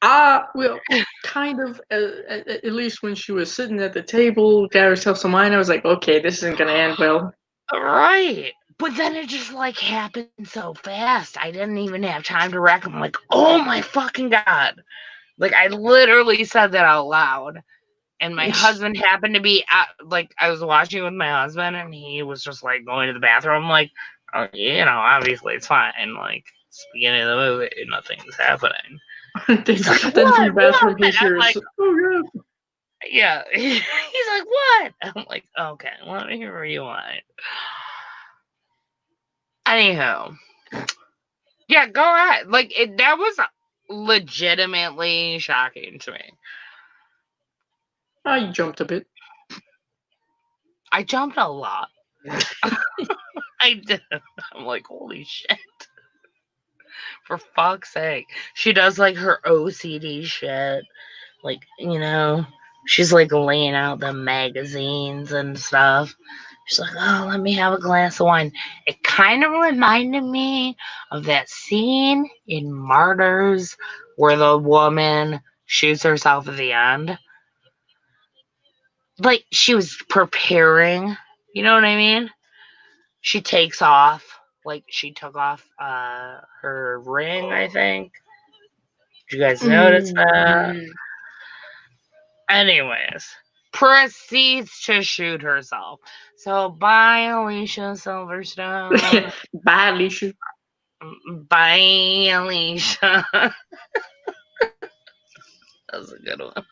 Well, kind of. At least when she was sitting at the table, got herself some wine, I was like, okay, this isn't gonna end well. Right. But then it just like happened so fast. I didn't even have time to reckon. I'm like, oh my fucking God. Like, I literally said that out loud. And my husband happened to be out, like, I was watching with my husband, and he was just like going to the bathroom. I'm like, oh, obviously it's fine. Like, it's the beginning of the movie, nothing's happening. He's like, then from the bathroom, he hears, like, oh yeah. He's like, what? I'm like, okay, let me rewind. Anyhow, yeah, go ahead. Like, that was legitimately shocking to me. I jumped a bit. I jumped a lot. I did. I'm like, holy shit. For fuck's sake. She does like her OCD shit. Like, she's like laying out the magazines and stuff. She's like, oh, let me have a glass of wine. It kind of reminded me of that scene in Martyrs where the woman shoots herself at the end. Like, she was preparing, you know what I mean? She takes off, like, she took off her ring, I think. Did you guys notice that? Anyways, proceeds to shoot herself. So, bye, Alicia Silverstone. Bye, Alicia. Bye, Alicia. That was a good one.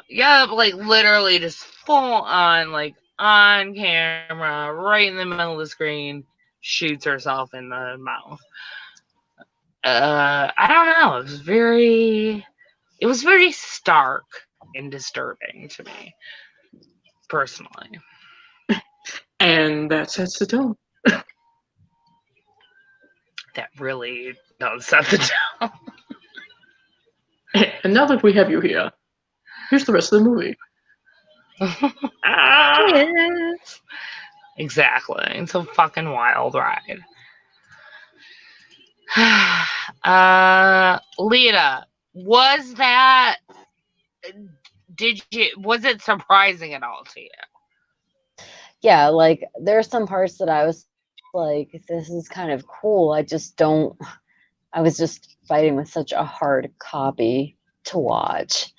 Yeah, like, literally just full on, like, on camera, right in the middle of the screen, shoots herself in the mouth. I don't know. It was very stark and disturbing to me, personally. And that sets the tone. That really does set the tone. And now that we have you here, here's the rest of the movie. Yes. Exactly. It's a fucking wild ride. Lita, was it surprising at all to you? Yeah, like there's some parts that I was like, this is kind of cool. I was just fighting with such a hard copy to watch.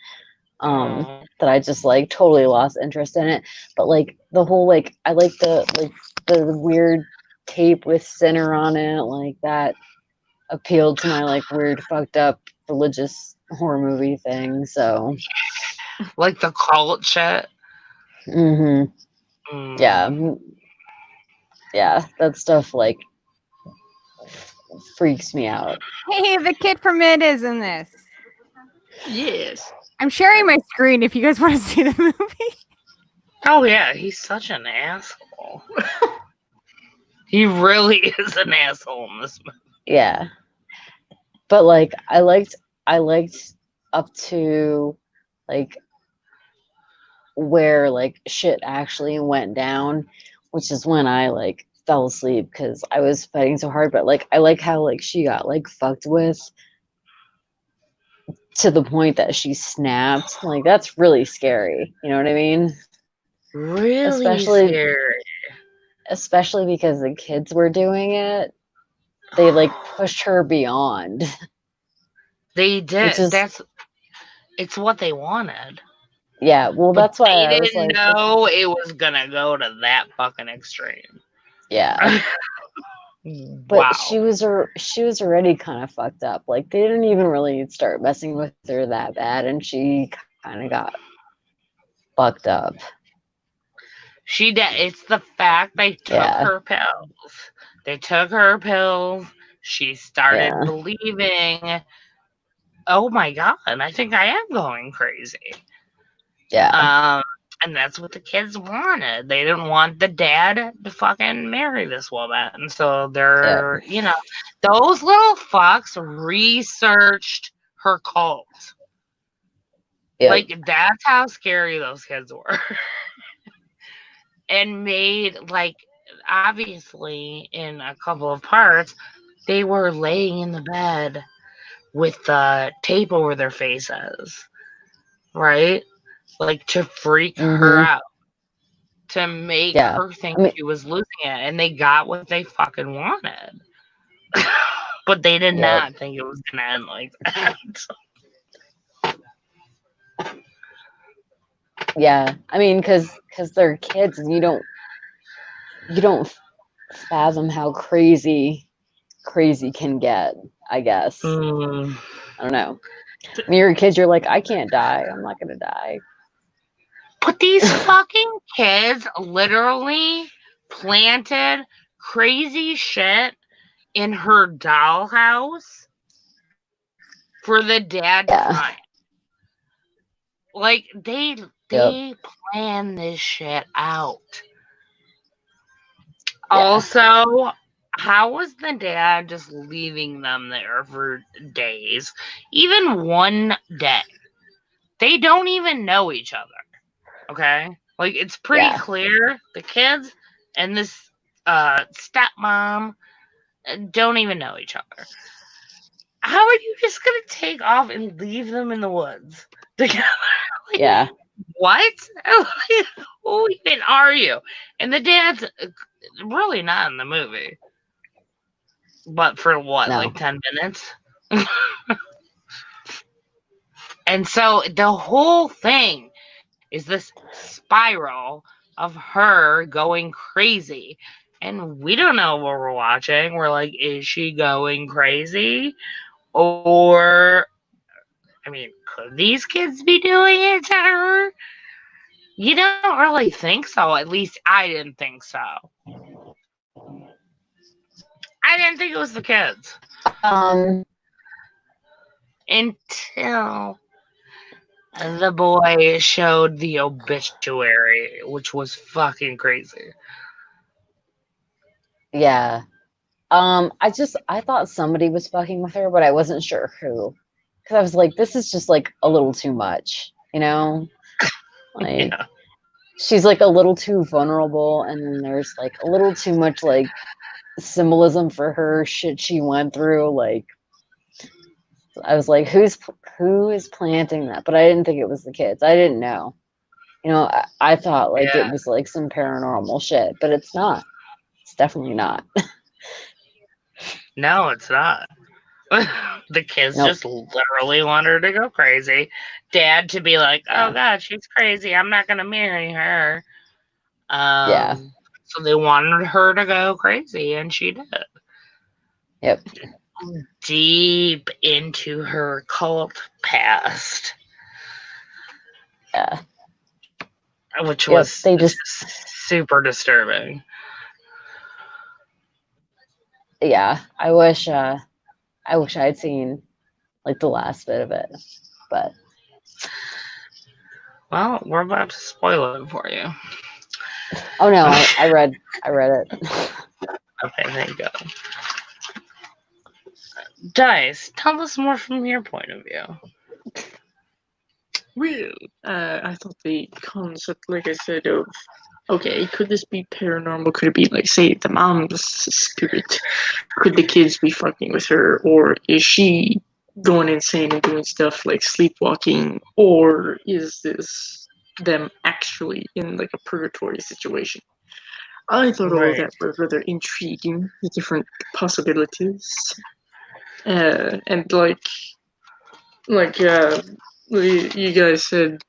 That I just like totally lost interest in it. But like the whole like I like the weird tape with Sinner on it, like that appealed to my like weird fucked up religious horror movie thing. So like the cult shit. Yeah, that stuff like freaks me out. Hey, the kid from It is in this. Yes. I'm sharing my screen if you guys want to see the movie. Oh yeah, he's such an asshole. He really is an asshole in this movie. Yeah. But like I liked up to like where like shit actually went down, which is when I like fell asleep because I was fighting so hard. But like I like how like she got like fucked with to the point that she snapped. Like that's really scary. You know what I mean? Really scary. Especially because the kids were doing it. They like pushed her beyond. They did. It's what they wanted. Yeah, well, but that's why they I was didn't like, know it was gonna go to that fucking extreme. Yeah. But wow. she was already kind of fucked up. Like they didn't even really start messing with her that bad, and she kind of got fucked up. She did. It's the fact they took her pills. They took her pills. She started believing, oh my God, I think I am going crazy. Yeah. And that's what the kids wanted. They didn't want the dad to fucking marry this woman. So they're, those little fucks researched her cult. Yep. Like, that's how scary those kids were. And made, like, obviously, in a couple of parts, they were laying in the bed with the tape over their faces. Right? Like, to freak her out. To make her think she was losing it. And they got what they fucking wanted. But they did not think it was going to end like that. Yeah, I mean, because they're kids, and you don't fathom how crazy can get. I guess I don't know. When you're a kid, you're like, I can't die. I'm not gonna die. But these fucking kids literally planted crazy shit in her dollhouse for the dad to find. Like, they plan this shit out. Also, how was the dad just leaving them there for days? Even one day. They don't even know each other. Okay? Like, it's pretty clear the kids and this stepmom don't even know each other. How are you just gonna take off and leave them in the woods together? Like, what? Who even are you? And the dad's really not in the movie. But for what, like 10 minutes? And so the whole thing is this spiral of her going crazy. And we don't know what we're watching. We're like, is she going crazy? Or, I mean, could these kids be doing it to her? You don't really think so. At least I didn't think so. I didn't think it was the kids. Until the boy showed the obituary, which was fucking crazy. Yeah. I thought somebody was fucking with her, but I wasn't sure who. Because I was like, this is just like a little too much, you know? Like, she's like a little too vulnerable, and then there's like a little too much like symbolism for her shit she went through. Like, I was like, who is planting that? But I didn't think it was the kids. I didn't know. You know, I thought like it was like some paranormal shit, but it's not. It's definitely not. No, it's not. The kids just literally want her to go crazy. Dad to be like, oh God, she's crazy. I'm not going to marry her. So they wanted her to go crazy, and she did. Yep. Deep into her cult past. Yeah. Which was super disturbing. Yeah. I wish I had seen like the last bit of it. But well, we're about to spoil it for you. Oh no, I read it. Okay, thank God. Dice, tell us more from your point of view. Well, I thought the concept, like I said, of okay, could this be paranormal? Could it be like, say, the mom's spirit? Could the kids be fucking with her, or is she going insane and doing stuff like sleepwalking, or is this them actually in like a purgatory situation? I thought all of that was rather intriguing, the different possibilities, and you guys said,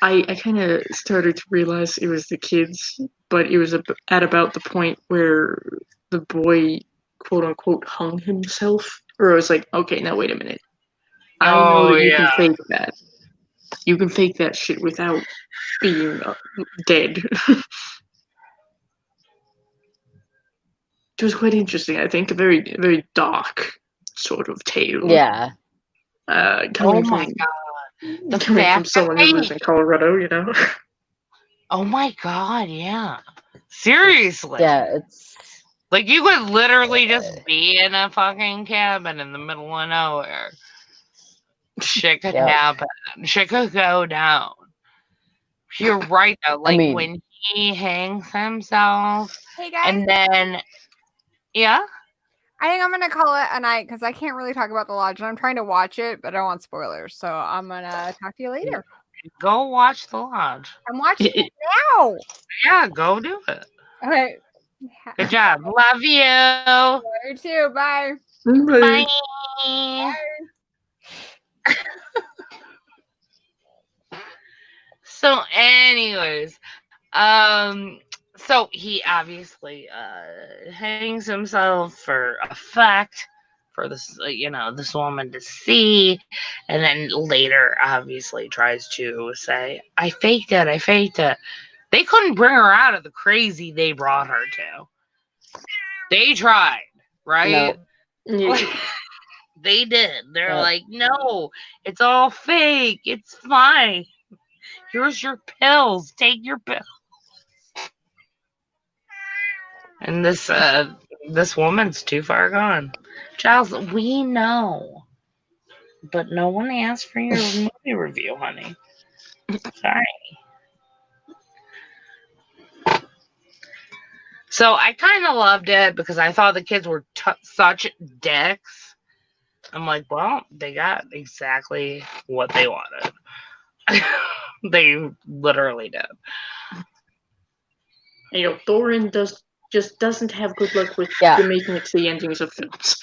I kind of started to realize it was the kids, but it was at about the point where the boy, quote unquote, hung himself. Or I was like, okay, now wait a minute. I know that you can fake that. You can fake that shit without being dead. It was quite interesting, I think. A very, very dark sort of tale. Yeah. Oh my God. The Coming from fact someone who lives in Colorado, you know. Oh my god, yeah. Seriously. Yeah, it's like you could literally just be in a fucking cabin in the middle of nowhere. Shit could happen. Shit could go down. You're right though. Like when he hangs himself, Hey guys. and then yeah. I think I'm gonna call it a night because I can't really talk about the lodge, and I'm trying to watch it, but I don't want spoilers. So I'm gonna talk to you later. Go watch the lodge. I'm watching it now. Yeah, go do it. Okay. Good job. Love you. You too. Bye. Bye. So, anyways, so he obviously hangs himself for effect for this, this woman to see, and then later, obviously, tries to say, "I faked it. I faked it." They couldn't bring her out of the crazy they brought her to. They tried, right? No. They did. They're like, "No, it's all fake. It's fine. Here's your pills. Take your pills." And this woman's too far gone. Giles, we know. But no one asked for your movie review, honey. Sorry. So I kind of loved it because I thought the kids were such dicks. I'm like, well, they got exactly what they wanted. They literally did. And Thorin just doesn't have good luck with making it to the endings of films.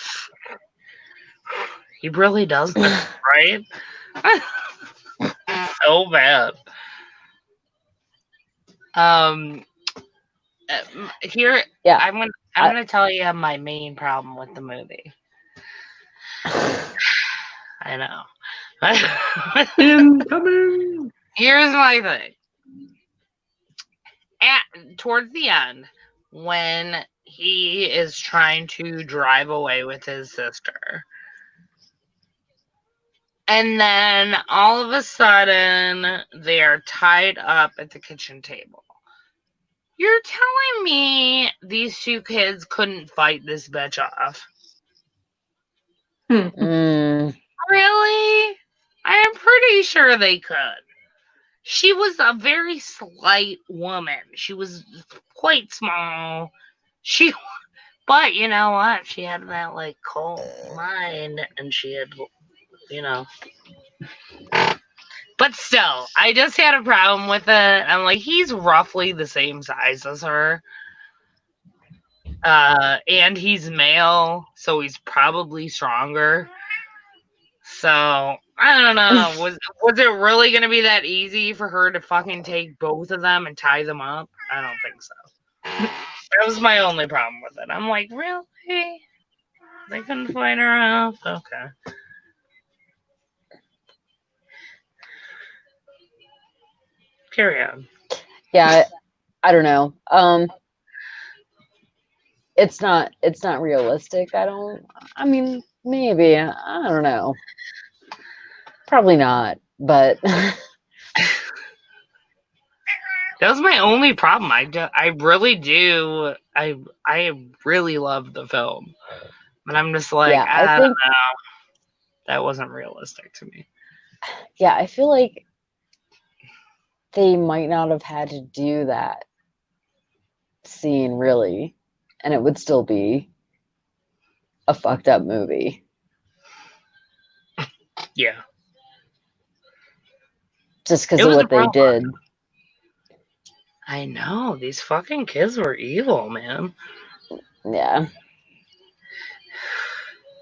He really doesn't, right? So bad. Here, I'm gonna tell you my main problem with the movie. I know. Incoming. Here's my thing. Towards the end, when he is trying to drive away with his sister, and then all of a sudden they are tied up at the kitchen table. You're telling me these two kids couldn't fight this bitch off? Really? I am pretty sure they could. She was a very slight woman. She was quite small. But you know what? She had that like cold mind, and she had, But still, I just had a problem with it. I'm like, he's roughly the same size as her. And he's male, so he's probably stronger. So, I don't know. Was it really going to be that easy for her to fucking take both of them and tie them up? I don't think so. That was my only problem with it. I'm like, really? They couldn't fight her off? Okay. Carry on. Yeah, I don't know. It's not realistic. I mean, maybe. I don't know. Probably not, but that was my only problem. I really do. I really love the film, but I'm just like, I don't know. That wasn't realistic to me. Yeah, I feel like they might not have had to do that scene really, and it would still be a fucked up movie. Yeah. Just because of what they did. I know. These fucking kids were evil, man. Yeah.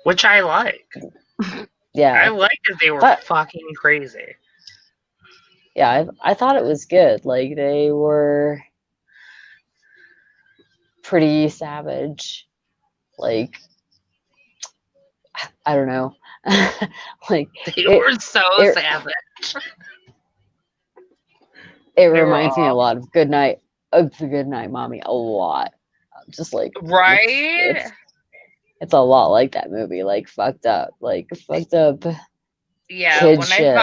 Which I like. Yeah. I like that they were fucking crazy. Yeah, I thought it was good. Like, they were pretty savage. Like, I don't know. Like, they were so savage. It reminds me a lot of Good Night, Mommy, a lot. Just like, right? It's a lot like that movie, like fucked up, Yeah, kid shit.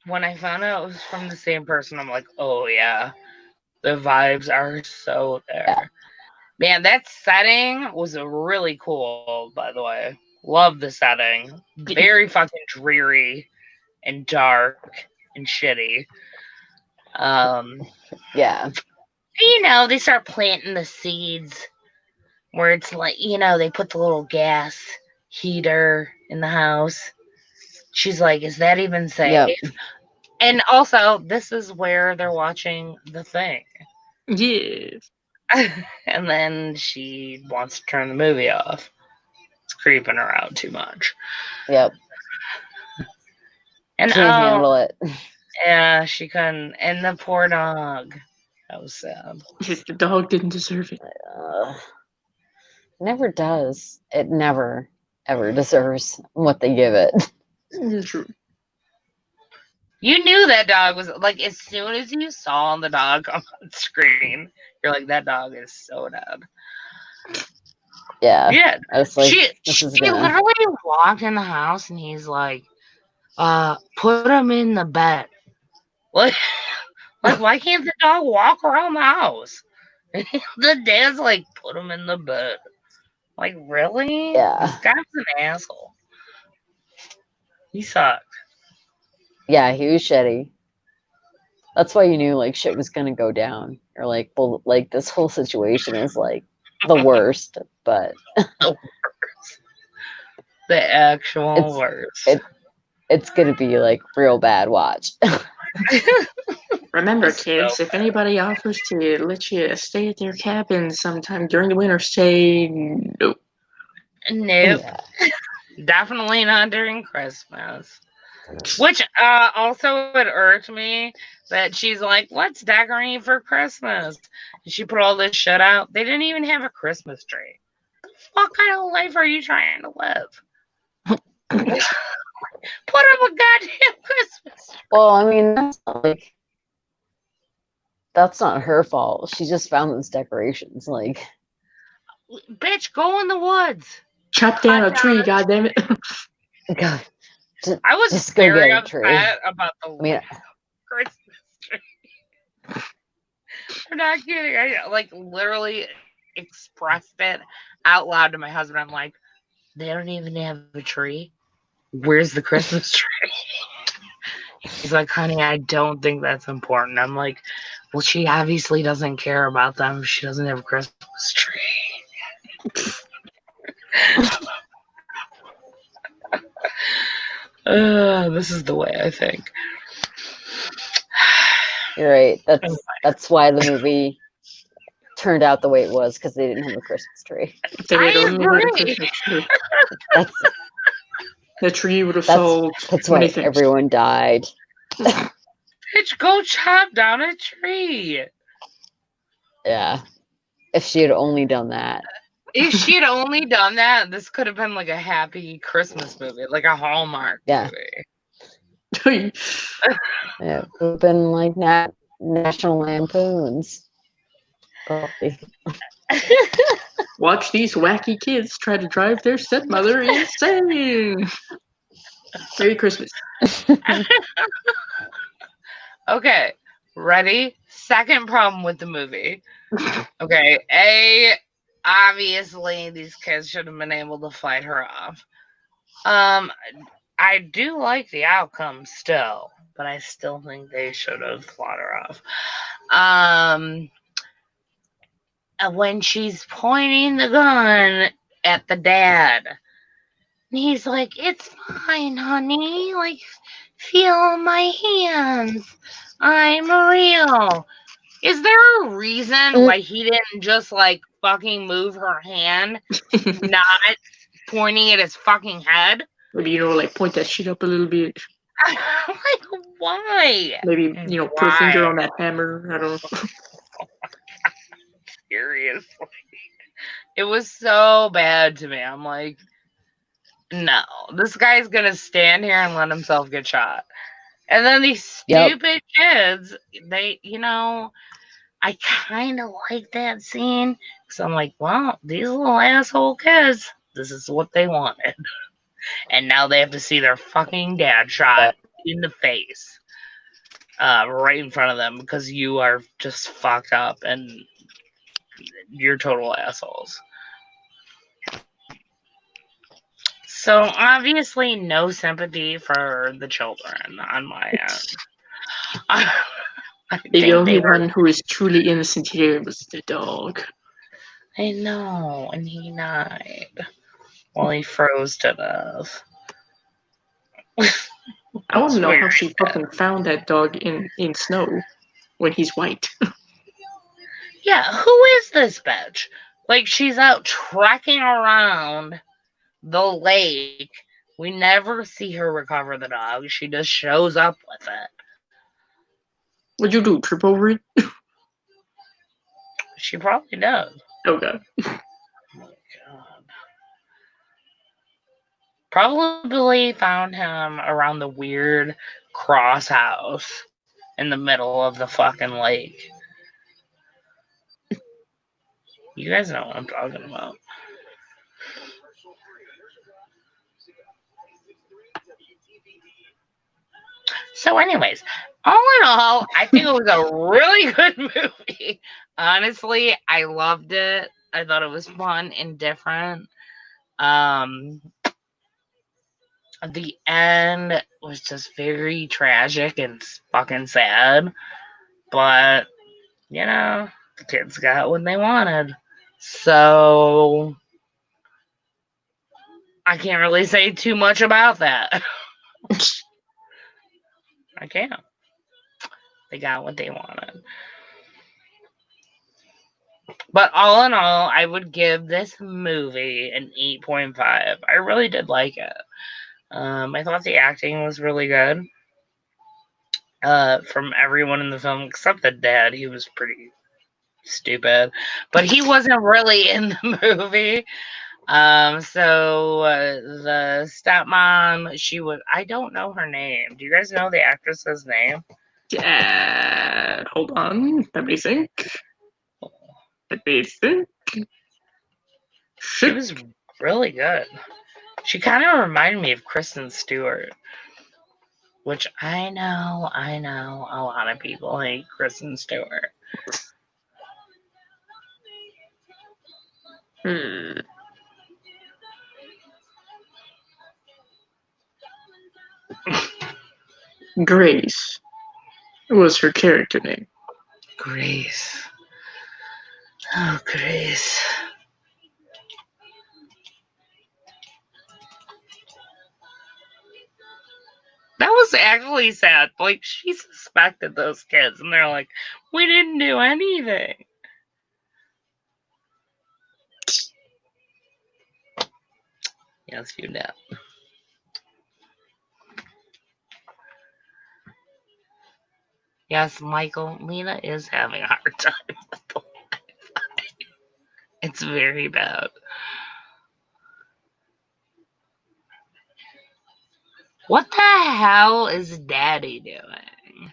when I found out it was from the same person, I'm like, oh yeah, the vibes are so there. Man, that setting was really cool, by the way. Love the setting. Very fucking dreary and dark and shitty. Yeah. You know, they start planting the seeds where it's like, you know, they put the little gas heater in the house. She's like, is that even safe? Yep. And also, this is where they're watching The Thing. Yes. And then she wants to turn the movie off. It's creeping her out too much. Yep. And Can't handle it. Yeah, she couldn't. And the poor dog. That was sad. The dog didn't deserve it. Never does. It never, ever deserves what they give it. True. You knew that dog was like, as soon as you saw the dog come on screen, you're like, that dog is so dead. Yeah. Yeah. I was like, She literally walked in the house and he's like, put him in the bed. Like, why can't the dog walk around the house? The dad's like, put him in the bed. Like, really? Yeah. This guy's an asshole. He sucked. Yeah, he was shitty. That's why you knew like shit was gonna go down. Or like, well, like this whole situation is like the worst, but the actual worst. It's gonna be like real bad. Watch. Remember, kids, if anybody offers to let you stay at their cabin sometime during the winter, say no. Nope. Yeah. Definitely not during Christmas. Which also it irked me that she's like, let's decorate for Christmas. And she put all this shit out. They didn't even have a Christmas tree. What kind of life are you trying to live? Put up a goddamn Christmas tree. Well, I mean, that's not her fault. She just found those decorations. Like, bitch, go in the woods. Chop down a tree, goddammit. God. I was just very go get a tree. upset about the Christmas tree. I'm not kidding. I like literally expressed it out loud to my husband. I'm like, they don't even have a tree. Where's the Christmas tree? He's like, honey, I don't think that's important. I'm like, well, she obviously doesn't care about them. She doesn't have a Christmas tree. This is the way I think. You're right. That's why the movie turned out the way it was, because they didn't have a Christmas tree. They don't have a Christmas tree. The tree would have sold. That's why everyone died. Bitch, go chop down a tree. Yeah. If she had only done that. If she had only done that, this could have been like a happy Christmas movie, like a Hallmark movie. Yeah, it would have been like National Lampoons. Probably. Watch these wacky kids try to drive their stepmother insane. Merry Christmas. Okay, ready? Second problem with the movie. Okay, obviously these kids should have been able to fight her off. I do like the outcome still, but I still think they should have fought her off. When she's pointing the gun at the dad, and he's like, it's fine, honey. Like, feel my hands. I'm real. Is there a reason why he didn't just, like, fucking move her hand, not pointing at his fucking head? Maybe, like, point that shit up a little bit. Like, why? Maybe, put a finger on that hammer. I don't know. Seriously. It was so bad to me. I'm like, no, this guy's gonna stand here and let himself get shot. And then these stupid kids, they, I kind of like that scene. So I'm like, well, these little asshole kids, this is what they wanted. And now they have to see their fucking dad shot in the face. right in front of them because you are just fucked up and you're total assholes. So obviously no sympathy for the children on my end. The only one who is truly innocent here was the dog. I know, and he died. Well, he froze to death. I want to know how she fucking found that dog in snow when he's white. Yeah, who is this bitch? Like, she's out trekking around the lake. We never see her recover the dog. She just shows up with it. What'd you do? Trip over it? She probably does. Okay. Oh my god. Probably found him around the weird cross house in the middle of the fucking lake. You guys know what I'm talking about. So anyways, all in all, I think it was a really good movie. Honestly, I loved it. I thought it was fun and different. The end was just very tragic and fucking sad. But, you know, the kids got what they wanted. So I can't really say too much about that. I can't. They got what they wanted. But all in all, I would give this movie an 8.5. I really did like it. I thought the acting was really good. From everyone in the film, except the dad. He was pretty stupid. But he wasn't really in the movie. So the stepmom, she was, I don't know her name. Do you guys know the actress's name? Hold on. Let me think. She was really good. She kind of reminded me of Kristen Stewart. Which I know a lot of people hate Kristen Stewart. Grace was her character name. Grace. Oh, Grace. That was actually sad. Like, she suspected those kids, and they're like, we didn't do anything. Yes, you did. Yes, Michael, Lena is having a hard time with the Wi-Fi. It's very bad. What the hell is Daddy doing?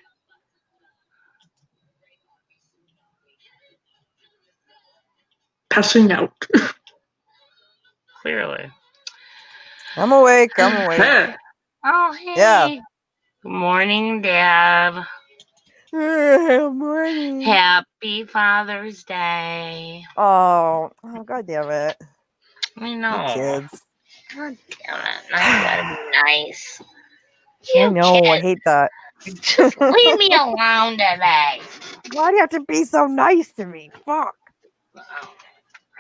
Passing out. Clearly. I'm awake. I'm awake. Oh, hey. Yeah. Good morning, Dad. Good morning. Happy Father's Day. Oh, God damn it. I know. You kids. God damn it. Now you gotta be nice. I know. I hate that. Just leave me alone today. Why do you have to be so nice to me? Fuck. Oh,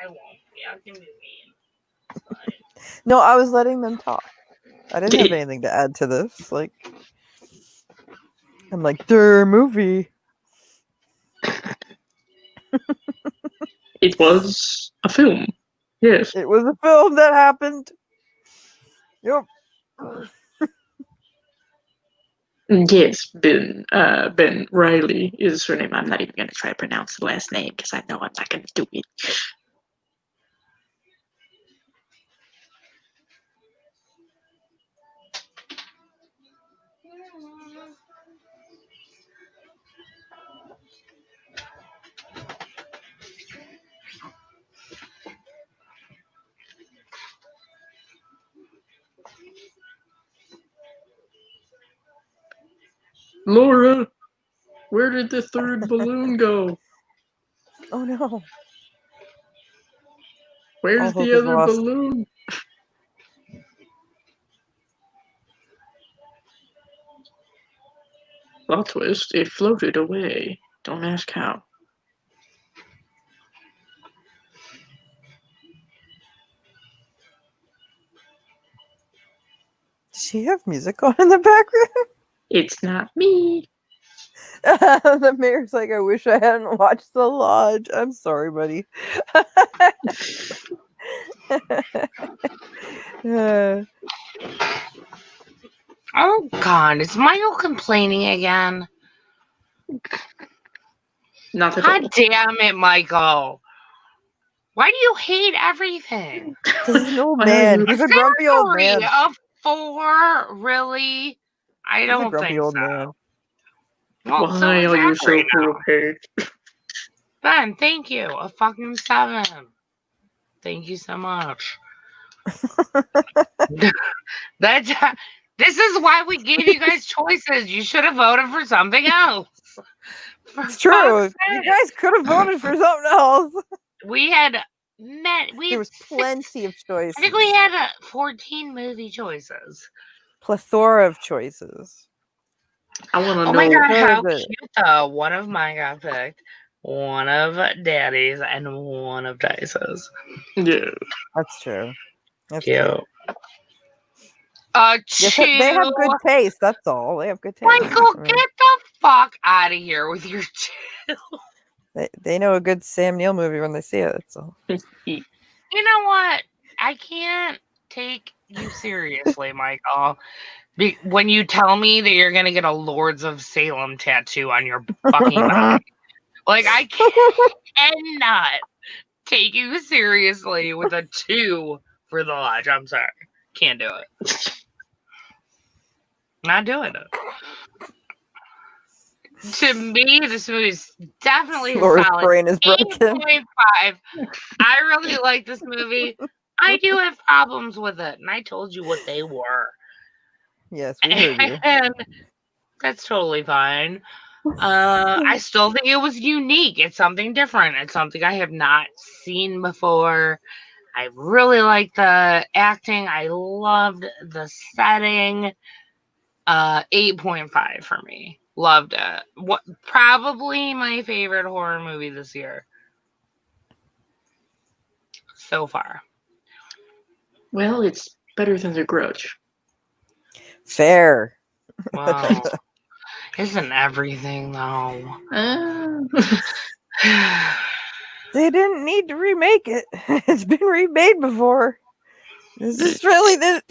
I won't be. I can be mean. No, I was letting them talk. I didn't have anything to add to this. Like, I'm like, their movie. It was a film. Yes. It was a film that happened. Yep. Yes, Ben Riley is her name. I'm not even going to try to pronounce the last name because I know I'm not going to do it. Laura. Where did the third balloon go? Oh no. Where's All hope the is other lost. balloon? Plot twist, it floated away. Don't ask how. Does she have music on in the background? It's not me. The mayor's like, I wish I hadn't watched The Lodge. I'm sorry, buddy. Oh God, is Michael complaining again? Not at God all. damn it, Michael! Why do you hate everything? Because he's an old man. He's a grumpy old man. Of 4, really? I He's a don't grumpy think old so. man. Well, so Why is are you so Zachary now. prepared? Ben, thank you. A fucking 7. Thank you so much. This is why we gave you guys choices. You should have voted for something else. It's true. You guys could have voted for something else. We had There was plenty of choices. I think we had 14 movie choices. Plethora of choices. I want to know. Oh my God, how What is it? cute though. One of mine got picked, one of Daddy's, and one of Dice's. Yeah. That's true. That's Cute. true. Yes, they have good taste. That's all. They have good taste. Michael, I mean, get the fuck out of here with your two. they know a good Sam Neill movie when they see it. That's all. You know what? I can't take you seriously, Michael. When you tell me that you're gonna get a Lords of Salem tattoo on your fucking body, like I cannot take you seriously with a 2 for The Lodge. I'm sorry, can't do it. Not doing it. To me, this movie is definitely a Laura's solid brain is broken. 8.5. I really like this movie. I do have problems with it, and I told you what they were. Yes, we heard you. And that's totally fine. I still think it was unique. It's something different. It's something I have not seen before. I really liked the acting. I loved the setting. 8.5 for me. Loved it. What probably my favorite horror movie this year so far. Well, it's better than The Grudge. Fair. Wow. Isn't everything though? They didn't need to remake it. It's been remade before. This is really the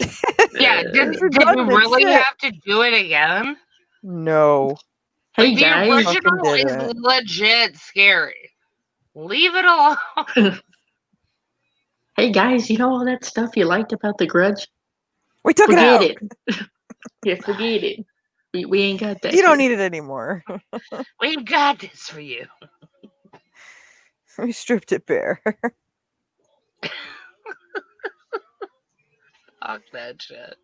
Yeah, did we really have to do it again? No. Hey Like, guys, the original is legit scary. Leave it alone. Hey guys, you know all that stuff you liked about The Grudge? We took it out. Forget it. Yeah, forget it. We ain't got that. You don't need it anymore. We've got this for you. We stripped it bare. Fuck that shit.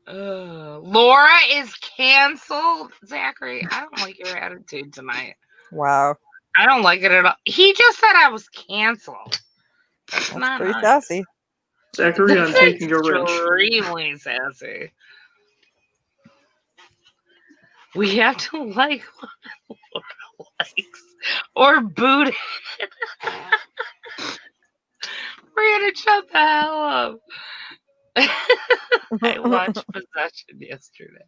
Laura is canceled. Zachary, I don't like your attitude tonight. Wow. I don't like it at all. He just said I was canceled. That's not pretty nice. sassy. Zachary, I'm taking your wrench. Extremely sassy. We have to like what Laura likes or boot it. We're gonna shut the hell up. I watched Possession yesterday.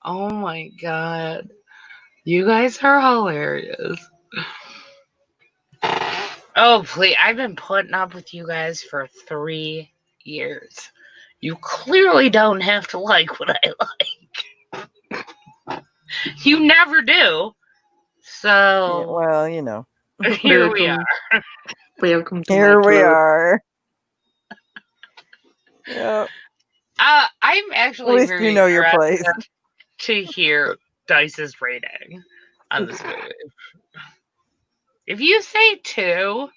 Oh my God. You guys are hilarious. Oh, please. I've been putting up with you guys for 3 years. You clearly don't have to like what I like. You never do. So. Yeah, well, you know. Here we are. Welcome to Here my we club. are. Yep. I'm actually At least very you know your place. interested to hear Dice's rating on this movie. If you say 2,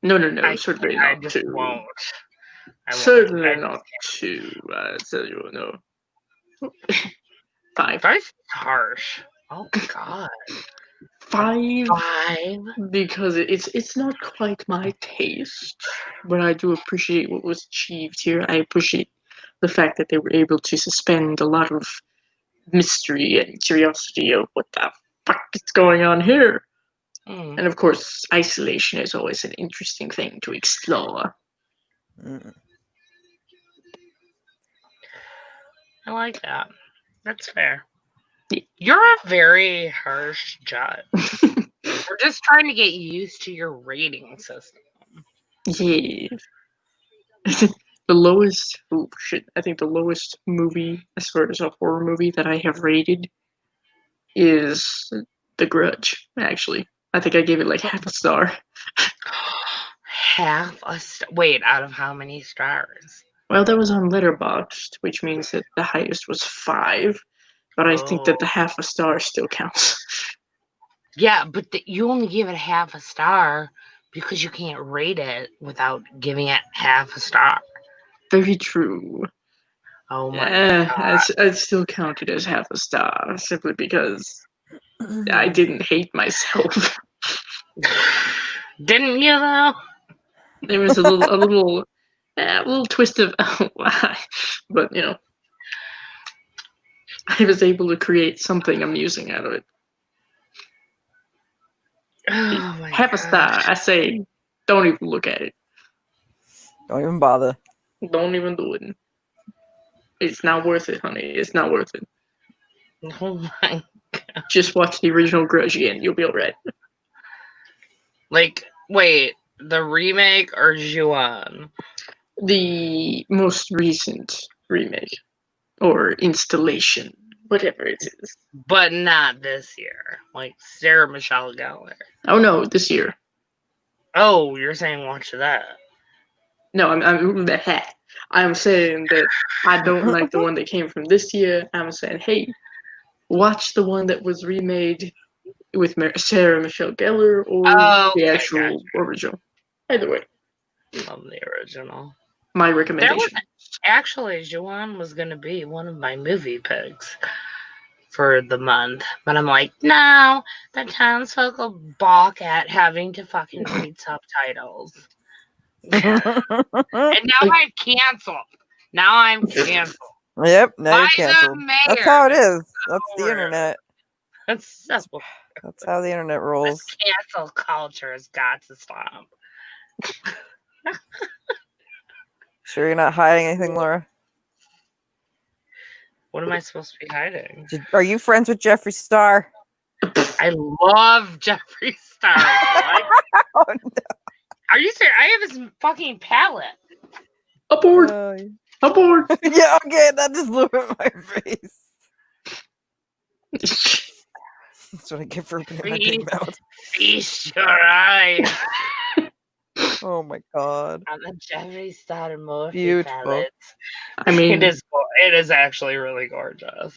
No, certainly I not just 2. won't. Certainly not 2. I tell you no. 5. Dice is harsh. Oh God. 5 5. because it's not quite my taste, but I do appreciate what was achieved here. I appreciate the fact that they were able to suspend a lot of mystery and curiosity of what the fuck is going on here. Mm. And of course, isolation is always an interesting thing to explore. I like that. That's fair. You're a very harsh judge. We're just trying to get used to your rating system. Yeah. The lowest, oh shit, I think the lowest movie, as far as a horror movie that I have rated, is The Grudge, actually. I think I gave it like half a star. Half a star? Wait, out of how many stars? Well, that was on Letterboxd, which means that the highest was 5, but I think that the half a star still counts. Yeah, but you only give it half a star because you can't rate it without giving it half a star. Very true. Oh my God. I'd still count it as half a star, simply because I didn't hate myself. Didn't you though? There was a little twist of why, but you know, I was able to create something amusing out of it. Oh my Half a star. gosh. I say, don't even look at it. Don't even bother. Don't even do it. It's not worth it, honey. It's not worth it. Oh my God. Just watch the original Grudge again. You'll be alright. Like, wait, the remake or Juan? The most recent remake or installation, whatever it is. But not this year. Like Sarah Michelle Gellar. Oh no, this year. Oh, you're saying watch that? No, I'm saying that I don't like the one that came from this year. I'm saying, hey, watch the one that was remade with Sarah Michelle Gellar or the actual original. Either way. Love the original. My recommendation. Actually, Juan was going to be one of my movie picks for the month. But I'm like, no, the townsfolk will balk at having to fucking read subtitles. And now I'm canceled. Yep, now you're By canceled. the mayor. That's how it is. That's the internet. That's how the internet rolls. This cancel culture has got to stop. Sure you're not hiding anything, Laura? What am I supposed to be hiding? Are you friends with Jeffree Star? I love Jeffree Star. Oh, no. Are you serious? I have his fucking palette. Aboard! Aboard! Yeah, okay, that just blew in my face. That's what I get for opening my big mouth. Feast your eyes. Oh my God. On the Jeffree Star Morphe Beautiful. palette. I mean, it is actually really gorgeous.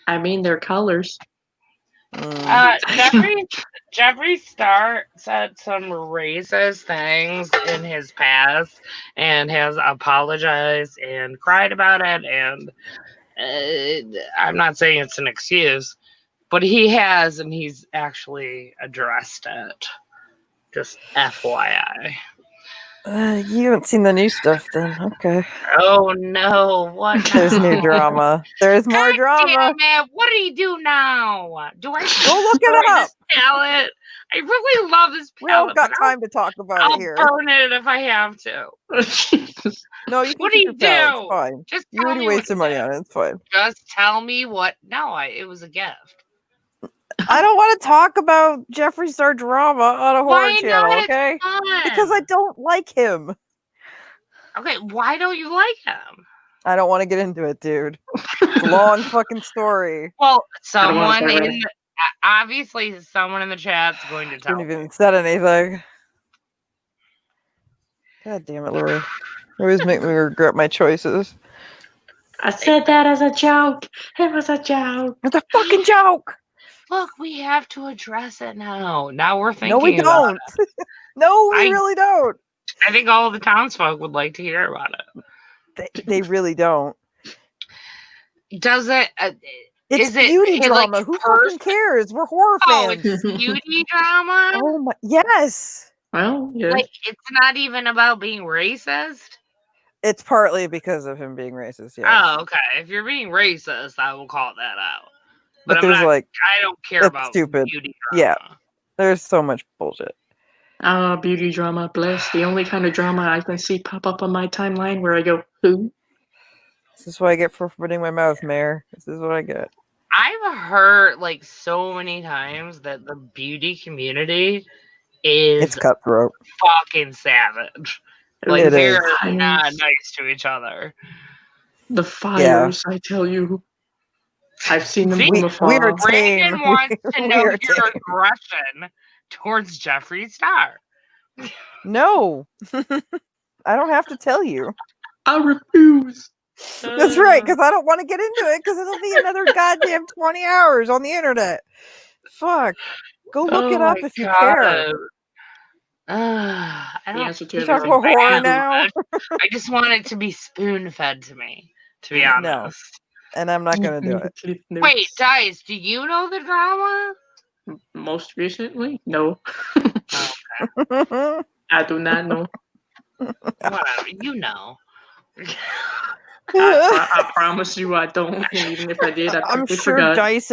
I mean, they're colors. Jeffree Star said some racist things in his past and has apologized and cried about it. And I'm not saying it's an excuse, but he has, and he's actually addressed it. Just FYI. You haven't seen the new stuff then. Okay. Oh no, what now? There's new drama. There's more drama. Damn it, what do you do now? Do I go look it up? This palette? I really love this palette. We don't got time to talk about I'll it here. burn it if I have to. No, you can What do keep you your palette. do? It's fine. Just You tell already me what wasted to money do. on it. It's fine. Just tell me what. No, it was a gift. I don't want to talk about Jeffree Star drama on a horror Why channel, not? okay? It's fun. Because I don't like him. Okay, why don't you like him? I don't want to get into it, dude. It's a long fucking story. Well, obviously someone in the chat's going to tell Didn't even said anything. God damn it, Lori. You always make me regret my choices. I said that as a joke. It was a joke. It's a fucking joke. Look, we have to address it now. Now we're thinking. No, we don't. No, we really don't. I think all the townsfolk would like to hear about it. They really don't. Does it? It's Is it beauty like drama. Who fucking cares? We're horror Oh, fans. it's beauty drama? Oh my, yes. Well, yeah. Like, it's not even about being racist? It's partly because of him being racist, yes. Oh, okay. If you're being racist, I will call that out. But I'm there's not, like, I don't care it's about stupid. beauty Yeah, drama. there's so much bullshit. Beauty drama, bless. The only kind of drama I can see pop up on my timeline where I go, who? This is what I get for putting my mouth, Mayor. This is what I get. I've heard like so many times that the beauty community is It's cutthroat. fucking savage. Like, It they're is. not nice to each other. The fires, I tell you. I've seen them from afar. Brandon wants to We know are your tame. aggression towards Jeffree Star. No. I don't have to tell you. I refuse. That's right, because I don't want to get into it because it'll be another goddamn 20 hours on the internet. Fuck. Go look it up if you care. I don't You talk about horror now? I just want it to be spoon fed to me, to be honest. No. And I'm not going to do it. Wait, Dice, do you know the drama? Most recently? No. Okay. I do not know. Whatever, you know. I promise you I don't. And even if I did, I I'm probably sure forgot. Dice,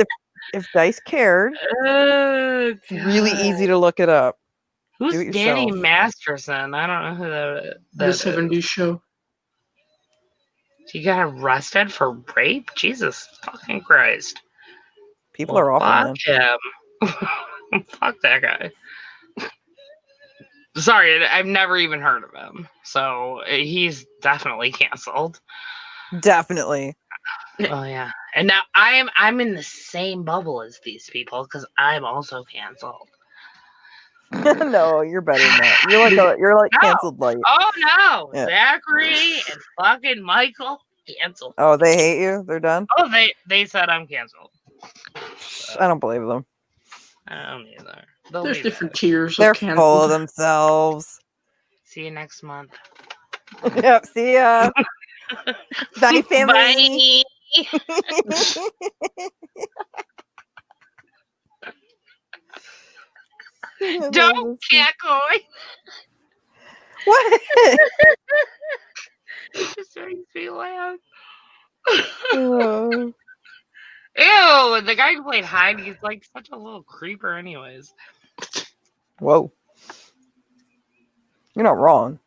if Dice cared, it's really easy to look it up. Who's Do it Danny yourself. Masterson? I don't know who that The is. 70s show. He got arrested for rape? Jesus fucking Christ. People are awful, man. Fuck him. Fuck that guy. Sorry, I've never even heard of him. So he's definitely canceled. Definitely. Oh yeah. And now I'm in the same bubble as these people because I'm also canceled. No, you're better than that. You're like canceled light. Oh no. Yeah. Zachary and fucking Michael canceled. Oh, they hate you? They're done? Oh, they said I'm canceled. I don't believe them. I don't either. They'll There's be different back. tiers They're of full cancel. of themselves. See you next month. Yep, see ya. Bye, family. Don't catcoy. What? It just makes me laugh. Oh. Ew, the guy who played Hyde, he's like such a little creeper anyways. Whoa. You're not wrong.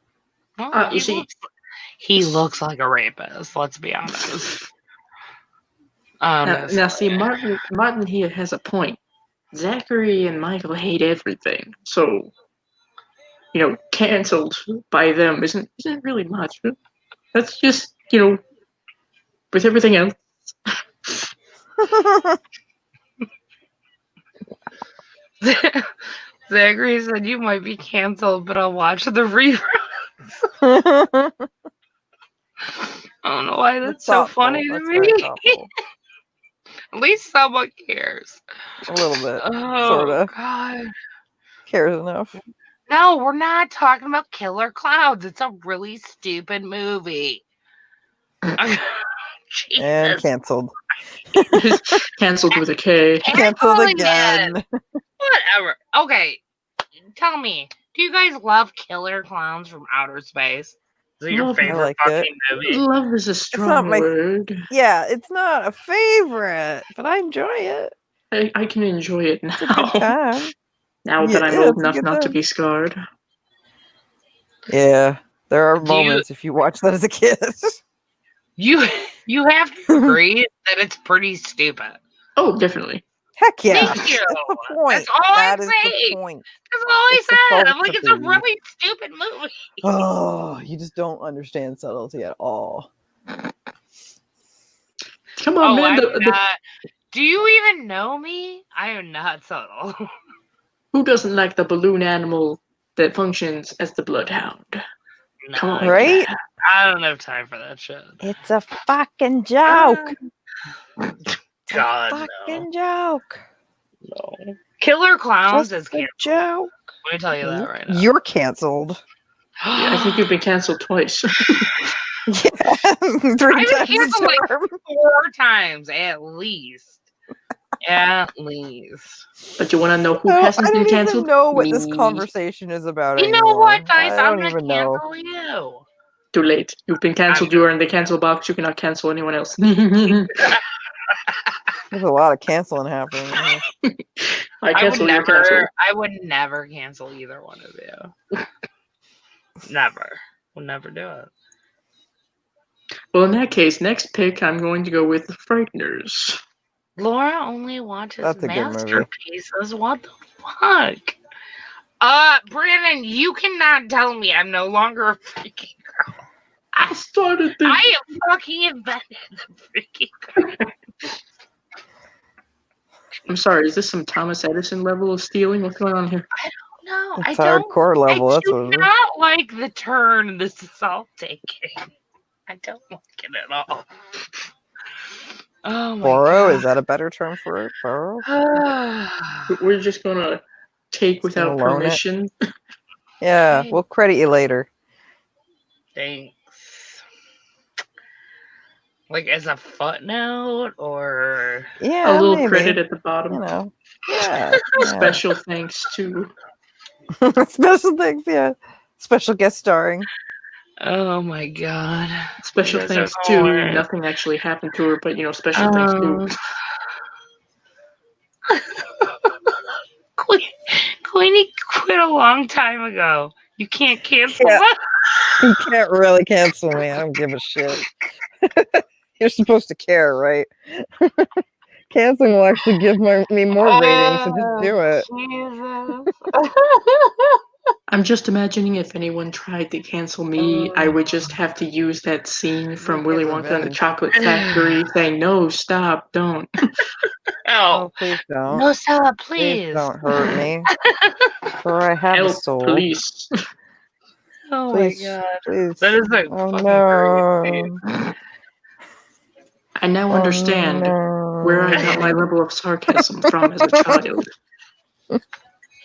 Well, you see- he looks like a rapist, let's be honest. Now see, Martin here has a point. Zachary and Michael hate everything, so canceled by them isn't really much. That's just with everything else. Zachary said you might be canceled, but I'll watch the reruns. I don't know why that's so funny to me. At least someone cares. A little bit. Oh, Sorta. God. Cares enough. No, we're not talking about Killer Clowns. It's a really stupid movie. And canceled. Canceled with a K. Canceled again. Whatever. Okay, tell me, do you guys love Killer Clowns from Outer Space? Is it your Love it. favorite I like fucking movie? Love is a strong word. Yeah, it's not a favorite, but I enjoy it. I can enjoy it now. It's a good time. Now Yeah, that I'm yeah, old it's a enough good not to time. be scarred. Yeah, there are Do you- moments if you watch that as a kid. You have to agree that it's pretty stupid. Oh, definitely. Heck yeah. Thank you. That's the point. That's all That I'm is the saying. point. That's all I It's said. I'm supposed like, to it's a be. really stupid movie. Oh, you just don't understand subtlety at all. Come on, man. I'm not. Do you even know me? I am not subtle. Who doesn't like the balloon animal that functions as the bloodhound? Come on. Right? I don't have time for that shit. It's a fucking joke. God, Fucking joke. no. Killer Clowns Just is a canceled. joke. Let me tell you that right now. You're canceled. Yeah, I think you've been canceled twice. Yeah. Three I've times been the canceled like charm. 4 times at least. At least. But you want to know who No, I hasn't been don't even canceled? know what this Me. conversation is about You know anymore. what, guys? I I'm don't gonna even know. cancel you. Too late. You've been canceled. You are in the cancel box. You cannot cancel anyone else. There's a lot of canceling happening here. I would cancel you. Cancel. would never cancel either one of you. Never. Would never do it. Well, in that case, next pick, I'm going to go with the Frighteners. Laura only watches That's a good movie. masterpieces. What the fuck? Brandon, you cannot tell me I'm no longer a freaking girl. I started this. I am fucking invented the freaking girl. I'm sorry, is this some Thomas Edison level of stealing? What's going on here? No, It's hardcore level. That's what it is. not like the turn this is all taking. I don't like it at all. Oh my Borrow? God. Is that a better term for it? Borrow? We're just gonna take without gonna loan it? permission. Yeah, Okay. we'll credit you later. Thanks. Like as a footnote or Yeah, A little maybe. credit at the bottom. You know. Yeah. Special thanks to. Special thanks, yeah. Special guest starring. oh my God. Special You guys thanks are to. going. Nothing actually happened to her, but special thanks to. Queenie quit a long time ago. You can't cancel Yeah. that. You can't really cancel me. I don't give a shit. You're supposed to care, right? Canceling will actually give me more ratings, so just do it. Jesus. I'm just imagining if anyone tried to cancel me, I would just have to use that scene from Willy Wonka and the revenge. Chocolate Factory saying, "No, stop, don't." Oh, please don't. no, Stella, Please please. don't hurt me. For I have a Help, soul. police. Oh Please, my God. please. That is like Oh fucking no. crazy. I now understand where I got my level of sarcasm from as a child.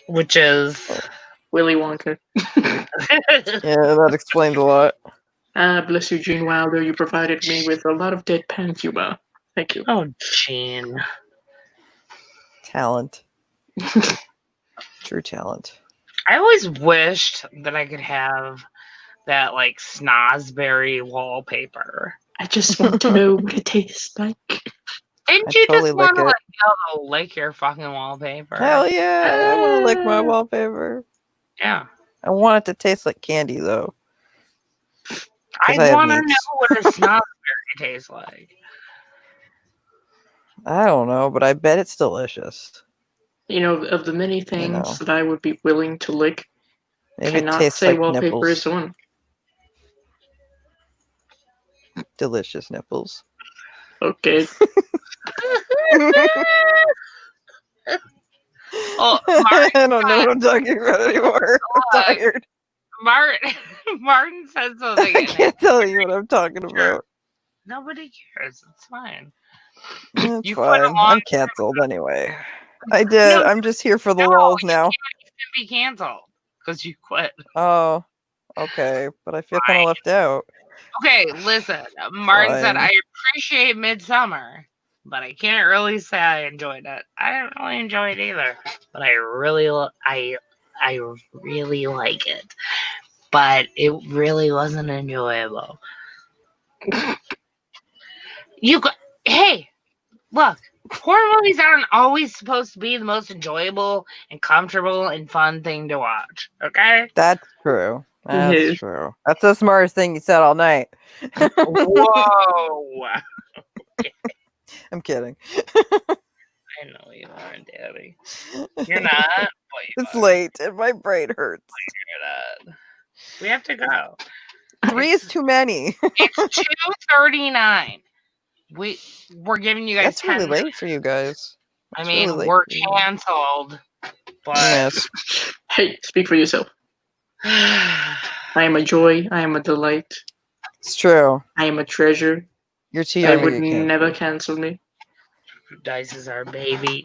Which is Willy Wonka. Yeah, that explains a lot. Bless you, Gene Wilder. You provided me with a lot of deadpan humor. Thank you. Oh, Gene. Talent. True talent. I always wished that I could have that like snozberry wallpaper. I just want to know what it tastes like. Didn't I'd you totally just want to lick like lick your fucking wallpaper? Hell yeah, I want to lick my wallpaper. Yeah. I want it to taste like candy though. I I have want to needs. know what a snozberry tastes like. I don't know, but I bet it's delicious. Of the many things that I would be willing to lick, Maybe it cannot tastes say like wallpaper nipples. is one. Delicious nipples. Okay. Oh, I don't know what I'm talking about anymore. I'm tired. Martin said something. I can't tell you what I'm talking about. Nobody cares. It's fine. It's You fine. I'm canceled anyway. I did. No, I'm just here for the lulz now. You can't be canceled because you quit. Oh, okay. But I feel kind of left out. Okay, listen. Martin said, Fine. I appreciate Midsummer, but I can't really say I enjoyed it. I didn't really enjoy it either, but I really like it. But it really wasn't enjoyable. Hey, look, horror movies aren't always supposed to be the most enjoyable and comfortable and fun thing to watch. Okay? That's true. That's true. That's the smartest thing you said all night. Whoa. I'm kidding. I know you aren't, Daddy. You're not. It's late and my brain hurts. You're not. We have to go. 3 is too many. It's 2:39. We're giving you guys That's 10 really late for you guys. I It's mean, really late we're for you. canceled. But Yes. Hey, speak for yourself. I am a joy. I am a delight. It's true. I am a treasure. You're too I young to would get canceled. never cancel me. Dice is our baby.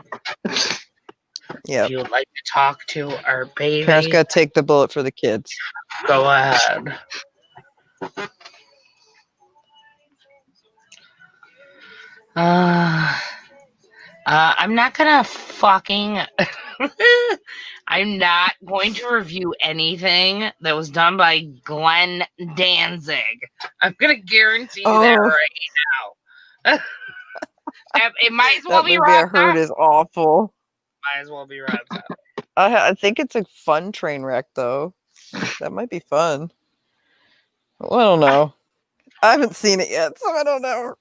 Yeah. If you would like to talk to our baby, Parents gotta take the bullet for the kids. go ahead. I'm not gonna fucking. I'm not going to review anything that was done by Glenn Danzig. I'm gonna guarantee you that right now. It might as well That be movie I Rob heard Zombie. is awful. Might as well be Rob Zombie. I think it's a fun train wreck, though. That might be fun. Well, I don't know. I haven't seen it yet, so I don't know.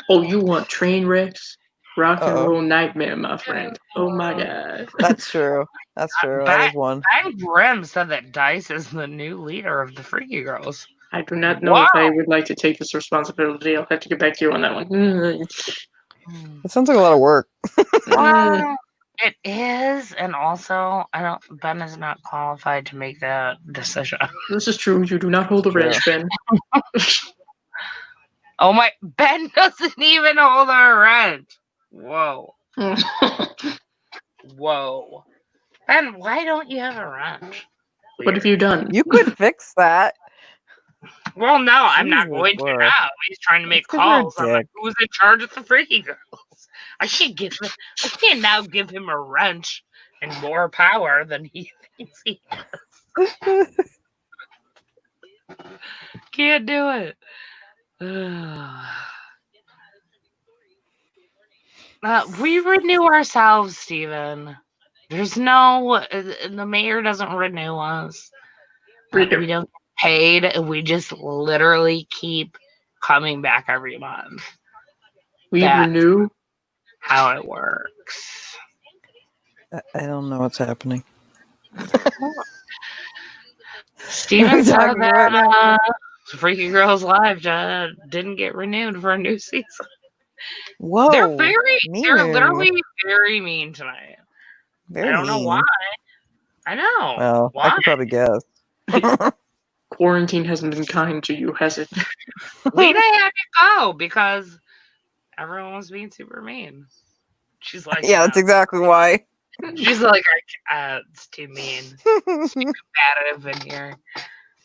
Oh, you want train wrecks? Rock and roll nightmare, my friend. Oh my god. That's true. That's true. That is one. Ben Grimm said that Dice is the new leader of the Freaky Girls. I do not know if I would like to take this responsibility. I'll have to get back to you on that one. It sounds like a lot of work. Well, it is, and also, Ben is not qualified to make that decision. This is true. You do not hold the wrench, Ben. Oh my! Ben doesn't even hold a wrench. Whoa. Whoa. Ben, why don't you have a wrench? What have you done? You could fix that. Well, no, I'm not Jesus, going to Laura. now. He's trying to make 'cause you're a calls. I'm like, dick. who's in charge of the Freaky Girls? I can't now give him a wrench and more power than he thinks he has. Can't do it. We renew ourselves, Steven. There's no, the mayor doesn't renew us. We don't get paid. We just literally keep coming back every month. We That's renew? how it works. I don't know what's happening. Steven said Talking right now. that Freaky Girls Live didn't get renewed for a new season. Whoa. They're mean. literally very mean tonight. Very I don't know mean. why. I know. Well, why? I could probably guess. Quarantine hasn't been kind to you, has it? Lena had to go because everyone was being super mean. She's like, Yeah, that's exactly why. She's like, it's too mean. It's too competitive in here.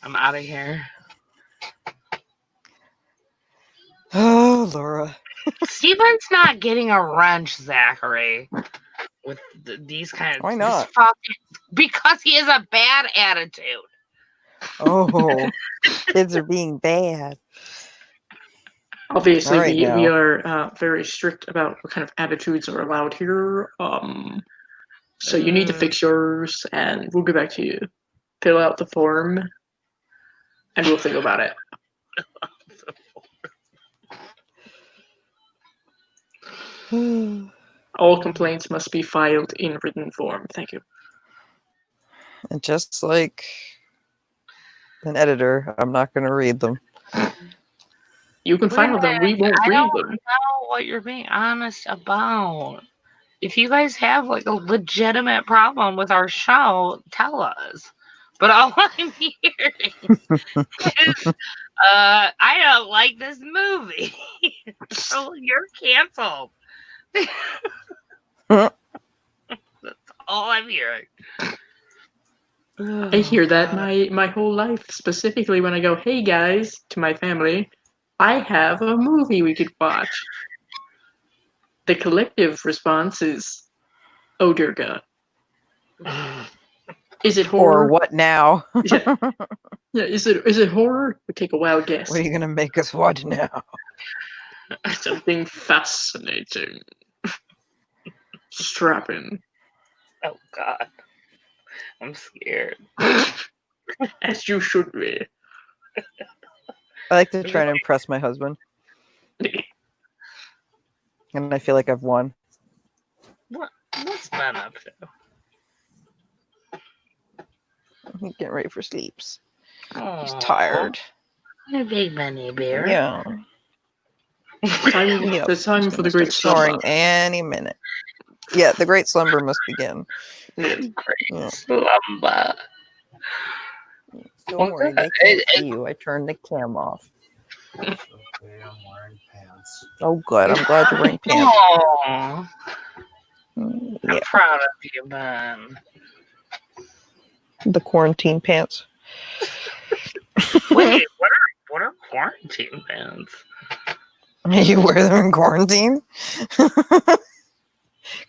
I'm out of here. Oh, Laura. Steven's not getting a wrench, Zachary, with these kind of. Why not? Because he has a bad attitude. Oh, kids are being bad. Obviously, Right we now. are very strict about what kind of attitudes are allowed here. So you need to fix yours, and we'll get back to you. Fill out the form, and we'll think about it. All complaints must be filed in written form. Thank you. And just like an editor, I'm not going to read them. You can file them. We won't I read don't them. know what you're being honest about. If you guys have like a legitimate problem with our show, tell us. But all I'm hearing is, I don't like this movie. So you're canceled. That's all I'm hearing. I hear that my whole life, specifically when I go, hey guys, to my family, I have a movie we could watch. The collective response is, oh dear God. Is it horror? Or what now? Yeah. Is it horror? We take a wild guess. What are you going to make us watch now? Something fascinating. Strapping. Oh God. I'm scared. As you should be. I like to try to impress my husband. And I feel like I've won. What's Ben up to? He's getting ready for sleeps. He's Aww. tired. A big bunny bear. Yeah. The time for the great snoring slumber. any minute. Yeah, the great slumber must begin. Great slumber. Don't worry, they can't see you. I turned the cam off. Okay, I'm wearing pants. Oh, good. I'm glad you're wearing pants. Aww. Yeah. I'm proud of you, Ben. The quarantine pants. Wait, what are quarantine pants? You wear them in quarantine?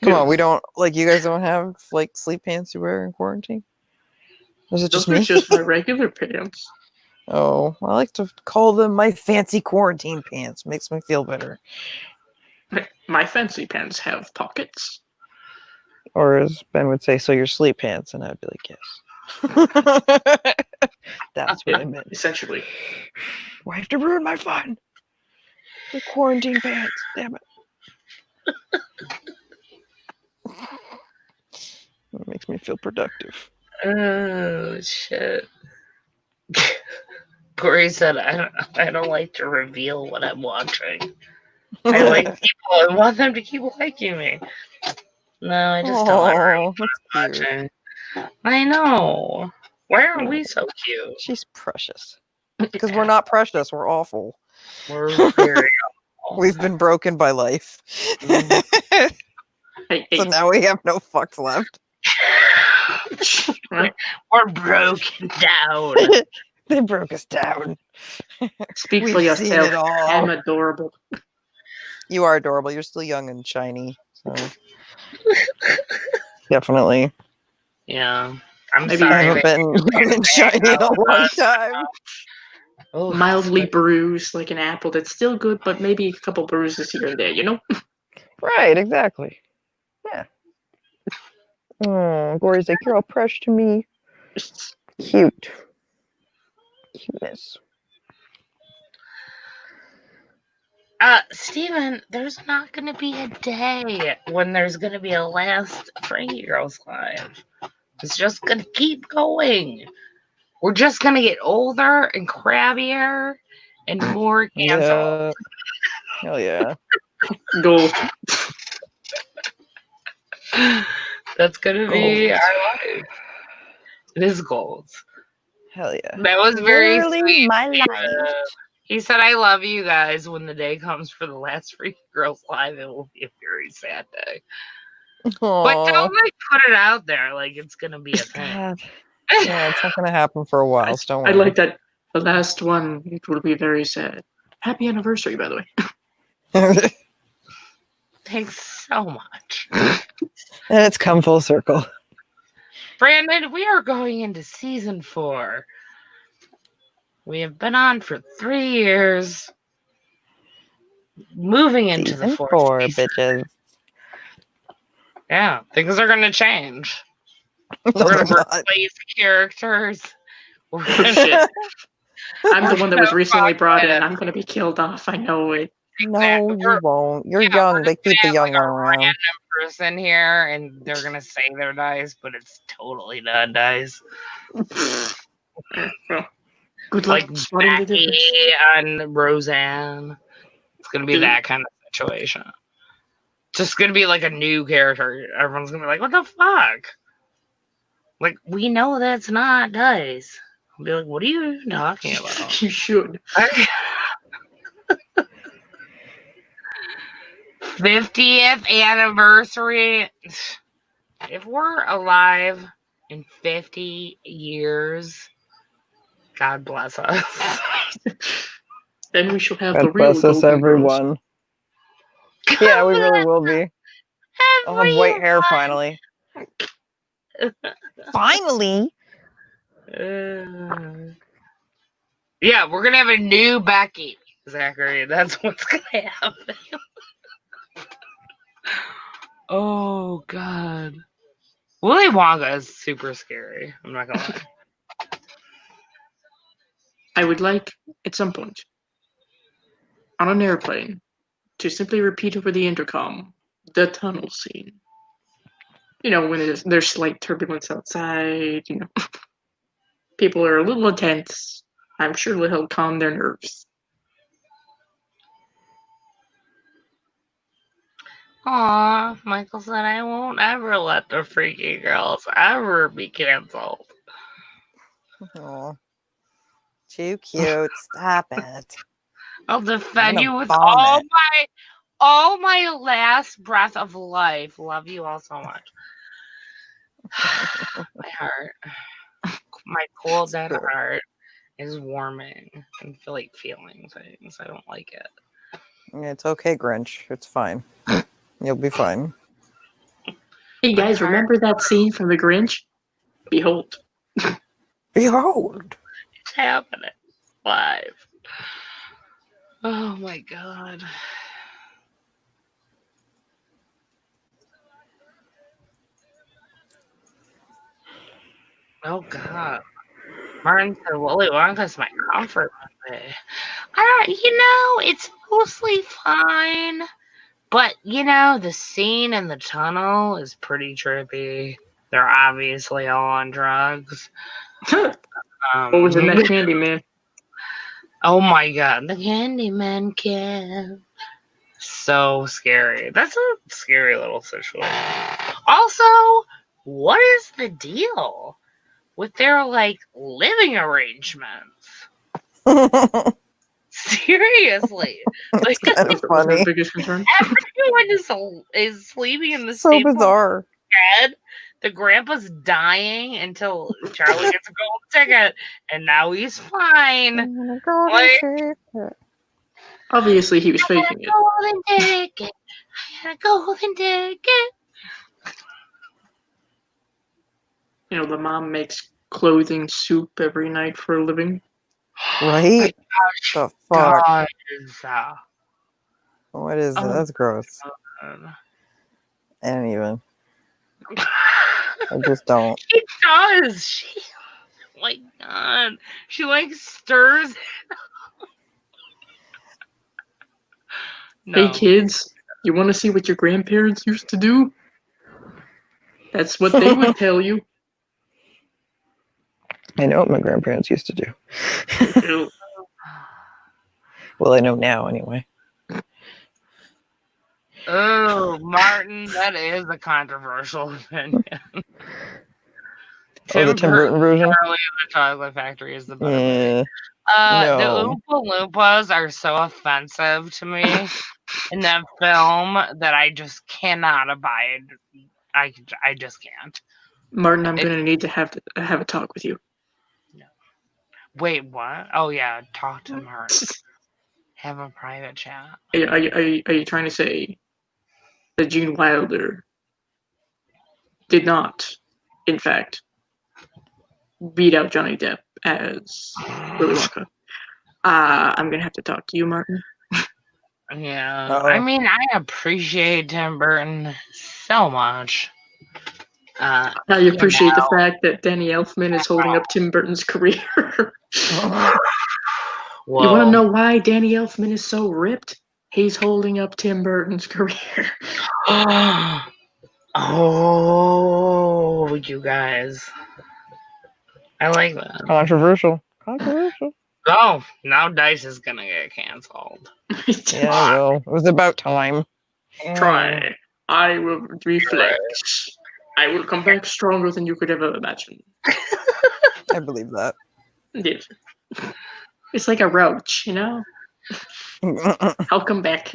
Come on, we don't like you guys don't have like sleep pants you wear in quarantine? Or is it just Those are me? just my regular pants. Oh, I like to call them my fancy quarantine pants. Makes me feel better. My fancy pants have pockets. Or as Ben would say, so your sleep pants, and I'd be like, yes. That's what I meant. Essentially. Why have to ruin my fun? The quarantine pants, damn it. It makes me feel productive. Oh shit. Corey said, I don't like to reveal what I'm watching. I like people. I want them to keep liking me. No, I just tell everyone what I'm watching. I know. Why aren't we so cute? She's precious. Because we're not precious. We're awful. We're very awful. We've been broken by life. So now we have no fucks left. We're broken down. They broke us down. Speak We've for seen yourself. it all. I'm adorable. You are adorable. You're still young and shiny. So. Definitely. Yeah. I'm Maybe sorry. I haven't been young and shiny in a long time. Oh, mildly bruised like an apple that's still good, but maybe a couple bruises here and there, you know? Right, exactly. Yeah. Oh, Gory's like, you're all precious to me. Cute. Cuteness. Steven, there's not going to be a day when there's going to be a last Frankie Girls Live. It's just going to keep going. We're just going to get older and crabbier and more canceled. Yeah. Hell yeah. Gold. That's going to be our life. It is gold. Hell yeah. That was very Literally sweet. my life. He said, I love you guys. When the day comes for the last Freaky Girls Live, it will be a very sad day. Aww. But don't like put it out there like it's going to be a thing. God. Yeah, it's not going to happen for a while, so don't worry. I like that. The last one, it will be very sad. Happy anniversary, by the way. Thanks so much. And it's come full circle. Brandon, we are going into season 4. We have been on for 3 years. Moving into Season the 4th 4, season. bitches. Yeah, things are going to change. We're going to replace characters. Shit. I'm the one that was recently brought in. I'm going to be killed off. I know it. No, you won't. You're young. They keep the young one around. Random person here, and they're going to say they're nice, but it's totally not nice. Good luck. Like Becky and Roseanne. It's going to be that kind of situation. Just going to be like a new character. Everyone's going to be like, what the fuck? Like, we know that's not nice. I'll be like, what are you even talking about? You should. 50th anniversary. If we're alive in 50 years, God bless us. Then we shall have God the real bless us, Golden everyone. Girls. Yeah, we really will be. I'll have white hair finally. Finally? Yeah, we're going to have a new Becky, Zachary. That's what's going to happen. Oh, God. Willy Wonka is super scary. I'm not going to lie. I would like, at some point, on an airplane, to simply repeat over the intercom the tunnel scene. You know, when there's slight turbulence outside, you know. People are a little tense. I'm sure it'll calm their nerves. Aw, Michael said I won't ever let the Freaky Girls ever be canceled. Aw. Too cute. Stop it. I'll defend you with vomit. all my last breath of life. Love you all so much. My heart, my cold dead heart is warming and feeling things. I don't like it. It's okay, Grinch. It's fine. You'll be fine. Hey guys, remember that scene from The Grinch? Behold. Behold. It's happening live. Oh my god. Oh god. Martin said Willy Wonka's my comfort movie. It's mostly fine. But, the scene in the tunnel is pretty trippy. They're obviously all on drugs. What was in that Candyman? Oh my god, the Candyman can. So scary. That's a scary little situation. Also, what is the deal with their, living arrangements? Seriously. It's kind of funny. My biggest concern. Everyone is sleeping in the So same bizarre. bed. The grandpa's dying until Charlie gets a gold ticket, and now he's fine. Obviously, he was faking it. Golden ticket. I had a golden ticket. The mom makes clothing soup every night for a living. Right? The fuck? Guys. What is that? That's gross. I don't even. I just don't. She does. Oh my god. She stirs it. No. Hey kids, you want to see what your grandparents used to do? That's what they would tell you. I know what my grandparents used to do. Well, I know now anyway. Oh, Martin, that is a controversial opinion. The Tim Burton version? Charlie and the Chocolate Factory is the better movie. No. The Oompa Loompas are so offensive to me in that film that I just cannot abide. I just can't. Martin, I'm going to need to have a talk with you. No. Wait, what? Oh, yeah, talk to Martin. Have a private chat. Are you trying to say that Gene Wilder did not, in fact, beat out Johnny Depp as Willy Wonka? I'm going to have to talk to you, Martin. Yeah. I mean, I appreciate Tim Burton so much. I appreciate the fact that Danny Elfman is holding up Tim Burton's career. You want to know why Danny Elfman is so ripped? He's holding up Tim Burton's career. Oh, you guys. I like that. Controversial. Oh, now Dice is gonna get canceled. Yeah, well, it was about time. Try. I will reflect. I will come back stronger than you could ever imagine. I believe that. Yes. It's like a roach, I'll come back.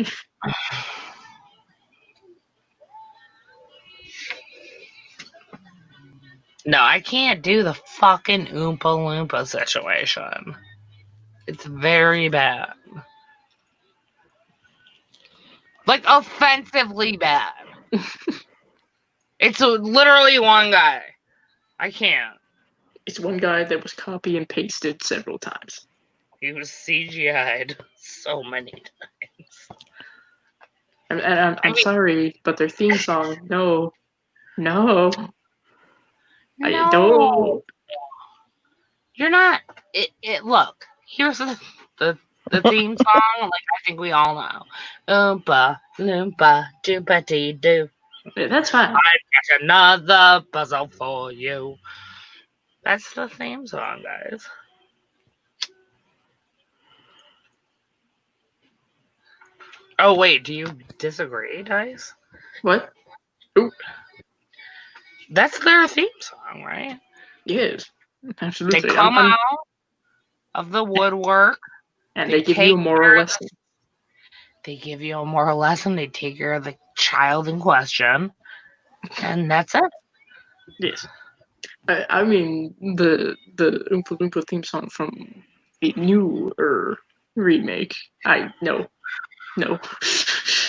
No, I can't do the fucking Oompa Loompa situation. It's very bad. Offensively bad. It's literally one guy. I can't. It's one guy that was copy and pasted several times. He was CGI'd so many times. I'm sorry, but their theme song, no. I don't. You're not. Look, here's the theme song. I think we all know. Oompa Loompa Doopa Dee Doo. Yeah, that's fine. I've got another puzzle for you. That's the theme song, guys. Oh wait, do you disagree, Dice? What? Ooh. That's their theme song, right? Yes, absolutely. They come out of the woodwork, and they give you a moral lesson. They give you a moral lesson. They take care of the child in question, and that's it. Yes, I mean the Oompa Loompa theme song from the newer remake. I know. No.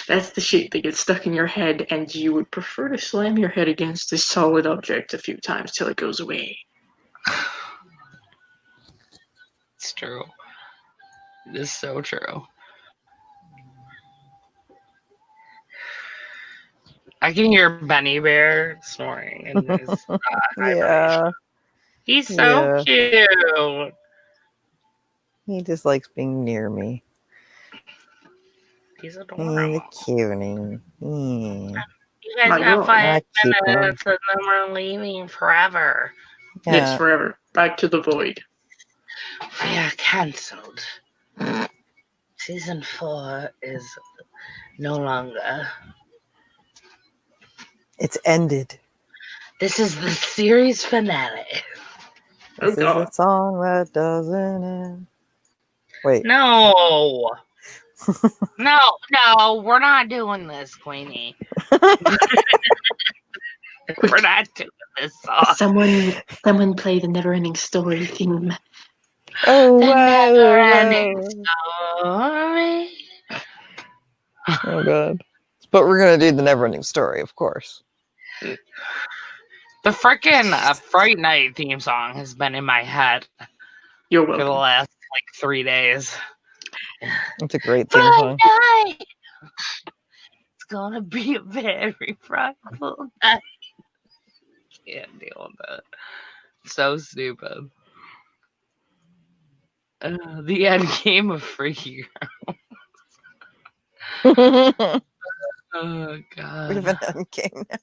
That's the shit that gets stuck in your head, and you would prefer to slam your head against a solid object a few times till it goes away. It's true. It is so true. I can hear Benny Bear snoring in his Yeah. He's so cute. He just likes being near me. He's He's adorable. a cutie. Yeah. You guys My got God. 5 Not cute. minutes and then we're leaving forever. Yes, forever. Back to the void. We are cancelled. Season 4 is no longer. It's ended. This is the series finale. This is a song that doesn't end. Wait. No. No, we're not doing this, Queenie. We're not doing this song. Someone play the never-ending story theme. Oh, The wow. never-ending story. Oh, God. But we're going to do the never-ending story, of course. The frickin' Fright Night theme song has been in my head You're for the welcome. last 3 days. It's a great theme song. Fright Night! It's gonna be a very frightful night. Can't deal with it. So stupid. The end game of Freaky Girl. Oh, God. We have an end game now.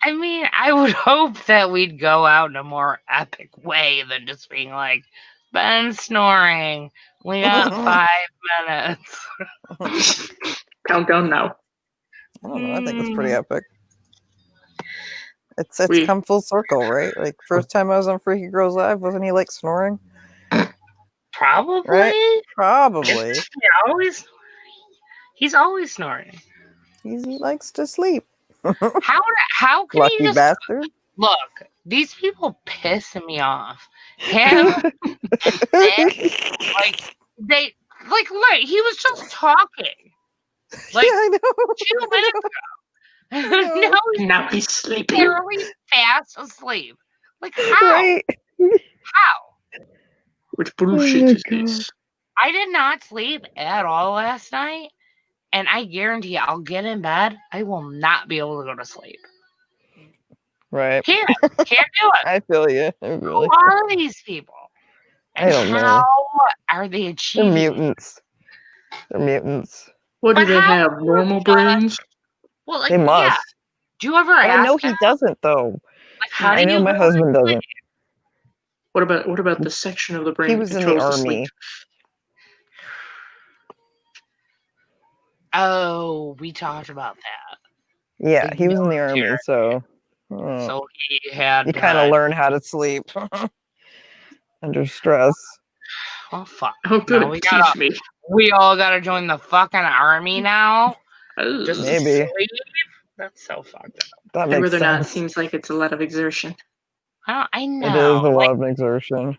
I mean, I would hope that we'd go out in a more epic way than just being like, Ben snoring. We got 5 minutes. Countdown now. I don't know. I think it's pretty epic. It's We- come full circle, right? Like, first time I was on Freaky Girls Live, wasn't he, like, snoring? Probably. Right? Probably. He's always snoring. He likes to sleep. How can Lucky he just bastard. look? These people piss me off. Him, Nick, like he was just talking. Like Yeah, I know. 2 minutes ago. Now he's sleeping. Literally fast asleep. Like how? Right. How? What bullshit is this? I did not sleep at all last night, and I guarantee I'll get in bed. I will not be able to go to sleep. Right. Can't do it. I feel you. Who are these people? And I don't know. how are they They're achieving? mutants. They're mutants. What do But they how have? Normal brains? Well, like, They must. yeah. Do you ever But ask I know him? he doesn't, though. Like, how I do know you my go husband to doesn't. What about the section of the brain He that was in the controls the army. sleep? Oh, we talked about that. Yeah, The he was in the army, military. so So he had you kind of learn how to sleep under stress. Oh fuck! Oh, good. No, Teach me. we all gotta join the fucking army now. Just to Maybe. sleep? That's so fucked up. That I'd makes rather not. sense. Seems like it's a lot of exertion. I know. It is a like, lot of exertion.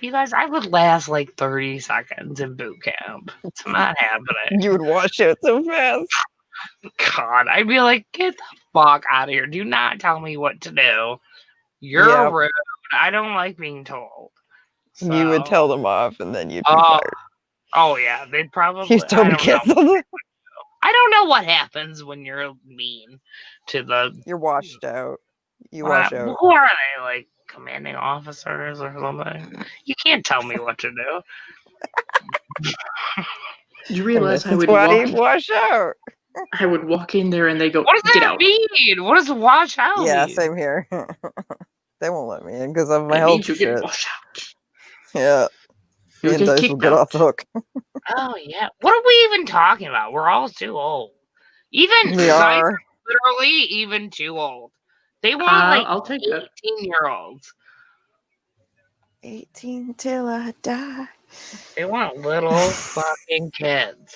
you guys, I would last like 30 seconds in boot camp. It's not happening. You would wash out so fast. God, I'd be like, get the fuck out of here. Do not tell me what to do. You're Yep. rude. I don't like being told. You would So- tell them off, and then you'd be Oh, fired. oh yeah, they'd probably. You still I be don't know. canceled. I don't know what happens when you're mean to the. You're washed out. You wash out. Who are they? Like commanding officers or something? You can't tell me what to do. You realize I This is would why you walk. wash out. I would walk in there and they go, What does "Get that out." mean? What does wash out Yeah, mean? same here. They won't let me in because of my It health means you shit. get washed out. Yeah. You Me and get Dice will kicked get out. off the hook. Oh yeah. What are we even talking about? We're all too old. Even We guys are. literally even too old. They want like I'll take that. 18-year-olds. 18 till I die. They want little fucking kids.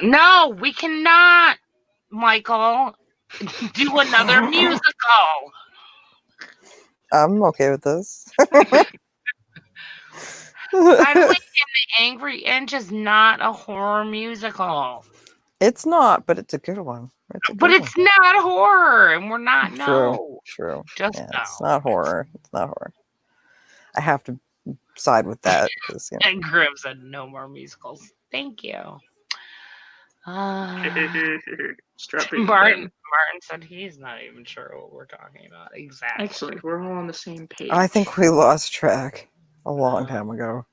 No, we cannot, Michael, do another musical. I'm okay with this. Finally, in Angry Inch is not a horror musical. It's not, but it's a good one. It's a But good it's not horror, and we're not. one. No. True. Just Yeah, no. it's not horror. It's not horror. I have to side with that because And Grim said no more musicals. Thank you. Martin said he's not even sure what we're talking about. Exactly. Excellent. We're all on the same page. I think we lost track a long time ago.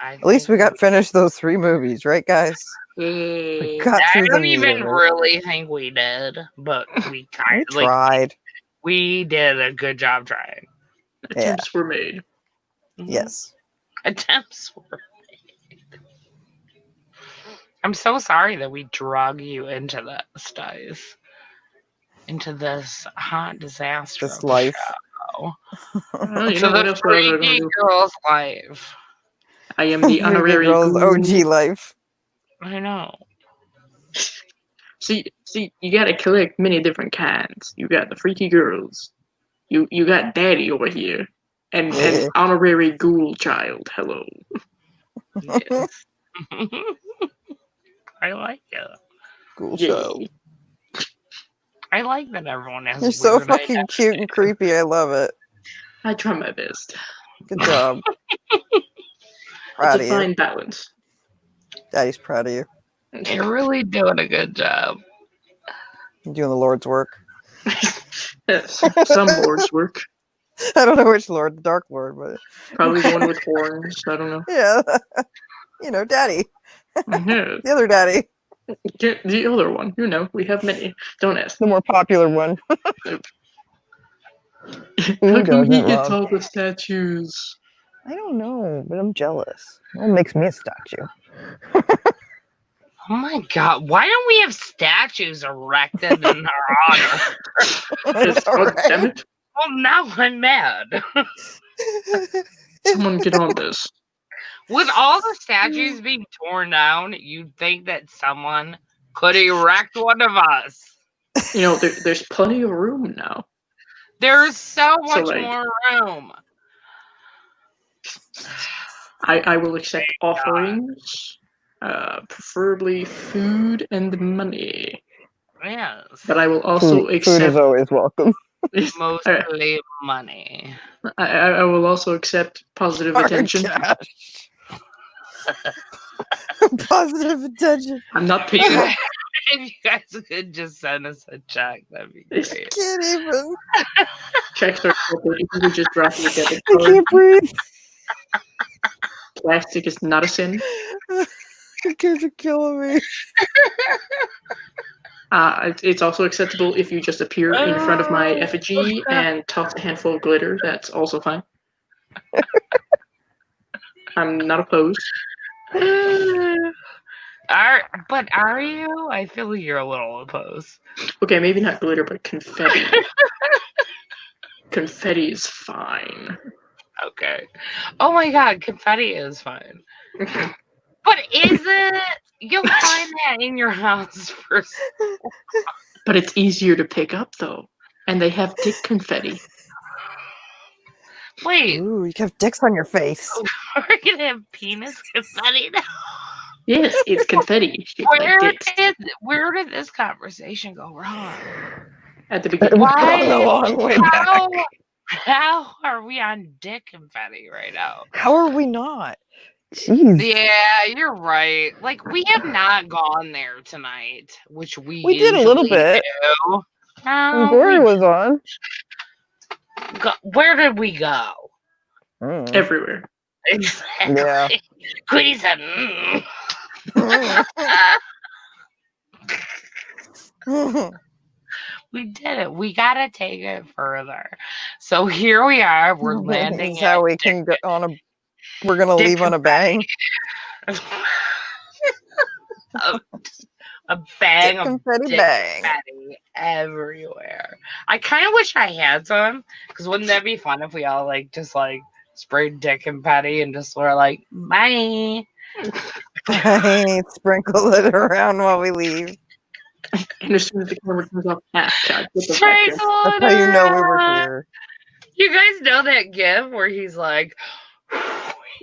I At least think we got finished those 3 movies, right, guys? We got I through the don't meat even of it. really think we did, but we kind We of like tried. we did a good job trying. Attempts were made. Yes. Attempts were made. I'm so sorry that we drug you into this, guys. Into this hot disaster. This of a life. show. Well, you To know what the else we're ever gonna freaky do? girl's life. I am the Freaky honorary Girls guru. OG life. I know. See, you gotta collect many different kinds. You got the freaky girls. You got daddy over here. And honorary ghoul child. Hello. Yes. I like it. Cool Yeah. show. I like that everyone has You're so weird fucking cute and creepy. I love it. I try my best. Good job. It's Proud a of fine you. balance. Daddy's proud of you. You're really doing a good job. You're doing the Lord's work. Yes, some lord's work. I don't know which Lord, the Dark Lord, but Probably the one with horns. I don't know. yeah. You know, Daddy. Yeah. The other Daddy. The other one. You know, we have many. Don't ask. The more popular one. How come he doesn't gets love? all the statues? I don't know, but I'm jealous. That makes me a statue. Oh my god, why don't we have statues erected in our honor? Damn it. Well, now I'm mad. Someone get on this. With all the statues being torn down, you'd think that someone could erect one of us. You know, there's plenty of room now. There's so much like- more room. I will accept offerings, preferably food and money. Yes. But I will also Food accept is always welcome. Mostly money. I will also accept positive attention. Positive attention. I'm not If picky. you guys could just send us a check, that'd be I great. can't even. Checks are corporate. You can just drop your debit I card. can't breathe. Plastic is not a sin. You kids are killing me. It's also acceptable if you just appear in front of my effigy and toss a handful of glitter. That's also fine. I'm not opposed. But are you? I feel like you're a little opposed. Okay, maybe not glitter, but confetti. Confetti is fine. Okay. Oh my god, confetti is fine. But is it? You'll find that in your house first. But it's easier to pick up, though. And they have dick confetti. Wait, Ooh, you can have dicks on your face. we're gonna have penis confetti now? Yes, it's confetti. Where did this conversation go wrong? At the beginning. Why? A long way back. How are we on dick confetti right now? How are we not? Jeez. Yeah, you're right. Like, we have not gone there tonight, which we did a little usually bit. do. When Gory was on. Where did we go? Everywhere. Exactly. Yeah. Queenie said, we did it. We gotta take it further. So here we are. We're landing. This is how we can go on a. We're gonna leave on a bang. a bang Dick of confetti dick bang. confetti everywhere. I kind of wish I had some, because wouldn't that be fun if we all just sprayed dick confetti and just were like, bye. Sprinkle it around while we leave. And as soon as the camera turns off, God, get the fuck Sprinkle here. That's how you know we were around. here. You guys know that gif where he's like,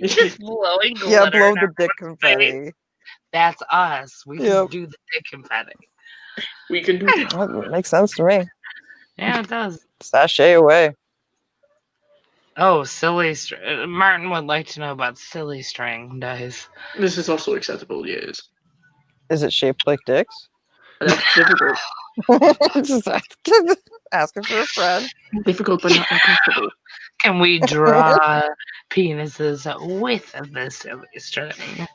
Just blowing glitter. Yeah, blow in the dick everyone's face. confetti. That's us. We Yep. can do the dick confetti. We can do that. That makes sense to me. Yeah, it does. Sashay away. Oh, silly string. Martin would like to know about silly string dice. This is also acceptable, yes. Is it shaped like dicks? That's difficult. Just asking for a friend. Difficult, but not impossible. Can we draw penises with the silly string?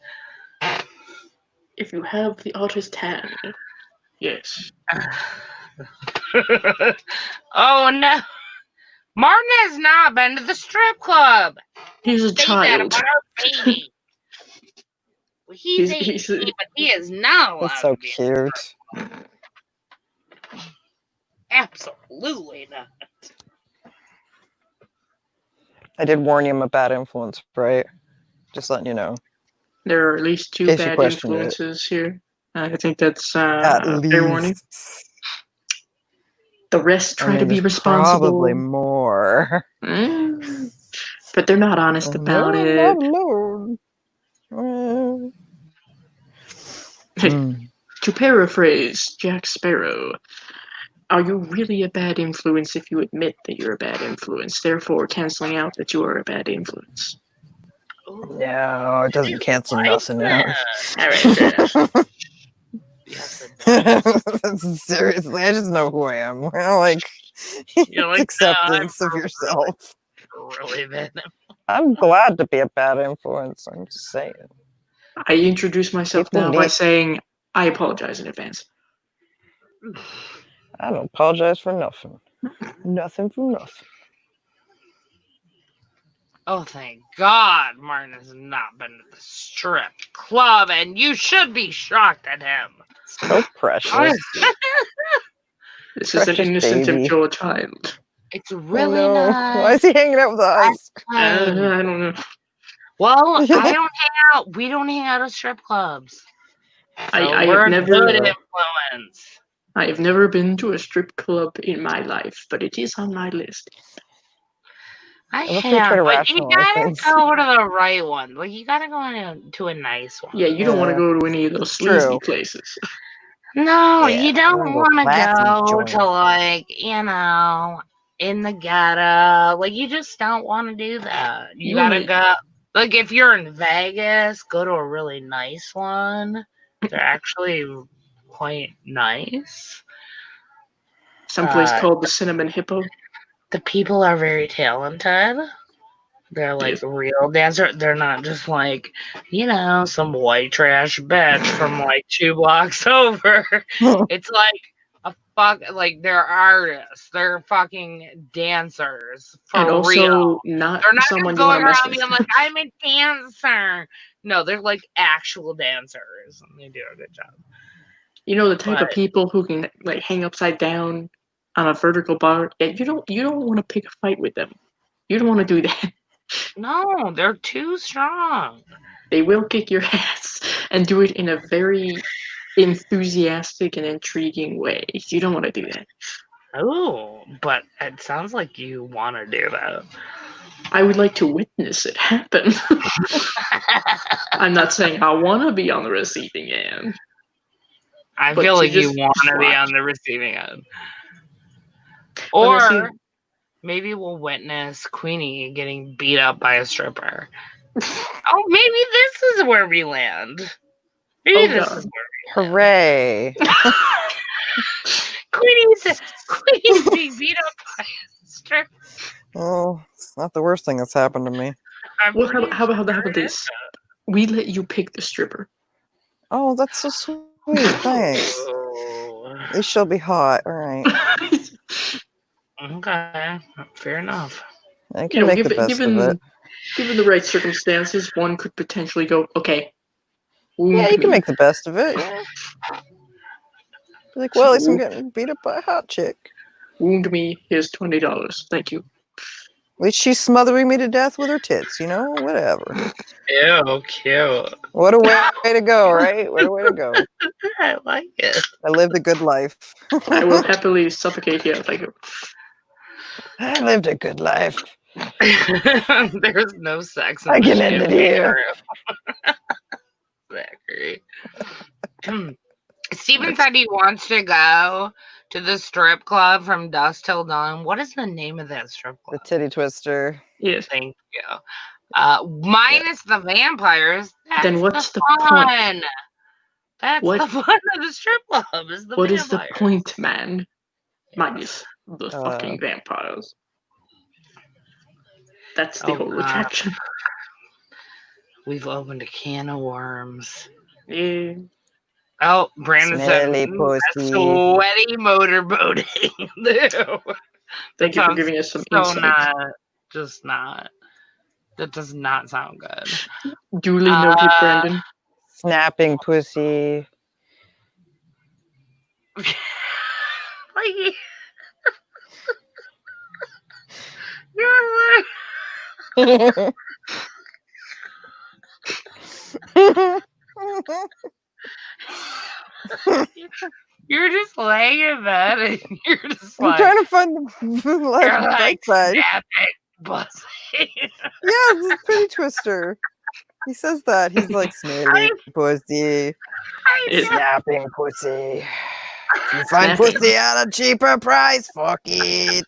If you have the artist hand, yes. Oh no! Martin has not been to the strip club. He's a Say that child. about our baby. Well, he's 18, but he is not allowed That's so to be. cute. Absolutely not. I did warn you I'm a bad influence, right? Just letting you know. There are at least two In case you bad questioned it. influences here. I think that's At fair warning. least. The rest try to be there's responsible. Probably more. But they're not honest about No, it. not alone. Well, To paraphrase Jack Sparrow, are you really a bad influence if you admit that you're a bad influence, therefore canceling out that you are a bad influence? No, it doesn't cancel nothing out. All right, Yes, it does. Seriously, I just know who I am. Well, like, You're like, acceptance no, of yourself. really bad. I'm glad to be a bad influence. I'm just saying. I introduce myself People now by need- saying I apologize in advance. I don't apologize for nothing. Nothing for nothing. Oh, thank God Martin has not been to the strip club, and you should be shocked at him. So precious. This is an Precious innocent baby. and pure child. It's really Oh, no. not. Why is he hanging out with us? I don't know. Well, I don't hang out. We don't hang out at strip clubs. So I we're have a never. good influence. I have never been to a strip club in my life, but it is on my list. I love how you try have, to but you rationalize gotta things. go to the right one. Like, you gotta go to a nice one. Yeah, you don't want to Yeah. go to any of those sleazy True. places. No, Yeah, you don't we're gonna go want to classy go joint. to, like, you know, in the ghetto. Like, you just don't want to do that. You gotta go. Like, if you're in Vegas, go to a really nice one. They're actually quite nice. Someplace called the Cinnamon Hippo. The people are very talented. They're like Yes. real dancer. They're not just like, you know, some white trash bitch from like 2 blocks over. It's like they're artists. They're fucking dancers for And also real. not They're not someone just you want going to mess around with. being like, I'm a dancer. No, they're like actual dancers, and they do a good job. You know, the type of But- people who can like hang upside down on a vertical bar. Yeah, you don't want to pick a fight with them. You don't want to do that. No, they're too strong. They will kick your ass and do it in a very enthusiastic and intriguing way. You don't want to do that. Oh, but it sounds like you want to do that. I would like to witness it happen. I'm not saying I want to be on the receiving end. I But feel to like you just want to be watch. on the receiving end. Like I Or see- maybe we'll witness Queenie getting beat up by a stripper. Oh, maybe this is where we land. Maybe Oh, this God. is where Hooray. Queenie's being beat up by a stripper. Oh, it's not the worst thing that's happened to me. Well, how about this? We let you pick the stripper. Oh, that's so sweet. Thanks. Oh, They shall be hot. All right. okay, fair enough. I can make the best of it. Given the right circumstances, one could potentially go, okay. Yeah, you can make the best of it. Yeah. Be like, well, at least I'm getting beat up by a hot chick. Wound me, here's $20. Thank you. At least she's smothering me to death with her tits, you know? Whatever. Ew, cute. What a way to go, right? What a way to go. I like it. I lived a good life. I will happily suffocate here. Thank you. I lived a good life. There's no sex in I the can end it champagne here. room. Steven said he wants to go to the strip club from dusk till dawn. What is the name of that strip The club? Titty Twister. Yes. Thank you. Minus the vampires. That's Then what's the the point? fun. That's What? the fun of the strip club. Is the What vampires. is the point, man? Minus the fucking vampires. That's the whole attraction. We've opened a can of worms. Yeah. Oh, Brandon Smelly said pussy. sweaty motorboating. Ew. Thank you for sounds giving us some so insight. not. That does not sound good. Duly noted, Brandon. Snapping pussy. Like, you're like, you're just laying in bed and you're just I'm like, trying to find the you're bright like side. snapping pussy. Yes, it's Titty Twister. He says that. He's like, smelly pussy. Snapping pussy. If you find Snapping. pussy at a cheaper price, fuck it.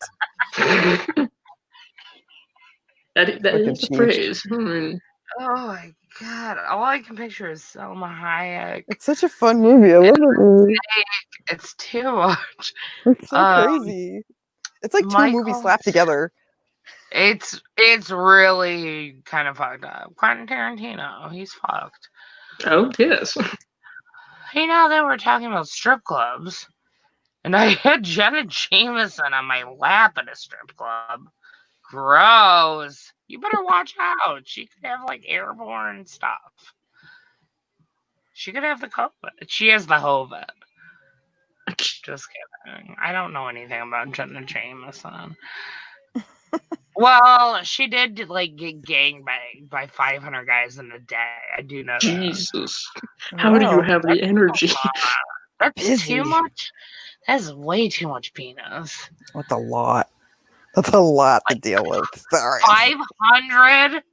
That is the cheap. phrase. Oh my god! All I can picture is Selma Hayek. It's such a fun movie. I love that movie. It's too much. It's so crazy. It's like two movies slapped together. It's really kind of fucked up. Quentin Tarantino, he's fucked. Oh yes. Hey, now that we're talking about strip clubs, and I had Jenna Jameson on my lap at a strip club. Gross. You better watch out. She could have like airborne stuff. She could have the COVID. She has the COVID. Just kidding. I don't know anything about Jenna Jameson. Well, she did like get gangbanged by 500 guys in a day. I do know that. Jesus. How do you have the energy? That's too much. That's way too much penis. That's a lot. That's a lot to deal with. Sorry. 500?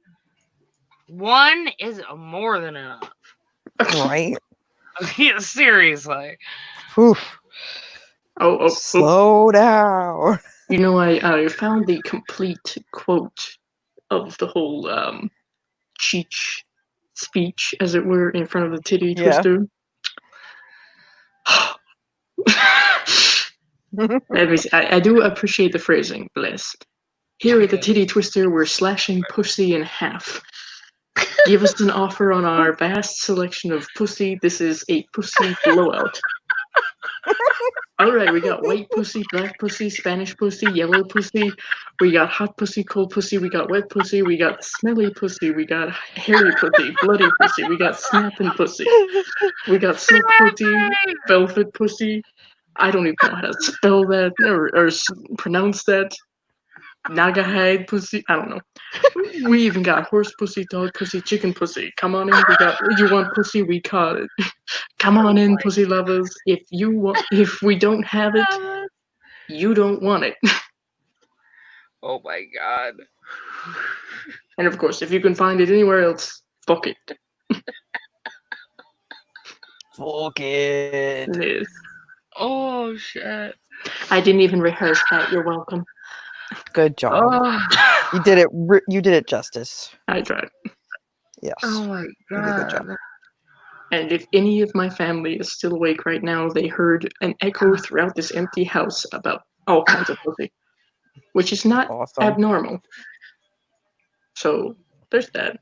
One is more than enough. Right? Yeah, seriously. Oof. Oh. Slow down. You know, I found the complete quote of the whole Cheech speech, as it were, in front of the Titty Twister. I do appreciate the phrasing, blessed. Here at the Titty Twister, we're slashing pussy in half. Give us an offer on our vast selection of pussy. This is a pussy blowout. Alright, we got white pussy, black pussy, Spanish pussy, yellow pussy. We got hot pussy, cold pussy. We got wet pussy. We got smelly pussy. We got hairy pussy, bloody pussy. We got snapping pussy. We got silk pussy, velvet pussy. I don't even know how to spell that or pronounce that. Nagahide pussy. I don't know. We even got horse pussy, dog pussy, chicken pussy. Come on in. We got. You want pussy? We caught it. Come on in, pussy lovers. If we don't have it, you don't want it. Oh my god. And of course, if you can find it anywhere else, fuck it. Fuck it. Yes. Oh shit. I didn't even rehearse that. You're welcome. Good job. Oh. You did it. You did it justice. I tried. Yes. Oh my You did a good job. god. And if any of my family is still awake right now, they heard an echo throughout this empty house about all kinds of pussy, which is not abnormal. So there's that.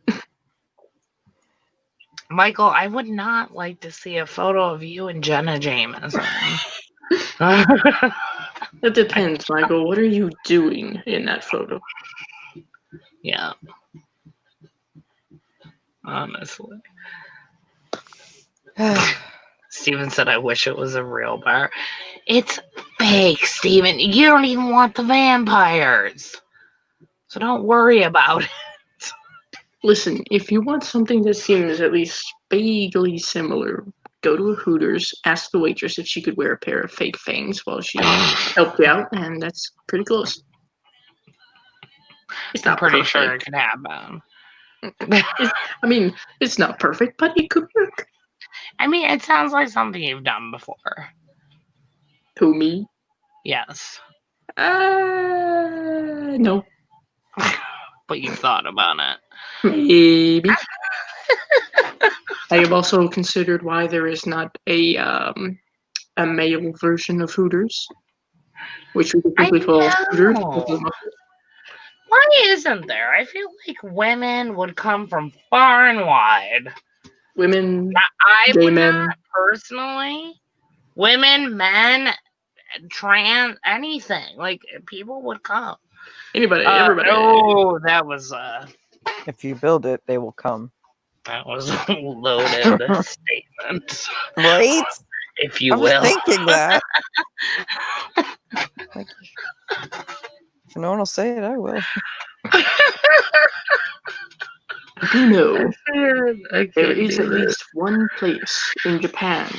Michael, I would not like to see a photo of you and Jenna Jameson. It depends, Michael. What are you doing in that photo? Yeah. Honestly. Steven said, I wish it was a real bar. It's fake, Steven. You don't even want the vampires. So don't worry about it. Listen, if you want something that seems at least vaguely similar, go to a Hooters, ask the waitress if she could wear a pair of fake fangs while she helped you out, and that's pretty close. It's I'm not pretty perfect. sure it could happen. I mean, it's not perfect, but it could work. I mean, it sounds like something you've done before. Who, me? Yes. No. But you've thought about it. Maybe. I have also considered why there is not a male version of Hooters, which we could I simply call Hooters. know. Why isn't there? I feel like women would come from far and wide. Women, I gay would men. not personally. Women, men, trans, anything. Like, people would come. Anybody, everybody. Oh, that was If you build it, they will come. that was a loaded statement, Right? if you I was will. thinking that. Like, if no one will say it, I will. You know, I there can't is do at it. least one place in Japan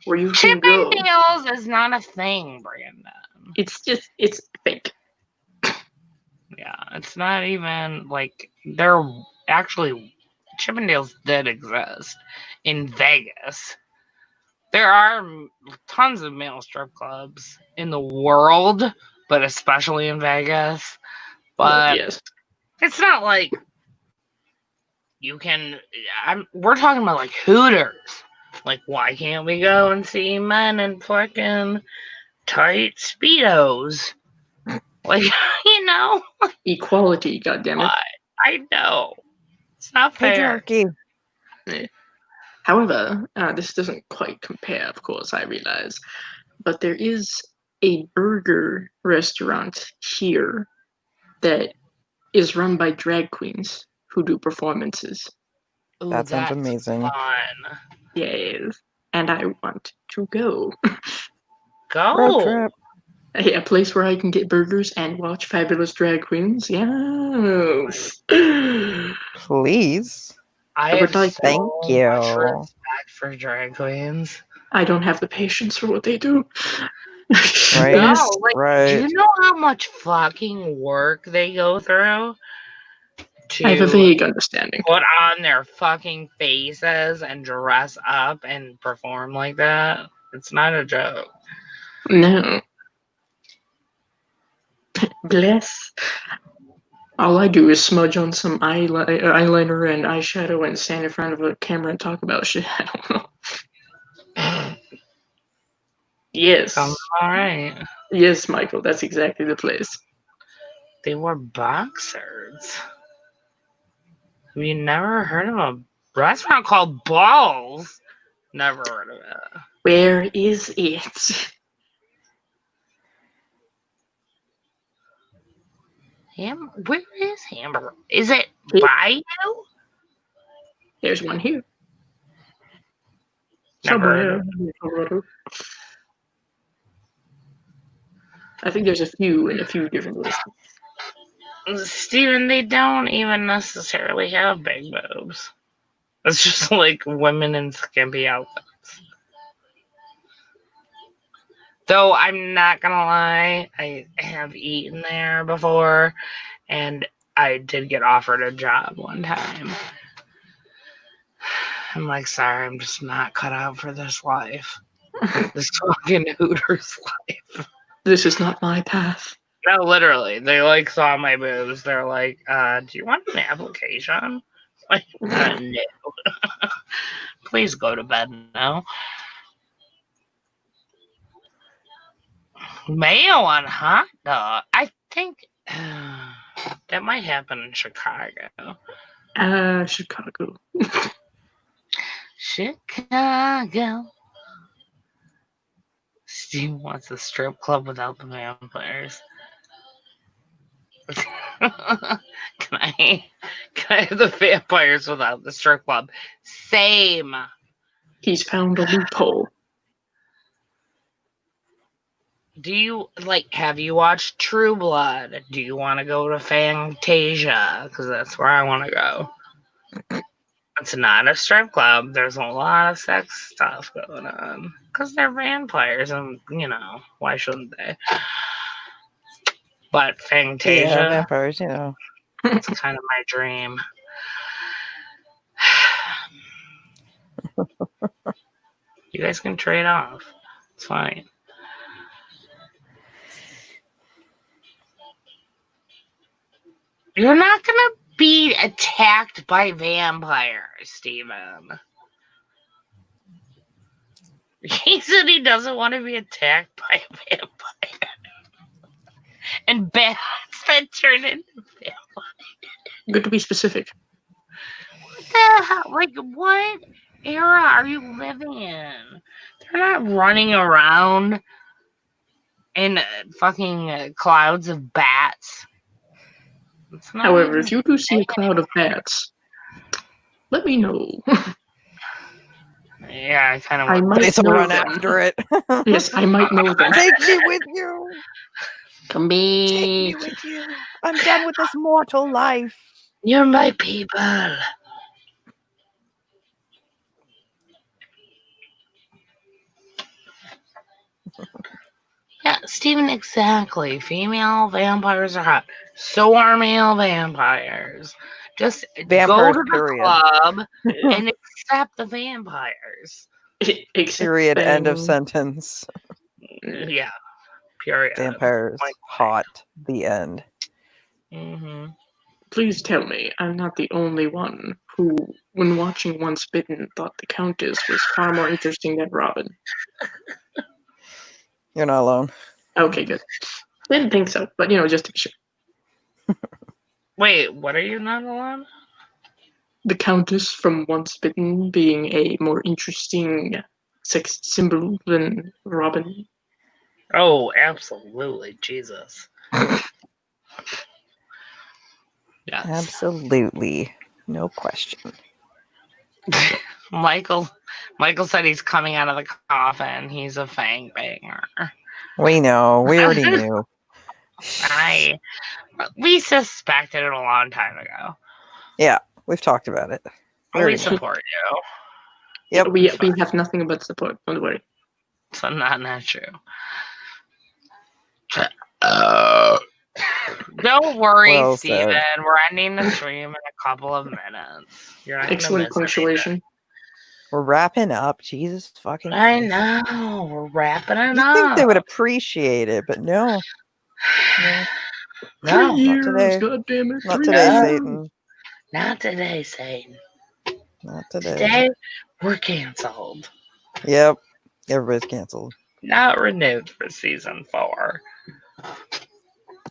where you can go. Chippendales is not a thing, Brandon. It's fake. Yeah, it's not even like they're actually Chippendales did exist in Vegas. There are tons of male strip clubs in the world, but especially in Vegas. But Yes. it's not like you can. We're talking about like Hooters. Like, why can't we go and see men in fucking tight Speedos? Like, you know? Equality, goddammit. I know. It's not fair. Patriarchy. However, this doesn't quite compare, of course, I realize. But there is a burger restaurant here that is run by drag queens who do performances. Ooh, That sounds that's amazing. fun. Yes. And I want to go. Go. Road trip. Hey, a place where I can get burgers and watch fabulous drag queens. Yes. Please. I would have like so Thank much you. respect for drag queens. I don't have the patience for what they do. Right. Yes. No, like, Right. do you know how much fucking work they go through I have a to vague understanding. put on their fucking faces and dress up and perform like that? It's not a joke. No. Bless. All I do is smudge on some eyeliner and eyeshadow and stand in front of a camera and talk about shit. I don't know. Yes. Sounds alright. Yes, Michael, that's exactly the place. They were boxers. Have you never heard of a restaurant called Balls? Never heard of it. Where is it? Where is Hamburger? Is it by you? There's one here. Never heard Somewhere of in Colorado. I think there's a few in a few different places. Steven, they don't even necessarily have big boobs. It's just like women in skimpy outfits. Though I'm not gonna lie, I have eaten there before, and I did get offered a job one time. I'm like, sorry, I'm just not cut out for this life. This fucking Hooters life. This is not my path. No, literally. They like saw my boobs. They're like, do you want an application? Like, no. Please go to bed now. Mayo on hot dog. I think that might happen in Chicago. Chicago. Chicago. Steve wants a strip club without the vampires. Can I have the vampires without the strip club? Same. He's found a loophole. Do you have you watched True Blood? Do you want to go to Fantasia? Because that's where I want to go. It's not a strip club. There's a lot of sex stuff going on. Because they're vampires, and, why shouldn't they? But Fantasia. Yeah, vampires, It's kind of my dream. You guys can trade off. It's fine. You're not gonna be attacked by vampires, Steven. He said he doesn't want to be attacked by a vampire. And bats that turn into vampires. Good to be specific. What the hell? Like, what era are you living in? They're not running around in fucking clouds of bats. However, if you do see a cloud of bats, let me know. Yeah, I kind of I want might It's a know run them. after it. Yes, I might know them. Take me with you. Come Take me back. with you. I'm done with this mortal life. You're my people. Yeah, Steven, exactly. Female vampires are hot. So are male vampires. Just Vampires, go to the period. club and accept the vampires. Period. End of sentence. Yeah. Period. Vampires, hot. The end. Mm-hmm. Please tell me I'm not the only one who, when watching Once Bitten, thought the Countess was far more interesting than Robin. You're not alone. Okay, good. Didn't think so, but just to be sure. Wait, what are you not alone? The Countess from Once Bitten being a more interesting sex symbol than Robin. Oh, absolutely. Jesus. Yes. Absolutely. No question. Michael said he's coming out of the coffin. He's a fang banger. We know. We already knew. We suspected it a long time ago. Yeah, we've talked about it. We support you. Yep. We have nothing but support. Don't worry. So not true. Don't worry, Well Steven. said. We're ending the stream in a couple of minutes. You're not Excellent punctuation. We're wrapping up. Jesus fucking I Christ. know. We're wrapping it You up. think they would appreciate it, but no. No. No. 3 years, Not today. God damn it. Not 3 today, years. Satan. Not today, Satan. Not today. Today, we're canceled. Yep. Everybody's canceled. Not renewed for season 4.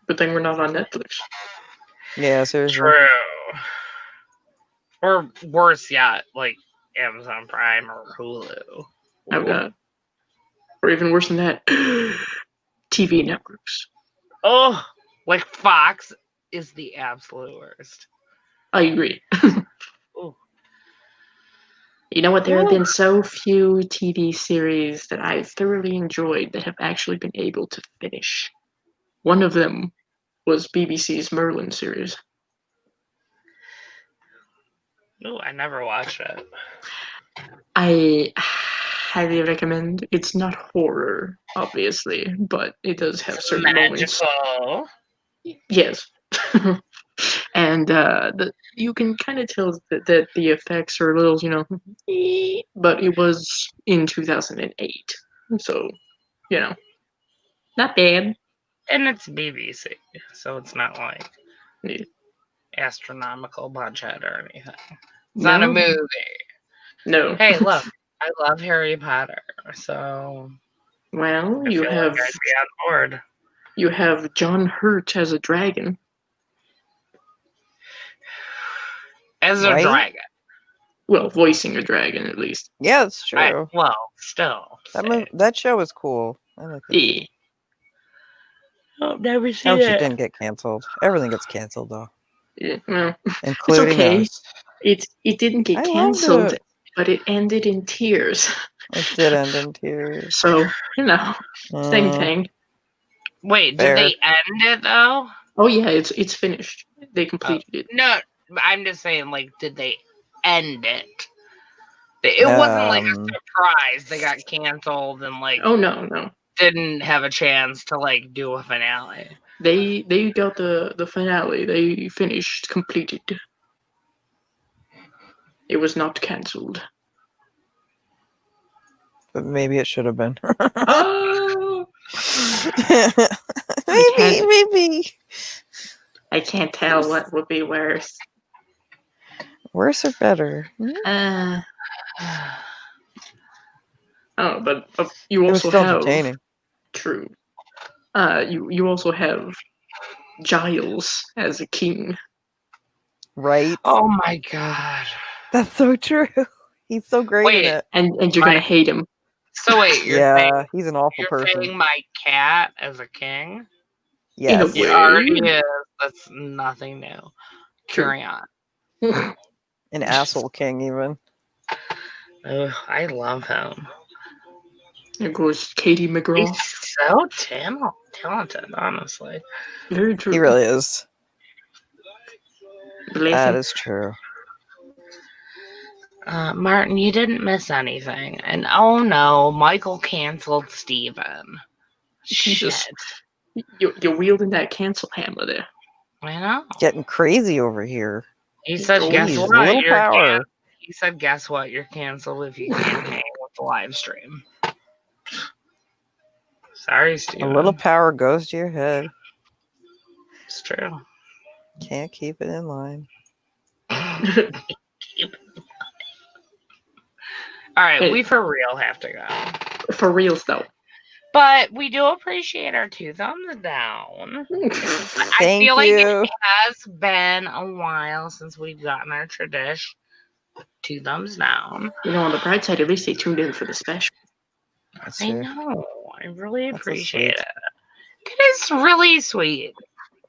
Good thing we're not on Netflix. Yeah, seriously. True. Or worse yet, like Amazon Prime or Hulu. Oh god. Or even worse than that, TV networks. Oh, like Fox is the absolute worst. I agree. Ooh. You know what? There have been so few TV series that I've thoroughly enjoyed that have actually been able to finish. One of them was BBC's Merlin series. No, I never watched it. I highly recommend. It's not horror, obviously, but it does have certain moments. Magical. Yes. And you can kind of tell that the effects are a little, but it was in 2008. So, not bad. And it's BBC, so it's not like astronomical budget or anything. It's not a movie. No. Hey, look, I love Harry Potter, so well, I you feel have like I'd be on board. You have John Hurt as a dragon. As a dragon. Well, voicing a dragon at least. Yeah, that's true. Still. That show was cool. I like that. Yeah. I've never seen Ouch, it it. didn't get canceled. Everything gets canceled though. Yeah, well, including it's okay. us. It didn't get canceled, but it ended in tears. It did end in tears. So, same thing. Wait, Fair. did they end it though? Oh yeah, it's finished. They completed it. No, I'm just saying, like, did they end it? It wasn't like a surprise. They got canceled and like. Oh no. Didn't have a chance to like do a finale. They got the finale. They finished, completed. It was not cancelled. But maybe it should have been. Oh, maybe. I can't tell what would be worse. Worse or better? Oh, but you It was also still have entertaining. true. You also have Giles as a king. Right? Oh my god. That's so true. He's so great in Wait, it. And you're gonna hate him. So wait, you're Yeah, saying he's an awful you're person. saying my cat as a king? In a Yes. He way. already is. That's nothing new. True. Carry on. An asshole king, even. Ugh, I love him. Of course, Katie McGraw. He's so talented, honestly. Very true. He really is. Bless That him. is true. Martin, you didn't miss anything. And oh no, Michael canceled Steven. Jesus. Shit. You're wielding that cancel hammer there. I know. Getting crazy over here. He said, guess Jeez, what? little power. He said, guess what? You're canceled if you can't hang with the live stream. Sorry, Steven. A little power goes to your head. It's true. Can't keep it in line. All right, Hey. we for real have to go. For reals, though. But we do appreciate our 2 thumbs down. I Thank feel like you. it has been a while since we've gotten our tradition. 2 thumbs down. You know, on the bright side, at least they tuned in for the special. That's I true. know. I really That's so appreciate sweet. it. It is really sweet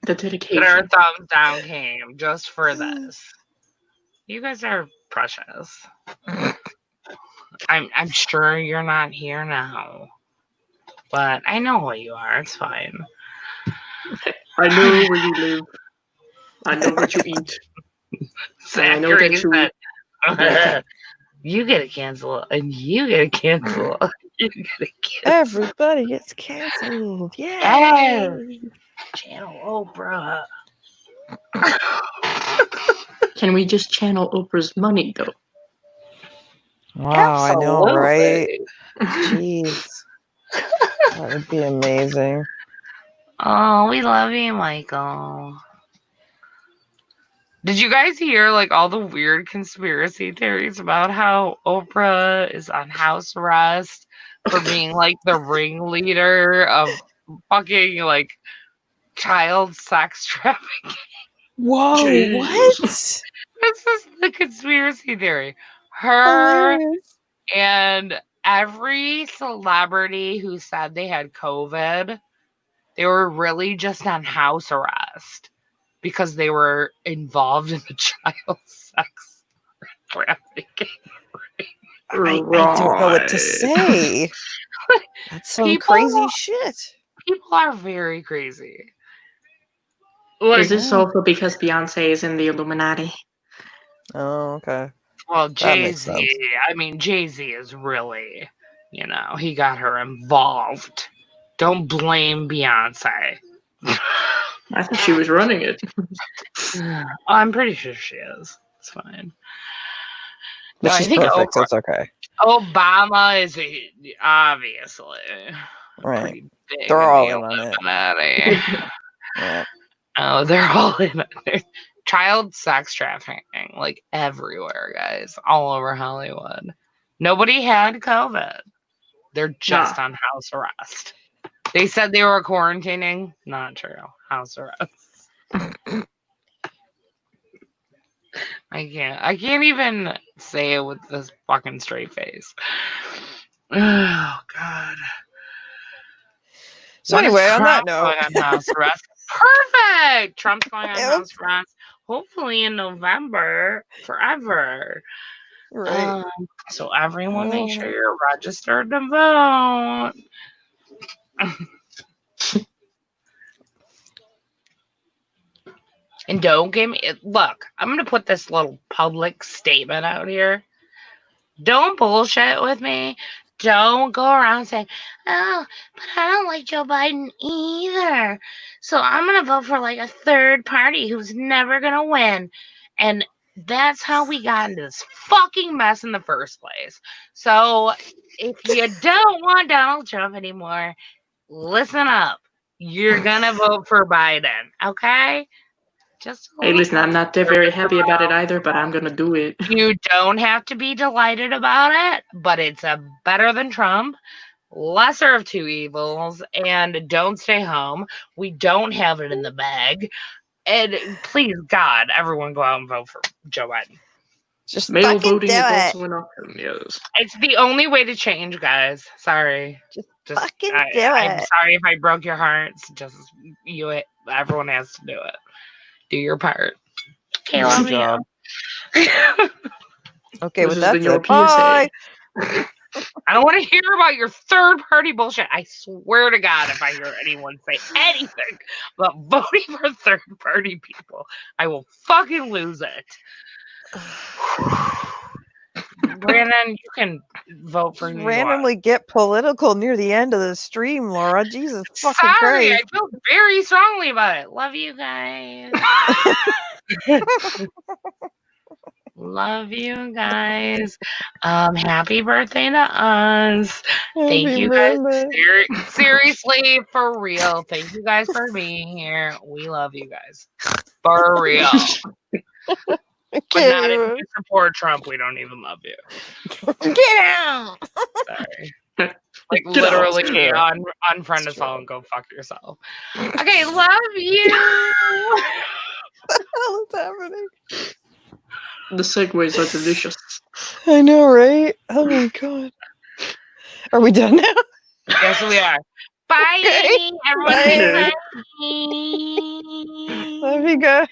The that our dedication. thumbs down came just for this. You guys are precious. I'm sure you're not here now. But I know what you are. It's fine. I know where you live. I know what you eat. I know that you. Said, you get a cancel, and you get a cancel. You get a cancel. Everybody gets canceled. Yeah. Yay! Channel Oprah. Can we just channel Oprah's money, though? Wow, I know, right? Absolutely. Jeez. That would be amazing. Oh, we love you, Michael. Did you guys hear like all the weird conspiracy theories about how Oprah is on house arrest for being like the ringleader of fucking like child sex trafficking? Whoa, Jeez. what? This is the conspiracy theory. Her Hilarious. and every celebrity who said they had COVID, they were really just on house arrest because they were involved in the child sex trafficking. I don't know what to say. That's some crazy shit. People are very crazy. Is this also because Beyonce is in the Illuminati? Oh, okay. Well, That makes Jay-Z, sense. I mean, Jay-Z is really, he got her involved. Don't blame Beyonce. I thought she was running it. I'm pretty sure she is. It's fine. But No, I she's think perfect, so it's okay. Obama is obviously Right. pretty big. They're in all the in on it. Illuminati. Yeah. Oh, they're all in it. Child sex trafficking, like everywhere, guys, all over Hollywood. Nobody had COVID. They're just on house arrest. They said they were quarantining. Not true. House arrest. I can't even say it with this fucking straight face. Oh God. So When is anyway, on that Trump note, going on house arrest? Perfect. Trump's going on house arrest. Hopefully in November, forever. Right. So everyone, make sure you're registered to vote. And don't give me. Look, I'm gonna put this little public statement out here. Don't bullshit with me. don't go around saying, "Oh, but I don't like Joe Biden either. So I'm gonna vote for like a third party who's never gonna win." And that's how we got into this fucking mess in the first place. So if you don't want Donald Trump anymore, listen up. You're gonna vote for Biden, okay? Just a Hey, little listen, I'm not very happy about it either, but I'm gonna do it. You don't have to be delighted about it, but it's a better than Trump, lesser of two evils, and don't stay home. We don't have it in the bag. And please, God, everyone go out and vote for Joe Biden. Just Mail fucking voting do is it. also an option, yes. It's the only way to change, guys. Sorry. Just fucking do I'm it. sorry if I broke your hearts. Just everyone has to do it. Do your part. Okay, Good love job. you. Okay, This with has that been your said, PSA. bye. I don't want to hear about your third party bullshit. I swear to God, if I hear anyone say anything about voting for third party people, I will fucking lose it. Brandon, you can vote for Just who you want. randomly get political near the end of the stream, Laura. Jesus fucking Sorry, I Christ. feel very strongly about it. Love you guys. Love you guys. Happy birthday to us. Thank Happy you guys. birthday. Seriously, for real. Thank you guys for being here. We love you guys. For real. But not if you support Trump, we don't even love you. Get out. Sorry. Like Get out. literally It's true. unfriend us all and go fuck yourself. Okay, love you. What the hell is happening? The segues are delicious. I know, right? Oh my god. Are we done now? Yes, we are. Bye. Okay. Everyone Bye. say bye. Love you guys.